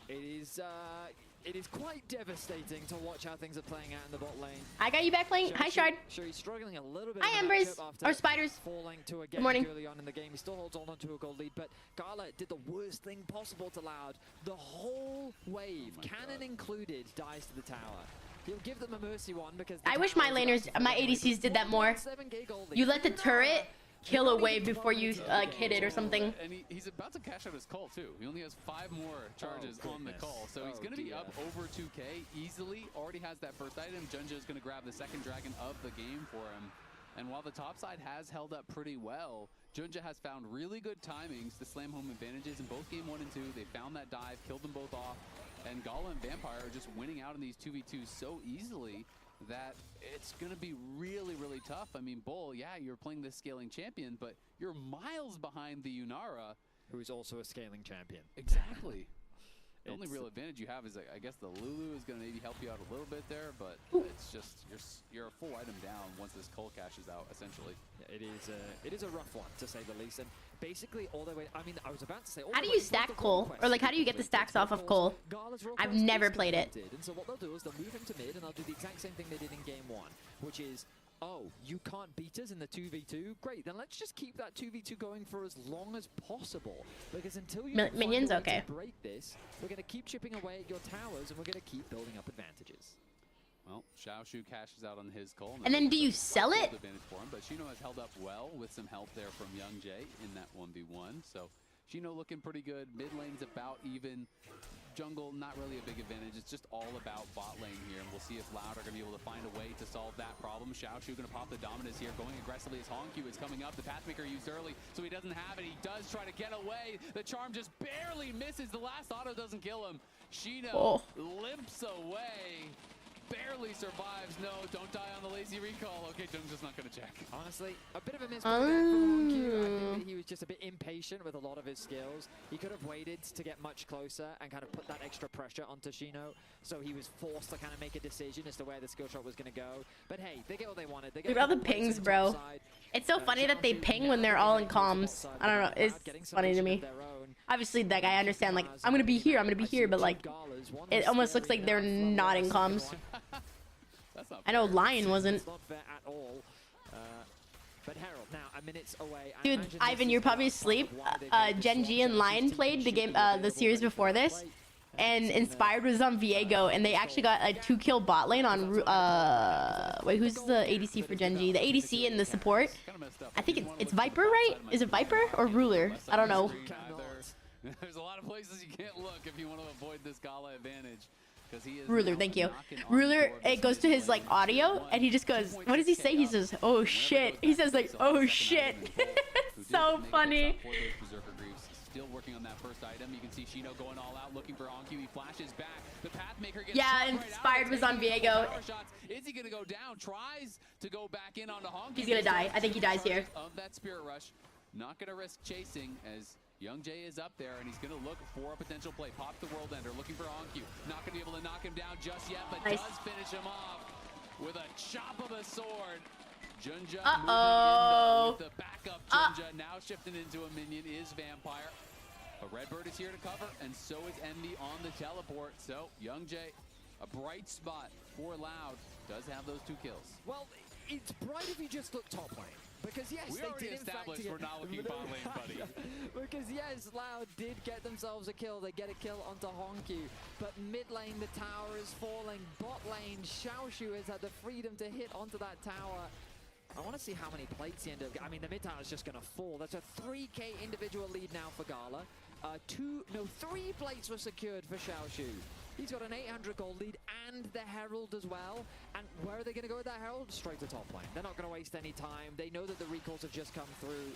It is quite devastating to watch how things are playing out in the bot lane. I got you back lane. Hi, Shard. Sure, he's struggling a little bit. Hi, Embers. Or spiders. Falling to a Good morning. early on in the game. He still holds on to a gold lead, but Gala did the worst thing possible to Loud. The whole wave, cannon included, dies to the tower. He'll give them a mercy one because I wish my laners, my ADCs did that more. You let the turret kill a wave before you hit it or something. And he's about to cash out his call too. He only has 5 more charges on the call, so he's going to be up over 2k easily. Already has that first item. Junja is going to grab the second dragon of the game for him. And while the top side has held up pretty well, Junja has found really good timings to slam home advantages in both game 1 and 2. They found that dive, killed them both off. And Gala and Vampire are just winning out in these 2v2s so easily that it's going to be really, really tough. I mean, Bull, yeah, you're playing this scaling champion, but you're miles behind the Yunara. Who is also a scaling champion. Exactly. The only real advantage you have is, I guess, the Lulu is going to maybe help you out a little bit there, but it's just, you're a full item down once this cull cashes out, essentially. Yeah, it is a rough one, to say the least. And basically, all the way, I mean, I was about to say... How do you stack Cole? Or, like, how do you get the stacks off of Cole? I've never played it. And so what they'll do is they'll move him to mid, and they'll do the exact same thing they did in game 1, which is... Oh, you can't beat us in the 2v2? Great, then let's just keep that 2v2 going for as long as possible. Because until you minions, okay. break this, we're going to keep chipping away at your towers and we're going to keep building up advantages. Well, Xiaoshu cashes out on his call. And then do you sell it? For him, but Shino has held up well with some help there from Youngjae in that 1v1. So Shino looking pretty good. Mid lane's about even. Jungle, not really a big advantage. It's just all about bot lane here, and we'll see if Loud are going to be able to find a way to solve that problem. Xiaoshu going to pop the Dominus here, going aggressively as Hongq is coming up. The Pathmaker used early, so he doesn't have it. He does try to get away. The charm just barely misses. The last auto doesn't kill him. Shino limps away. Barely survives. No, don't die on the lazy recall. Okay, Jung's just not going to check. Honestly, a bit of a miss from Hongq. I think that he was just a bit impatient with a lot of his skills. He could have waited to get much closer and kind of put that extra pressure onto Shino. So he was forced to kind of make a decision as to where the skill shot was going to go. But hey, they get what they wanted. They get all the pings, bro. It's so funny that they ping when they're all in comms. I don't know. It's funny to me. Obviously, like, I understand, like, I'm going to be here, but, like, it almost looks like they're not in comms. I know Lion wasn't. But Herald, now a minute's away. Dude, Ivan, you're probably asleep. Gen G and Lion played the game, the series before this, and Inspired was on Viego, and they actually got a 2-kill bot lane on. Wait, who's the ADC for Gen G? The ADC and the support. I think it's Viper, right? Is it Viper or Ruler? I don't know. There's a lot of places you can't look if you want to avoid this Gala advantage. He is Ruler, thank you. Ruler, it goes to his, like, audio, and he just goes, what does he say? He says, oh shit. He says, like, oh shit. It's so funny. Still working on that first item. You can see Shino going all out, looking for Hongq. He flashes back. The Pathmaker gets Inspired was on Viego. Is he going to go down? Tries to go back in onto Hongq. He's going to die. I think he dies here. Of that Spirit Rush. Not going to risk chasing as Young Jay is up there, and he's going to look for a potential play. Pop the World Ender, looking for Onkyu. Not going to be able to knock him down just yet, but does finish him off with a chop of a sword. Junja moving in though with the backup. Junja now shifting into a minion is Vampire. But Redbird is here to cover, and so is Envy on the teleport. So Young Jay, a bright spot for Loud, does have those 2 kills. Well, it's bright if you just look top lane. Because yes, we they already did established we're not looking bot lane, buddy. Because yes, Loud did get themselves a kill. They get a kill onto Honku. But mid lane, the tower is falling. Bot lane, Xiaoshu has had the freedom to hit onto that tower. I want to see how many plates he ended up. I mean, the mid tower is just going to fall. That's a 3K individual lead now for Gala. 3 plates were secured for Xiaoshu. He's got an 800 gold lead and the Herald as well. And where are they going to go with that Herald? Straight to top lane. They're not going to waste any time. They know that the recalls have just come through.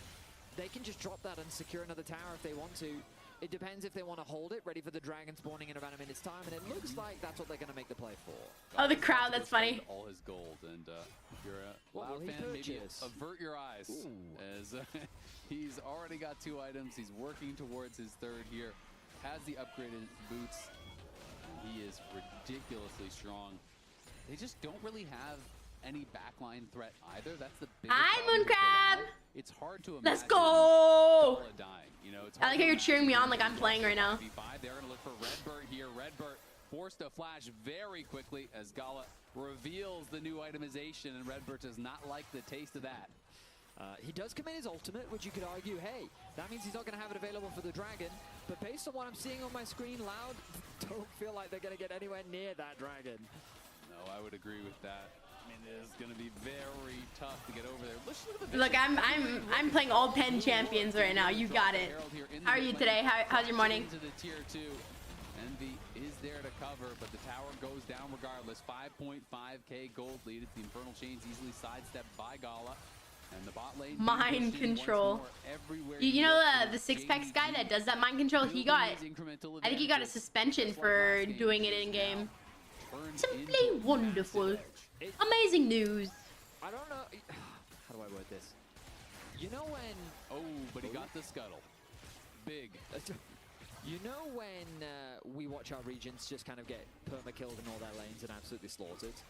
They can just drop that and secure another tower if they want to. It depends if they want to hold it, ready for the dragon spawning in about a minute's time, and it looks like that's what they're going to make the play for. Oh, the crowd, that's funny. All his gold, and if you're a Loud fan, maybe avert your eyes, as he's already got 2 items. He's working towards his 3rd here, has the upgraded boots. He is ridiculously strong. They just don't really have any backline threat either. That's the biggest problem with Loud. It's hard to imagine. Let's go! Dying. You know, it's I like how you're cheering me on like I'm playing right now. They're going to look for Redbird here. Redbird forced to flash very quickly as Gala reveals the new itemization, and Redbird does not like the taste of that. He does commit his ultimate, which you could argue, hey, that means he's not going to have it available for the dragon. But based on what I'm seeing on my screen, Loud don't feel like they're going to get anywhere near that dragon. No, I would agree with that. I mean, it is going to be very tough to get over there. Look, I'm playing all 10 champions right now. You got it. How are you today? How's your morning? Into the tier 2. Envy is there to cover, but the tower goes down regardless. 5.5k gold lead. It's the Infernal Chains easily sidestepped by Gala. And the bot lane mind control. You know the Sixpacks guy that does that mind control? He got, I think he got a suspension for doing it in game. Simply wonderful. Amazing news. I don't know. How do I word this? You know when... Oh, but he got the scuttle. Big. You know when we watch our regions just kind of get perma-killed in all their lanes and absolutely slaughtered?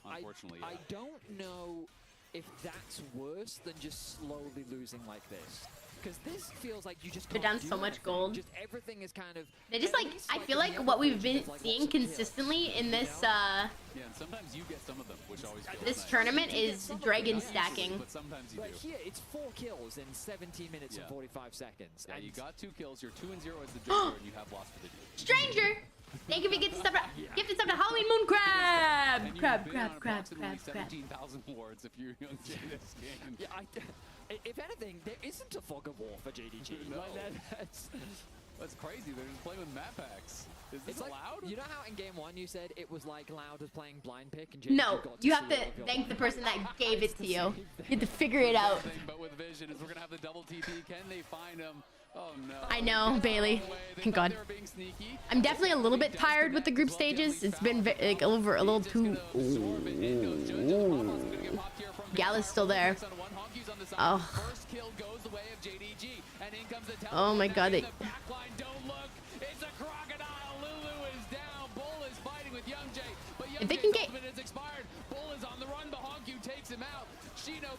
Unfortunately, I don't know if that's worse than just slowly losing like this. Because this feels like you just can't They're down do so much anything. gold. Just everything is kind of... They just like, I feel like what we've been seeing consistently in this yeah, and sometimes you get some of them, which always feels this nice. tournament is dragon stacking. But sometimes you do. Here, it's 4 kills in 17 minutes and 45 seconds. Yeah, you got 2 kills, you're 2-0 as the Joker, and you have lost the video. Stranger! Thank you for gifting stuff to Halloween Moon Crab! Crab. 17,000 wards if you're young Jay this game. Yeah, if anything, there isn't a fog of war for JDG. No. Like That's crazy. They're just playing with map packs. Is this like, allowed? You know how in game 1 you said it was like Loud was playing blind pick and JDG No, got to you have see to all of your thank the blind person that gave it to you. You have to figure it out. But with Vision is we're gonna have the double TP. Can they find him? Oh no. I know, Bailey. Thank God. I'm definitely a little bit tired with the group stages. It's been like over a little too. Gala's still there. Oh. Oh my God. If they can get.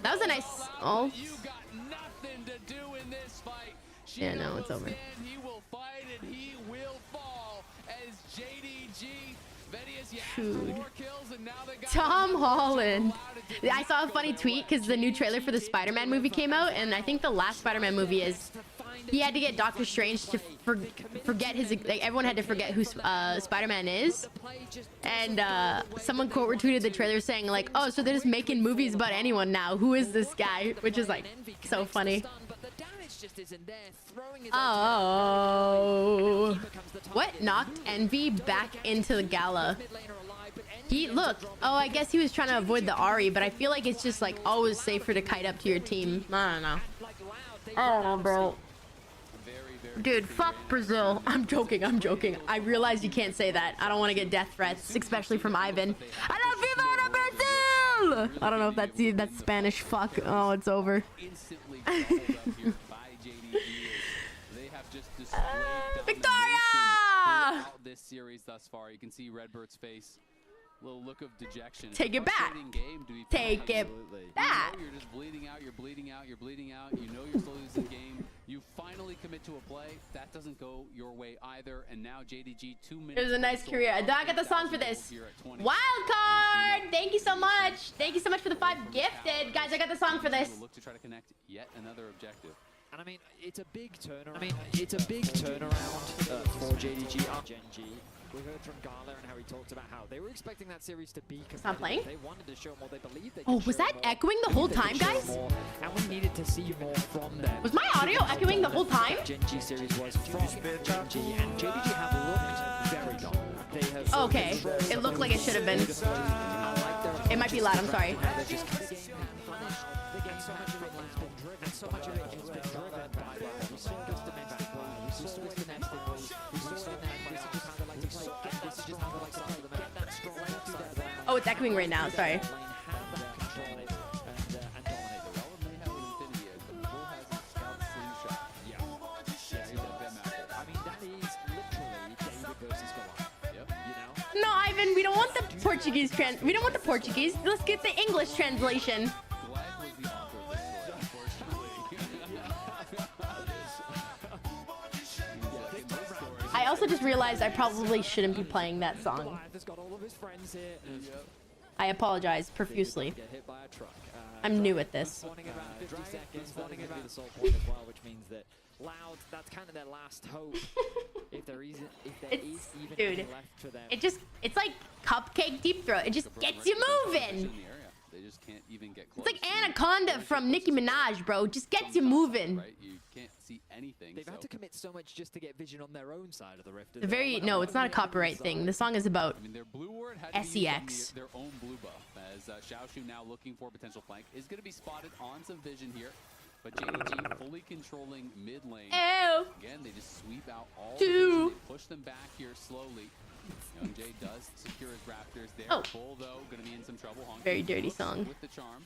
That was a nice. Oh. Yeah, no, it's over. He will fight and he will fall as JDG. Dude. Tom Holland. I saw a funny tweet because the new trailer for the Spider-Man movie came out, and I think the last Spider-Man movie is he had to get Doctor Strange to forget his, like everyone had to forget who Spider-Man is, and someone quote retweeted the trailer saying like, oh, so they're just making movies about anyone now. Who is this guy? Which is like so funny. Oh, what knocked Envy back into the Gala? He look. Oh, I guess he was trying to avoid the Ari, but I feel like it's just like always safer to kite up to your team. I don't know. I don't know, bro. Dude, fuck Brazil. I'm joking. I realize you can't say that. I don't want to get death threats, especially from Ivan. I love Viva Brazil! I don't know if that's Spanish. Fuck. Oh, it's over. just displayed Victoria! throughout this series thus far. You can see Redbird's face. Little look of dejection. Take it back. Take it back. You know you're just bleeding out. You're bleeding out. You're bleeding out. You know you're still losing the game. You finally commit to a play. That doesn't go your way either. And now JDG 2 minutes. It was a nice career. I don't get the song for this. Wild card. Thank you so much. Thank you so much for the 5 gifted. Guys, I got the song for this. Look to try to connect yet another objective. And I mean, it's a big turnaround. For JDG. Gen.G. We heard from Gala and how he talked about how they were expecting that series to be competitive. Not playing? They wanted to show more. They believed they Oh, was that echoing the whole time, guys? And we needed to see more from them. Was my audio echoing the whole time? Gen.G series was from Gen.G, and JDG have looked very dominant. They have Okay, it looked like it should have been. It might be loud, I'm sorry. So much of it has been driven. So much of it has been driven by that. We saw this domestic play. We saw this domestic play. We saw that this is just how they like to play. This is just how they like to play. Get that strong into that. Oh, it's echoing right now, sorry. No, Ivan, we don't want the Portuguese we don't want the Portuguese. Let's get the English translation. I also just realized I probably shouldn't be playing that song. I apologize profusely. I'm new at this. Which means that Loud, that's kind of their last hope. If there is even dude, left for them. It's like Cupcake Deep Throat. It just gets you moving. They just can't even get close. It's like Anaconda from Nicki Minaj, bro. Just gets you moving. Right? You can't see anything. They've had to commit so much just to get vision on their own side of the rift. No, it's not a copyright thing. The song is about their blue ward had SEX. Their own blue buff, as Xiaoshu now looking for potential flank is going to be spotted on some vision here. But JDG fully controlling mid lane. Ew. Again, they just sweep out all the vision. They push them back here slowly. Young Jay does secure his Raptors there. Oh. Bull, though, going to be in some trouble. Very dirty song. With the charm.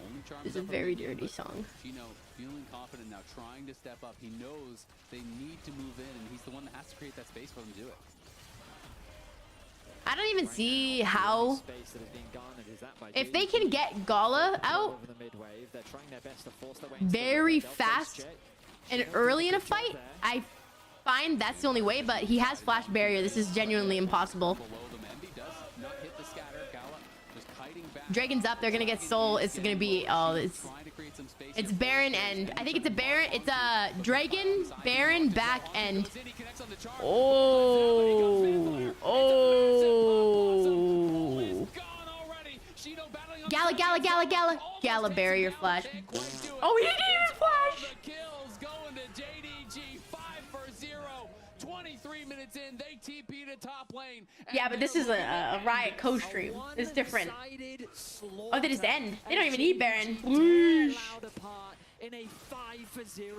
Only charm It's a very dirty song. Chino feeling confident now, trying to step up. He knows they need to move in, and he's the one that has to create that space for them to do it. I don't even see how. If they can get Gala out very fast and early in a fight, I find that's the only way, but he has flash barrier. This is genuinely impossible. Dragon's up. They're gonna get soul. It's gonna be it's Baron and I think it's a Baron. It's a Dragon Baron back and oh. Gala barrier flash. Oh, he didn't even flash. 23 minutes in, they TP to top lane. Yeah, but this is a Riot co-stream. It's different. Oh, they just end. They don't even need Baron. In a 5-0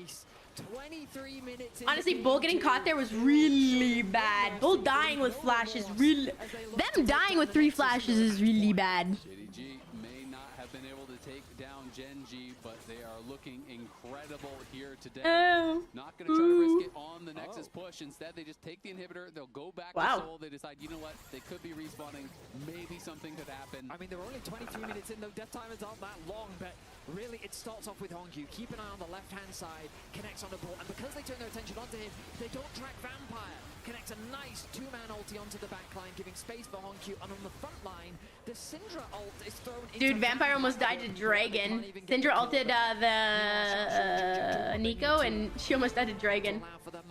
ace. 23 minutes. Honestly, Bull getting caught there was really bad. Bull dying with flashes really. Them dying with 3 flashes is really bad. JDG may not have been able to take down Gen.G, but they are looking incredible here today. Not going to try to risk it on the Nexus push. Instead, they just take the inhibitor. They'll go back to Soul. They decide, you know what? They could be respawning. Maybe something could happen. I mean, they're only 23 minutes in, though. Death timers aren't that long, but really, it starts off with Hongyu. Keep an eye on the left-hand side. Connects on the ball. And because they turn their attention onto him, they don't track Vampire. Connects a nice 2-man ulti onto the back line, giving space for Hongyu. And on the front line, the Syndra ult is thrown into... Dude, Vampire almost died to Dragon. Syndra ulted the Nico, and she almost died to Dragon. For the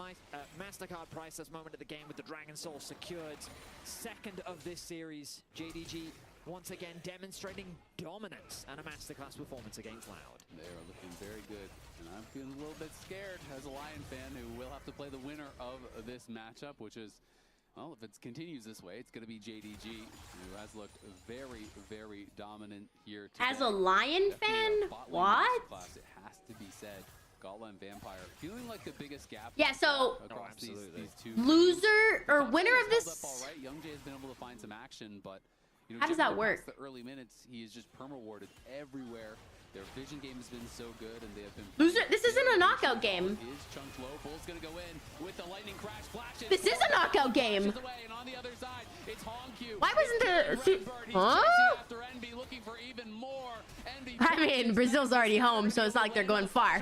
MasterCard priceless moment of the game with the Dragon Soul secured. Second of this series, JDG once again demonstrating dominance and a masterclass performance against Loud. They are looking very good, and I'm feeling a little bit scared as a Lion fan who will have to play the winner of this matchup, which is, well, if it continues this way, it's going to be JDG, who has looked very, very dominant here today. As a Lion fan? What? It has to be said. Gala and Vampire feeling like the biggest gap. Yeah, so across these two loser or winner of this. All right, Young Jay has been able to find some action, but you know, how does that work? The early minutes, he is just perma-warded everywhere. Their vision game has been so good, and they have been. Loser, this isn't a knockout game. Is chunked low. Bull's gonna go in with the lightning crash flashes. This is a knockout game. Away, and on the other side, it's Hongq. Why wasn't there? Huh? Looking for even more. I mean, Brazil's already home, so it's not like they're going far.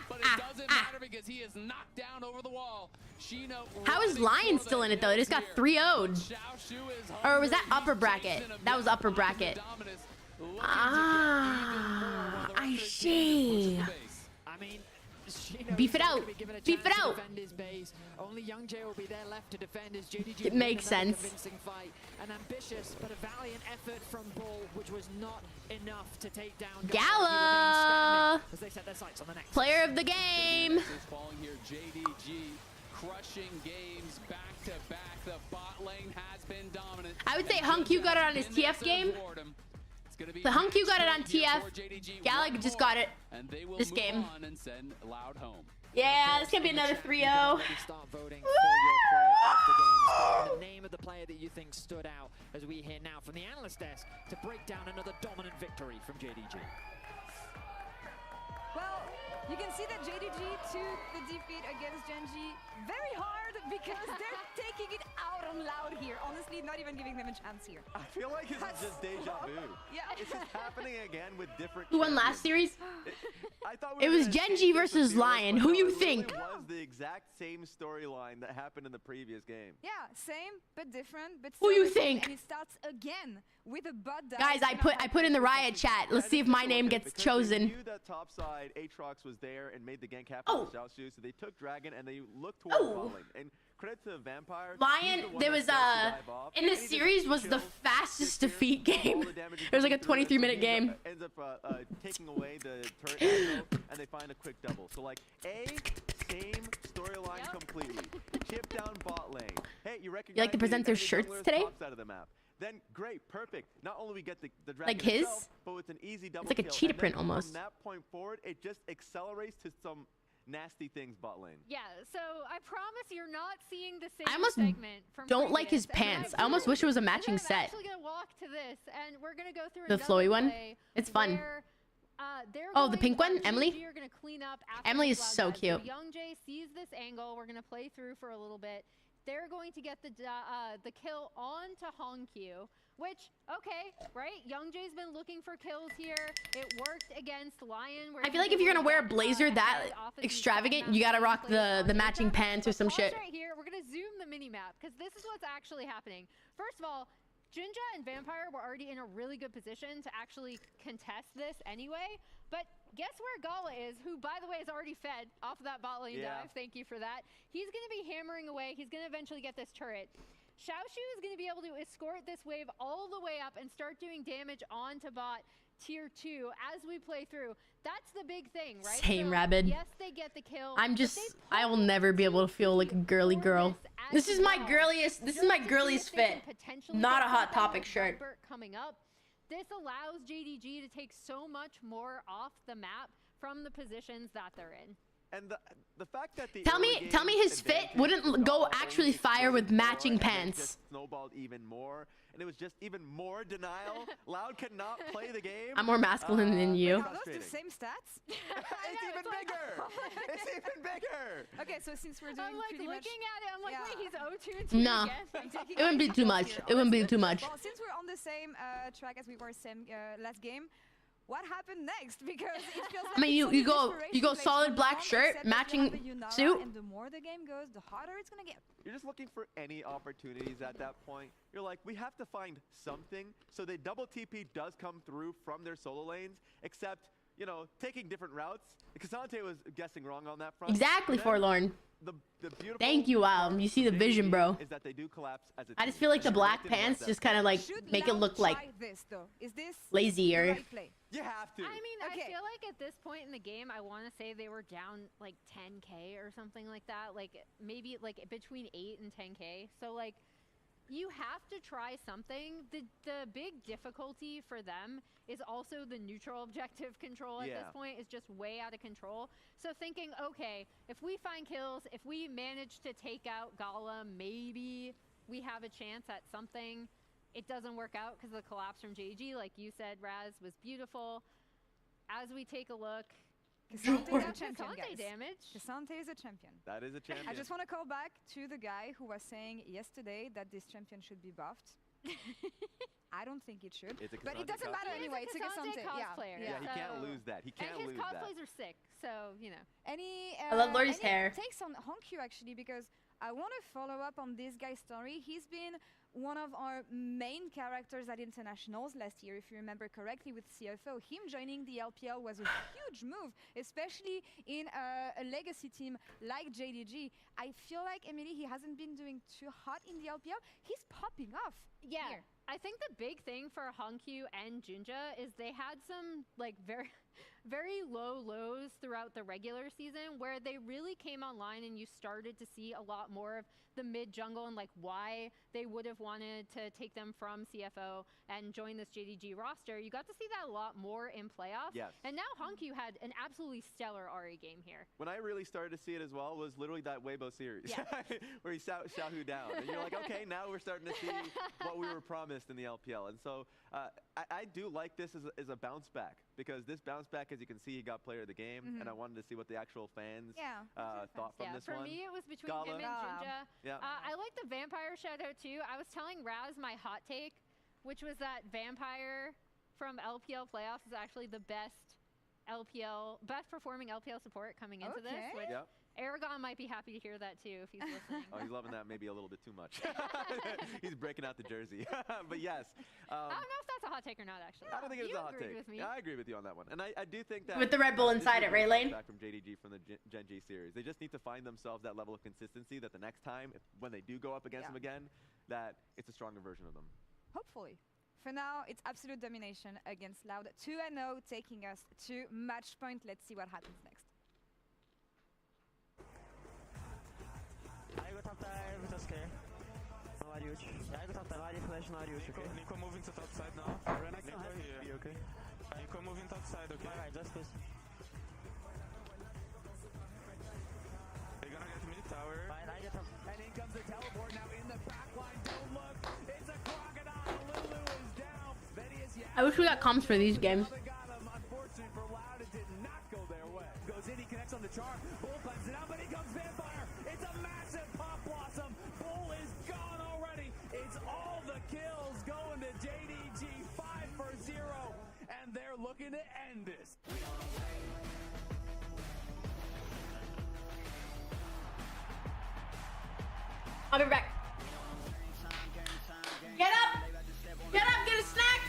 But it doesn't matter because he is knocked down over the wall. How is Lion still in it though? They just got 3-0'd. Or was that upper bracket? That was upper bracket. Ah, I see. I mean, beef it out. Beef it out. Only Young Jay will be there left to defend as JDG. It makes sense. Convincing fight, an ambitious but a valiant effort from Bull, which was not enough to take down Gala. as they set their sights on the next Player of the game. Falling here, JDG crushing games back to back. The bot lane has been dominant. I would say Hongq got it on his TF game. The Hongq got it on TF. Gala just got it this game. Yeah, this could be another 3-0. Start voting for your player of the game. The name of the player that you think stood out as we hear now from the analyst desk to break down another dominant victory from JDG. Well, you can see that JDG took the defeat against Gen.G very hard because they're taking it out on Loud here. Honestly, not even giving them a chance here. I feel like this is just deja vu. Yeah. It's just happening again with different. Who won last series? I thought it was Gen.G versus Lion. Who you think? It was the exact same storyline that happened in the previous game. Yeah, same but different. But who you think? And it starts again with a butt dive. Guys, I put in the riot chat. Let's see if my name gets chosen. They knew that top side Aatrox was there and made the gank happen with Xiaoshu, so they took Dragon and they looked towards bot lane. And credit to Vampire. Lion, there was in this series was the fastest defeat game. It was like a 23-minute game. Ends up taking away the turret and they find a quick double. So like same storyline completely. Chip down bot lane. Hey, you recognize? You like to present their shirts today? Out of the map. Then great, perfect. Not only we get the dragon like his, itself, but it's an easy double. It's like a cheetah print almost. From that point forward, it just accelerates to some nasty things bot lane. Yeah, so I promise you're not seeing the same I almost segment from don't like his pants. I almost wish it was a matching set. I'm actually gonna walk to this, and we're gonna go through the flowy one. It's fun. Oh, the pink one, Emily. Emily is so cute. So Young Jay sees this angle. We're gonna play through for a little bit. They're going to get the kill onto Hongq, which, okay, right? Young Jay's been looking for kills here. It worked against Lion. I feel like if you're gonna wear a blazer that extravagant, you gotta rock the matching pants or some shit. Right here, we're gonna zoom the mini map because this is what's actually happening. First of all, Jinja and Vampire were already in a really good position to actually contest this anyway. But guess where Gala is, who, by the way, is already fed off of that bot lane dive. Thank you for that. He's going to be hammering away. He's going to eventually get this turret. Xiaoshu is going to be able to escort this wave all the way up and start doing damage onto bot tier 2 as we play through. That's the big thing, right? Same, Rabid. Yes, they get the kill. I will never be able to feel like a girly girl. This is my girliest fit. Not a Hot Topic shirt. Coming up. This allows JDG to take so much more off the map from the positions that they're in. And the fact that the tell me his fit wouldn't go actually fire with matching pants. Just snowballed even more, and it was just even more denial. Loud cannot play the game. I'm more masculine than you. Are those the same stats? It's even bigger. It's even bigger. Okay, so since we're doing I'm like pretty much, looking at it, I'm like, wait, he's 0-2 No, it wouldn't be too much. It wouldn't be too much. Well, since we're on the same track as we were last game. What happened next? Because it feels like I mean, you go solid black shirt, matching suit. And the more the game goes, the harder it's gonna get. You're just looking for any opportunities at that point. You're like, we have to find something. So the double TP does come through from their solo lanes, except, you know, taking different routes. Cassante was guessing wrong on that front. Exactly, Forlorn. The beautiful Thank you, Wow. You see the vision, bro. Is that they do collapse as a I just feel like the black pants just kind of like make it look like lazy or. You have to. I mean, I feel like at this point in the game, I want to say they were down like 10K or something like that. Like maybe like between 8 and 10K. So like you have to try something. The big difficulty for them is also the neutral objective control at this point is just way out of control. So thinking, okay, if we find kills, if we manage to take out Gala, maybe we have a chance at something. It doesn't work out because the collapse from JG, like you said, Raz, was beautiful. as we take a look. K'Sante is a champion, guys. Damage. K'Sante is a champion. That is a champion. I just want to call back to the guy who was saying yesterday that this champion should be buffed. I don't think it should. But it doesn't matter anyway. It's a K'Sante cosplayer. Yeah, he can't lose that. He can't lose that. And his cosplays are sick, so, you know. I love Lori's hair. Takes on Honkyu, actually, because I want to follow up on this guy's story. He's been one of our main characters at internationals last year, if you remember correctly, with CFO. Him joining the LPL was a huge move, especially in a legacy team like JDG. I feel like, Emily, he hasn't been doing too hot in the LPL. He's popping off. Yeah, here. I think the big thing for Honkyu and Jinja is they had some like very low lows throughout the regular season where they really came online and you started to see a lot more of the mid jungle and like why they would have wanted to take them from CFO and join this JDG roster. You got to see that a lot more in playoffs. Yes. And now Honkyu had an absolutely stellar RE game here. When I really started to see it as well was literally that Weibo series where he Xiaohu down. And you're like, okay, now we're starting to see what we were promised in the LPL. And so I do like this as a bounce back because this bounce back, as you can see, he got player of the game. And I wanted to see what the actual fans thought from this one. For me, it was between him and Jinja. I like the Vampire shout out too. I was telling Raz my hot take, which was that Vampire from LPL playoffs is actually the best performing LPL support coming into this. Which Aragon might be happy to hear that too if he's listening. Oh, he's loving that maybe a little bit too much. He's breaking out the jersey. But yes. I don't know if that's a hot take or not, actually. I don't think it's a hot take. With me. Yeah, I agree with you on that one. And I do think that... With the Red Bull inside it, right, Lane? Back from JDG from the Gen G series. They just need to find themselves that level of consistency that the next time, when they do go up against them again, that it's a stronger version of them. Hopefully. For now, it's absolute domination against Loud. 2-0, taking us to match point. Let's see what happens next. I go top dive, just okay. No Ariuch. I go top dive, Ari flash, no Ariuch, okay? Nico moving to top side now. Nico here. Okay. Nico moving top side, okay? Alright, just this. They're gonna get mid tower. Fine, I get top. And in comes the teleport now in the back line. Don't look. It's a crocodile. Lulu is down. I wish we got comms for these games. Unfortunately for Loud, it did not go their way. Goes in, he connects on the charm. Bull plans it out, but he comes Vampire. It's a massive pop blossom. Bull is gone already. It's all the kills going to JDG 5-0. And they're looking to end this. I'll be back. Get up! Get up, get a snack!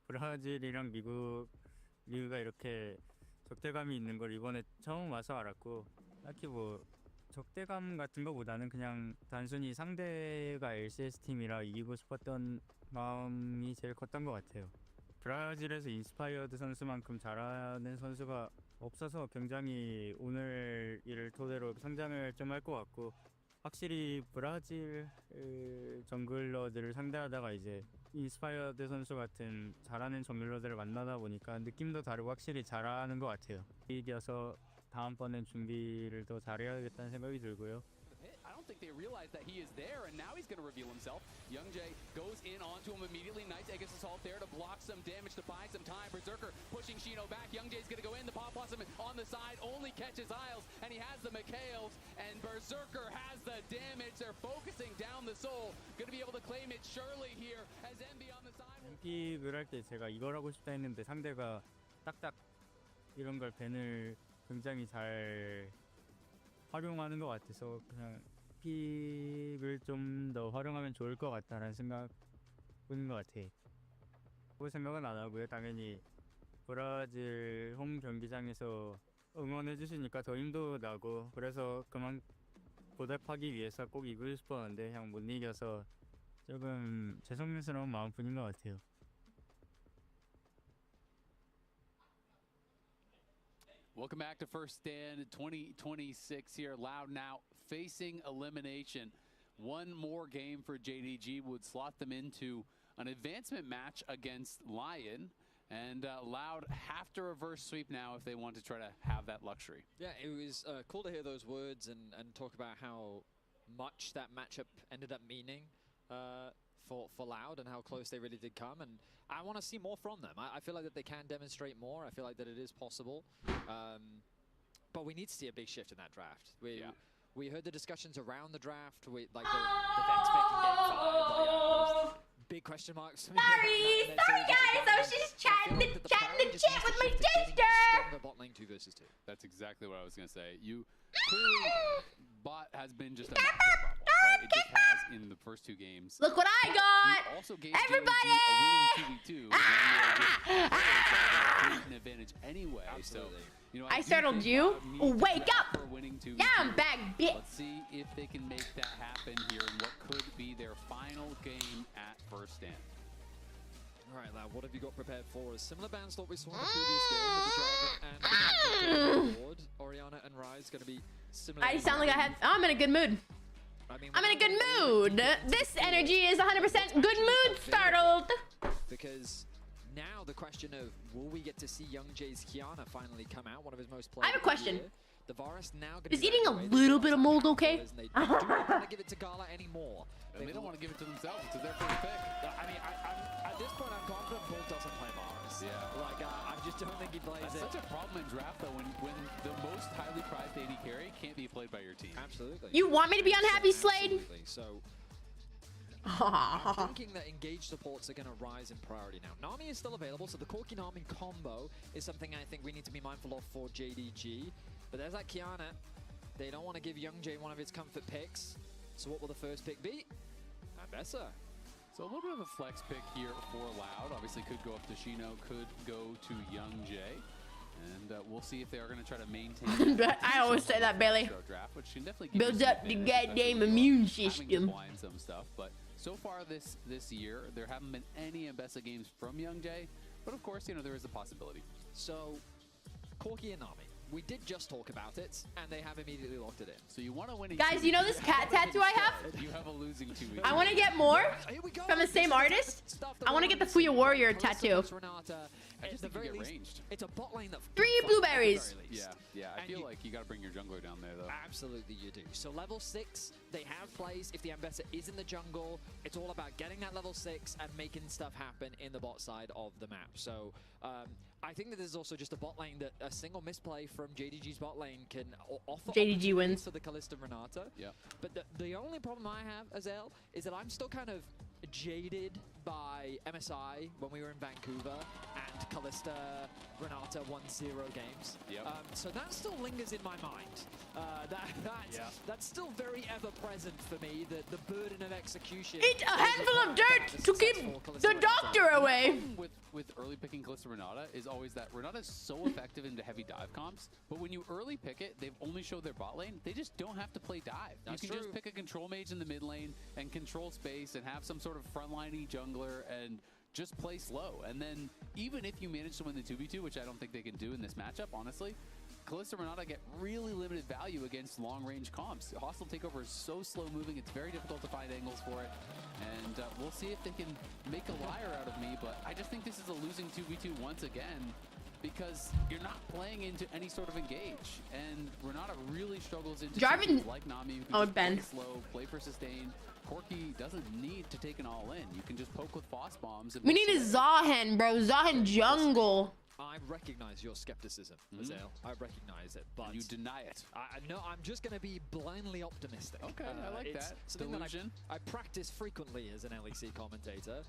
브라질이랑 미국 리그가 이렇게 적대감이 있는 걸 이번에 처음 와서 알았고 딱히 뭐 적대감 같은 거보다는 그냥 단순히 상대가 LCS 팀이라 이기고 싶었던 마음이 제일 컸던 것 같아요. 브라질에서 인스파이어드 선수만큼 잘하는 선수가 없어서 굉장히 오늘 일을 토대로 성장을 좀 할 것 같고 확실히 브라질 정글러들을 상대하다가 이제 인스파이어드 선수 같은 잘하는 정글러들을 만나다 보니까 느낌도 다르고 확실히 잘하는 것 같아요. 이겨서 다음번엔 준비를 더 잘해야겠다는 생각이 들고요. I don't think they realize that he is there, and now he's going to reveal himself. Youngjae goes in onto him immediately. Nice Aegis Assault there to block some damage to buy some time. Berserker pushing Shino back. Youngjae's going to go in. The Pop Blossom on the side only catches Isles, and he has the Mikhails, and Berserker has the damage. They're focusing down the soul. Going to be able to claim it surely here as Envy on the side. 픽을 할 때 제가 이걸 하고 싶다 했는데 상대가 딱딱 이런 걸 밴을 굉장히 잘 활용하는 것 같아서 그냥 픽을 좀 더 활용하면 좋을 것 같다라는 생각인 것 같아. 그 생각은 안 하고요. 당연히 브라질 홈 경기장에서 응원해 주시니까 더 힘도 나고 그래서 그만 보답하기 위해서 꼭 이기고 싶었는데 그냥 못 이겨서 조금 죄송스러운 마음뿐인 것 같아요. Welcome back to First Stand 2026 here. Loud now facing elimination. One more game for JDG would slot them into an advancement match against Lion. And Loud have to reverse sweep now if they want to try to have that luxury. Yeah, it was cool to hear those words and talk about how much that matchup ended up meaning for Loud and how close they really did come. And I want to see more from them. I feel like that they can demonstrate more. I feel like that it is possible. But we need to see a big shift in that draft. We heard the discussions around the draft. Like the Vex pick in Game 5. Big question marks. Sorry guys, I was just chatting the chat with my sister. Bot lane 2 versus 2. That's exactly what I was gonna say. You clearly bot has been just a massive problem, right? It just has in the first 2 games. Look what I got! Also gave Everybody! JDG a winning 2v2 an advantage anyway. Absolutely. So, you know, I startled you. Wake up! Yeah, I'm back, bitch. Let's see if they can make that happen here in what could be their final game at First Stand. All right, Loud, what have you got prepared for us? Similar bans that we saw in the previous game with the Jarvan and the Orianna and Ryze going to be similar. I sound like I'm in a good mood. I'm in a good mood. This energy is 100% good mood startled. Because now the question of will we get to see Youngjae's Kiana finally come out, one of his most played. I have a question. The Varus now is eating a little bit of mold okay? They don't want to give it to Gala anymore. They don't want to give it to themselves. It's their first pick. I mean, at this point, I'm confident Bull doesn't play Varus. Yeah. Like, I just don't think he plays That's it. such a problem in draft, though, when the most highly prized AD carry can't be played by your team. Absolutely. You want me to be unhappy, Slade? Absolutely. So, I'm thinking that engaged supports are going to rise in priority now. Nami is still available, so the Corki Nami combo is something I think we need to be mindful of for JDG. But there's that Kiana. They don't want to give Youngjae one of his comfort picks. So what will the first pick be? Abessa. So a little bit of a flex pick here for Loud. Obviously could go up to Shino, could go to Youngjae. And we'll see if they are going to try to maintain. I always say that, Bailey. Draft, which can definitely builds up the goddamn immune system. Some stuff, but so far this year, there haven't been any Abessa games from Youngjae. But of course, you know, there is a possibility. So, Corki and Nami. We did just talk about it, and they have immediately locked it in. So you want to win. Guys, you know this cat tattoo I have? You have a losing 2 weeks. I want to get more from the same artist. I want to get the Fuya Warrior tattoo. I just think you get ranged. It's a bot lane that 3 blueberries. Yeah. I feel like you got to bring your jungler down there, though. Absolutely, you do. So level 6, they have plays. If the Ambessa is in the jungle, it's all about getting that level 6 and making stuff happen in the bot side of the map. So I think that this is also just a bot lane that a single misplay from JDG's bot lane can offer. JDG wins. For the Kalista Renata. Yeah. But the only problem I have, Azel, is that I'm still kind of jaded by MSI when we were in Vancouver and Kalista Renata 1-0 games. Yep. So that still lingers in my mind. That's still very ever present for me, the burden of execution. Eat a handful of dirt to keep the doctor away. With with early picking Kalista Renata is always that Renata's so effective into heavy dive comps, but when you early pick it, they've only showed their bot lane. They just don't have to play dive. That's you can true. just pick a control mage in the mid lane and control space and have some sort of frontliney jungler and just play slow. And then even if you manage to win the 2v2, which I don't think they can do in this matchup, honestly, Kalista Renata get really limited value against long-range comps. Hostile Takeover is so slow-moving, it's very difficult to find angles for it. And we'll see if they can make a liar out of me, but I just think this is a losing 2v2 once again because you're not playing into any sort of engage. And Renata really struggles into Jarvan, like Nami, who oh, can Ben. play slow, play for sustain. Corki doesn't need to take an all-in. You can just poke with Foss bombs. And We need a Zahen, bro. Zahen jungle. I recognize your skepticism, Azale. I recognize it, but you deny it. No, I'm just going to be blindly optimistic. Okay, I like it's that. something Delusion. that I practice frequently as an LEC commentator.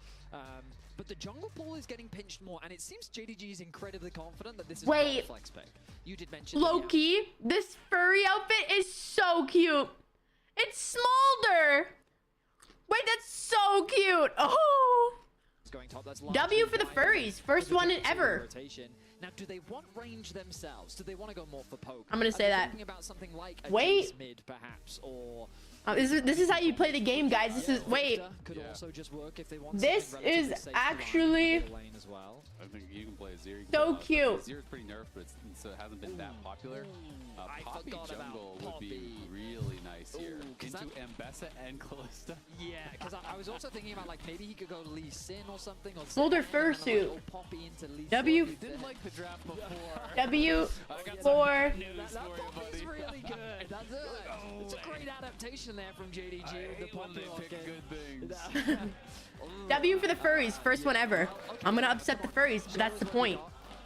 But the jungle pool is getting pinched more, and it seems JDG is incredibly confident that this is not a flex pick. You did mention Loki, this furry outfit is so cute. It's Smolder. Wait, that's so cute. Oh. Going top. That's W for the furries. First one ever. Rotation. Now, do they want range themselves? Do they want to go more for poke? I'm gonna say that. Thinking about something like a Wait. Jace mid, perhaps, or This is how you play the game, guys. This is wait. could also just work if they want. This something relatively is safe actually to lane as well. I think you can play Azir. So cute. Azir's pretty nerfed, but so it hasn't been that popular. I Poppy forgot about jungle would be really nice here. Into Ambessa and Kalista. Yeah, because I was also thinking about like maybe he could go Lee Sin or something. Or Smolder fursuit. W. Didn't like the draft before. W for. That pop is really good. That's it. It's a great adaptation there from JDG. The pop pick good things. W for the furries. First one ever. I'm gonna upset the furries, but that's the point.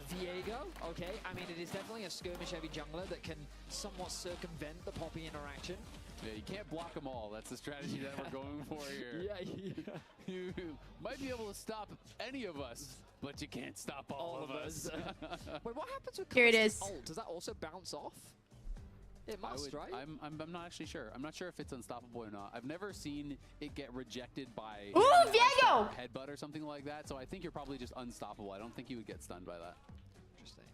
Viego, okay. I mean, it is definitely a skirmish-heavy jungler that can somewhat circumvent the Poppy interaction. Yeah, you can't block them all. That's the strategy that we're going for here. You might be able to stop any of us, but you can't stop all of us. Wait, what happens with Here it Kalista's is. ult? Does that also bounce off? It must, right? I'm not actually sure. I'm not sure if it's unstoppable or not. I've never seen it get rejected by Viego! headbutt or something like that. So I think you're probably just unstoppable. I don't think you would get stunned by that. Interesting.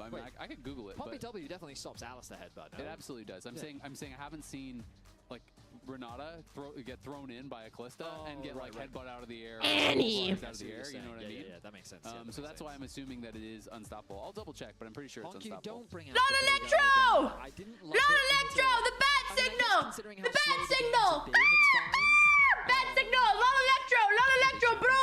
I mean, I could Google it. Poppy but W definitely stops Alistair headbutt. No? It absolutely does. I'm saying I haven't seen like Renata get thrown in by a Kalista and get like headbutt out of the air. Annie! Out of the air, you know what I mean? Yeah, that makes sense. So that's why I'm assuming that it is unstoppable. I'll double check, but I'm pretty sure it's Honky, unstoppable. don't bring out Lord the big Electro! guy again. I didn't love Lord it Electro! until- The bat I mean, I guess signal! considering how The bat slow the signal! game's been, it's fine. Bat signal! Lord Electro! Lord Electro! Bro!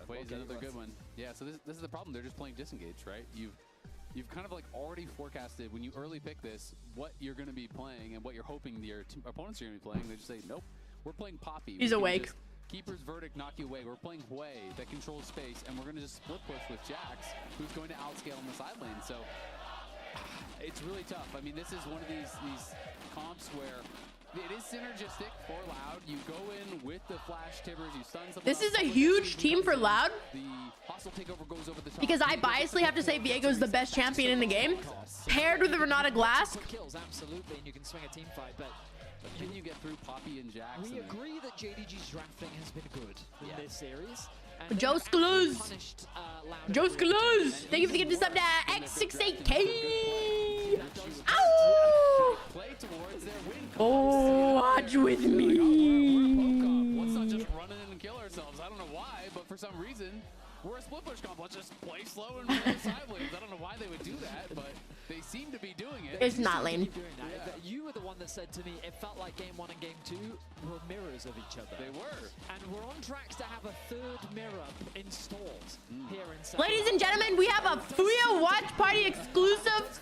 Wait, is another good one. Yeah, so this is the problem. They're just playing disengage, right? You've kind of like already forecasted when you early pick this what you're going to be playing and what you're hoping your opponents are going to be playing. They just say, nope, we're playing Poppy. He's awake. Keeper's Verdict knock you away. We're playing Hui that controls space, and we're going to just split push with Jax, who's going to outscale in the side lane. So it's really tough. I mean, this is one of these comps where it is synergistic for Loud. You go in with the flash tibbers, you stun someone. This is a huge team for Loud. The hostile takeover goes over the top. Because I biasly have to say Viego's the best champion in the game. Paired with the Renata Glass. Kills, absolutely, and you can swing a team fight, but can you get through Poppy and Jax? we agree that JDG's drafting has been good in this series. And Joe they actually Scaluz. punished, Joe Scaluz. Thank you for the gift of sub to X68K. Ow! Play towards their win. Oh, watch with me. Let's not just run in and kill ourselves. I don't know why, but for some reason, we're a split push comp. Let's just play slow and roll sideways. I don't know why they would do that, but they seem to be doing it. It's not lane. You were the one that said to me it felt like game 1 and game 2 were mirrors of each other. They were. And we're on tracks to have a third mirror installed here in Ladies and gentlemen, we have a Fuya Watch Party exclusive.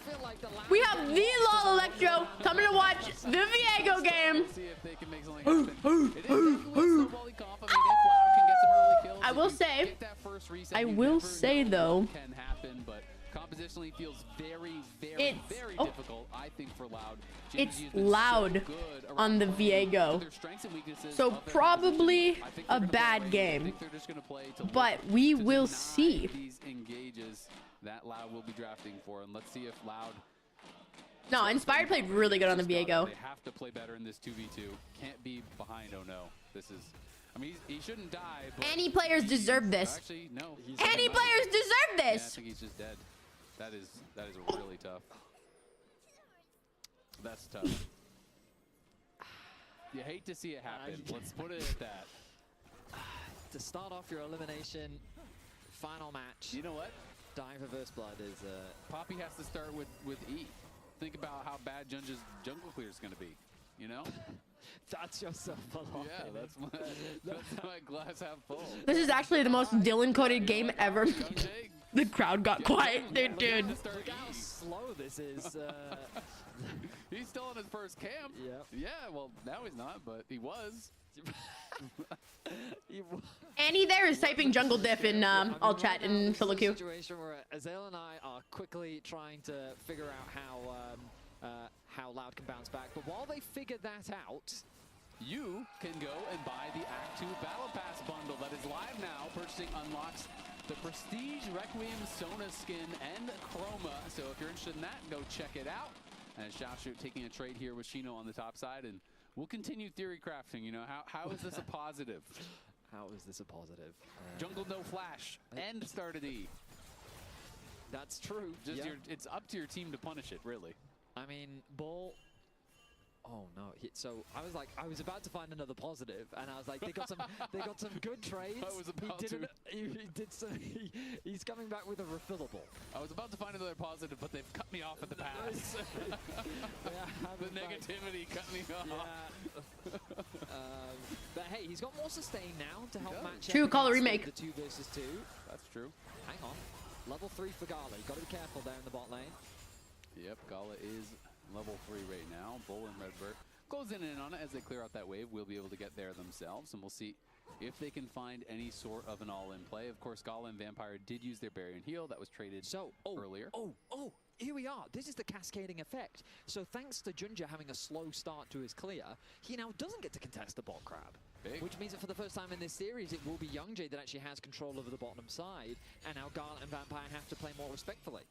We have the LOL Electro coming to watch the Viego game. See if they can make something happen. It is definitely a snowballing comp. I mean, if Loud can get some early kills, I will say, get that first reset, I you will never say know though, what can happen, but compositionally feels very, very, very difficult, I think, for Loud. It's JDG has been so Loud good on the Viego. their strengths and weaknesses So of their probably composition. I think a they're gonna play bad range. I game. think they're just gonna play to But look we to will deny see. These engages that Loud will be drafting for, and let's see if Loud. No, Inspired played really good on the Viego. They have to play better in this 2v2. Can't be behind. Oh no, this is. I mean, he shouldn't die. But Any players deserve this. Actually, no. Any players deserve Yeah, I this. think he's just dead. That is really tough. That's tough. You hate to see it happen. Let's put it at that. To start off your elimination final match. You know what? Dying for first blood is Poppy has to start with E. Think about how bad Junja's jungle clear is going to be. You know? That's yourself a lot. Yeah, that's my glass half full. This is actually the most Dylan coded game ever. The crowd got quiet, dude. Look how slow this is. He's still in his first camp. Yeah, well, now he's not, but he was. Annie there is typing jungle diff in all chat in solo queue. Situation where Azael and I are quickly trying to figure out how Loud can bounce back. But while they figure that out, you can go and buy the Act 2 Battle Pass bundle that is live now. Purchasing unlocks the Prestige, Requiem, Sona skin, and Chroma. So if you're interested in that, go check it out. And Xiaoshu taking a trade here with Shino on the top side, and we'll continue theory crafting. You know, how is this a positive? How is this a positive? Jungle no flash and started E. That's true. Just it's up to your team to punish it, really. I mean, Bull. Oh no! So I was about to find another positive, and I was like, they got some good trades. I was about to. He's coming back with a refillable. I was about to find another positive, but they've cut me off at the pass. The negativity cut me off. Yeah. But hey, he's got more sustain now to help match. True, call a remake. The 2 versus 2. That's true. Hang on. Level 3 for Gala. You got to be careful there in the bot lane. Yep, Gala is level 3 right now. Bull and Redbird goes in and on it as they clear out that wave. We'll be able to get there themselves, and we'll see if they can find any sort of an all-in play. Of course, Gala and Vampire did use their Barrier and Heal. That was traded earlier. Oh, here we are. This is the cascading effect. So thanks to Junja having a slow start to his clear, he now doesn't get to contest the bot crab. Big. Which means that for the first time in this series, it will be Youngjae that actually has control over the bottom side, and now Gala and Vampire have to play more respectfully.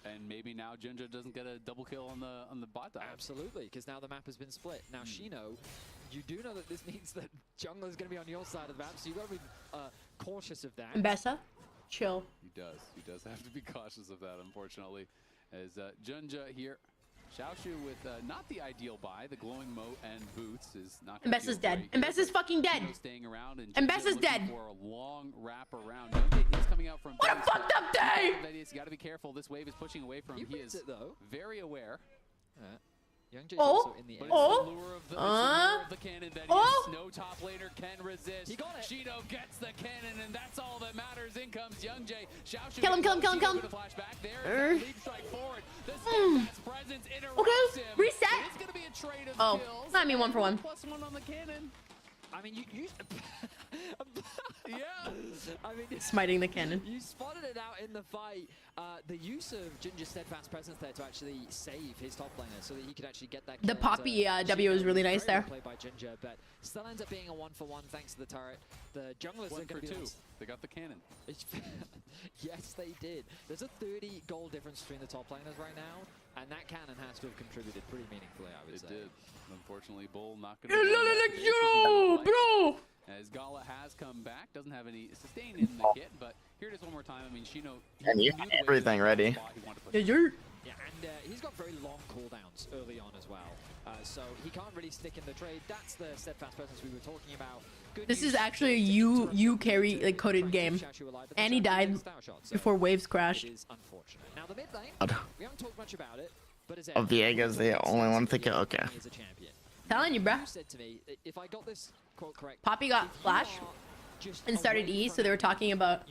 And maybe now Junja doesn't get a double kill on the bot dive. Absolutely, because now the map has been split. Now Shino, you do know that this means that Jungler is going to be on your side of the map, so you've got to be cautious of that. Mbessa, chill. He does have to be cautious of that, unfortunately. As Junja here, Xiaoshu with not the ideal buy. The glowing moat and boots is not going to Mbessa's dead. Mbessa's fucking dead. Staying around and Mbessa's dead. For a long wrap around. He's coming out from what a fucked up day! You got to be careful. This wave is pushing away from him. He is very aware. Youngjae's also in the but it's the lure of the cannon that no top laner can resist. He got it. Shino gets the cannon, and that's all that matters. In comes Youngjae. Xiaoshu kill him. Flashback there. Lead strike forward. The steadfast presence interrupts him. Reset. It's going to be a trade of kills. I mean 1 for 1. +1 on the cannon. I mean, you yeah. I mean, smiting the cannon. You spotted it out in the fight. The use of Junja's steadfast presence there to actually save his top laner, so that he could actually get that. The Poppy W was really nice there. Played by Junja, but still ends up being a 1 for 1 thanks to the turret. The junglers are going to be 2. They got the cannon. Yes, they did. There's a 30 gold difference between the top laners right now, and that cannon has to have contributed pretty meaningfully, I would say. It did. Unfortunately, Bull not going to. Bro! As Gala has come back, doesn't have any sustain in the kit, but here it is one more time. I mean, Shino. And you had everything ready. Yeah, and he's got very long cooldowns early on as well, so he can't really stick in the trade. That's the steadfast presence we were talking about. This is actually a you carry like coded game. And he died before waves crashed. It is unfortunate. Now the mid lane, we haven't talked much about it, but as Viega's the only one thinking, okay. Telling you, bruh. You said to me, if I got this quote correct, Poppy got flash and started E, so they were talking about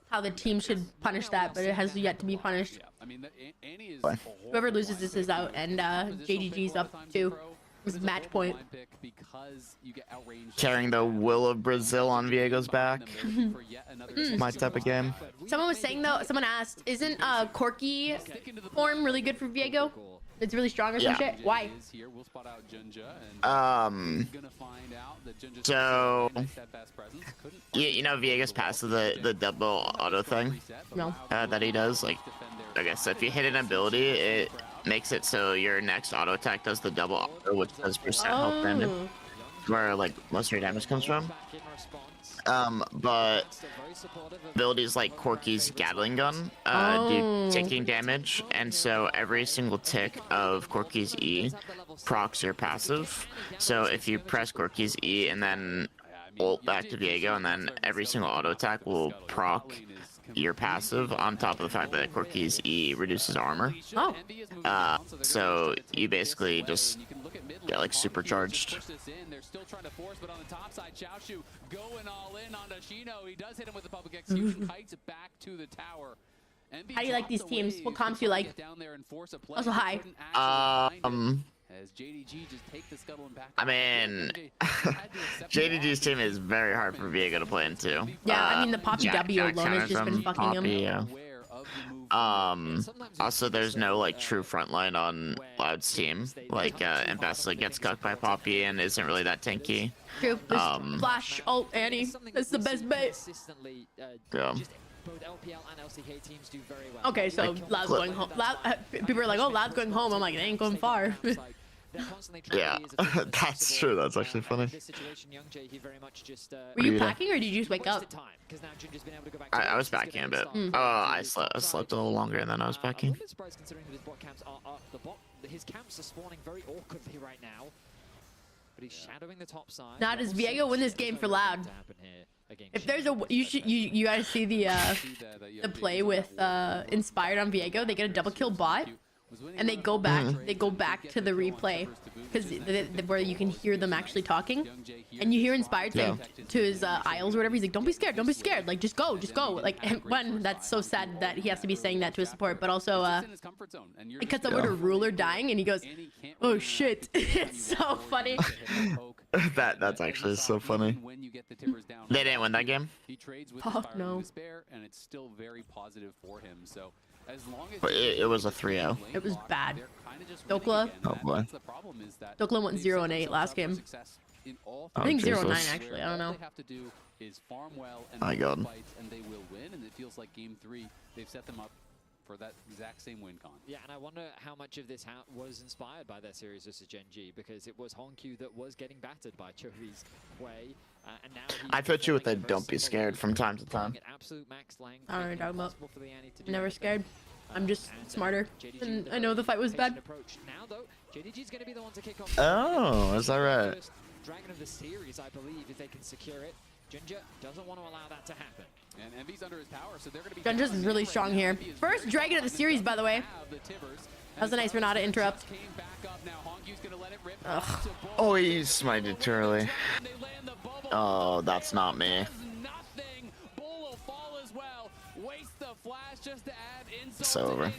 how the team should punish that, but it has yet to be punished. I mean, Annie is whoever loses this is out, and JGG's up too. It's match point. Carrying the will of Brazil on Viego's back. My type of game. Someone was saying though, someone asked, isn't Corki form really good for Viego? It's really strong or some shit? Why? So you know Viego's passive, the double auto thing? No. That he does, like, okay, so if you hit an ability, it makes it so your next auto attack does the double auto, which does % health damage. where like most of your damage comes from. But abilities like Corky's Gatling Gun do ticking damage, and so every single tick of Corky's E procs your passive. So if you press Corky's E and then ult back to Viego, and then every single auto attack will proc your passive on top of the fact that Corky's E reduces armor. So you basically just get like supercharged. They're still trying to force, but on the top side, Xiaoshu going all in on Dashino. He does hit him with the public execution, kites it back to the tower. How do you like these teams? What comps do you like? Also, hi. As JDG just take the scuttle and back. I mean, JDG's team is very hard for Viego to play into. Yeah, I mean the Poppy W alone has just been fucking him. Yeah. Also, there's no like true frontline on Loud's team. Like, Ambessa gets cucked by Poppy and isn't really that tanky. True. Flash ult Annie. That's the best bait. Yeah. Both LPL and LCK teams do very well. Okay, so Loud's going home. People are like, oh, Loud's going home. I'm like, they ain't going far. Yeah, that's true. That's actually funny. Were you packing or did you just wake up? I was packing a bit. I slept a little longer and then I was packing. I'm a bit surprised considering that his bot camps are up. His camps are spawning very awkwardly right now. But he's shadowing the top side. Now does Viego win this game for Loud? If there's a, you guys see the play with Inspired on Viego. They get a double kill bot, and they go back to the replay because where you can hear them actually talking, and you hear Inspired say to his Isles or whatever, he's like, don't be scared, like just go. Like, one, that's so sad that he has to be saying that to his support, but also it cuts over to Ruler dying and he goes, oh shit. It's so funny. That's actually so funny. They didn't win that game? Oh no. And it's still very positive for him. So as long as but it was a 3-0. It was bad. Dokla. Oh boy. Dokla went 0-8 last game. I think 0-9 actually. I don't know. My God. And they will win. And it feels like game 3 they've set them up for that exact same win con. Yeah, and I wonder how much of this was inspired by their series versus Gen G, because it was Hongq that was getting battered by Chovi's way, and now I put you with a don't be scared from time to time. Absolute max length. I don't know what you're talking about. Never scared. I'm just smarter. And I know the fight was bad. Now though, JDG's going to be the one to kick off. Oh, is that right? Dragon of the series, I believe, if they can secure it. Ginger doesn't want to allow that to happen. And Envy's under his power, so they're going to be Ginger's really strong here. First Dragon of the series, by the way. That was a nice Renata interrupt. Ugh. Oh, he smited too early. Oh, that's not me. It's over.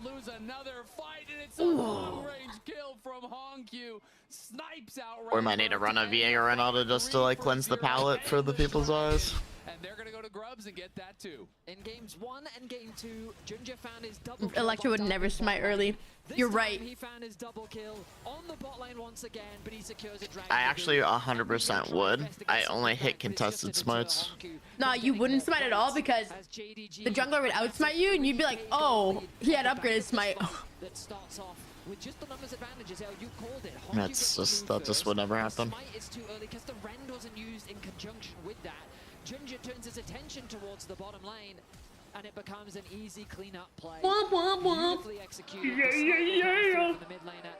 Lose another fight, and it's a long-range kill from Hongq. Snipes out. We might need to run a Viego Renata just to like cleanse the palate for the people's eyes. And they're gonna go to Grubs and get that too. In games 1 and game 2, Ginger found his double kill. Electra would never smite early. You're right. He found his double kill on the bot lane once again, but he secures a dragon. I actually 100% would. I only hit contested smites. No, you wouldn't smite at all because the jungler would outsmite you and you'd be like, oh, he had upgraded smite. That starts off with just the numbers advantages. You called it. That just would never happen. Smite is too early because the rend wasn't used in conjunction with that. Ginger turns his attention towards the bottom lane, and it becomes an easy cleanup play. Beautifully executed. Yeah. The mid laner,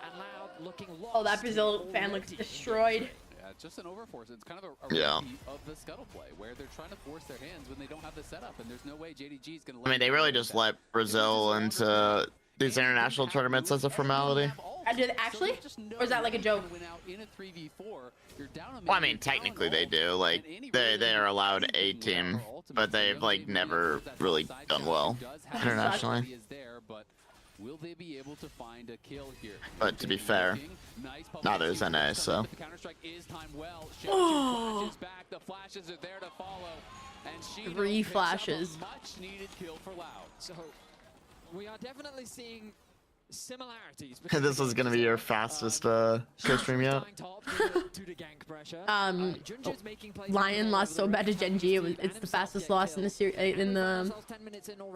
and Loud looking lost. Oh, that Brazil fan looks destroyed. Yeah, just an overforce. It's kind of a repeat of the scuttle play, where they're trying to force their hands when they don't have the setup, and there's no way JDG is going to. I mean, they really just let Brazil into these international tournaments as a formality. Actually? Or is that like a joke? Well, I mean, technically they do. Like, they are allowed a team, but they've like never really done well internationally. Will they be able to find a kill here? But to be fair, neither is NA, so. Oh. The flashes are there to follow, and 3 flashes. Much needed kill for Loud. So we are definitely seeing similarities. This is gonna be your fastest co-stream yet. Lion lost so bad to Gen G. It's the fastest loss in the in the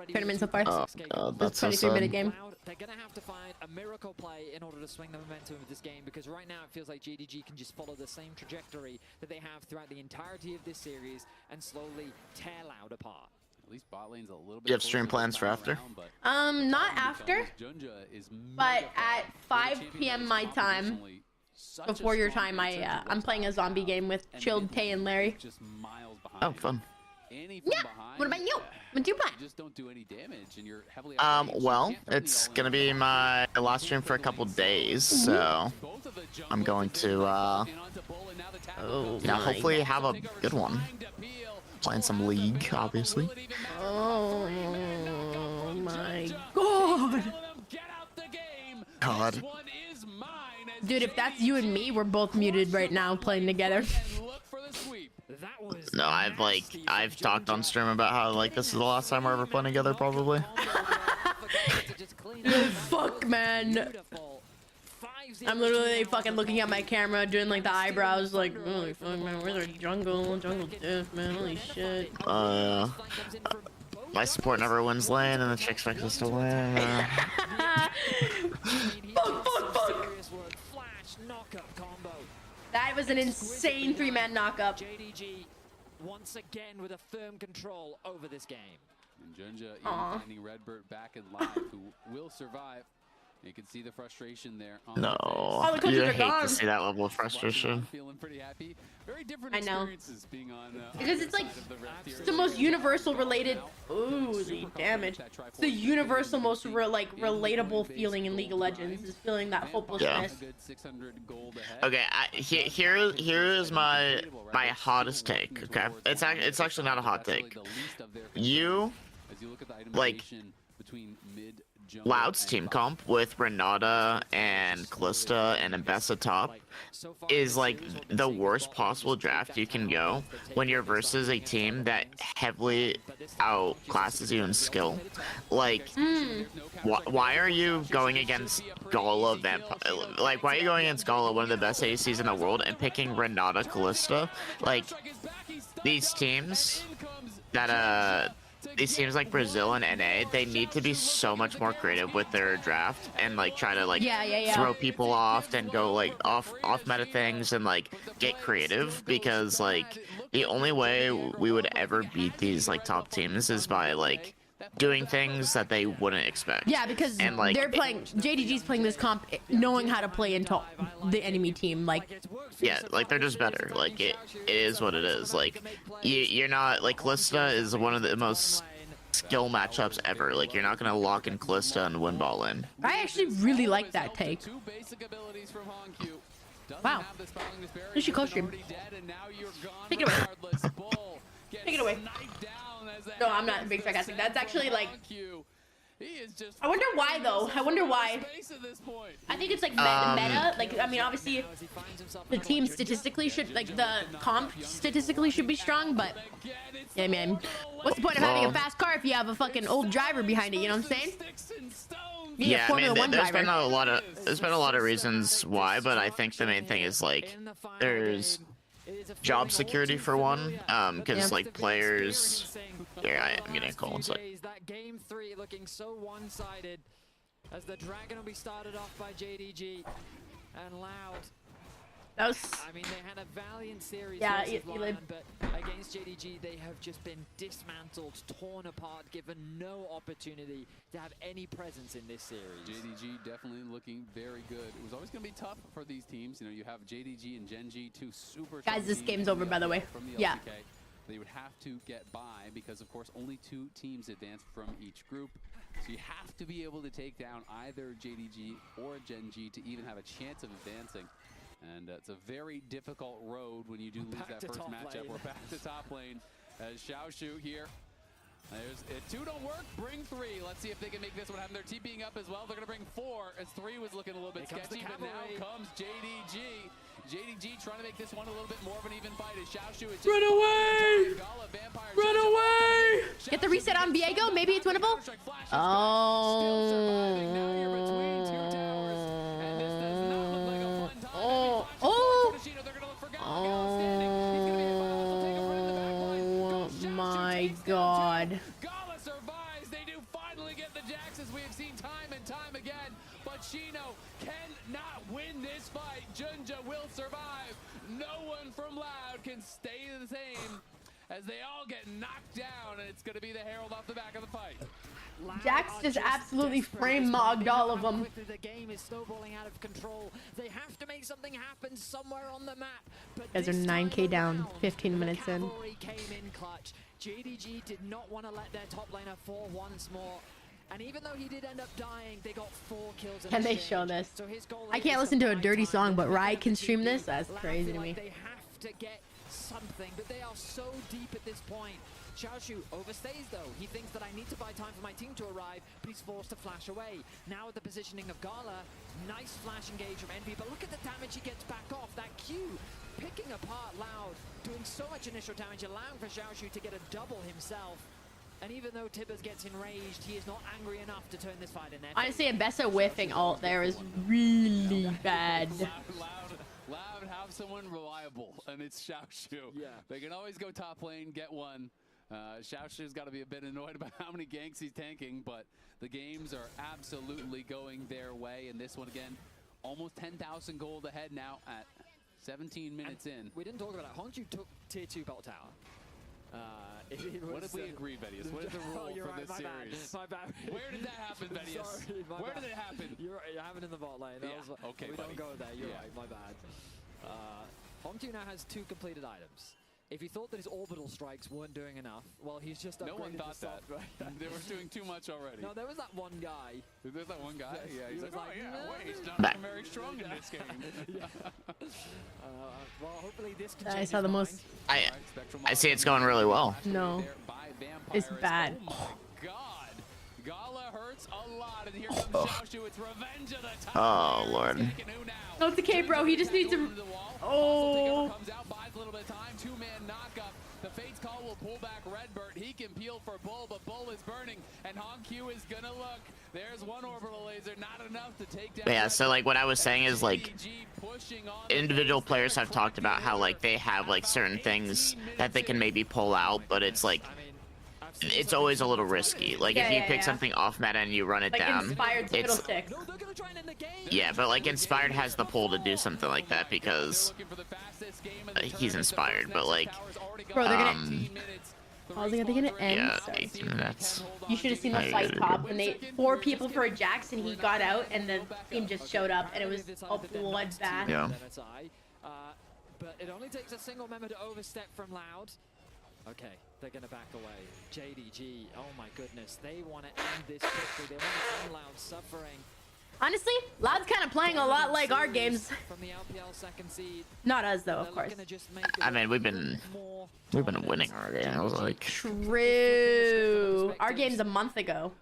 tournament so far. Oh god, that's so 23-minute sad. game. They're gonna have to find a miracle play in order to swing the momentum of this game, because right now it feels like JDG can just follow the same trajectory that they have throughout the entirety of this series and slowly tear Loud apart. At least bot lane's a little bit. You have stream plans for after? Not after, but at 5 p.m. my time, before your time, I'm playing a zombie game with Chilled, Tay, and Larry. Oh, fun. Yeah. What about you? What do you play? Just don't do any damage, and you're heavily. Well, it's gonna be my last stream for a couple days, so I'm going to hopefully have a good one. Playing some League, obviously. Oh my god. God. Dude, if that's you and me, we're both muted right now playing together. No, I've talked on stream about how this is the last time we're ever playing together, probably. Dude, fuck, man. I'm literally fucking looking at my camera, doing the eyebrows, holy fuck, man, where's our jungle diff, man, holy shit. My support never wins lane, and the chick expects us to win. Fuck. That was an insane 3-man knockup. JDG once again with a firm control over this game. And Junja even finding Redbird back in live, who will survive. You can see the frustration there. No, you hate to see that level of frustration. Feeling pretty happy. Very different I know. experiences being on. Because it's it's the most universal related. Ooh, the damage. It's the universal most relatable feeling in League of Legends is feeling that hopelessness. Okay, here is my hottest take. Okay, it's actually not a hot take. You Loud's team comp with Renata and Callista and Ambessa top is the worst possible draft you can go when you're versus a team that heavily outclasses you in skill. Why are you going against Gala Vampire? Why are you going against Gala, one of the best ADCs in the world, and picking Renata Callista? These teams that these teams like Brazil and NA, they need to be so much more creative with their draft and try to throw people off and go off meta things and get creative, because the only way we would ever beat these top teams is by doing things that they wouldn't expect. Yeah, because they're playing JDG's playing this comp knowing how to play into the enemy team. Yeah, they're just better. It is what it is. You're not Callista is one of the most skill matchups ever. You're not gonna lock in Callista and win ball in. I actually really like that take. Wow. You should co-stream. Take it away. Take it away. No, I'm not being sarcastic. That's actually I wonder why though. I wonder why. I think it's meta. I mean, obviously, the team statistically should the comp statistically should be strong, but yeah, man. What's the point of having a fast car if you have a fucking old driver behind it? You know what I'm saying? Yeah, I mean, there's been a lot of reasons why, but I think the main thing is there's job security for one, because players. Yeah, I'm getting a call. That game 3 looking so one-sided as the Dragon will be started off by JDG and Loud. That was. I mean, they had a valiant series versus Lion, but against JDG, they have just been dismantled, torn apart, given no opportunity to have any presence in this series. JDG definitely looking very good. It was always going to be tough for these teams. You have JDG and Gen G, two super. Guys, this game's over, by the way. Yeah. They would have to get by because, of course, only 2 teams advance from each group. So you have to be able to take down either JDG or Gen G to even have a chance of advancing. And it's a very difficult road when you do lose that first matchup. We're back to top lane as Xiaoshu here. If 2 don't work, bring 3. Let's see if they can make this one happen. They're TPing up as well. They're going to bring 4 as 3 was looking a little bit sketchy, but now comes JDG. JDG trying to make this one a little bit more of an even fight as Xiaoshu is Run away! Run away! Get the reset on Viego. Maybe it's winnable. Oh. my god. Gala survives. They do finally get the Jax, as we have seen time and time again. But Chino cannot win this fight. Junja will survive. No one from Loud can stay the same as they all get knocked down, and it's going to be the Herald off the back of the fight. Jax just absolutely frame mogged all of them. The game is snowballing out of control. They have to make something happen somewhere on the map. But Guys are 9k down, 15 minutes in. Cavalry came in clutch. JDG did not want to let their top laner fall once more. And even though he did end up dying, they got 4 kills. Can they show this? So I can't listen to a dirty song, but Riot can stream this? That's crazy to me. They have to get something, but they are so deep at this point. Xiaoshu overstays though. He thinks that I need to buy time for my team to arrive, but he's forced to flash away. Now with the positioning of Gala, nice flash engage from Envy, but look at the damage he gets back off. That Q picking apart Loud, doing so much initial damage, allowing for Xiaoshu to get a double himself. And even though Tibbers gets enraged, he is not angry enough to turn this fight in there. Honestly, Abessa whiffing ult there is really bad. Loud have someone reliable, and it's Xiaoshu. Yeah. They can always go top lane, get one. Xiaoshu's got to be a bit annoyed about how many ganks he's tanking, but the games are absolutely going their way. And this one, again, almost 10,000 gold ahead now at 17 minutes in. We didn't talk about it. Hongju took tier 2 belt tower. What if we agree, Vedius? What is the rule for this series? My bad. Where did that happen, Vedius? Sorry, Where did it happen? You're right, you have it in the bot lane. Okay, we buddy. don't go there. You're right. My bad. Hongju now has 2 completed items. If he thought that his orbital strikes weren't doing enough, well, he's just upgraded. No one thought that. They were doing too much already. No, there was that one guy. There's that one guy? Yes, Yeah, he's like, no. wait, he's not very strong in this game. Well, hopefully this I saw the most. I see it's going really well. No, it's bad. Oh my God, Gala hurts a lot, and here comes Xiaoshu. It's revenge of the time. Oh Lord. No, it's okay, bro. He just needs to. Oh. Comes out, buys a little bit of time. 2-man knockup. The Fate's Call will pull back Redbird. He can peel for Bull, but Bull is burning, and Hongq is gonna look. There's one orbital laser, not enough to take down. Yeah, so like what I was saying is like individual players have talked about how like they have like certain things that they can maybe pull out, but it's like it's always a little risky. Like if you pick something off meta and you run it like down, Inspired's it's Fiddlesticks. yeah, but like Inspired has the pull to do something like that because he's inspired, but like bro, they're gonna. Are they gonna end? Yeah, Sorry. 18 minutes. You should have seen the fight top when they 4 people for a Jax and he got out and the team just showed up and it was a bloodbath. Yeah. But it only takes a single member to overstep from Loud. Okay, they're gonna back away. JDG, oh my goodness, they want to end this quickly. They want to end Loud suffering. Honestly, Loud's kind of playing a lot like our games. From the LPL second seed. Not us though, of course. I mean, we've been winning already. I was like, true. Our game's a month ago.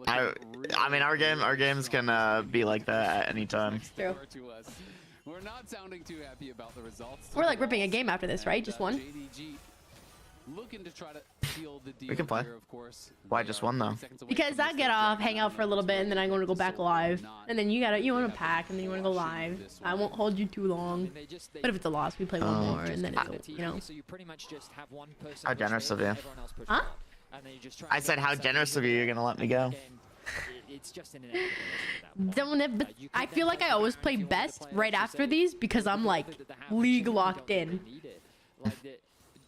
I mean, our games can be like that at any time. True. We're not sounding too happy about the results. We're like ripping a game after this, right? Just one. JDG looking to try to seal the deal. We can play. Here, of course. Why just one though? Because I get off, hang out for a little bit, and then I'm going to go back live. And then you want to pack, and then you want to go live. I won't hold you too long. But if it's a loss, we play one more, and then it's, you know. So you pretty much just have one person. How generous of you. Huh? I said, how generous of you you're gonna let me go. It's just an But I feel like I always play best right after these because I'm like league locked in.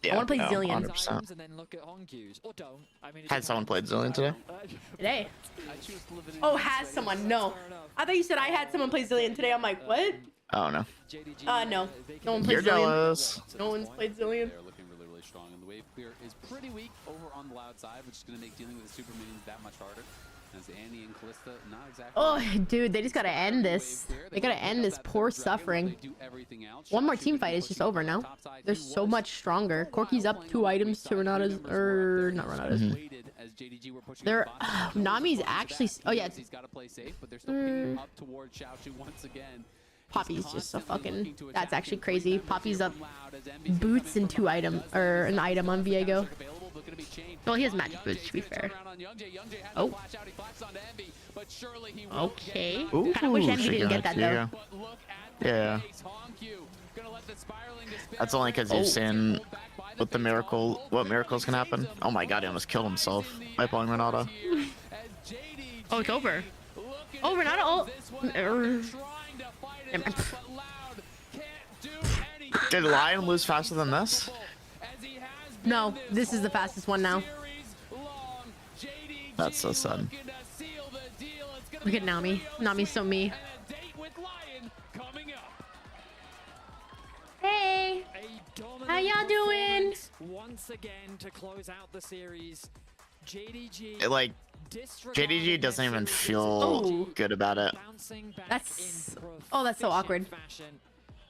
Yeah, I want to play no, Zillion. 100%. And then look at Hongq's. Or don't. I mean, Had someone played Zillion today? Today? Oh, has someone? No. I thought you said I had someone play Zillion today. I'm like, what? Oh no. No. No one plays You're Zillion. jealous. No one's played Zillion. They're looking really strong, and the wave clear is pretty weak over on the Loud side, which is going to make dealing with the super minions that much harder. As Annie and Callista, not exactly. Oh, dude, they just gotta end this. They gotta end this poor suffering. One more team fight is just over now. They're so much stronger. Corki's up 2 items to Renata's, or not Renata's. They're Nami's actually. Oh yeah. Poppy's just so fucking. That's actually crazy. Poppy's up boots and 2 items, or an item on Viego. Well, he has magic boots, to be fair. Oh. Okay. Kind of wish Envy didn't get that, though. Yeah. That's only because you've seen what miracles can happen. Oh my god, he almost killed himself by pulling Renata. Oh, it's over. Oh, Renata ult. Did Lion lose faster than this? No, this is the fastest one now. That's so sad. Look at Nami. Nami's so me. Hey, how y'all doing? Once again to close out the series, JDG. JDG doesn't even feel good about it. That's that's so awkward.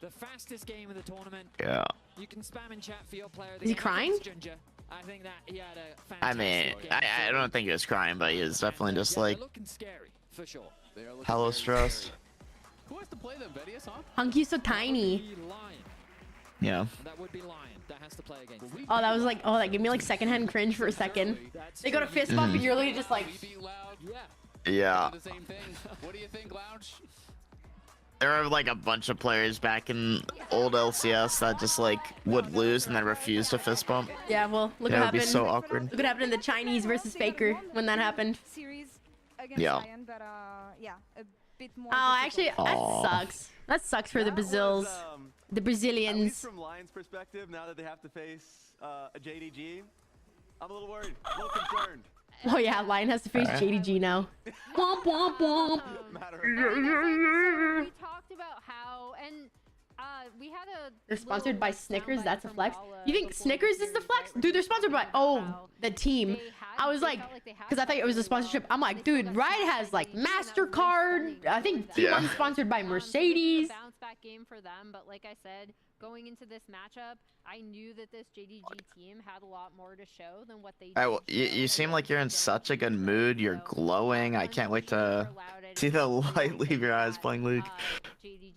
The fastest game of the tournament. Yeah. You can spam in chat for your player. Is he crying? I think that he had a I mean, I don't think he was crying, but he was definitely just like looking scary for sure. hella stressed. Who has to play them, Vedius, huh? Hunky's so tiny. Yeah. That would be Lion. That has to play against. Oh, that was like, oh, that gave me like secondhand cringe for a second. They go to fist bump and you're literally just like. Yeah. The same thing. What do you think, Lounge? There are like a bunch of players back in old LCS that just like would lose and then refuse to fist bump. Yeah, well, look what That would happened. be so awkward. Look what happened in the Chinese versus Faker when that happened. Yeah. Oh, actually, that sucks. That sucks for the Brazils. The Brazilians. At least from Lion's perspective, now that they have to face a JDG, I'm a little worried, a little concerned. Oh yeah, Lion has to face JDG now. Womp womp womp. We talked about how, and we had a. They're sponsored by Snickers. That's a flex. You think Snickers is the flex? Dude, they're sponsored by the team. I was like, because I thought it was a sponsorship. I'm like, dude, Riot has like MasterCard. I think T1's sponsored by Mercedes. Bounce back game for them, but like I said, going into this matchup, I knew that this JDG team had a lot more to show than what they did. You seem like you're in such a good mood. You're glowing. I can't wait to see the light leave your eyes playing League.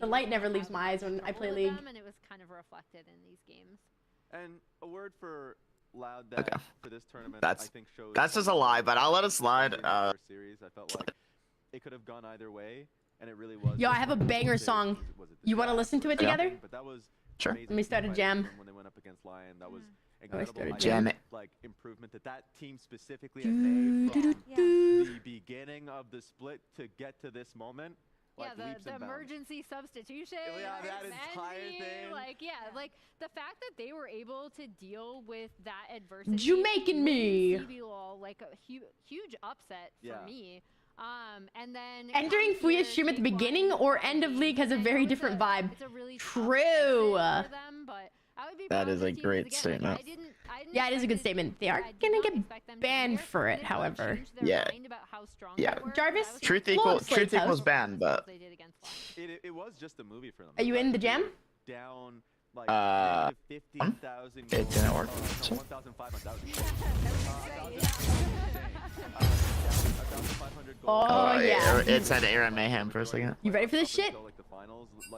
The light never leaves my eyes when I play League. And it was kind of reflected in these games. And a word for Loud that for this tournament, That's I think shows that's just a lie, but I'll let it slide. Series, I felt like it could have gone either way, and it really was. Yo, I have a banger song. You want to listen to it together? But that was sure. Let me start a jam. When they went up against Lion, that was incredible. Jam it. Like improvement that team specifically had made from the beginning of the split to get to this moment. Yeah, the emergency substitution. Yeah, that entire thing. Like, like the fact that they were able to deal with that adversity. Jamaican me. CBLOL, like a huge upset for me. And then entering Fuya's stream at the beginning or end of League has a very different vibe. True. That is a great statement. Yeah, it is a good statement. They are gonna get banned for it, however. Yeah. Yeah. Jarvis. Truth equals banned, but it was just a movie for them. Are you in the jam? Down like 15,000. It didn't work. 1,500 Oh yeah. It said Era Mayhem for a second. You ready for this shit?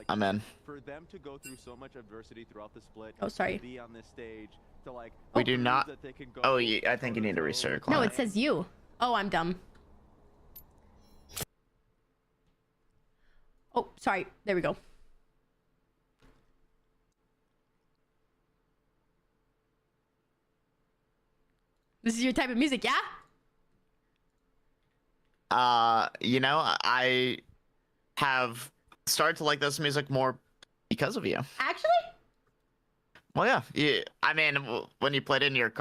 I'm in. For them to go through so much adversity throughout the split, oh sorry, to be on this stage, to like we do not. Oh, I think you need to restart. No, it says you. Oh, I'm dumb. Oh, sorry. There we go. This is your type of music, yeah? You know, I have started to like this music more because of you. Actually? Well, yeah. I mean, when you played it in your car.